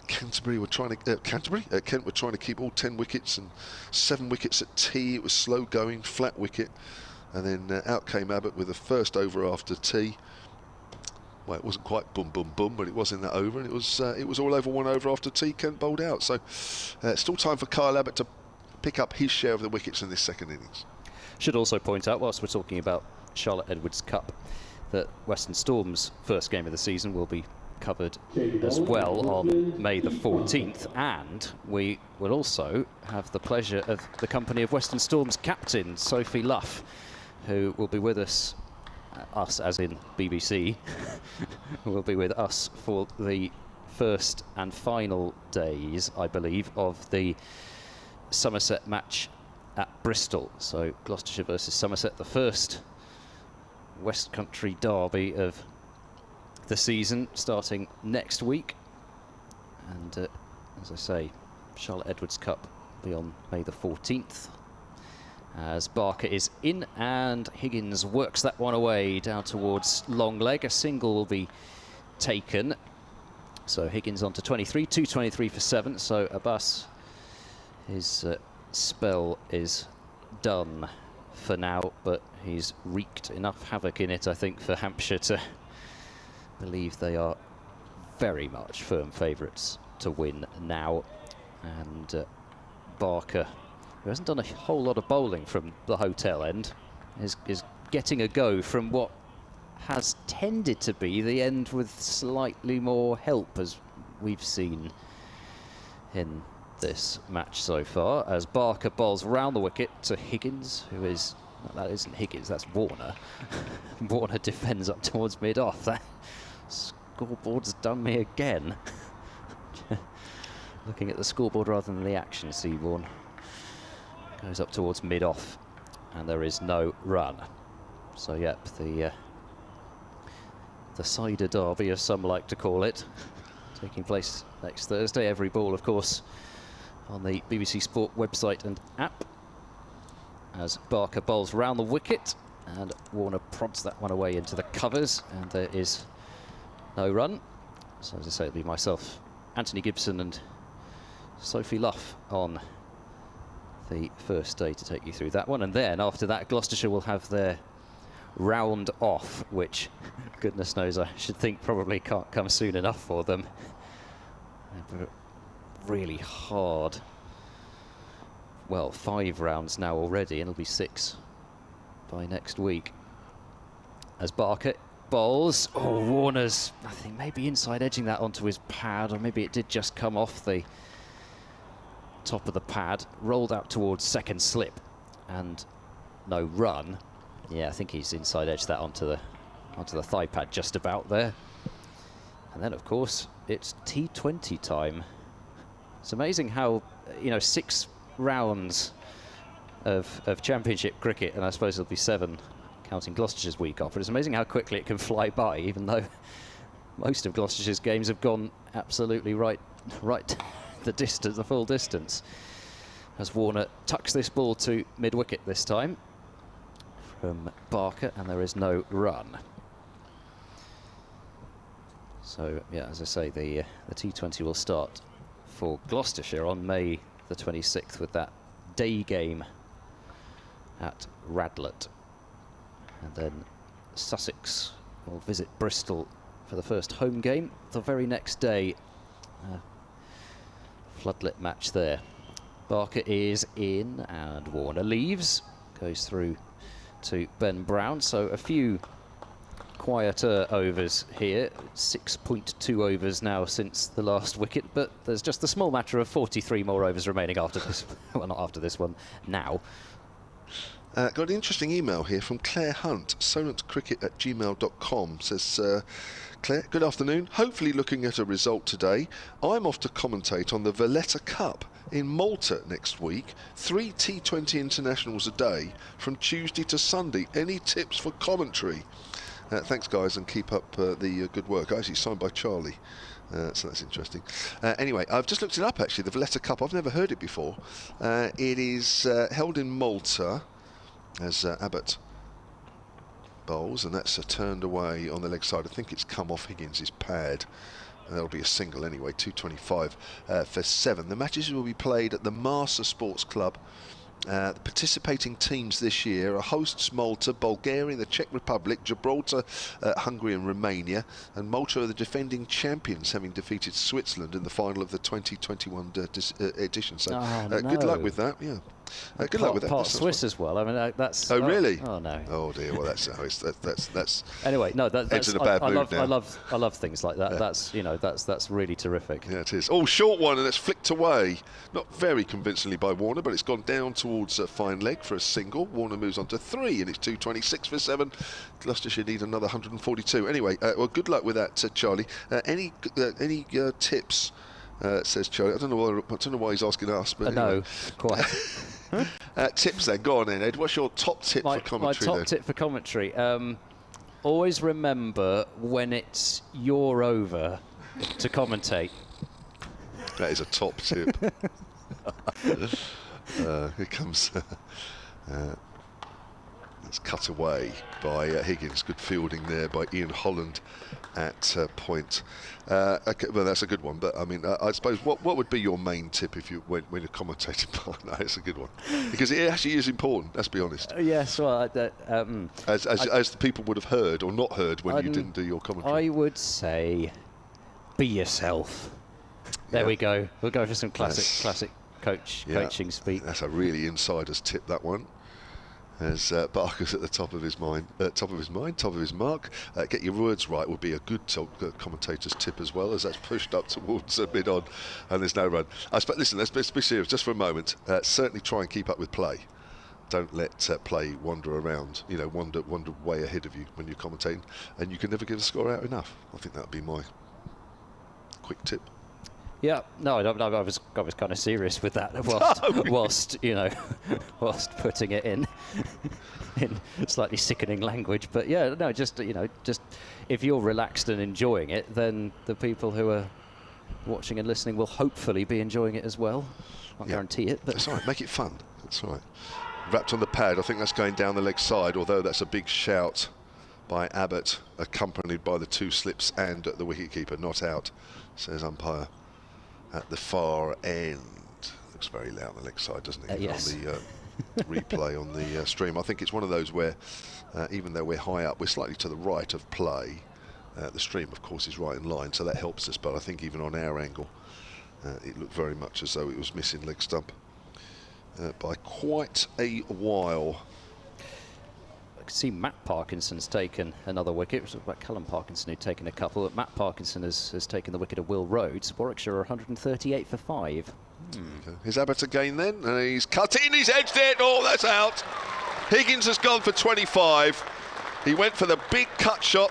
Canterbury were trying to Kent were trying to keep all 10 wickets and 7 wickets at tea. It was slow going, flat wicket. And then out came Abbott with the first over after tea. Well, it wasn't quite boom, boom, boom, but it was in that over, and it was all over 1 over after tea. Kent bowled out. So still time for Kyle Abbott to pick up his share of the wickets in this second innings. Should also point out, whilst we're talking about Charlotte Edwards Cup, that Western Storm's first game of the season will be covered as well on May the 14th, and we will also have the pleasure of the company of Western Storm's captain, Sophie Luff, who will be with us as in BBC, will be with us for the first and final days, I believe, of the Somerset match at Bristol. So Gloucestershire versus Somerset, the first West Country derby of the season, starting next week. And as I say, Charlotte Edwards Cup will be on May the 14th. As Barker is in, and Higgins works that one away down towards long leg. A single will be taken. So Higgins on to 23, 223 for 7. So Abbas, his spell is done for now, but he's wreaked enough havoc in it, I think, for Hampshire to believe they are very much firm favourites to win now. And Barker, who hasn't done a whole lot of bowling from the hotel end, is getting a go from what has tended to be the end with slightly more help, as we've seen in this match so far, as Barker bowls round the wicket to Higgins, who is... that isn't Higgins, that's Warner. Warner defends up towards mid-off. That scoreboard's done me again. Looking at the scoreboard rather than the action, Seaborn. Goes up towards mid-off, and there is no run. So, yep, the Cider Derby, as some like to call it, taking place next Thursday. Every ball, of course, on the BBC Sport website and app. As Barker bowls round the wicket, and Warner prods that one away into the covers, and there is no run. So, as I say, it'll be myself, Anthony Gibson, and Sophie Luff on the first day to take you through that one. And then after that, Gloucestershire will have their round off, which goodness knows I should think probably can't come soon enough for them. Really hard, well, 5 rounds now already, and it'll be 6 by next week. As Barker bowls, oh, Warner's, I think, maybe inside edging that onto his pad, or maybe it did just come off the top of the pad, rolled out towards second slip, and no run. Yeah, I think he's inside edged that onto the thigh pad just about there. And then, of course, it's T20 time. It's amazing how, you know, 6 rounds of championship cricket, and I suppose it'll be 7 counting Gloucestershire's week off, but it's amazing how quickly it can fly by, even though most of Gloucestershire's games have gone absolutely right the distance, the full distance. As Warner tucks this ball to mid-wicket this time from Barker, and there is no run. So, yeah, as I say, the T20 will start for Gloucestershire on May the 26th with that day game at Radlett. And then Sussex will visit Bristol for the first home game the very next day. Floodlit match there. Barker is in, and Warner leaves, goes through to Ben Brown. So a few quieter overs here. 6.2 overs now since the last wicket, but there's just the small matter of 43 more overs remaining after this. Well, not after this one, now. Got an interesting email here from Claire Hunt, solentcricket@gmail.com. Says, Claire, good afternoon. Hopefully looking at a result today. I'm off to commentate on the Valletta Cup in Malta next week. 3 T20 internationals a day from Tuesday to Sunday. Any tips for commentary? Thanks, guys, and keep up the good work. Actually signed by Charlie. So that's interesting. Anyway, I've just looked it up, actually, the Valletta Cup. I've never heard it before. It is held in Malta as Abbott bowls, and that's turned away on the leg side. I think it's come off Higgins' pad. That'll be a single anyway, 225 for 7. The matches will be played at the Marsa Sports Club. The participating teams this year are hosts Malta, Bulgaria, the Czech Republic, Gibraltar, Hungary and Romania, and Malta are the defending champions, having defeated Switzerland in the final of the 2021 edition. So good luck with that. Yeah. Good luck with that. Part Swiss as well. I mean, that's. Oh really? Oh no. Oh dear. Well, that's. Anyway, no, that's. In a bad mood now. I love things like that. Yeah. That's really terrific. Yeah, it is. Oh, short one, and it's flicked away. Not very convincingly by Warner, but it's gone down towards fine leg for a single. Warner moves on to 3, and it's 226 for 7. Gloucestershire need another 142. Anyway, well, good luck with that, Charlie. Any tips? Says Charlie. I don't know why he's asking us, but no, anyway. Quite. Tips then. Go on then, Ed. What's your top tip for commentary? My top tip for commentary. Always remember when it's your over to commentate. That is a top tip. Here comes. It's cut away by Higgins. Good fielding there by Ian Holland at point. Okay, well, that's a good one. But I mean, I suppose what would be your main tip if you when you're commentating? No, it's a good one because it actually is important. Let's be honest. Yes, well, as the people would have heard or not heard when you didn't do your commentary. I would say, be yourself. There we go. We'll go for some classic coaching speak. That's a really insider's tip, that one. As Barker's at the top of his mark. Get your words right would be a good commentator's tip as well, as that's pushed up towards mid-on and there's no run. Listen, let's be serious just for a moment. Certainly try and keep up with play. Don't let play wander around, wander way ahead of you when you're commentating, and you can never get a score out enough. I think that would be my quick tip. Yeah, no, I was kind of serious with that whilst putting it in slightly sickening language. But yeah, no, just if you're relaxed and enjoying it, then the people who are watching and listening will hopefully be enjoying it as well. Can't guarantee it, but that's all right. Make it fun. That's all right. Wrapped on the pad. I think that's going down the leg side. Although that's a big shout by Abbott, accompanied by the 2 slips and the wicketkeeper. Not out, says umpire. At the far end. Looks very loud on the leg side, doesn't it? Yes. On the replay on the stream. I think it's one of those where, even though we're high up, we're slightly to the right of play. The stream, of course, is right in line, so that helps us. But I think even on our angle, it looked very much as though it was missing leg stump by quite a while. I can see Matt Parkinson's taken another wicket. It was about Callum Parkinson who'd taken a couple, but Matt Parkinson has taken the wicket of Will Rhodes. Warwickshire are 138 for 5. Okay. Here's Abbott again then, and he's cut in, he's edged it. Oh, that's out. Higgins has gone for 25. He went for the big cut shot,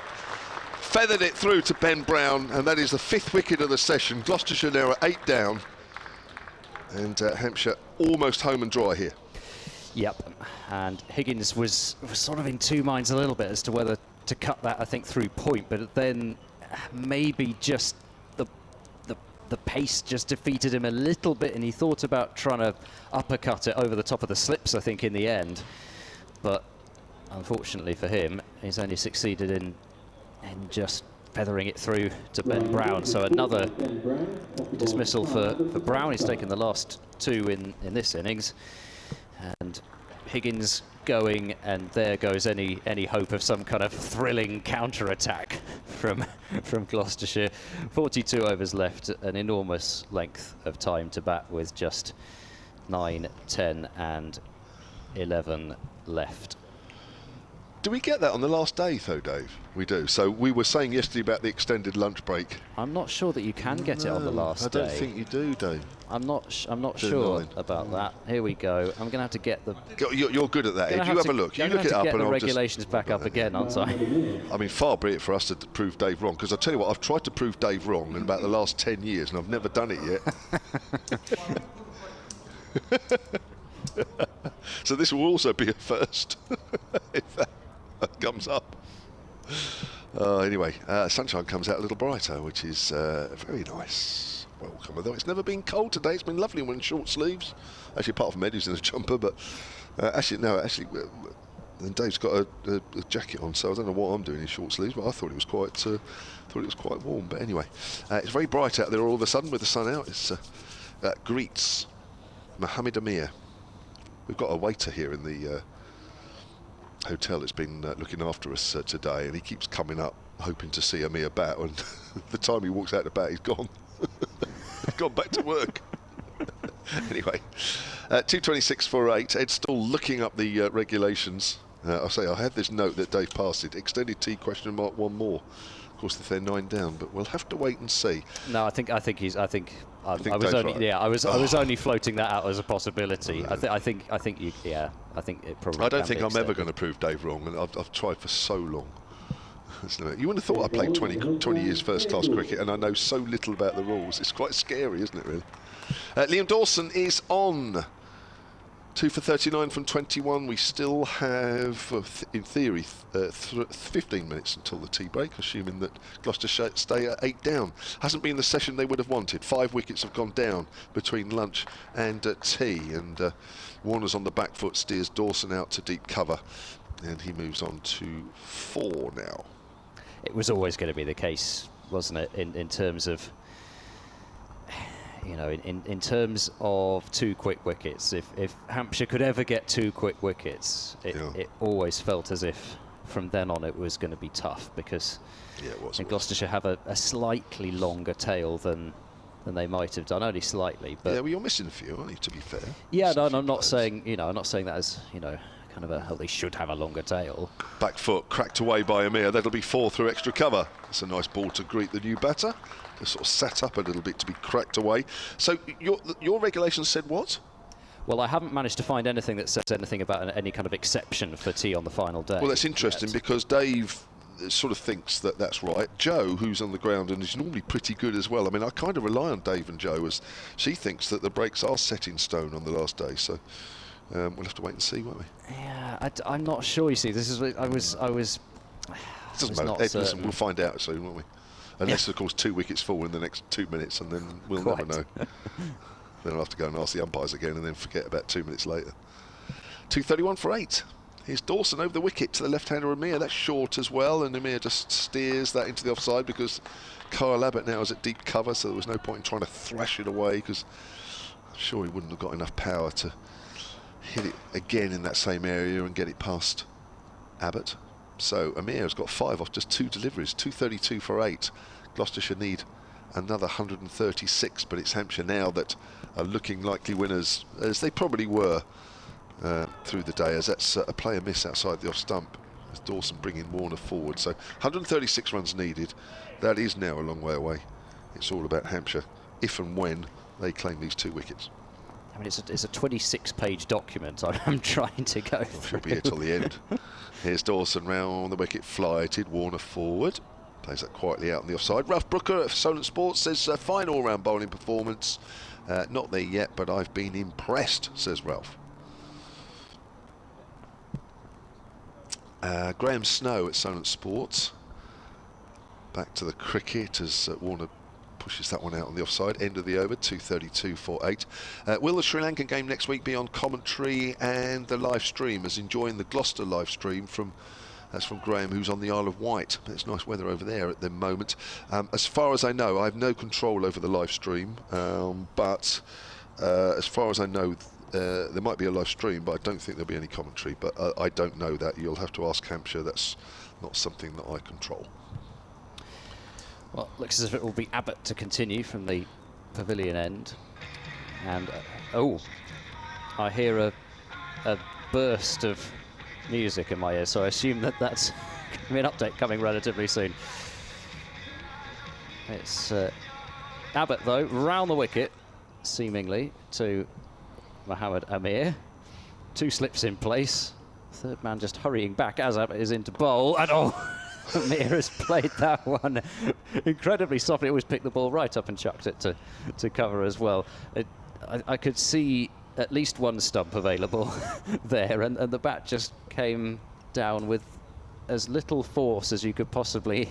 feathered it through to Ben Brown, and that is the 5th wicket of the session. Gloucestershire now are 8 down, and Hampshire almost home and dry here. Yep, and Higgins was sort of in 2 minds a little bit as to whether to cut that, I think, through point, but then maybe just the pace just defeated him a little bit, and he thought about trying to uppercut it over the top of the slips, I think, in the end. But unfortunately for him, he's only succeeded in just feathering it through to Ben Brown. So another dismissal for Brown. He's taken the last 2 in this innings. And Higgins going, and there goes any hope of some kind of thrilling counter-attack from Gloucestershire. 42 overs left, an enormous length of time to bat with just 9, 10 and 11 left. Do we get that on the last day, though, Dave? We do. So we were saying yesterday about the extended lunch break. I'm not sure that you can get it on the last day. I don't think you do, Dave. I'm not sure about that. Here we go. I'm going to have to get the... You're good at that, Ed. You have a look. You look it up, and I'll regulations back up again, aren't I? I mean, far be it for us to prove Dave wrong, because I tell you what, I've tried to prove Dave wrong in about the last 10 years, and I've never done it yet. So this will also be a first, if that comes up. Anyway, sunshine comes out a little brighter, which is very nice. Welcome. Although it's never been cold today, it's been lovely. We're in short sleeves. Actually, apart from Eddie's in a jumper, but then Dave's got a jacket on, so I don't know what I'm doing in short sleeves, but I thought it was quite warm. But anyway, it's very bright out there all of a sudden with the sun out. It's greets Mohammed Amir. We've got a waiter here in the hotel that's been looking after us today, and he keeps coming up hoping to see Amir bat, and the time he walks out the bat, he's gone. He's gone back to work. Anyway, 2:26 for 8. Ed's still looking up the regulations. I had this note that Dave passed it. Extended T ? One more. Of course, if they're 9 down, but we'll have to wait and see. No, I think I was only floating that out as a possibility. I think it probably. I don't think I'm ever going to prove Dave wrong, and I've tried for so long. You wouldn't have thought I played 20 years first-class cricket, and I know so little about the rules. It's quite scary, isn't it, really? Liam Dawson is on. 2 for 39 from 21. We still have, in theory, 15 minutes until the tea break, assuming that Gloucestershire stay at 8 down. Hasn't been the session they would have wanted. 5 wickets have gone down between lunch and tea, and Warner's on the back foot, steers Dawson out to deep cover, and he moves on to 4 now. It was always going to be the case, wasn't it, in terms of... You know, in terms of 2 quick wickets, if Hampshire could ever get 2 quick wickets, it always felt as if from then on it was going to be tough, because Gloucestershire have a slightly longer tail than they might have done, only slightly. But yeah, well, you're missing a few, aren't you, to be fair? Yeah, no, I'm not saying, I'm not saying that as, kind of they should have a longer tail. Back foot cracked away by Amir. That'll be 4 through extra cover. It's a nice ball to greet the new batter. Just sort of set up a little bit to be cracked away. So your regulations said what? Well, I haven't managed to find anything that says anything about any kind of exception for tea on the final day. Well, that's interesting because Dave sort of thinks that that's right. Joe, who's on the ground and is normally pretty good as well. I mean, I kind of rely on Dave and Joe, as she thinks that the breaks are set in stone on the last day. So we'll have to wait and see, won't we? Yeah, I'm not sure. You see, this is I was. It doesn't matter. Listen, we'll find out soon, won't we? Unless, of course, 2 wickets fall in the next 2 minutes, and then we'll never know. Then I'll have to go and ask the umpires again, and then forget about 2 minutes later. 2:31 for 8. Here's Dawson over the wicket to the left-hander Amir. That's short as well, and Amir just steers that into the offside because Kyle Abbott now is at deep cover, so there was no point in trying to thrash it away, because I'm sure he wouldn't have got enough power to hit it again in that same area and get it past Abbott. So Amir has got 5 off just 2 deliveries. 2:32 for 8. Gloucestershire need another 136, but it's Hampshire now that are looking likely winners, as they probably were through the day, as that's a player miss outside the off stump as Dawson bringing Warner forward. So 136 runs needed. That is now a long way away. It's all about Hampshire if and when they claim these 2 wickets. I mean, it's a 26-page document I'm trying to go through. She'll be here till the end. Here's Dawson round the wicket, flighted, Warner forward. Plays that quietly out on the offside. Ralph Brooker at Solent Sports says, fine all-round bowling performance. Not there yet, but I've been impressed, says Ralph. Graham Snow at Solent Sports. Back to the cricket as Warner pushes that one out on the offside. End of the over, 2:32 for 8. Will the Sri Lankan game next week be on commentary and the live stream? As enjoying the Gloucester live stream that's from Graham, who's on the Isle of Wight. It's nice weather over there at the moment. As far as I know, I have no control over the live stream, but as far as I know, there might be a live stream, but I don't think there'll be any commentary. But I don't know that. You'll have to ask Hampshire. That's not something that I control. Well, looks as if it will be Abbott to continue from the pavilion end. And, I hear a burst of music in my ears, so I assume that that's an update coming relatively soon. It's Abbott, though, round the wicket, seemingly, to Mohammed Amir. 2 slips in place. Third man just hurrying back as Abbott is into bowl. And Amir has played that one incredibly softly. Always picked the ball right up and chucked it to cover as well. I could see at least one stump available there, and the bat just came down with as little force as you could possibly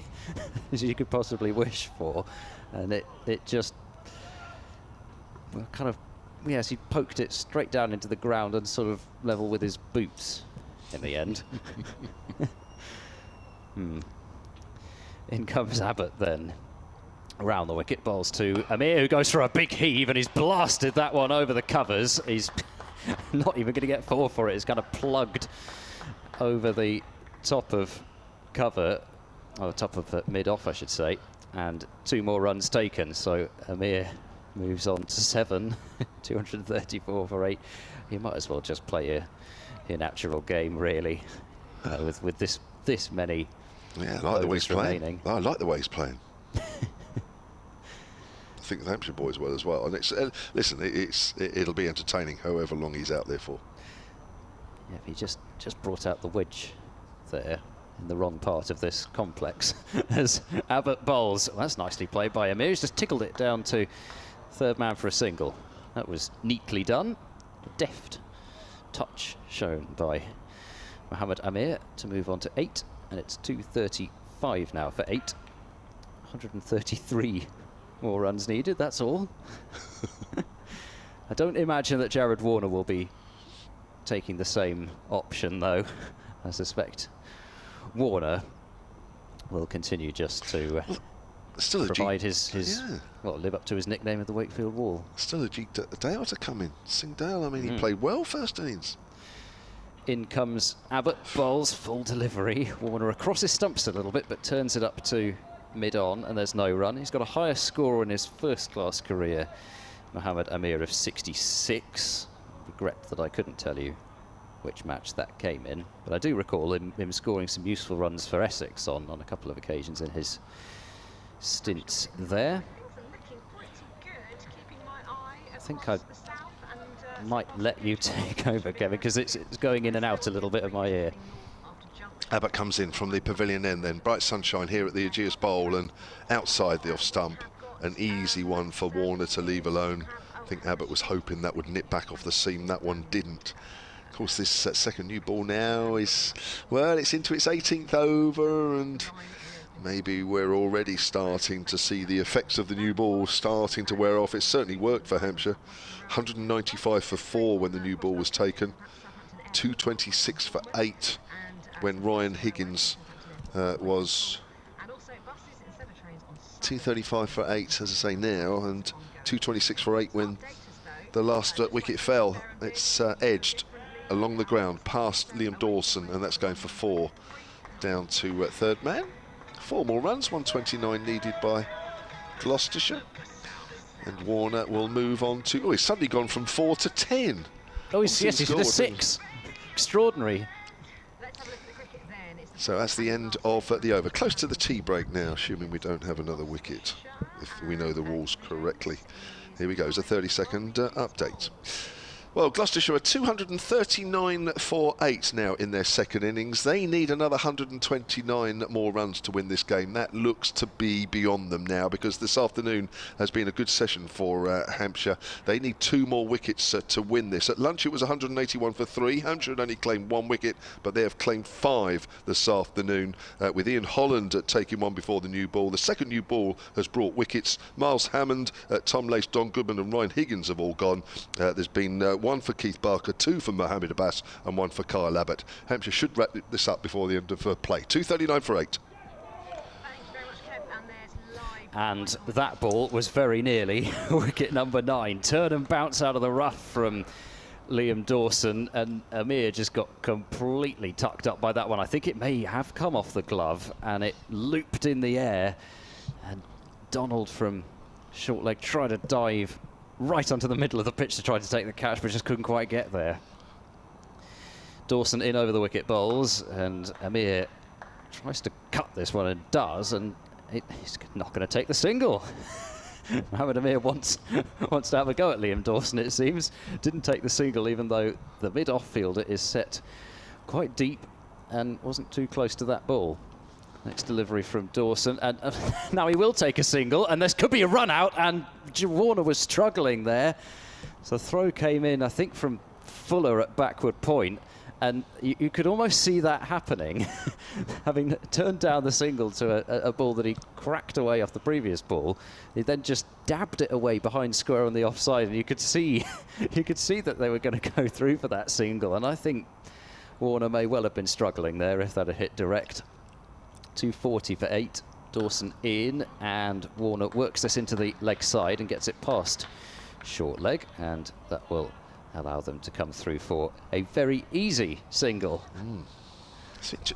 wish for, and it just kind of, yes, he poked it straight down into the ground and sort of level with his boots in the end. In comes Abbott then. Around the wicket, bowls to Amir, who goes for a big heave, and he's blasted that one over the covers. He's not even going to get 4 for it. It's kind of plugged over the top of cover, or top of mid-off, I should say, and 2 more runs taken. So Amir moves on to 7, 234 for 8. You might as well just play your natural game, really, with this many. Yeah, I like the way he's remaining. playing. I like the way he's playing. I think the Hampshire boys will as well. And it's listen, it'll be entertaining however long he's out there for. Yeah, he just brought out the wedge there in the wrong part of this complex as Abbott bowls. Well, that's nicely played by Amir. He's just tickled it down to third man for a single. That was neatly done. A deft touch shown by Mohammed Amir to move on to 8, and it's 235 now for 8. 133 more runs needed, that's all. I don't imagine that Jared Warner will be taking the same option, though. I suspect Warner will continue just to provide his well, live up to his nickname of the Wakefield Wall. Still a Dale to come in. Singdale, I mean, he played well first innings. In comes Abbott, bowls, full delivery. Warner across his stumps a little bit, but turns it up to mid-on, and there's no run. He's got a higher score in his first-class career, Mohammed Amir, of 66. Regret that I couldn't tell you which match that came in, but I do recall him scoring some useful runs for Essex on a couple of occasions in his stints there. I think I might let you take over, Kevin, because it's going in and out a little bit of my ear. Abbott comes in from the pavilion end then. Bright sunshine here at the Ageas Bowl, and outside the off stump, an easy one for Warner to leave alone. I think Abbott was hoping that would nip back off the seam. That one didn't. Of course, this second new ball now is, well, it's into its 18th over, and maybe we're already starting to see the effects of the new ball starting to wear off. It certainly worked for Hampshire. 195 for 4 when the new ball was taken. 226 for 8 when Ryan Higgins was 235 for 8, as I say now, and 226 for 8 when the last wicket fell. It's edged along the ground past Liam Dawson, and that's going for 4 down to third man. 4 more runs, 129 needed by Gloucestershire, and Warner will move on to, he's suddenly gone from 4 to 10. Oh, yes, he's hit a 6. Extraordinary. So that's the end of the over. Close to the tea break now, assuming we don't have another wicket, if we know the rules correctly. Here we go, it's a 30-second update. Well, Gloucestershire are 239 for 8 now in their second innings. They need another 129 more runs to win this game. That looks to be beyond them now, because this afternoon has been a good session for Hampshire. They need 2 more wickets to win this. At lunch it was 181 for 3. Hampshire had only claimed 1 wicket, but they have claimed 5 this afternoon, with Ian Holland taking 1 before the new ball. The second new ball has brought wickets. Miles Hammond, Tom Lace, Don Goodman and Ryan Higgins have all gone. There's been 1 for Keith Barker, 2 for Mohammed Abbas and 1 for Kyle Abbott. Hampshire should wrap this up before the end of play. 239 for 8. And that ball was very nearly wicket number 9. Turn and bounce out of the rough from Liam Dawson, and Amir just got completely tucked up by that one. I think it may have come off the glove, and it looped in the air, and Donald from short leg tried to dive right onto the middle of the pitch to try to take the catch, but just couldn't quite get there. Dawson in over the wicket bowls, and Amir tries to cut this one and does, and he's not going to take the single. Mohamed Amir wants to have a go at Liam Dawson, it seems. Didn't take the single, even though the mid-off fielder is set quite deep and wasn't too close to that ball. Next delivery from Dawson, and now he will take a single, and this could be a run out, and Warner was struggling there. So the throw came in, I think, from Fuller at backward point, and you could almost see that happening. Having turned down the single to a ball that he cracked away off the previous ball, he then just dabbed it away behind square on the offside, and you could see that they were going to go through for that single, and I think Warner may well have been struggling there if that had hit direct. 240 for 8. Dawson in, and Warner works this into the leg side and gets it past short leg, and that will allow them to come through for a very easy single.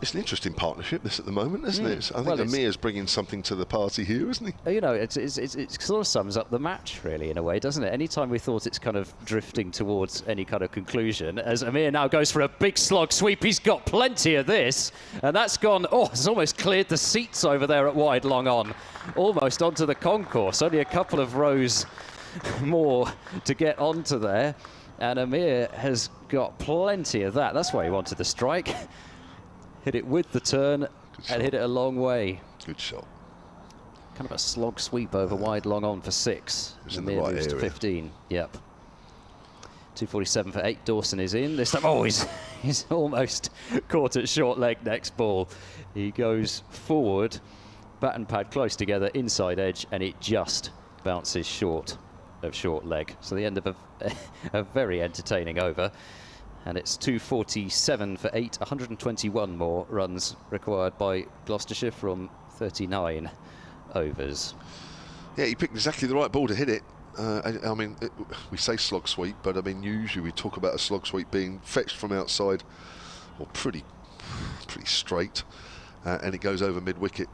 It's an interesting partnership, this, at the moment, isn't it? I think Amir's bringing something to the party here, isn't he? You know, it sort of sums up the match, really, in a way, doesn't it? Anytime we thought it's kind of drifting towards any kind of conclusion, as Amir now goes for a big slog sweep, he's got plenty of this, and that's gone, it's almost cleared the seats over there at wide long on, almost onto the concourse, only a couple of rows more to get onto there, and Amir has got plenty of that. That's why he wanted the strike. Hit it with the turn and hit it a long way. Good shot. Kind of a slog sweep over wide long on for 6. Amir moves to 15. Yep. 247 for 8. Dawson is in. This time, he's almost caught at short leg next ball. He goes forward, bat and pad close together, inside edge, and it just bounces short of short leg. So the end of a very entertaining over. And it's 247 for 8, 121 more runs required by Gloucestershire from 39 overs. Yeah, he picked exactly the right ball to hit it. I mean, we say slog sweep, but I mean, usually we talk about a slog sweep being fetched from outside, or pretty straight, and it goes over mid-wicket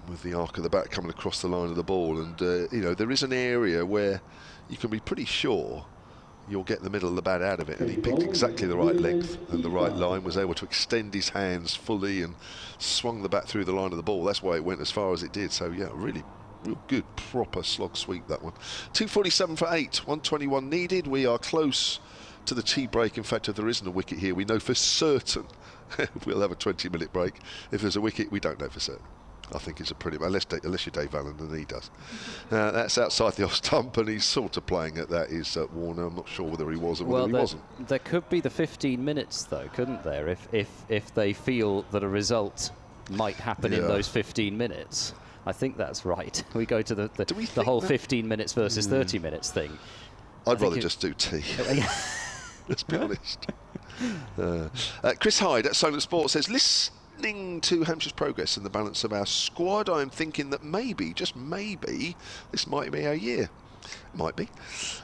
with the arc of the bat coming across the line of the ball. And, you know, there is an area where you can be pretty sure you'll get the middle of the bat out of it, and he picked exactly the right length and the right line, was able to extend his hands fully and swung the bat through the line of the ball. That's why it went as far as it did. So yeah, real good, proper slog sweep, that one. 247 for 8, 121 needed. We are close to the tea break. In fact, if there isn't a wicket here, we know for certain we'll have a 20-minute break. If there's a wicket, we don't know for certain. I think it's a pretty, unless you're Dave Allen, and he does. That's outside the off stump, and he's sort of playing at that. Is Warner? I'm not sure whether he was or whether he wasn't. There could be the 15 minutes, though, couldn't there? If they feel that a result might happen in those 15 minutes, I think that's right. We go to the whole 15 minutes versus 30 minutes thing. I'd rather just do tea. Let's be honest. Chris Hyde at Solent Sports says, listening to Hampshire's progress and the balance of our squad, I'm thinking that maybe, just maybe, this might be our year. Might be.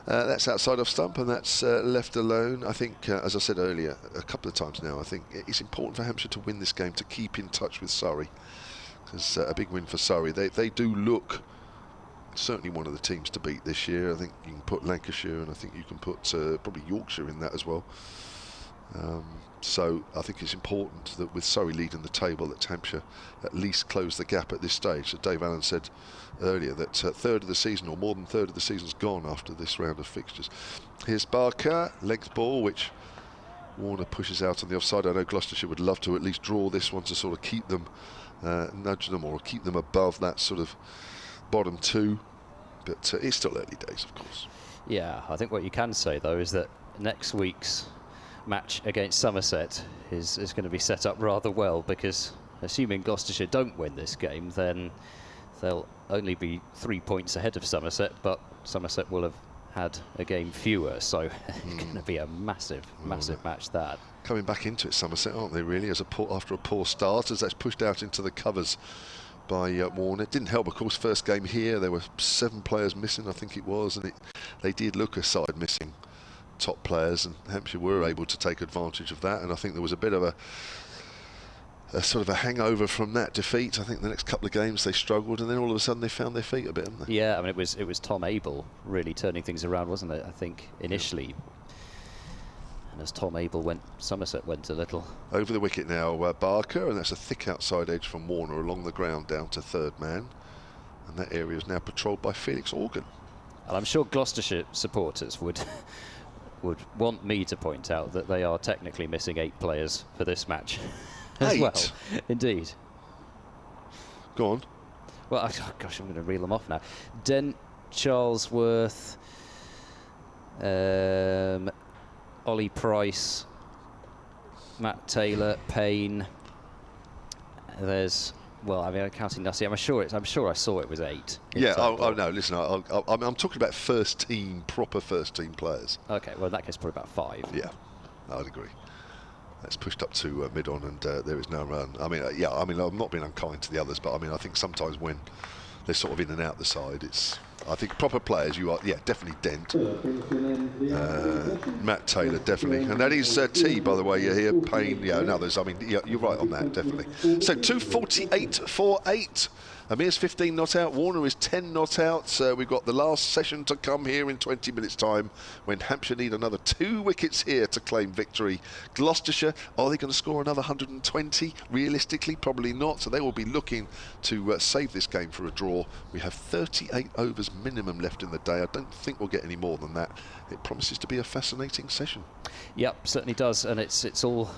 That's outside off stump, and that's left alone. I think, as I said earlier, a couple of times now, I think it's important for Hampshire to win this game, to keep in touch with Surrey. Because a big win for Surrey. They do look certainly one of the teams to beat this year. I think you can put Lancashire, and I think you can put probably Yorkshire in that as well. So I think it's important that with Surrey leading the table, that Hampshire at least close the gap at this stage. So Dave Allen said earlier that third of the season, or more than third of the season's gone after this round of fixtures. Here's Barker, length ball, which Warner pushes out on the offside. I know Gloucestershire would love to at least draw this one to sort of keep them, nudge them, or keep them above that sort of bottom two. But it's still early days, of course. Yeah, I think what you can say, though, is that next week's match against Somerset is going to be set up rather well, because assuming Gloucestershire don't win this game, then they'll only be 3 points ahead of Somerset, but Somerset will have had a game fewer, so it's going to be a massive match, that. Coming back into it, Somerset, aren't they, really, after a poor start, as that's pushed out into the covers by Warner. It didn't help, of course, first game here, there were 7 players missing, I think it was, and they did look a side missing top players, and Hampshire were able to take advantage of that, and I think there was a bit of a sort of a hangover from that defeat. I think the next couple of games they struggled, and then all of a sudden they found their feet a bit, haven't they? Yeah, I mean, it was Tom Abel really turning things around, wasn't it? I think initially And as Tom Abel went, Somerset went a little. Over the wicket now, Barker, and that's a thick outside edge from Warner along the ground down to third man. And that area is now patrolled by Felix Organ. And I'm sure Gloucestershire supporters would want me to point out that they are technically missing 8 players for this match as well. Indeed. Go on. Well, oh gosh, I'm going to reel them off now. Dent, Charlesworth, Ollie Price, Matt Taylor, Payne. There's, well, I mean, I'm counting Nussie. I'm sure I saw it was 8. Yeah. Oh no. Listen, I'm talking about proper first team players. Okay. Well, in that case, probably about 5. Yeah, I'd agree. That's pushed up to mid-on, and there is no run. I mean, yeah. I mean, I'm not being unkind to the others, but I mean, I think sometimes when they're sort of in and out the side, it's. I think proper players, you are, yeah, definitely Dent. Matt Taylor, definitely. And that is T, by the way, you hear Payne, yeah, and others. I mean, yeah, you're right on that, definitely. So 2:48 for 8. Amir's 15 not out, Warner is 10 not out. We've got the last session to come here in 20 minutes' time when Hampshire need another 2 wickets here to claim victory. Gloucestershire, are they going to score another 120? Realistically, probably not. So they will be looking to save this game for a draw. We have 38 overs minimum left in the day. I don't think we'll get any more than that. It promises to be a fascinating session. Yep, certainly does, and it's all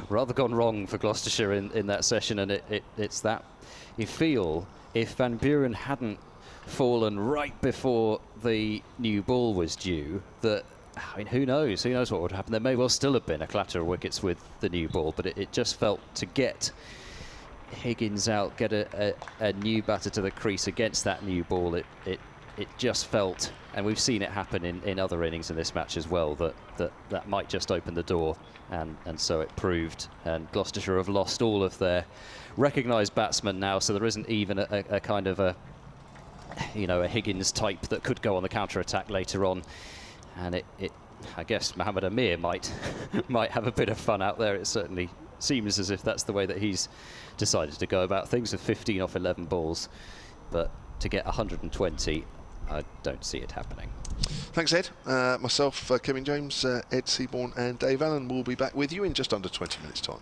rather gone wrong for Gloucestershire in that session, and it's that you feel if Van Buren hadn't fallen right before the new ball was due, that, I mean, who knows what would happen. There may well still have been a clatter of wickets with the new ball, but it just felt to get Higgins out, get a new batter to the crease against that new ball, it just felt, and we've seen it happen in other innings in this match as well, that might just open the door, and so it proved. And Gloucestershire have lost all of their recognised batsmen now, so there isn't even a kind of a Higgins type that could go on the counter-attack later on. And I guess Mohammed Amir might have a bit of fun out there. It certainly seems as if that's the way that he's decided to go about things, with 15 off 11 balls. But to get 120, I don't see it happening. Thanks, Ed. Myself, Kevin James, Ed Seaborn and Dave Allen will be back with you in just under 20 minutes' time.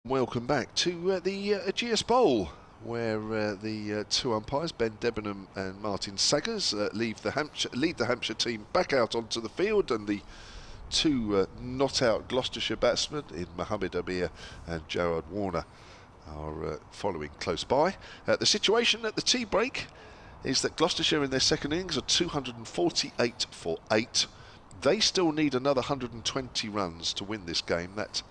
Welcome back to the Ageas Bowl, where the two umpires, Ben Debenham and Martin Saggers, lead the Hampshire team back out onto the field, and the two not-out Gloucestershire batsmen in Mohammed Amir and Gerard Warner are following close by. The situation at the tea break is that Gloucestershire in their second innings are 248 for 8. They still need another 120 runs to win this game. That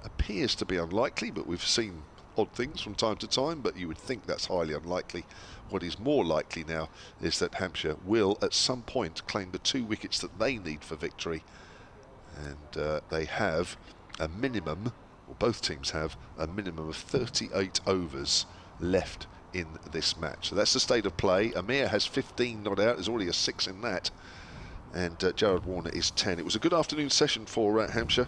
appears to be unlikely, but we've seen odd things from time to time, but you would think that's highly unlikely. What is more likely now is that Hampshire will at some point claim the 2 wickets that they need for victory, and they have a minimum, or both teams have a minimum of 38 overs left in this match. So that's the state of play. Amir has 15 not out, there's already a 6 in that, and Gerard Warner is 10. It was a good afternoon session for Hampshire.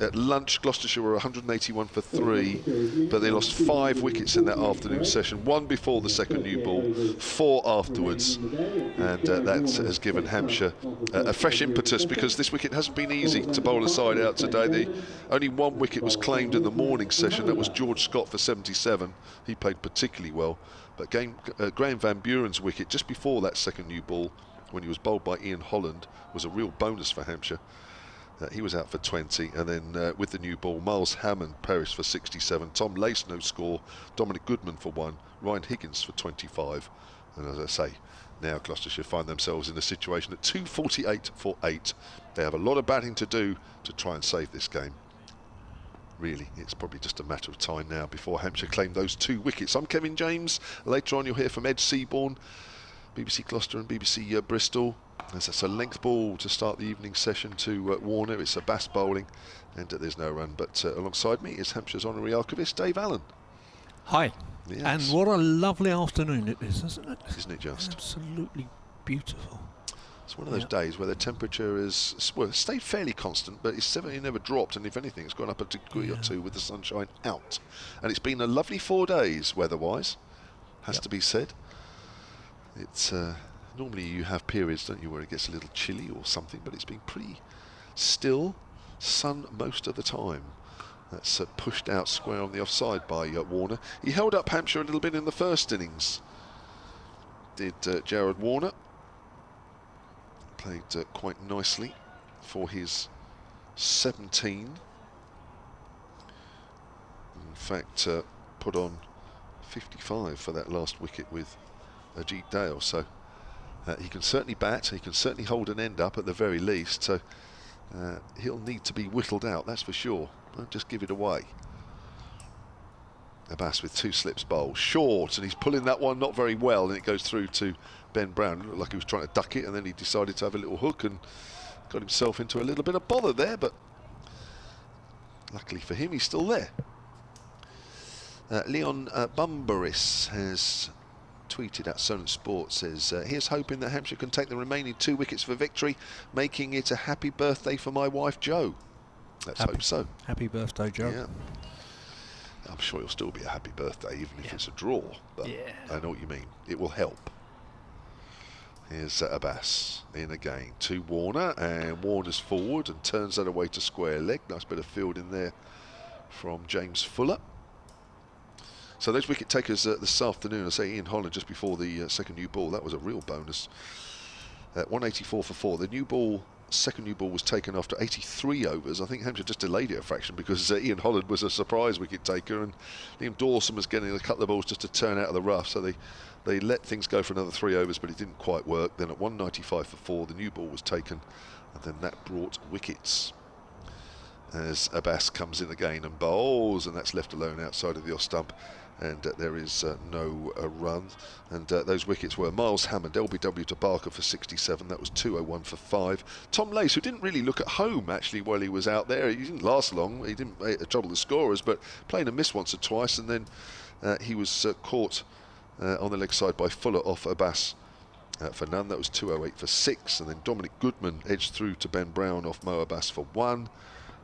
At lunch, Gloucestershire were 181 for 3, but they lost 5 wickets in that afternoon session, 1 before the second new ball, 4 afterwards, and that has given Hampshire a fresh impetus, because this wicket hasn't been easy to bowl a side out today. Only 1 wicket was claimed in the morning session. That was George Scott for 77. He played particularly well, but Graham Van Buren's wicket just before that second new ball, when he was bowled by Ian Holland, was a real bonus for Hampshire. He was out for 20, and then with the new ball, Miles Hammond perished for 67, Tom Lace no score, Dominic Goodman for 1, Ryan Higgins for 25, and as I say, now Gloucestershire find themselves in a situation at 248 for 8. They have a lot of batting to do to try and save this game. Really, it's probably just a matter of time now before Hampshire claim those 2 wickets. I'm Kevin James. Later on you'll hear from Ed Seaborn, BBC Gloucester and BBC Bristol. As that's a length ball to start the evening session to Warner. It's Ageas bowling, and there's no run. But alongside me is Hampshire's honorary archivist, Dave Allen. Hi. Yes. And what a lovely afternoon it is, isn't it? Isn't it just? Absolutely beautiful. It's one of those days where the temperature is, well, stayed fairly constant, but it's certainly never dropped, and if anything, it's gone up a degree or 2 with the sunshine out. And it's been a lovely 4 days, weather-wise, has to be said. It's normally you have periods, don't you, where it gets a little chilly or something, but it's been pretty still, sun most of the time. That's pushed out square on the offside by Warner. He held up Hampshire a little bit in the first innings, did Gerard Warner. Played quite nicely for his 17. In fact, put on 55 for that last wicket with Ajit Dale, so he can certainly bat, he can certainly hold an end up at the very least, so he'll need to be whittled out, that's for sure. Don't just give it away. Ageas with 2 slips bowl, short, and he's pulling that one not very well, and it goes through to Ben Brown. It looked like he was trying to duck it, and then he decided to have a little hook and got himself into a little bit of bother there, but luckily for him, he's still there. Leon Bumbaris has tweeted at Solent Sport, says, here's hoping that Hampshire can take the remaining 2 wickets for victory, making it a happy birthday for my wife Jo. Let's hope so. Happy birthday, Joe. Yeah. I'm sure it'll still be a happy birthday, even if it's a draw, but I know what you mean. It will help. Here's Ageas in again to Warner, and Warner's forward and turns that away to square leg. Nice bit of fielding there from James Fuller. So those wicket takers this afternoon, I say Ian Holland just before the second new ball, that was a real bonus. 184 for 4. The new ball, second new ball was taken after 83 overs. I think Hampshire just delayed it a fraction because Ian Holland was a surprise wicket taker, and Liam Dawson was getting a couple of balls just to turn out of the rough, so they let things go for another 3 overs, but it didn't quite work. Then at 195 for 4, the new ball was taken, and then that brought wickets. As Ageas comes in again and bowls, and that's left alone outside of the off stump, and there is no run. And those wickets were Miles Hammond, LBW to Barker for 67. That was 201 for 5. Tom Lace, who didn't really look at home actually while he was out there. He didn't last long. He didn't trouble the scorers, but played a miss once or twice, and then he was caught on the leg side by Fuller off Ageas for none. That was 208 for 6. And then Dominic Goodman edged through to Ben Brown off Mo Ageas for 1.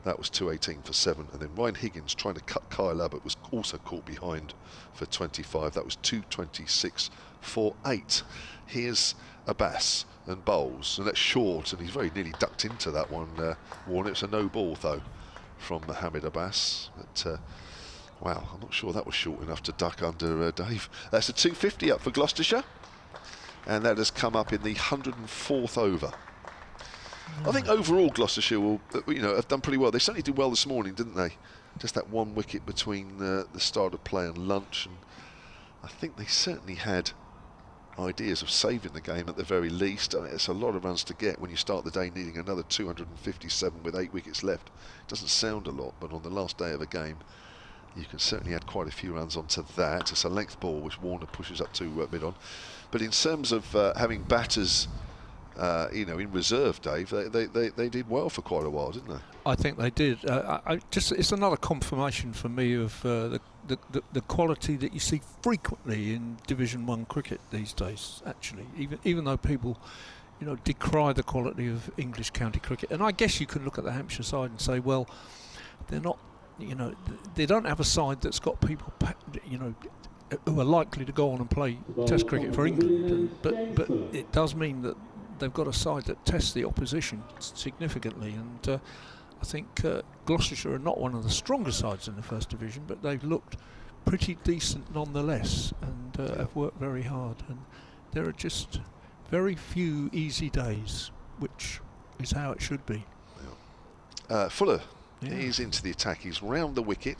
That was 218 for 7. And then Ryan Higgins trying to cut Kyle Abbott was also caught behind for 25. That was 226 for 8. Here's Ageas and bowls, and that's short, and he's very nearly ducked into that one, Warner. It's a no ball though from Mohammed Ageas, but wow, I'm not sure that was short enough to duck under Dave. That's a 250 up for Gloucestershire, and that has come up in the 104th over. I think overall Gloucestershire will, have done pretty well. They certainly did well this morning, didn't they? Just that one wicket between the start of play and lunch, and I think they certainly had ideas of saving the game at the very least. I mean, it's a lot of runs to get when you start the day needing another 257 with 8 wickets left. It doesn't sound a lot, but on the last day of a game, you can certainly add quite a few runs onto that. It's a length ball which Warner pushes up to mid-on. But in terms of having batters, in reserve, Dave, they did well for quite a while, didn't they? I think they did. It's another confirmation for me of the quality that you see frequently in Division 1 cricket these days. Actually, even though people, decry the quality of English county cricket, and I guess you can look at the Hampshire side and say, well, they're not. They don't have a side that's got people, who are likely to go on and play Test cricket for England. But it does mean that they've got a side that tests the opposition significantly, and I think Gloucestershire are not one of the stronger sides in the First Division, but they've looked pretty decent nonetheless, and have worked very hard. And there are just very few easy days, which is how it should be. Yeah. Fuller. Yeah. He's into the attack. He's round the wicket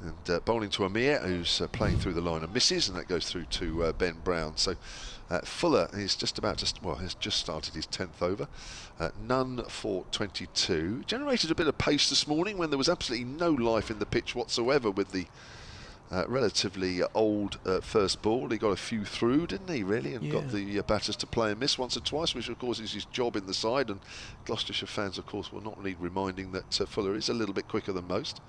and bowling to Amir, who's playing through the line and misses, and that goes through to Ben Brown. So Fuller is has just started his 10th over. None for 22. Generated a bit of pace this morning when there was absolutely no life in the pitch whatsoever with the relatively old first ball. He got a few through, didn't he, really, and got the batters to play and miss once or twice, which of course is his job in the side. And Gloucestershire fans, of course, will not need reminding that Fuller is a little bit quicker than most.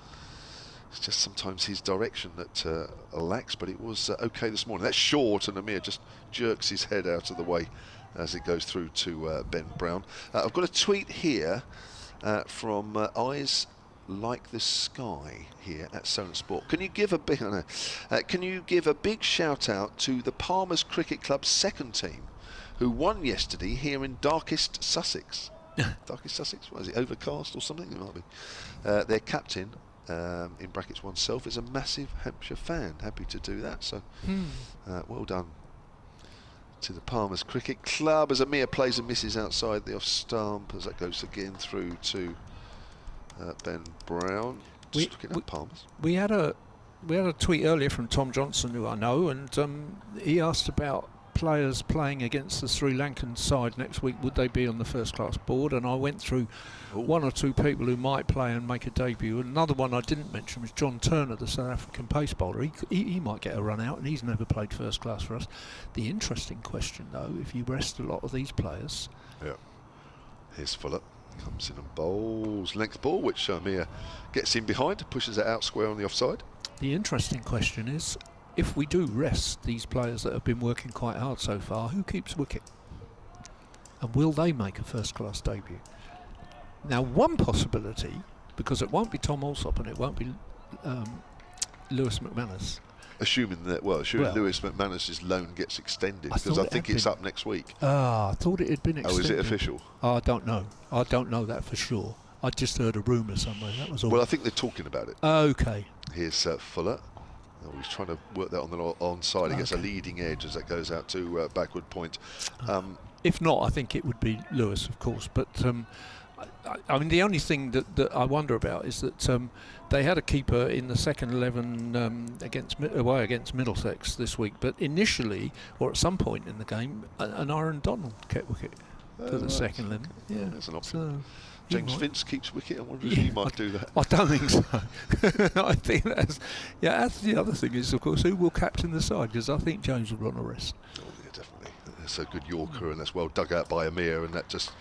It's just sometimes his direction that lacks, but it was okay this morning. That's short, and Amir just jerks his head out of the way as it goes through to Ben Brown. I've got a tweet here from Eyes Like the Sky here at Solent Sport. Can you give a big shout out to the Palmer's Cricket Club's second team, who won yesterday here in darkest Sussex? Darkest Sussex? What is it? Overcast or something? It might be. Their captain, in brackets oneself, is a massive Hampshire fan. Happy to do that. So well done to the Palmer's Cricket Club, as Amir plays and misses outside the off stump, as that goes again through to Ben Brown. Just looking at Palmer's. We had a tweet earlier from Tom Johnson, who I know, and he asked about players playing against the Sri Lankan side next week. Would they be on the first class board? And I went through one or two people who might play and make a debut. Another one I didn't mention was John Turner, the South African pace bowler. He might get a run out, and he's never played first class for us. The interesting question, though, if you rest a lot of these players. Yeah. Here's Fuller. Comes in and bowls length ball, which Amir gets in behind, pushes it out square on the offside. The interesting question is, if we do rest these players that have been working quite hard so far, who keeps wicket? And will they make a first-class debut? Now, one possibility, because it won't be Tom Alsop and it won't be Lewis McManus. Assuming Lewis McManus's loan gets extended, because I think it's up next week. I thought it had been extended. Oh, is it official? I don't know. I don't know that for sure. I just heard a rumour somewhere. That was all. Well, I think they're talking about it. Okay. Here's Fuller. He's trying to work that on the onside. He gets a leading edge as that goes out to backward point. If not, I think it would be Lewis, of course. But I mean, the only thing that I wonder about is that they had a keeper in the second 11 against Middlesex this week. But initially, or at some point in the game, an Aaron Donald kept wicket to the second 11. Yeah, that's an option. So James Vince keeps wicket. I wonder if he might do that. I don't think so. I think that's the other thing is, of course, who will captain the side, because I think James will run a rest. Oh, yeah, definitely. That's a good Yorker, and that's well dug out by Amir, and that just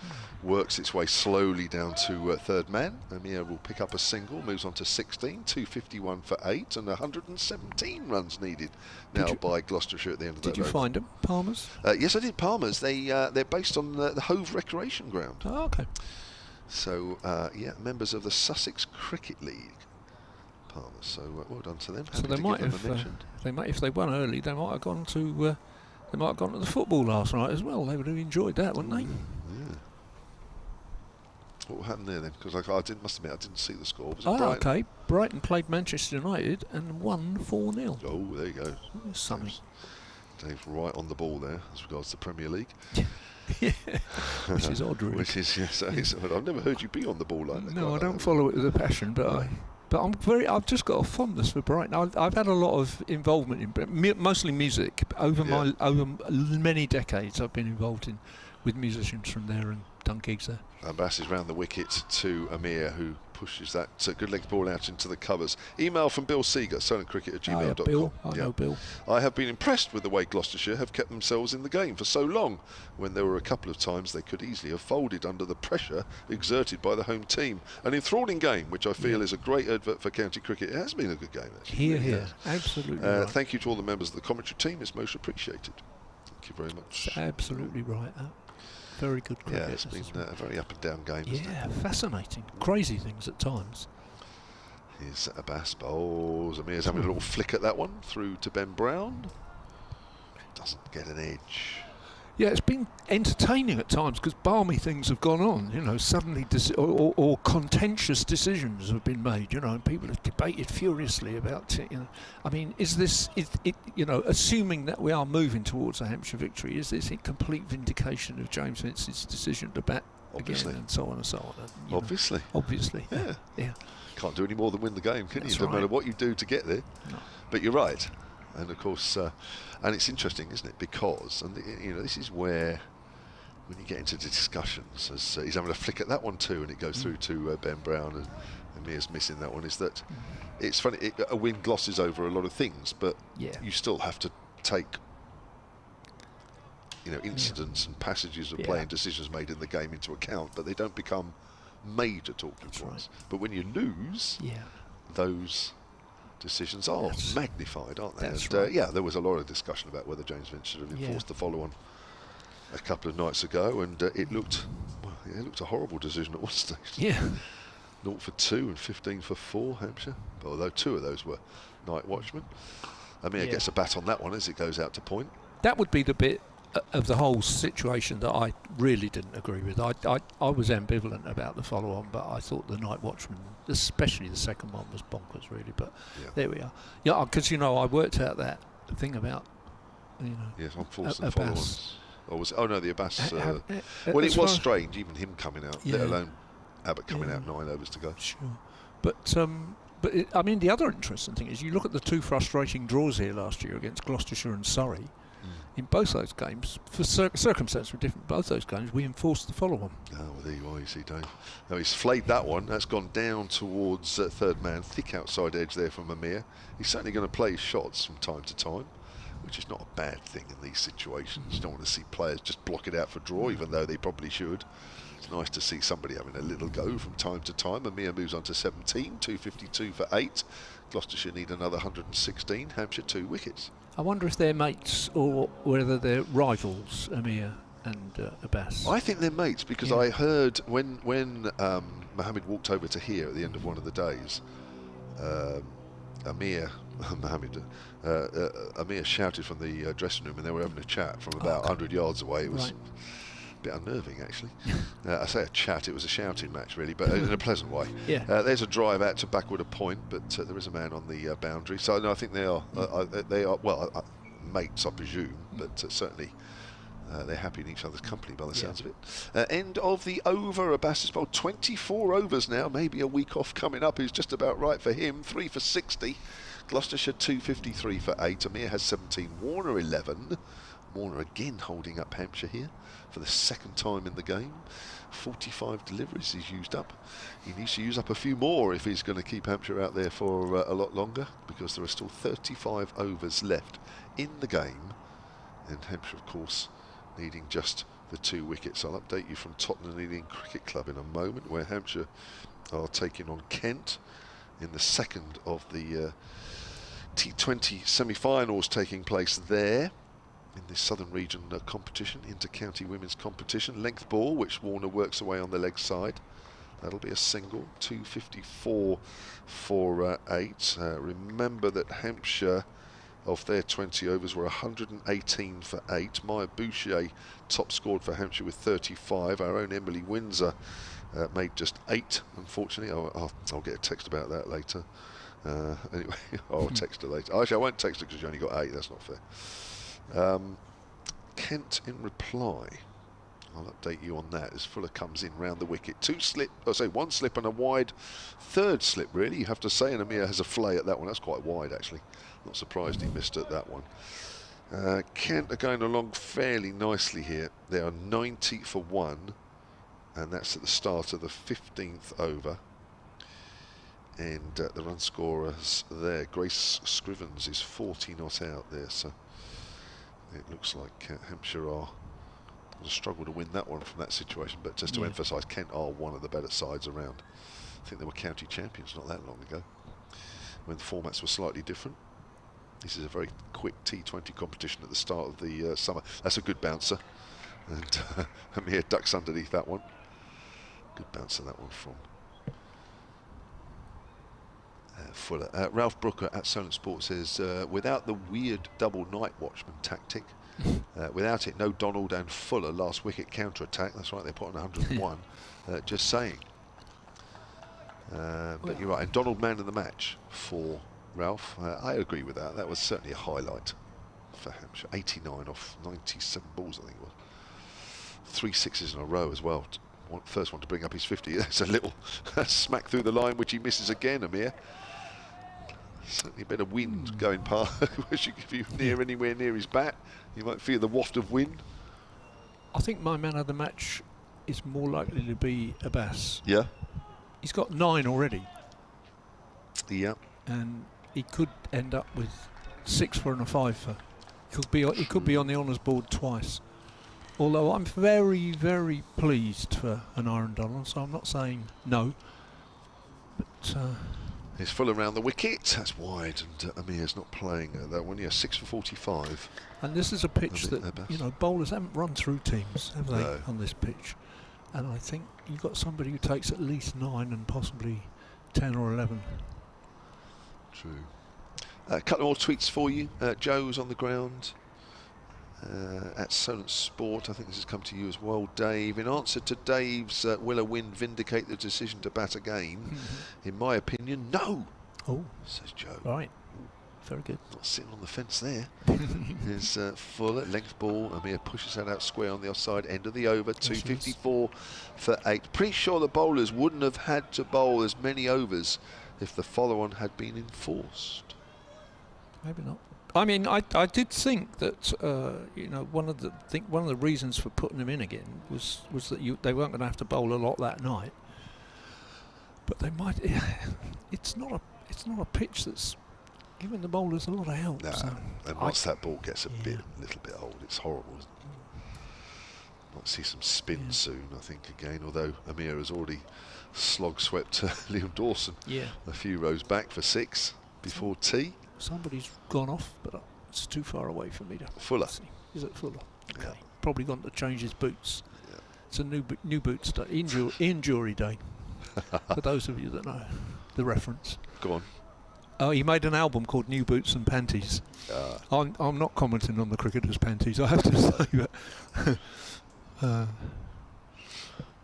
works its way slowly down to third man. Amir will pick up a single, moves on to 16, 251 for 8, and 117 runs needed now by Gloucestershire at the end of that. Did you find them, Palmer's? Yes, I did. Palmer's. They're based on the Hove Recreation Ground. Oh, okay. So, members of the Sussex Cricket League, Palmer. So, well done to them. So they might have, if they won early, they might have gone to They might have gone to the football last night as well. They would have enjoyed that, wouldn't they? Yeah. What happened there then? Because must admit, I didn't see the score. Was it Oh, Brighton? okay. Brighton played Manchester United and won 4-0. Oh, there you go. Something. Dave's right on the ball there as regards to the Premier League. Yeah. Which is odd, really. Which is, yes, I've never heard you be on the ball like that. No, I don't follow it with a passion, but I've just got a fondness for Brighton. I've had a lot of involvement in mostly music over many decades. I've been involved with musicians from there and done gigs there. Abbas is round the wicket to Amir, who pushes that good leg ball out into the covers. Email from Bill Seeger, solentcricket@gmail.com. Bill, I know Bill. I have been impressed with the way Gloucestershire have kept themselves in the game for so long, when there were a couple of times they could easily have folded under the pressure exerted by the home team. An enthralling game, which I feel is a great advert for county cricket. It has been a good game, actually. Here. Absolutely right. Thank you to all the members of the commentary team. It's most appreciated. Thank you very much. That's absolutely right. Very good cricket. Yeah, it's been a very up and down game, isn't it? Yeah, fascinating. Crazy things at times. Here's Abbas bowls. Amir's having a little flick at that one through to Ben Brown. Doesn't get an edge. Yeah, it's been entertaining at times because balmy things have gone on. You know, suddenly or contentious decisions have been made. You know, and people have debated furiously about it. You know, I mean, assuming that we are moving towards a Hampshire victory, is this a complete vindication of James Vince's decision to bat Obviously. again, and so on and so on? And, Obviously. Obviously. Yeah. Can't do any more than win the game, can That's you? No right. matter what you do to get there. No. But you're right. And of course, and it's interesting, isn't it? Because, this is where, when you get into the discussions, as he's having a flick at that one too, and it goes through to Ben Brown, and Amir's missing that one, is that it's funny, a win glosses over a lot of things, but you still have to take, incidents and passages of play and decisions made in the game into account, but they don't become major talking points. Right. But when you lose, those decisions are magnified, aren't they? That's and there was a lot of discussion about whether James Vince should have enforced the follow-on a couple of nights ago, and it looked a horrible decision at one stage. 0 for 2 and 15 for 4 Hampshire, although 2 of those were night watchmen. Amir gets a bat on that one as it goes out to point. That would be the bit of the whole situation that I really didn't agree with. I was ambivalent about the follow-on, but I thought the night watchman, especially the second one, was bonkers, really. But there we are. Yeah, because I worked out that thing about on force and Abbas. follow-ons. Oh no, the Abbas. Well, it was strange, even him coming out, let alone Abbott coming out 9 overs to go. Sure, but the other interesting thing is you look at the 2 frustrating draws here last year against Gloucestershire and Surrey. In both those games, for circumstances were different, both those games we enforced the follow-on. Oh, well, there you are, you see, Dave. Now he's flayed that one. That's gone down towards third man. Thick outside edge there from Amir. He's certainly going to play his shots from time to time, which is not a bad thing in these situations. You don't want to see players just block it out for draw, even though they probably should. It's nice to see somebody having a little go from time to time. Amir moves on to 17, 252 for 8. Gloucestershire need another 116. Hampshire 2 wickets. I wonder if they're mates or whether they're rivals, Amir and Abbas. I think they're mates because I heard when Mohammed walked over to here at the end of one of the days, Amir shouted from the dressing room, and they were having a chat from about 100 yards away. It was a bit unnerving, actually. I say a chat, it was a shouting match, really, but in a pleasant way. There's a drive out to backward a point, but there is a man on the boundary. So no, I think they are mates, I presume, but certainly they're happy in each other's company by the sounds of it. End of the over. Ageas Bowl, 24 overs now, maybe a week off coming up is just about right for him. 3 for 60. Gloucestershire 253 for 8. Amir has 17. Warner 11. Warner again holding up Hampshire here for the second time in the game. 45 deliveries he's used up. He needs to use up a few more if he's going to keep Hampshire out there for a lot longer, because there are still 35 overs left in the game, and Hampshire, of course, needing just the 2 wickets. I'll update you from Tottenham Indian Cricket Club in a moment, where Hampshire are taking on Kent in the second of the T20 semi-finals taking place there in the Southern Region competition, inter-county women's competition. Length ball, which Warner works away on the leg side. That'll be a single. 254 for 8. Remember that Hampshire of their 20 overs were 118 for 8. Maya Boucher top scored for Hampshire with 35. Our own Emily Windsor made just 8, unfortunately. I'll get a text about that later. Anyway, I'll text her later. Actually, I won't text her because she only got 8. That's not fair. Kent in reply. I'll update you on that as Fuller comes in round the wicket. 1 slip and a wide 3rd slip, really, you have to say. And Amir has a flay at that one. That's quite wide, actually. Not surprised he missed at that one. Kent are going along fairly nicely here. They are 90 for 1, and that's at the start of the 15th over. And the run scorers there, Grace Scrivens is 40 not out there, so it looks like Hampshire are going to struggle to win that one from that situation. But just to emphasise, Kent are one of the better sides around. I think they were county champions not that long ago, when the formats were slightly different. This is a very quick T20 competition at the start of the summer. That's a good bouncer, and Amir ducks underneath that one. Good bouncer that one from Fuller. Ralph Brooker at Solent Sport says, without the weird double night watchman tactic, without it, no Donald and Fuller last wicket counter-attack. That's right, they put on 101. Just saying. But you're right, and Donald man of the match for Ralph. I agree with that. That was certainly a highlight for Hampshire. 89 off 97 balls, I think it was. 3 sixes in a row as well. First one to bring up his 50. There's a little smack through the line, which he misses again, Amir. Certainly a bit of wind going past. If you're anywhere near his bat, you might feel the waft of wind. I think my man of the match is more likely to be Abbas. Yeah. He's got 9 already. Yeah. And he could end up with 6 for and a 5 for. He could be on the honours board twice. Although I'm very, very pleased for an Iron Donald, so I'm not saying no. But he's full around the wicket. That's wide, and Amir's not playing that one. Yeah, 6 for 45. And this is a pitch that bowlers haven't run through teams, have they, on this pitch? And I think you've got somebody who takes at least 9 and possibly 10 or 11. True. A couple more tweets for you. Joe's on the ground at Solent Sport. I think this has come to you as well, Dave. In answer to Dave's will a win vindicate the decision to bat again? In my opinion, no. Oh, says Joe. Right. Very good. Not sitting on the fence there. There's Fuller, length ball. Amir pushes that out square on the offside end of the over. 254 for 8. Pretty sure the bowlers wouldn't have had to bowl as many overs if the follow-on had been enforced. Maybe not. I mean, I did think that one of the reasons for putting them in again was that they weren't going to have to bowl a lot that night. But they might. It's not a pitch that's giving the bowlers a lot of help. No, so and once that ball gets a little bit old, it's horrible, isn't it? Might see some spin soon, I think, again. Although Amir has already slog swept Liam Dawson a few rows back for 6 before tea. Somebody's gone off, but it's too far away for me to Fuller. see. Is it Fuller? Okay. Yeah. Probably gone to change his boots. Yeah. It's a new boots day, injury day. For those of you that know the reference. Go on. He made an album called New Boots and Panties. I'm not commenting on the cricketers' panties, I have to say. But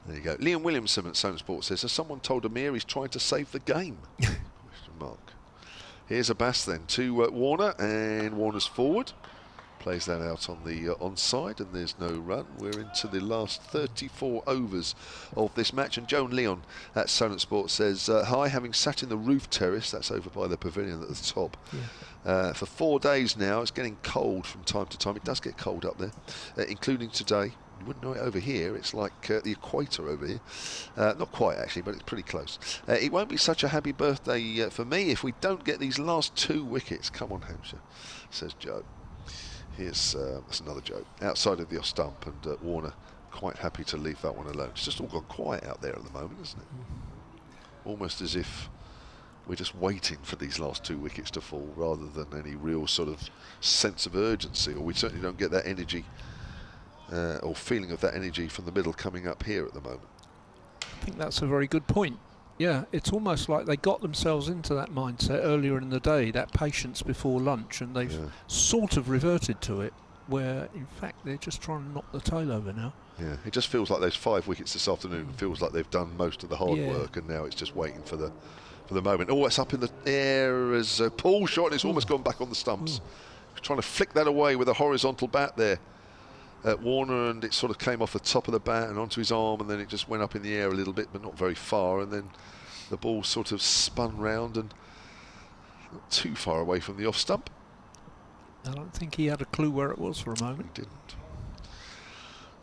there you go. Liam Williamson at Solent Sport says, has someone told Amir he's trying to save the game? Question mark. Here's Abbas then to Warner, and Warner's forward. Plays that out on the onside, and there's no run. We're into the last 34 overs of this match. And Joan Leon at Solent Sport says, hi, having sat in the roof terrace, that's over by the pavilion at the top, for 4 days now. It's getting cold from time to time. It does get cold up there, including today. You wouldn't know it over here. It's like the equator over here. Not quite, actually, but it's pretty close. It won't be such a happy birthday for me if we don't get these last 2 wickets. Come on, Hampshire, says Joe. Here's that's another joke. Outside of the off stump, and Warner quite happy to leave that one alone. It's just all gone quiet out there at the moment, isn't it? Almost as if we're just waiting for these last 2 wickets to fall rather than any real sort of sense of urgency, or we certainly don't get that energy or feeling of that energy from the middle coming up here at the moment. I think that's a very good point. Yeah, it's almost like they got themselves into that mindset earlier in the day, that patience before lunch, and they've sort of reverted to it, where in fact they're just trying to knock the tail over now. Yeah, it just feels like those 5 wickets this afternoon feels like they've done most of the hard work, and now it's just waiting for the moment. Oh, it's up in the air as a pull shot, and it's almost gone back on the stumps. Trying to flick that away with a horizontal bat there at Warner, and it sort of came off the top of the bat and onto his arm, and then it just went up in the air a little bit, but not very far, and then the ball sort of spun round and not too far away from the off stump. I don't think he had a clue where it was for a moment. He didn't.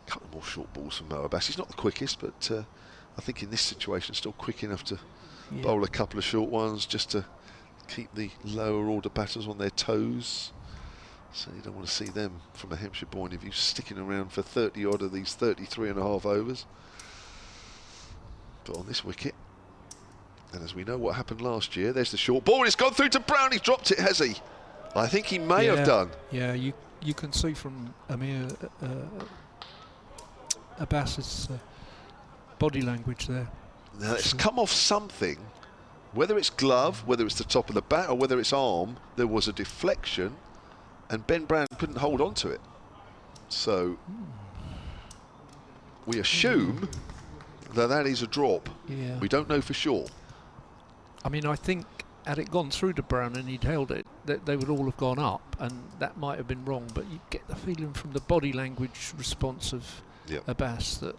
A couple more short balls from Mo Abbas. He's not the quickest, but I think in this situation still quick enough to bowl a couple of short ones just to keep the lower order batters on their toes. So you don't want to see them, from a Hampshire point of view, sticking around for 30 odd of these 33.5 overs. But on this wicket, and as we know what happened last year, there's the short ball. It's gone through to Brown. He's dropped it, has he? I think he may have done. Yeah, you can see from Amir Abbas's body language there. Now it's come off something, whether it's glove, whether it's the top of the bat, or whether it's arm. There was a deflection, and Ben Brown couldn't hold on to it. So we assume that is a drop. Yeah. We don't know for sure. I mean, I think had it gone through to Brown and he'd held it, that they would all have gone up, and that might have been wrong. But you get the feeling from the body language response of Abbas that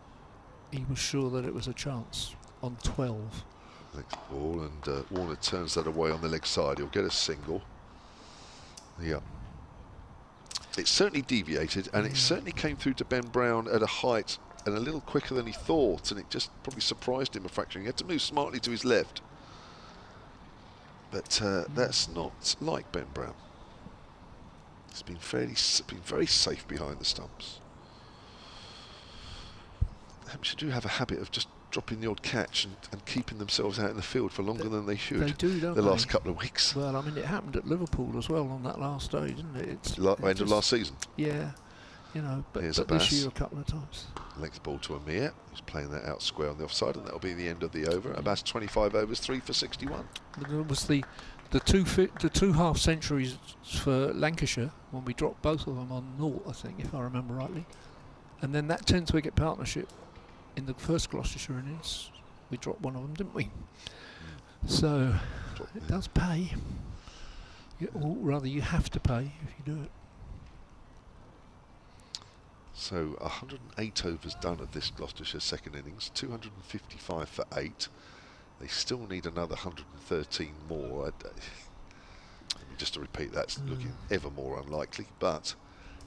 he was sure that it was a chance on 12. Next ball, and Warner turns that away on the leg side. He'll get a single. Yeah. It certainly deviated, and it certainly came through to Ben Brown at a height and a little quicker than he thought, and it just probably surprised him a fraction. He had to move smartly to his left. But that's not like Ben Brown. He's been very safe behind the stumps. Hampshire do have a habit of just dropping the odd catch and keeping themselves out in the field for longer than they should. They do, don't the they? last couple of weeks. Well, I mean, it happened at Liverpool as well on that last day, didn't it? End of last season. Yeah, you know, but Here's this Abbas. year a couple of times. Length ball to Amir, who's playing that out square on the offside, and that'll be the end of the over. Abbas 25 overs, 3 for 61. There was the two half centuries for Lancashire when we dropped both of them on naught, I think, if I remember rightly, and then that 10th wicket partnership in the first Gloucestershire innings, we dropped one of them, didn't we? So it does pay. Or rather, you have to pay if you do it. So 108 overs done of this Gloucestershire second innings, 255 for 8. They still need another 113 more. Just to repeat, that's looking ever more unlikely, but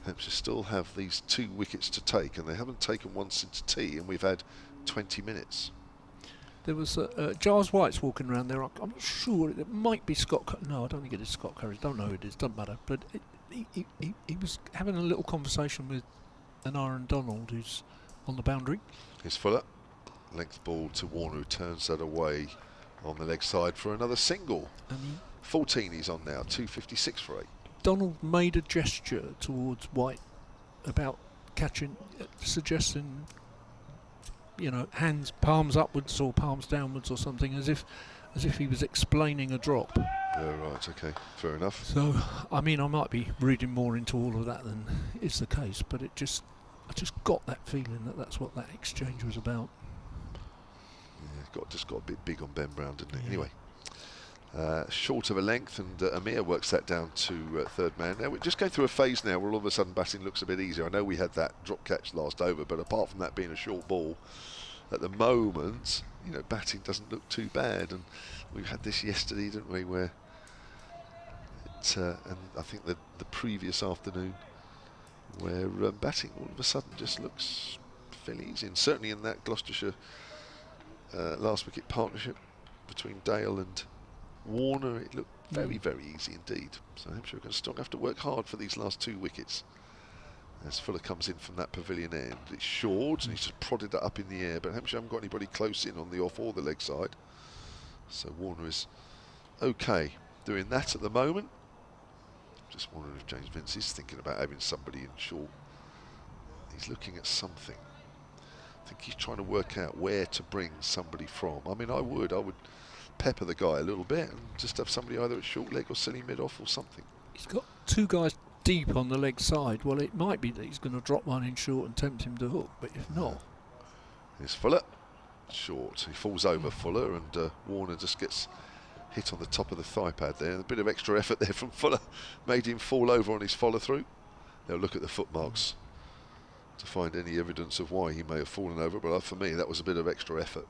Hampshire still have these 2 wickets to take, and they haven't taken one since tea, and we've had 20 minutes. There was Giles White's walking around there. I'm not sure. It might be Scott. No, I don't think it is Scott Curry. Don't know who it is. Doesn't matter. But he was having a little conversation with an Aaron Donald, who's on the boundary. Here's Fuller. Length ball to Warner, who turns that away on the leg side for another single. 14 he's on now. 256 for 8. Donald made a gesture towards White about catching, suggesting, you know, hands, palms upwards or palms downwards or something, as if he was explaining a drop. Yeah, right, okay, fair enough. So, I mean, I might be reading more into all of that than is the case, but I just got that feeling that that's what that exchange was about. Yeah, just got a bit big on Ben Brown, didn't it? Anyway, short of a length, and Amir works that down to third man. Now we're just going through a phase now where all of a sudden batting looks a bit easier. I know we had that drop catch last over, but apart from that being a short ball, at the moment, you know, batting doesn't look too bad. And we had this yesterday, didn't we, where and I think the previous afternoon, where batting all of a sudden just looks fairly easy. And certainly in that Gloucestershire last wicket partnership between Dale and Warner, it looked very, very easy indeed. So Hampshire are going to still have to work hard for these last 2 wickets. As Fuller comes in from that pavilion end, it's short, and he's just prodded it up in the air, but Hampshire haven't got anybody close in on the off or the leg side. So Warner is okay doing that at the moment. Just wondering if James Vince is thinking about having somebody in short. He's looking at something. I think he's trying to work out where to bring somebody from. I mean, I would pepper the guy a little bit and just have somebody either at short leg or silly mid-off or something. He's got two guys deep on the leg side. Well, it might be that he's going to drop one in short and tempt him to hook, but if not... Here's Fuller. Short. He falls over Fuller, and Warner just gets hit on the top of the thigh pad there. A bit of extra effort there from Fuller made him fall over on his follow-through. They'll look at the footmarks to find any evidence of why he may have fallen over, but for me that was a bit of extra effort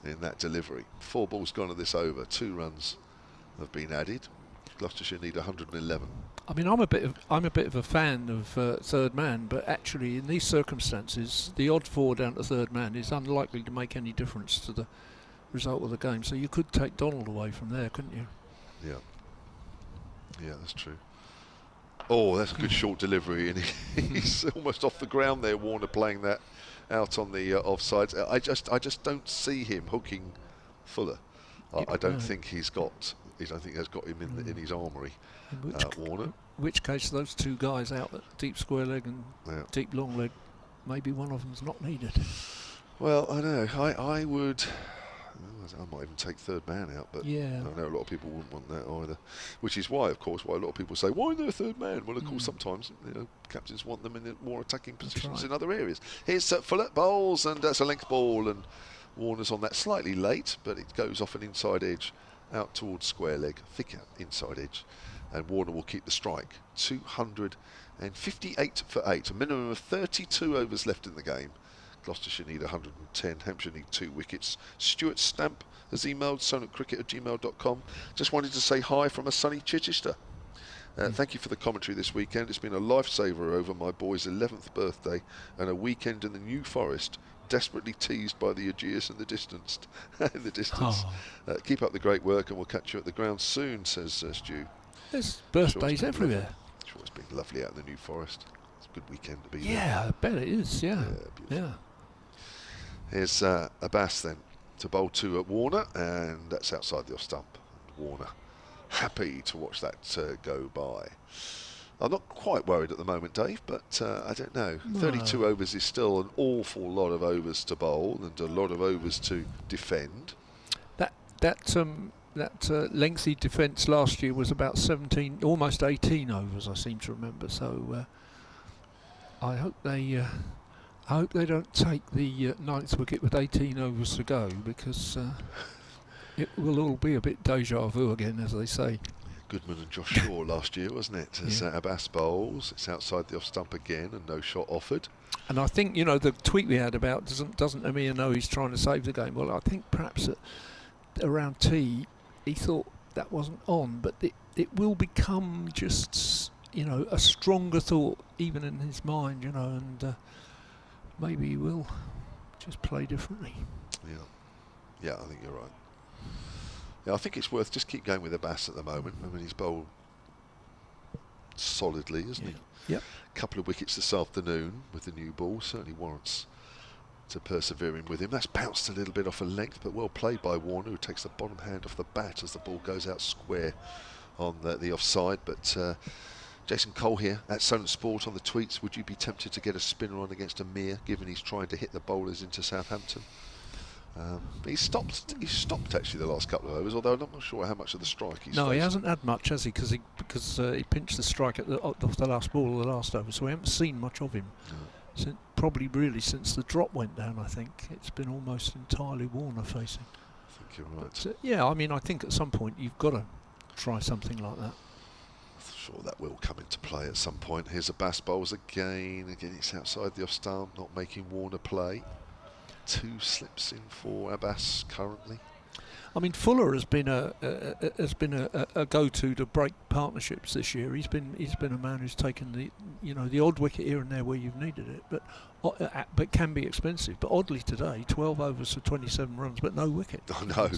in that delivery. 4 balls gone of this over, 2 runs have been added. Gloucestershire need 111. I mean, I'm a bit of a fan of third man, but actually in these circumstances the odd 4 down to third man is unlikely to make any difference to the result of the game. So you could take Donald away from there, couldn't you? Yeah, that's true. Oh, that's a good short delivery, and he's almost off the ground there. Warner playing that out on the offsides. I just don't see him hooking Fuller. I don't think he's got. I don't think that's got him in his armoury. Warner. In which case, those 2 guys out at deep square leg and deep long leg, maybe one of them's not needed. Well, I know. I would. I might even take third man out, but I know a lot of people wouldn't want that either. Which is why, of course, why a lot of people say, why no third man? Well, of course, sometimes captains want them in the more attacking positions in other areas. Here's Fuller bowls, and that's a length ball, and Warner's on that slightly late, but it goes off an inside edge out towards square leg, thick out inside edge, and Warner will keep the strike. 258 for 8, a minimum of 32 overs left in the game. Gloucestershire need 110, Hampshire need 2 wickets. Stuart Stamp has emailed sonatcricket@gmail.com. Just wanted to say hi from a sunny Chichester. Thank you for the commentary this weekend. It's been a lifesaver over my boy's 11th birthday and a weekend in the New Forest, desperately teased by the Ageas in the distance. Keep up the great work, and we'll catch you at the ground soon, says Stu. There's birthdays everywhere. I'm sure it's been lovely out in the New Forest. It's a good weekend to be there. Yeah, I bet it is, yeah. Here's Abbas then to bowl 2 at Warner, and that's outside the off stump. Warner happy to watch that go by. I'm not quite worried at the moment, Dave, but I don't know. 32 overs is still an awful lot of overs to bowl and a lot of overs to defend. That lengthy defence last year was about 17, almost 18 overs, I seem to remember. So I hope they don't take the 9th wicket with 18 overs to go, because it will all be a bit deja vu again, as they say. Goodman and Josh Shaw last year, wasn't it? As Abbas bowls, it's outside the off stump again, and no shot offered. And I think, the tweet we had about doesn't Amir know he's trying to save the game? Well, I think perhaps around tea he thought that wasn't on, but it will become just a stronger thought even in his mind, and maybe he will just play differently. Yeah, I think you're right. Yeah, I think it's worth just keep going with Abbas at the moment. I mean, he's bowled solidly, isn't he? Yep. A couple of wickets this afternoon with the new ball certainly warrants to persevering with him. That's bounced a little bit off a length, but well played by Warner, who takes the bottom hand off the bat as the ball goes out square on the offside. But Jason Cole here at Sonat Sport on the tweets. Would you be tempted to get a spinner on against Amir, given he's trying to hit the bowlers into Southampton? He's stopped actually the last couple of overs, although I'm not sure how much of the strike he's No, faced. he hasn't had much, has he? Because he pinched the strike off the last ball of the last over, so we haven't seen much of him. No. Probably really since the drop went down, I think. It's been almost entirely Warner facing. I think you're right. But, I mean, I think at some point you've got to try something like that. I'm sure that will come into play at some point. Here's Abbas bowls again. Again, it's outside the off stump, not making Warner play. 2 slips in for Abbas currently. I mean, Fuller has been a go-to to break partnerships this year. He's been a man who's taken the odd wicket here and there where you've needed it, but can be expensive. But oddly today, 12 overs for 27 runs, but no wicket. Oh no,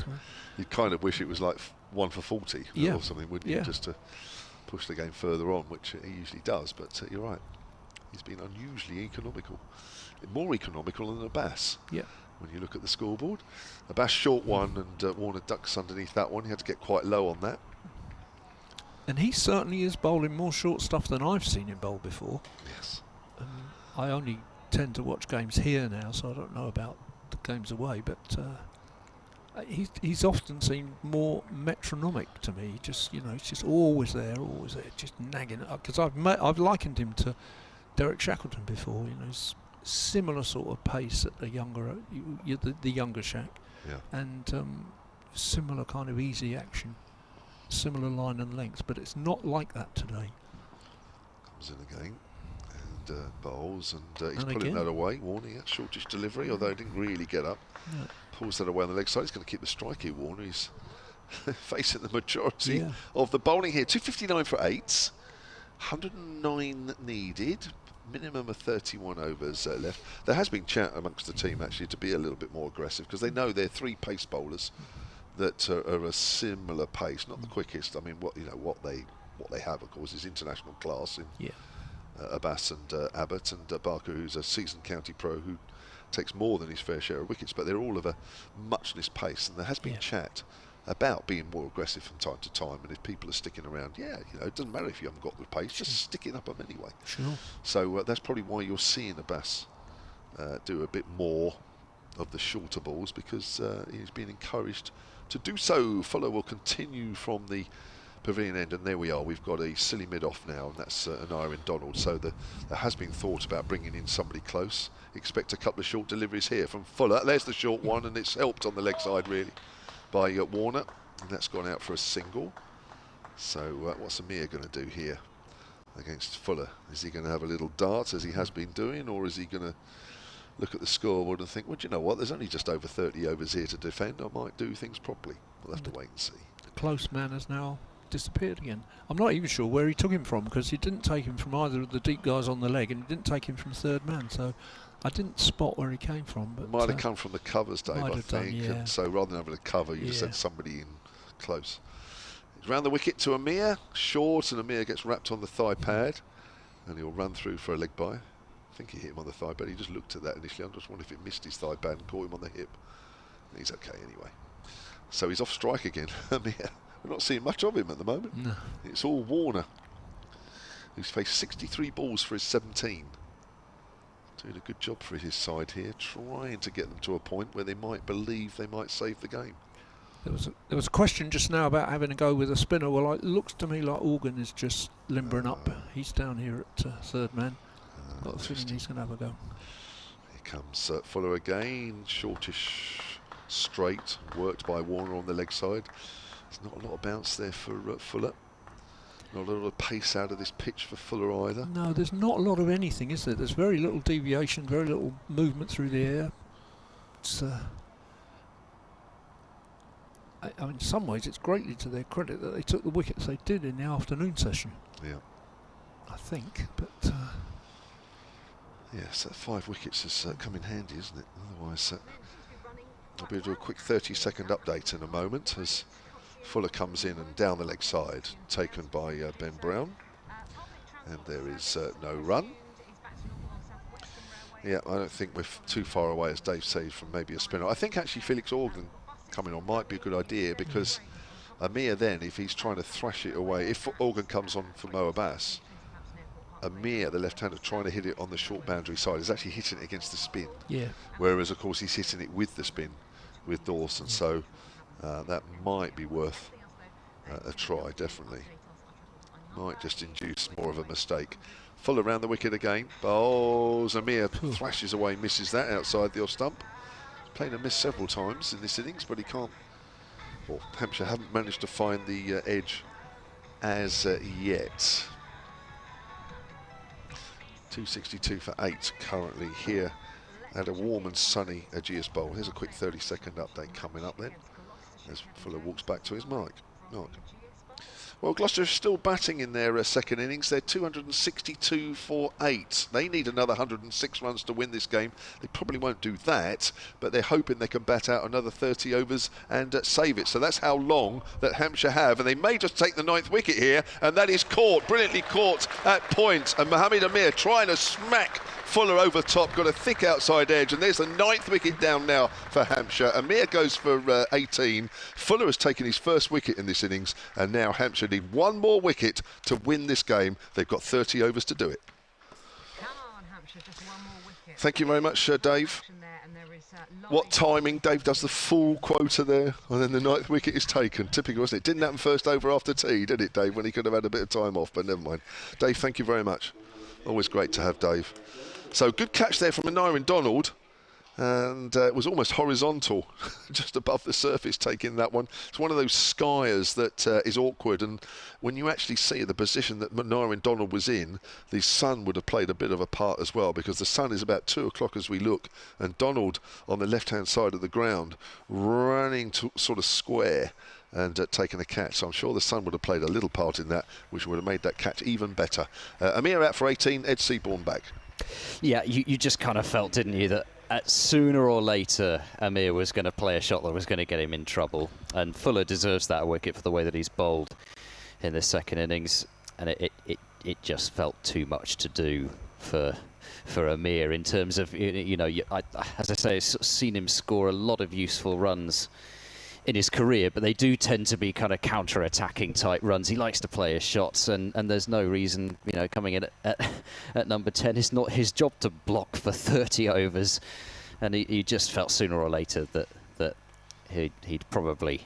you kind of wish it was like 1 for 40 or something, wouldn't you? Just to push the game further on, which he usually does. But you're right, he's been unusually economical. More economical than Abbas. Yeah. When you look at the scoreboard, Abbas short one, and Warner ducks underneath that one. He had to get quite low on that. And he certainly is bowling more short stuff than I've seen him bowl before. Yes. I only tend to watch games here now, so I don't know about the games away, but he's often seemed more metronomic to me. Just, you know, he's just always there, just nagging it up. Because I've likened him to Derek Shackleton before. You know, similar sort of pace at the younger, the younger Shack, and similar kind of easy action, similar line and length. But it's not like that today. Comes in again. Bowls, and he's pulling that away. Warner, shortish delivery, although he didn't really get up. No. Pulls that away on the leg side. He's going to keep the strike here, Warner. He's facing the majority of the bowling here. 259 for 8s, 109 needed, minimum of 31 overs left. There has been chat amongst the team actually to be a little bit more aggressive, because they know they're 3 pace bowlers that are a similar pace, not the quickest. I mean, what they have, of course, is international class in Abbas and Abbott, and Barker, who's a seasoned county pro who takes more than his fair share of wickets, but they're all of a muchness pace, and there has been chat about being more aggressive from time to time, and if people are sticking around, you know, it doesn't matter if you haven't got the pace, just stick it up them anyway. So that's probably why you're seeing Abbas do a bit more of the shorter balls, because he's been encouraged to do so. Fuller will continue from the pavilion end, and there we are. We've got a silly mid-off now, and that's an Irene Donald. So there has been thought about bringing in somebody close. Expect a couple of short deliveries here from Fuller. There's the short one, and it's helped on the leg side really by Warner, and that's gone out for a single. So what's Amir going to do here against Fuller? Is he going to have a little dart, as he has been doing, or is he going to look at the scoreboard and think, well, do you know what, there's only just over 30 overs here to defend, I might do things properly? We'll have to wait and see. The close man has now disappeared again. I'm not even sure where he took him from, because he didn't take him from either of the deep guys on the leg, and he didn't take him from third man, so I didn't spot where he came from. But might have come from the covers, Dave, I think. And so rather than having a cover, you just sent somebody in close. It's round the wicket to Amir, short, and Amir gets wrapped on the thigh pad, and he'll run through for a leg bye. I think he hit him on the thigh pad. He just looked at that initially. I just wonder if it missed his thigh pad and caught him on the hip. He's okay anyway. So he's off strike again, Amir. We're not seeing much of him at the moment. No. It's all Warner, who's faced 63 balls for his 17. Doing a good job for his side here, trying to get them to a point where they might believe they might save the game. There was a question just now about having a go with a spinner. Well, it looks to me like Organ is just limbering up. He's down here at third man. Got the feeling he's going to have a go. Here comes Fuller again, shortish straight, worked by Warner on the leg side. There's not a lot of bounce there for Fuller. Not a lot of pace out of this pitch for Fuller either. No, there's not a lot of anything, is there? There's very little deviation, very little movement through the air. It's, I mean, in some ways, it's greatly to their credit that they took the wickets they did in the afternoon session. Yeah. I think, but... yes, 5 wickets has come in handy, isn't it? Otherwise, I'll be able to do a quick 30-second update in a moment as Fuller comes in and down the leg side, taken by Ben Brown, and there is no run. Yeah, I don't think we're too far away, as Dave says, from maybe a spinner. I think actually Felix Organ coming on might be a good idea, because Amir then, if he's trying to thrash it away, if Organ comes on for Mo Abbas, Amir, the left-hander, trying to hit it on the short boundary side, is actually hitting it against the spin. Yeah. Whereas, of course, he's hitting it with the spin with Dawson, so that might be worth a try, definitely. Might just induce more of a mistake. Full around the wicket again. Bowls. Amir thrashes away, misses that outside the off stump. Playing a miss several times in this innings, but he can't. Well, Hampshire haven't managed to find the edge as yet. 262 for 8 currently here at a warm and sunny Ageas Bowl. Here's a quick 30-second update coming up then, as Fuller walks back to his mark. Well, Gloucester is still batting in their second innings. They're 262 for 8. They need another 106 runs to win this game. They probably won't do that, but they're hoping they can bat out another 30 overs and save it. So that's how long that Hampshire have, and they may just take the 9th wicket here, and that is caught, brilliantly caught at point. And Mohammed Amir trying to smack Fuller over top, got a thick outside edge, and there's the 9th wicket down now for Hampshire. Amir goes for 18. Fuller has taken his first wicket in this innings, and now Hampshire need one more wicket to win this game. They've got 30 overs to do it. Come on, Hampshire. Hampshire just one more wicket. Thank you very much, Dave. Action there, and there is, What timing? Dave does the full quota there, and then the 9th wicket is taken. Typical, wasn't it? Didn't happen first over after tea, did it, Dave, when he could have had a bit of time off, but never mind. Dave, thank you very much. Always great to have Dave. So, good catch there from Aneurin Donald. And it was almost horizontal, just above the surface, taking that one. It's one of those skiers that is awkward, and when you actually see the position that Aneurin Donald was in, the sun would have played a bit of a part as well, because the sun is about 2 o'clock as we look, and Donald on the left-hand side of the ground, running to sort of square and taking a catch. So I'm sure the sun would have played a little part in that, which would have made that catch even better. Amir out for 18, Ed Seaborn back. Yeah, you just kind of felt, didn't you, that sooner or later Amir was going to play a shot that was going to get him in trouble, and Fuller deserves that wicket for the way that he's bowled in this second innings, and it just felt too much to do for Amir in terms of, you know, as I say, I've seen him score a lot of useful runs in his career, but they do tend to be kind of counter-attacking type runs. He likes to play his shots, and there's no reason, you know, coming in at number 10, it's not his job to block for 30 overs, and he just felt sooner or later that he'd probably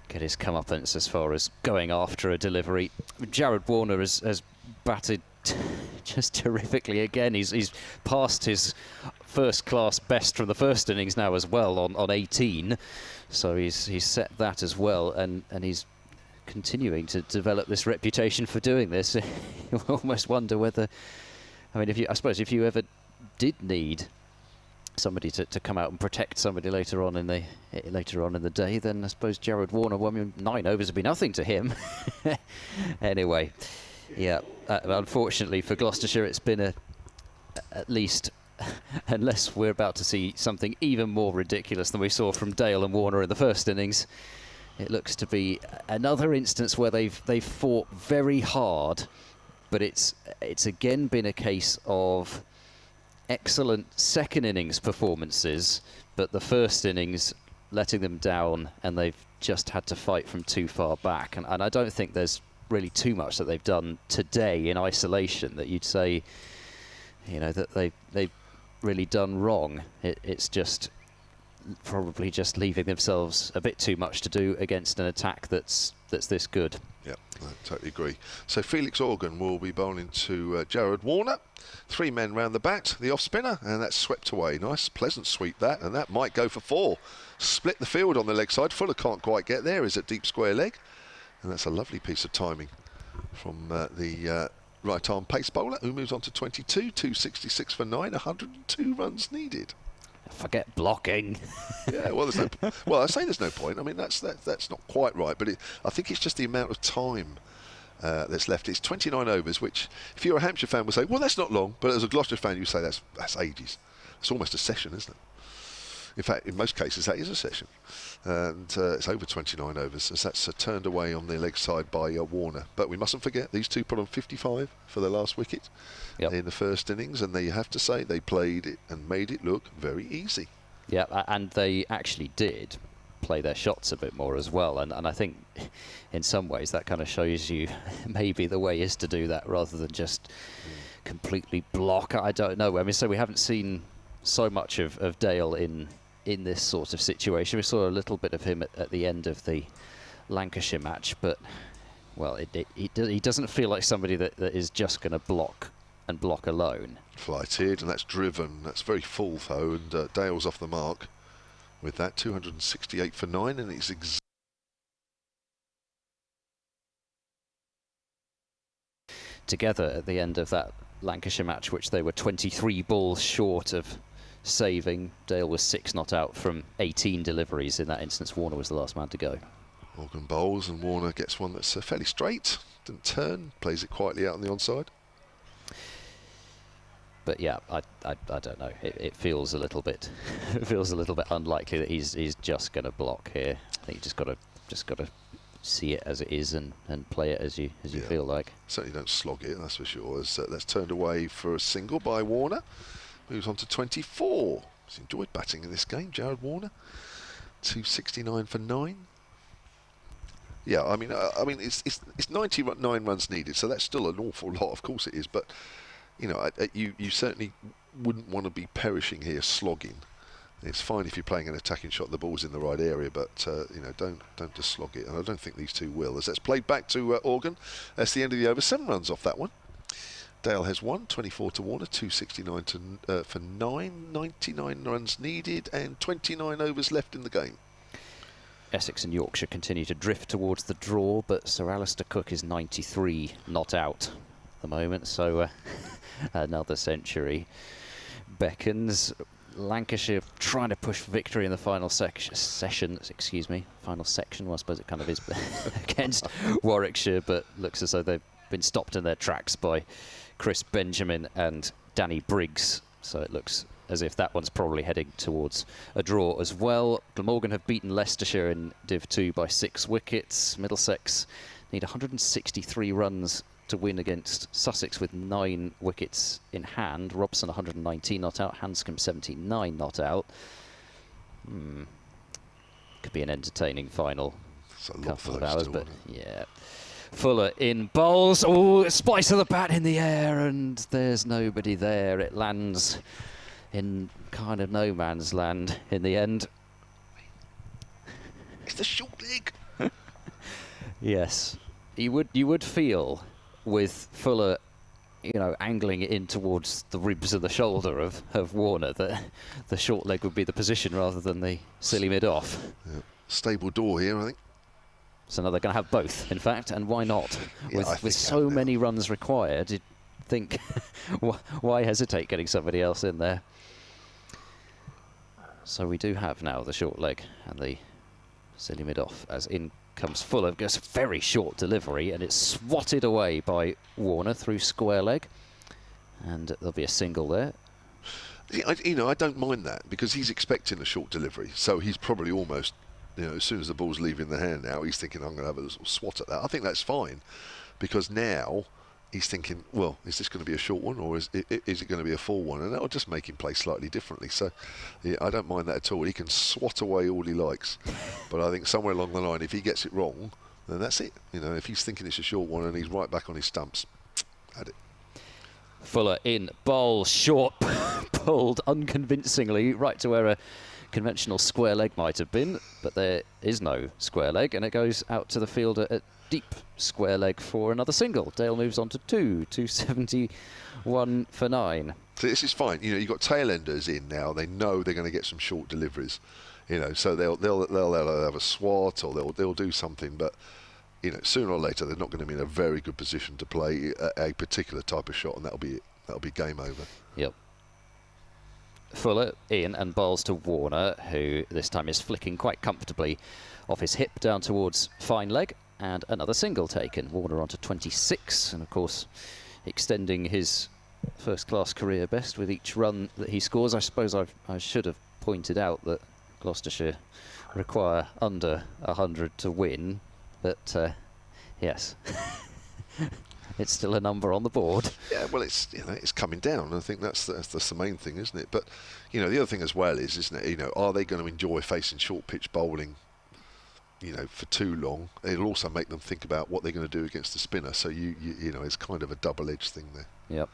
get his comeuppance as far as going after a delivery. Jared Warner has batted just terrifically again. He's passed his first-class best from the first innings now as well on 18. So he's set that as well, and he's continuing to develop this reputation for doing this. You almost wonder whether, I mean, I suppose if you ever did need somebody to come out and protect somebody later on in the day, then I suppose Jared Warner, well, I mean, 9 overs would be nothing to him. Anyway, yeah, unfortunately for Gloucestershire, it's been at least, unless we're about to see something even more ridiculous than we saw from Dale and Warner in the first innings, it looks to be another instance where they've fought very hard, but it's again been a case of excellent second innings performances, but the first innings letting them down, and they've just had to fight from too far back. And I don't think there's really too much that they've done today in isolation that you'd say, you know, that they've really done wrong. It's just probably just leaving themselves a bit too much to do against an attack that's this good. Yeah, I totally agree. So Felix Organ will be bowling to Jared Warner. 3 men round the bat, the off spinner, and that's swept away. Nice, pleasant sweep that, and that might go for 4. Split the field on the leg side. Fuller can't quite get there. Is at deep square leg, and that's a lovely piece of timing from the right arm pace bowler, who moves on to 22, 266 for 9, 102 runs needed. Forget blocking. Yeah, well, I say there's no point. I mean, that's not quite right, but I think it's just the amount of time that's left. It's 29 overs, which, if you're a Hampshire fan, would say, well, that's not long. But as a Gloucester fan, you say that's ages. It's almost a session, isn't it? In fact, in most cases, that is a session. And it's over 29 overs, as that's turned away on the leg side by Warner. But we mustn't forget, these two put on 55 for the last wicket in the first innings, and they have to say they played it and made it look very easy. Yeah, and they actually did play their shots a bit more as well. And I think in some ways that kind of shows you maybe the way is to do that rather than just completely block. I don't know. I mean, so we haven't seen so much of Dale in this sort of situation. We saw a little bit of him at the end of the Lancashire match, but, well, he doesn't feel like somebody that is just going to block and block alone. Flighted, and that's driven. That's very full, though, and Dale's off the mark with that. 268 for 9, and it's together at the end of that Lancashire match, which they were 23 balls short of saving. Dale was 6 not out from 18 deliveries. In that instance, Warner was the last man to go. Organ bowls, and Warner gets one that's fairly straight, didn't turn, plays it quietly out on the onside. But yeah, I don't know. It feels a little bit unlikely that he's just going to block here. I think you just got to see it as it is and play it as you feel like. Certainly don't slog it, that's for sure. That's turned away for a single by Warner. Moves on to 24. He's enjoyed batting in this game, Jared Warner. 269 for 9. Yeah, I mean, it's 99 runs needed, so that's still an awful lot. Of course it is, but you know, you certainly wouldn't want to be perishing here slogging. It's fine if you're playing an attacking shot, the ball's in the right area, but you know, don't just slog it. And I don't think these two will. As that's played back to Organ, that's the end of the over. 7 runs off that one. Dale has 1, 24 to Warner, 269 to for 9, 99 runs needed, and 29 overs left in the game. Essex and Yorkshire continue to drift towards the draw, but Sir Alistair Cook is 93 not out at the moment, so another century beckons. Lancashire trying to push for victory in the final session, excuse me, final section, well, I suppose it kind of is, against Warwickshire, but looks as though they've been stopped in their tracks by Chris Benjamin and Danny Briggs, so it looks as if that one's probably heading towards a draw as well. Glamorgan have beaten Leicestershire in Div 2 by 6 wickets. Middlesex need 163 runs to win against Sussex with 9 wickets in hand. Robson 119 not out, Hanscom 79 not out. Could be an entertaining final couple of hours, but yeah. Fuller in bowls. Oh, spice of the bat in the air, and there's nobody there. It lands in kind of no man's land in the end. It's the short leg. Yes, you would feel with Fuller, you know, angling it in towards the ribs of the shoulder of Warner that the short leg would be the position rather than the silly mid-off. Yeah. Stable door here, I think. So now they're going to have both, in fact, and why not? Yeah, with so many runs required, you'd think, why hesitate getting somebody else in there? So we do have now the short leg and the silly mid-off, as in comes Fuller. Gets a very short delivery, and it's swatted away by Warner through square leg. And there'll be a single there. You know, I don't mind that, because he's expecting a short delivery, so he's probably almost, you know, as soon as the ball's leaving the hand now, he's thinking, I'm going to have a little swat at that. I think that's fine, because now he's thinking, well, is this going to be a short one, or is it going to be a full one? And that'll just make him play slightly differently. So, yeah, I don't mind that at all. He can swat away all he likes. But I think somewhere along the line, if he gets it wrong, then that's it. You know, if he's thinking it's a short one and he's right back on his stumps, had it. Fuller in bowl, short, pulled unconvincingly right to where a conventional square leg might have been, but there is no square leg, and it goes out to the fielder at deep square leg for another single. Dale moves on to 271 for 9. So this is fine. You know, you've got tail enders in now. They know they're going to get some short deliveries. You know, so they'll have a swat, or they'll do something, but you know, sooner or later they're not going to be in a very good position to play a particular type of shot, and that'll be it. That'll be game over. Yep. Fuller in and bowls to Warner, who this time is flicking quite comfortably off his hip down towards fine leg, and another single taken. Warner on to 26, and of course extending his first-class career best with each run that he scores. I suppose I should have pointed out that Gloucestershire require under 100 to win, but yes. It's still a number on the board. Yeah, well, it's, you know, it's coming down. I think that's the main thing, isn't it? But you know, the other thing as well is, isn't it? You know, are they going to enjoy facing short pitch bowling, you know, for too long? It'll also make them think about what they're going to do against the spinner. So you know, it's kind of a double-edged thing there. Yep.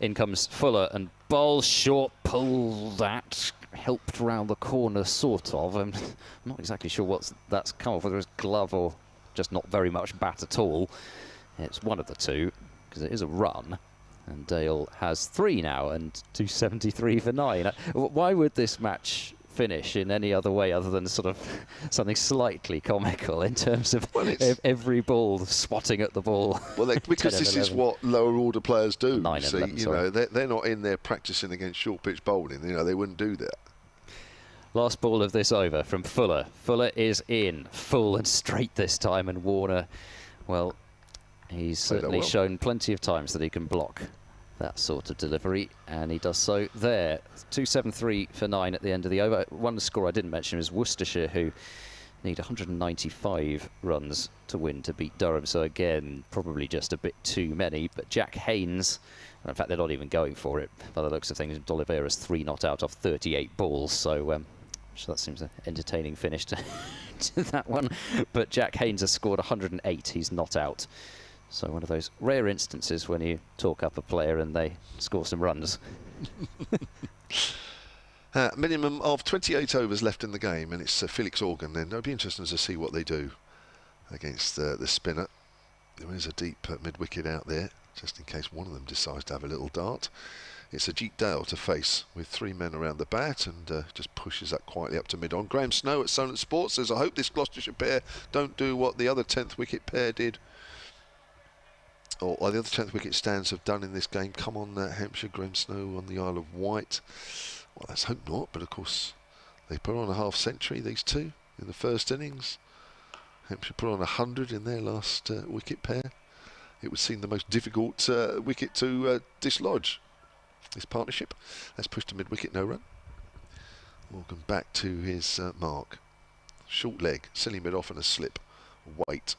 In comes Fuller and bowl, short, pull that, helped round the corner sort of. I'm not exactly sure that's come off, whether it's glove or just not very much bat at all. It's one of the two, because it is a run, and Dale has 3 now, and 273 for 9. Why would this match finish in any other way other than sort of something slightly comical in terms of every ball swatting at the ball? Well, because this is what lower order players do. 9 See, 11, you know, they're not in there practicing against short pitch bowling. You know, they wouldn't do that. Last ball of this over from Fuller. Fuller is in, full and straight this time, and Warner, well, he's certainly shown plenty of times that he can block that sort of delivery, and he does so there. 273 for 9 at the end of the over. One score I didn't mention is Worcestershire, who need 195 runs to win to beat Durham. So again, probably just a bit too many. But Jack Haynes, in fact, they're not even going for it by the looks of things. D'Oliveira's 3 not out off 38 balls. So that seems an entertaining finish to that one. But Jack Haynes has scored 108. He's not out So one of those rare instances when you talk up a player and they score some runs. Minimum of 28 overs left in the game, and it's Felix Organ then. It'll be interesting to see what they do against the spinner. There is a deep mid-wicket out there, just in case one of them decides to have a little dart. It's Ageas Bowl to face with 3 men around the bat, and just pushes that quietly up to mid-on. Graham Snow at Solent Sports says, I hope this Gloucestershire pair don't do what the other 10th wicket pair did, or the other 10th wicket stands have done in this game. Come on, Hampshire. Graham Snow on the Isle of Wight. Well, let's hope not, but of course they put on a half-century, these two, in the first innings. Hampshire put on 100 in their last wicket pair. It would seem the most difficult wicket to dislodge, this partnership. Let's push to mid-wicket, no run. Morgan back to his mark. Short leg, silly mid-off and a slip. Wait.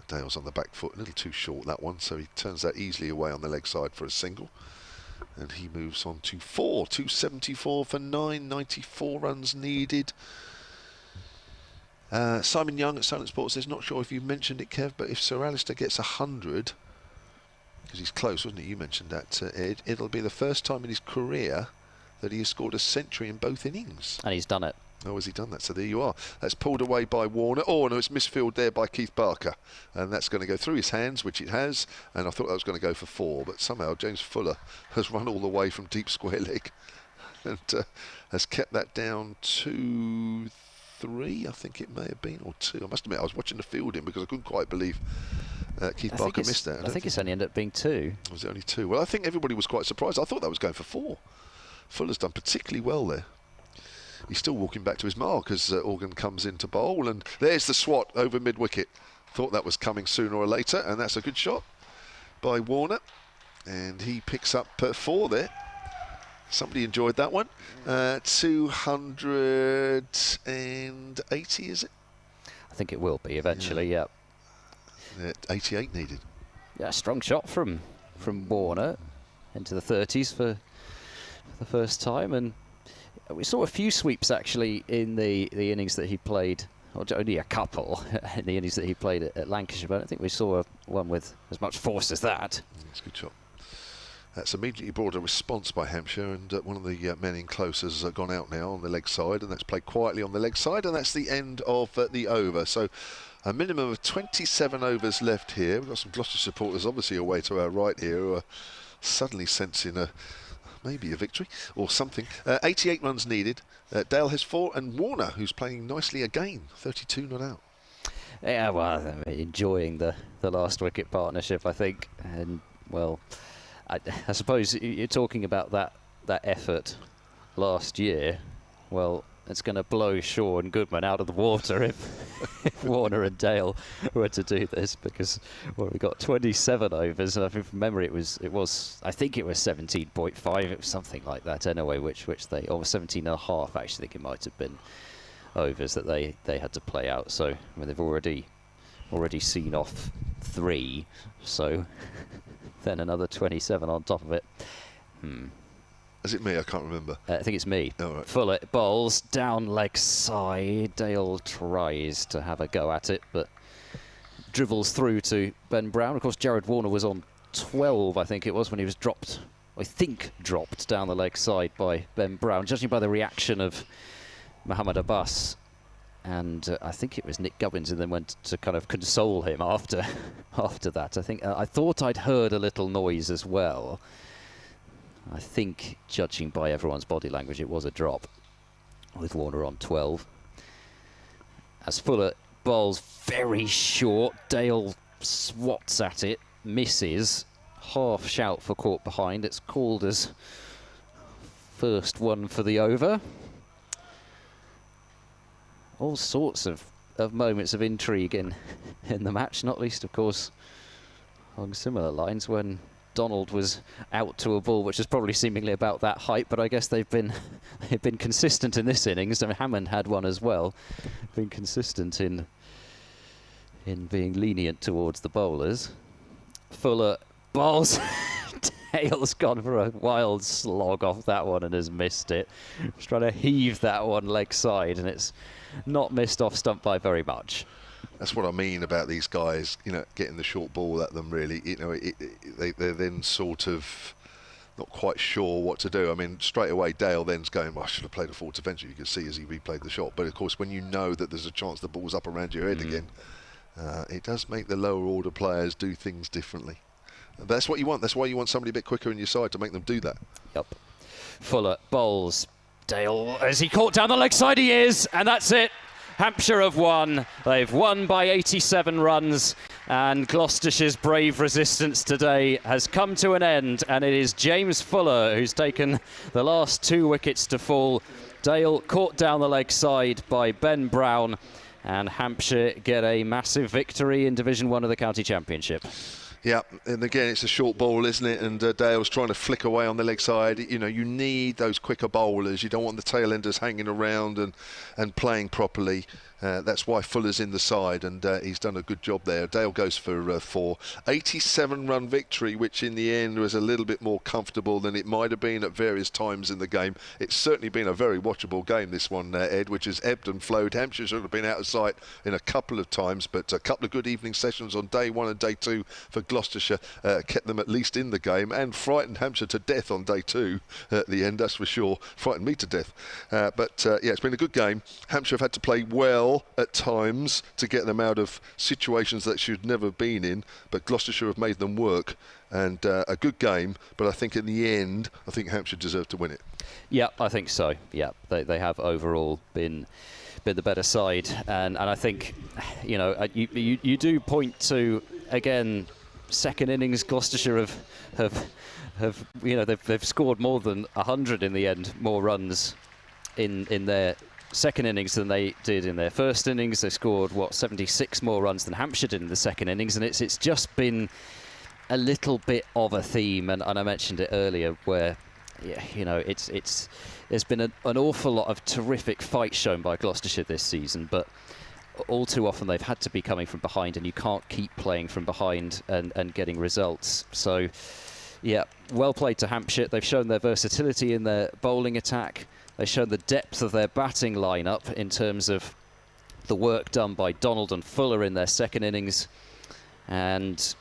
Dale's on the back foot, a little too short that one, so he turns that easily away on the leg side for a single. And he moves on to 4, 274 for 9, 94 runs needed. Simon Young at Silent Sports says, not sure if you mentioned it, Kev, but if Sir Alistair gets 100, because he's close, wasn't it? You mentioned that, Ed. It'll be the first time in his career that he has scored a century in both innings. And he's done it. Oh, has he done that? So there you are. That's pulled away by Warner. Oh, no, it's misfield there by Keith Barker. And that's going to go through his hands, which it has. And I thought that was going to go for 4. But somehow James Fuller has run all the way from deep square leg and has kept that down to 3, I think it may have been, or 2. I must admit, I was watching the fielding because I couldn't quite believe Keith Barker missed that. I think it's only ended up being 2. Was it only 2? Well, I think everybody was quite surprised. I thought that was going for 4. Fuller's done particularly well there. He's still walking back to his mark as Organ comes into bowl, and there's the swat over mid-wicket. Thought that was coming sooner or later, and that's a good shot by Warner, and he picks up 4 there. Somebody enjoyed that one. 280, is it? I think it will be eventually, yeah. 88 needed. Yeah, strong shot from Warner into the 30s for the first time, and we saw a few sweeps actually in the innings that he played, or only a couple in the innings that he played at Lancashire, but I don't think we saw one with as much force as that. That's a good shot. That's immediately brought a response by Hampshire, and one of the men in close has gone out now on the leg side, and that's played quietly on the leg side, and that's the end of the over. So a minimum of 27 overs left here. We've got some Gloucester supporters obviously away to our right here who are suddenly sensing maybe a victory or something. 88 runs needed. Dale has 4, and Warner, who's playing nicely again, 32 not out. Yeah, well, I'm enjoying the last wicket partnership, I think, and well, I suppose you're talking about that effort last year. Well, it's going to blow Shaw and Goodman out of the water if Warner and Dale were to do this, because well, we got 27 overs, and I think from memory it was I think it was 17.5, it was something like that anyway, which they, or 17.5 actually, I think it might have been overs that they had to play out. So I mean, they've already seen off 3, so then another 27 on top of it. Is it me? I can't remember. I think it's me. Oh, right. Fuller bowls down leg side. Dale tries to have a go at it, but dribbles through to Ben Brown. Of course, Jared Warner was on 12, I think it was, when he was dropped down the leg side by Ben Brown, judging by the reaction of Mohammad Abbas. And I think it was Nick Gubbins, and then went to kind of console him after that. I thought I'd heard a little noise as well. I think, judging by everyone's body language, it was a drop with Warner on 12. As Fuller bowls very short, Dale swats at it, misses. Half shout for caught behind. It's called as first one for the over. All sorts of moments of intrigue in the match, not least, of course, along similar lines when Donald was out to a ball which is probably seemingly about that height, but I guess they've been consistent in this innings. I mean, Hammond had one as well. Been consistent in being lenient towards the bowlers. Fuller bowls. Dale's gone for a wild slog off that one and has missed it. He's trying to heave that one leg side, and it's not missed off stump by very much. That's what I mean about these guys, getting the short ball at them, really. They're then sort of not quite sure what to do. I mean, straight away, Dale then's going, well, I should have played a forward defender. You can see as he replayed the shot. But, of course, when you know that there's a chance the ball's up around your head again, it does make the lower order players do things differently. But that's what you want. That's why you want somebody a bit quicker in your side to make them do that. Yep. Fuller bowls. Dale, as he caught down the leg side, he is, and that's it. Hampshire have won. They've won by 87 runs, and Gloucestershire's brave resistance today has come to an end, and it is James Fuller who's taken the last 2 wickets to fall. Dale caught down the leg side by Ben Brown, and Hampshire get a massive victory in Division 1 of the County Championship. Yeah, and again, it's a short ball, isn't it? And Dale's trying to flick away on the leg side. You need those quicker bowlers. You don't want the tail enders hanging around and playing properly. That's why Fuller's in the side, and he's done a good job there. Dale goes for 4. 87-run victory, which in the end was a little bit more comfortable than it might have been at various times in the game. It's certainly been a very watchable game, this one, Ed, which has ebbed and flowed. Hampshire should have been out of sight in a couple of times, but a couple of good evening sessions on day 1 and day 2 for Gloucestershire kept them at least in the game and frightened Hampshire to death on day 2 at the end, that's for sure. Frightened me to death. Yeah, it's been a good game. Hampshire have had to play well at times to get them out of situations that should never have been in, but Gloucestershire have made them work, and a good game. But I think in the end, I think Hampshire deserved to win it. Yeah, I think so. Yeah, they have overall been the better side, and I think you do point to, again, second innings Gloucestershire have they've scored more than 100 in the end, more runs in their second innings than they did in their first innings. They scored 76 more runs than Hampshire did in the second innings, and it's just been a little bit of a theme, and I mentioned it earlier, where there's been an awful lot of terrific fights shown by Gloucestershire this season, but all too often they've had to be coming from behind, and you can't keep playing from behind and getting results. So yeah, well played to Hampshire. They've shown their versatility in their bowling attack. They've shown the depth of their batting lineup in terms of the work done by Donald and Fuller in their second innings, and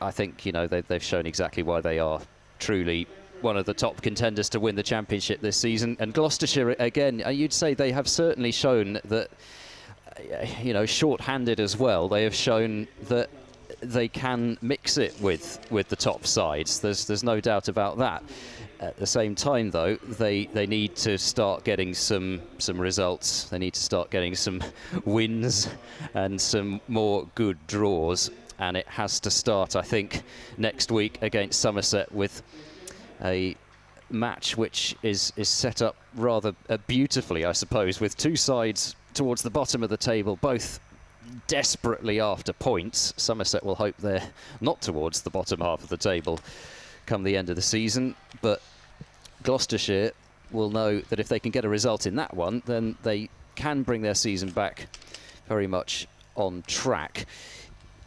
I think they've shown exactly why they are truly one of the top contenders to win the championship this season. And Gloucestershire, again, you'd say they have certainly shown that, short-handed as well, they have shown that they can mix it with the top sides. There's no doubt about that. At the same time, though, they need to start getting some results. They need to start getting some wins and some more good draws. And it has to start, I think, next week against Somerset with a match which is set up rather beautifully, I suppose, with 2 sides towards the bottom of the table, both desperately after points. Somerset will hope they're not towards the bottom half of the table come the end of the season, but Gloucestershire will know that if they can get a result in that one, then they can bring their season back very much on track.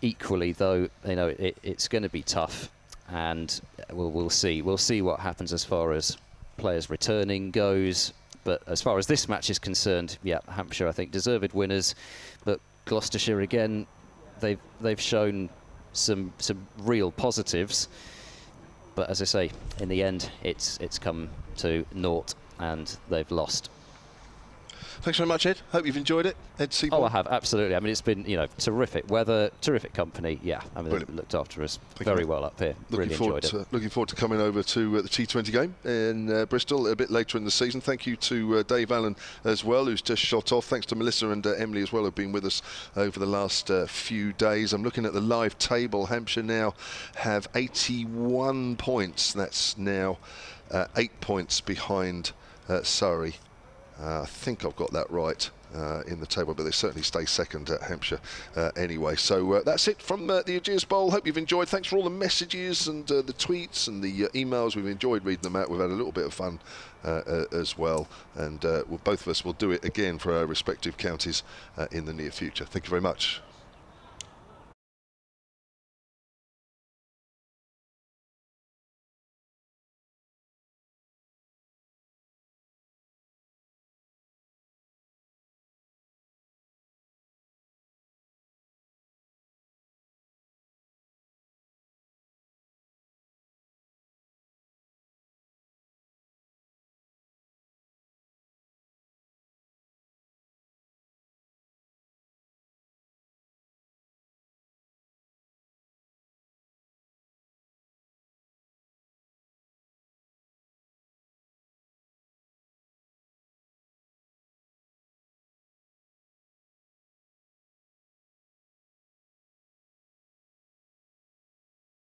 Equally, though, it's going to be tough, and we'll see what happens as far as players returning goes. But as far as this match is concerned, yeah, Hampshire, I think, deserved winners, but Gloucestershire, again, they've shown some real positives. But as I say, in the end, it's come to naught, and they've lost. Thanks very much, Ed. Hope you've enjoyed it. Ed Seaborn. Oh, I have, absolutely. I mean, it's been, terrific weather, terrific company. Yeah, I mean, they looked after us very well up here. Really enjoyed it. Looking forward to coming over to the T20 game in Bristol a bit later in the season. Thank you to Dave Allen as well, who's just shot off. Thanks to Melissa and Emily as well, who've been with us over the last few days. I'm looking at the live table. Hampshire now have 81 points. That's now 8 points behind Surrey. I think I've got that right in the table, but they certainly stay second at Hampshire anyway. So that's it from the Ageas Bowl. Hope you've enjoyed. Thanks for all the messages and the tweets and the emails. We've enjoyed reading them out. We've had a little bit of fun as well. And both of us will do it again for our respective counties in the near future. Thank you very much.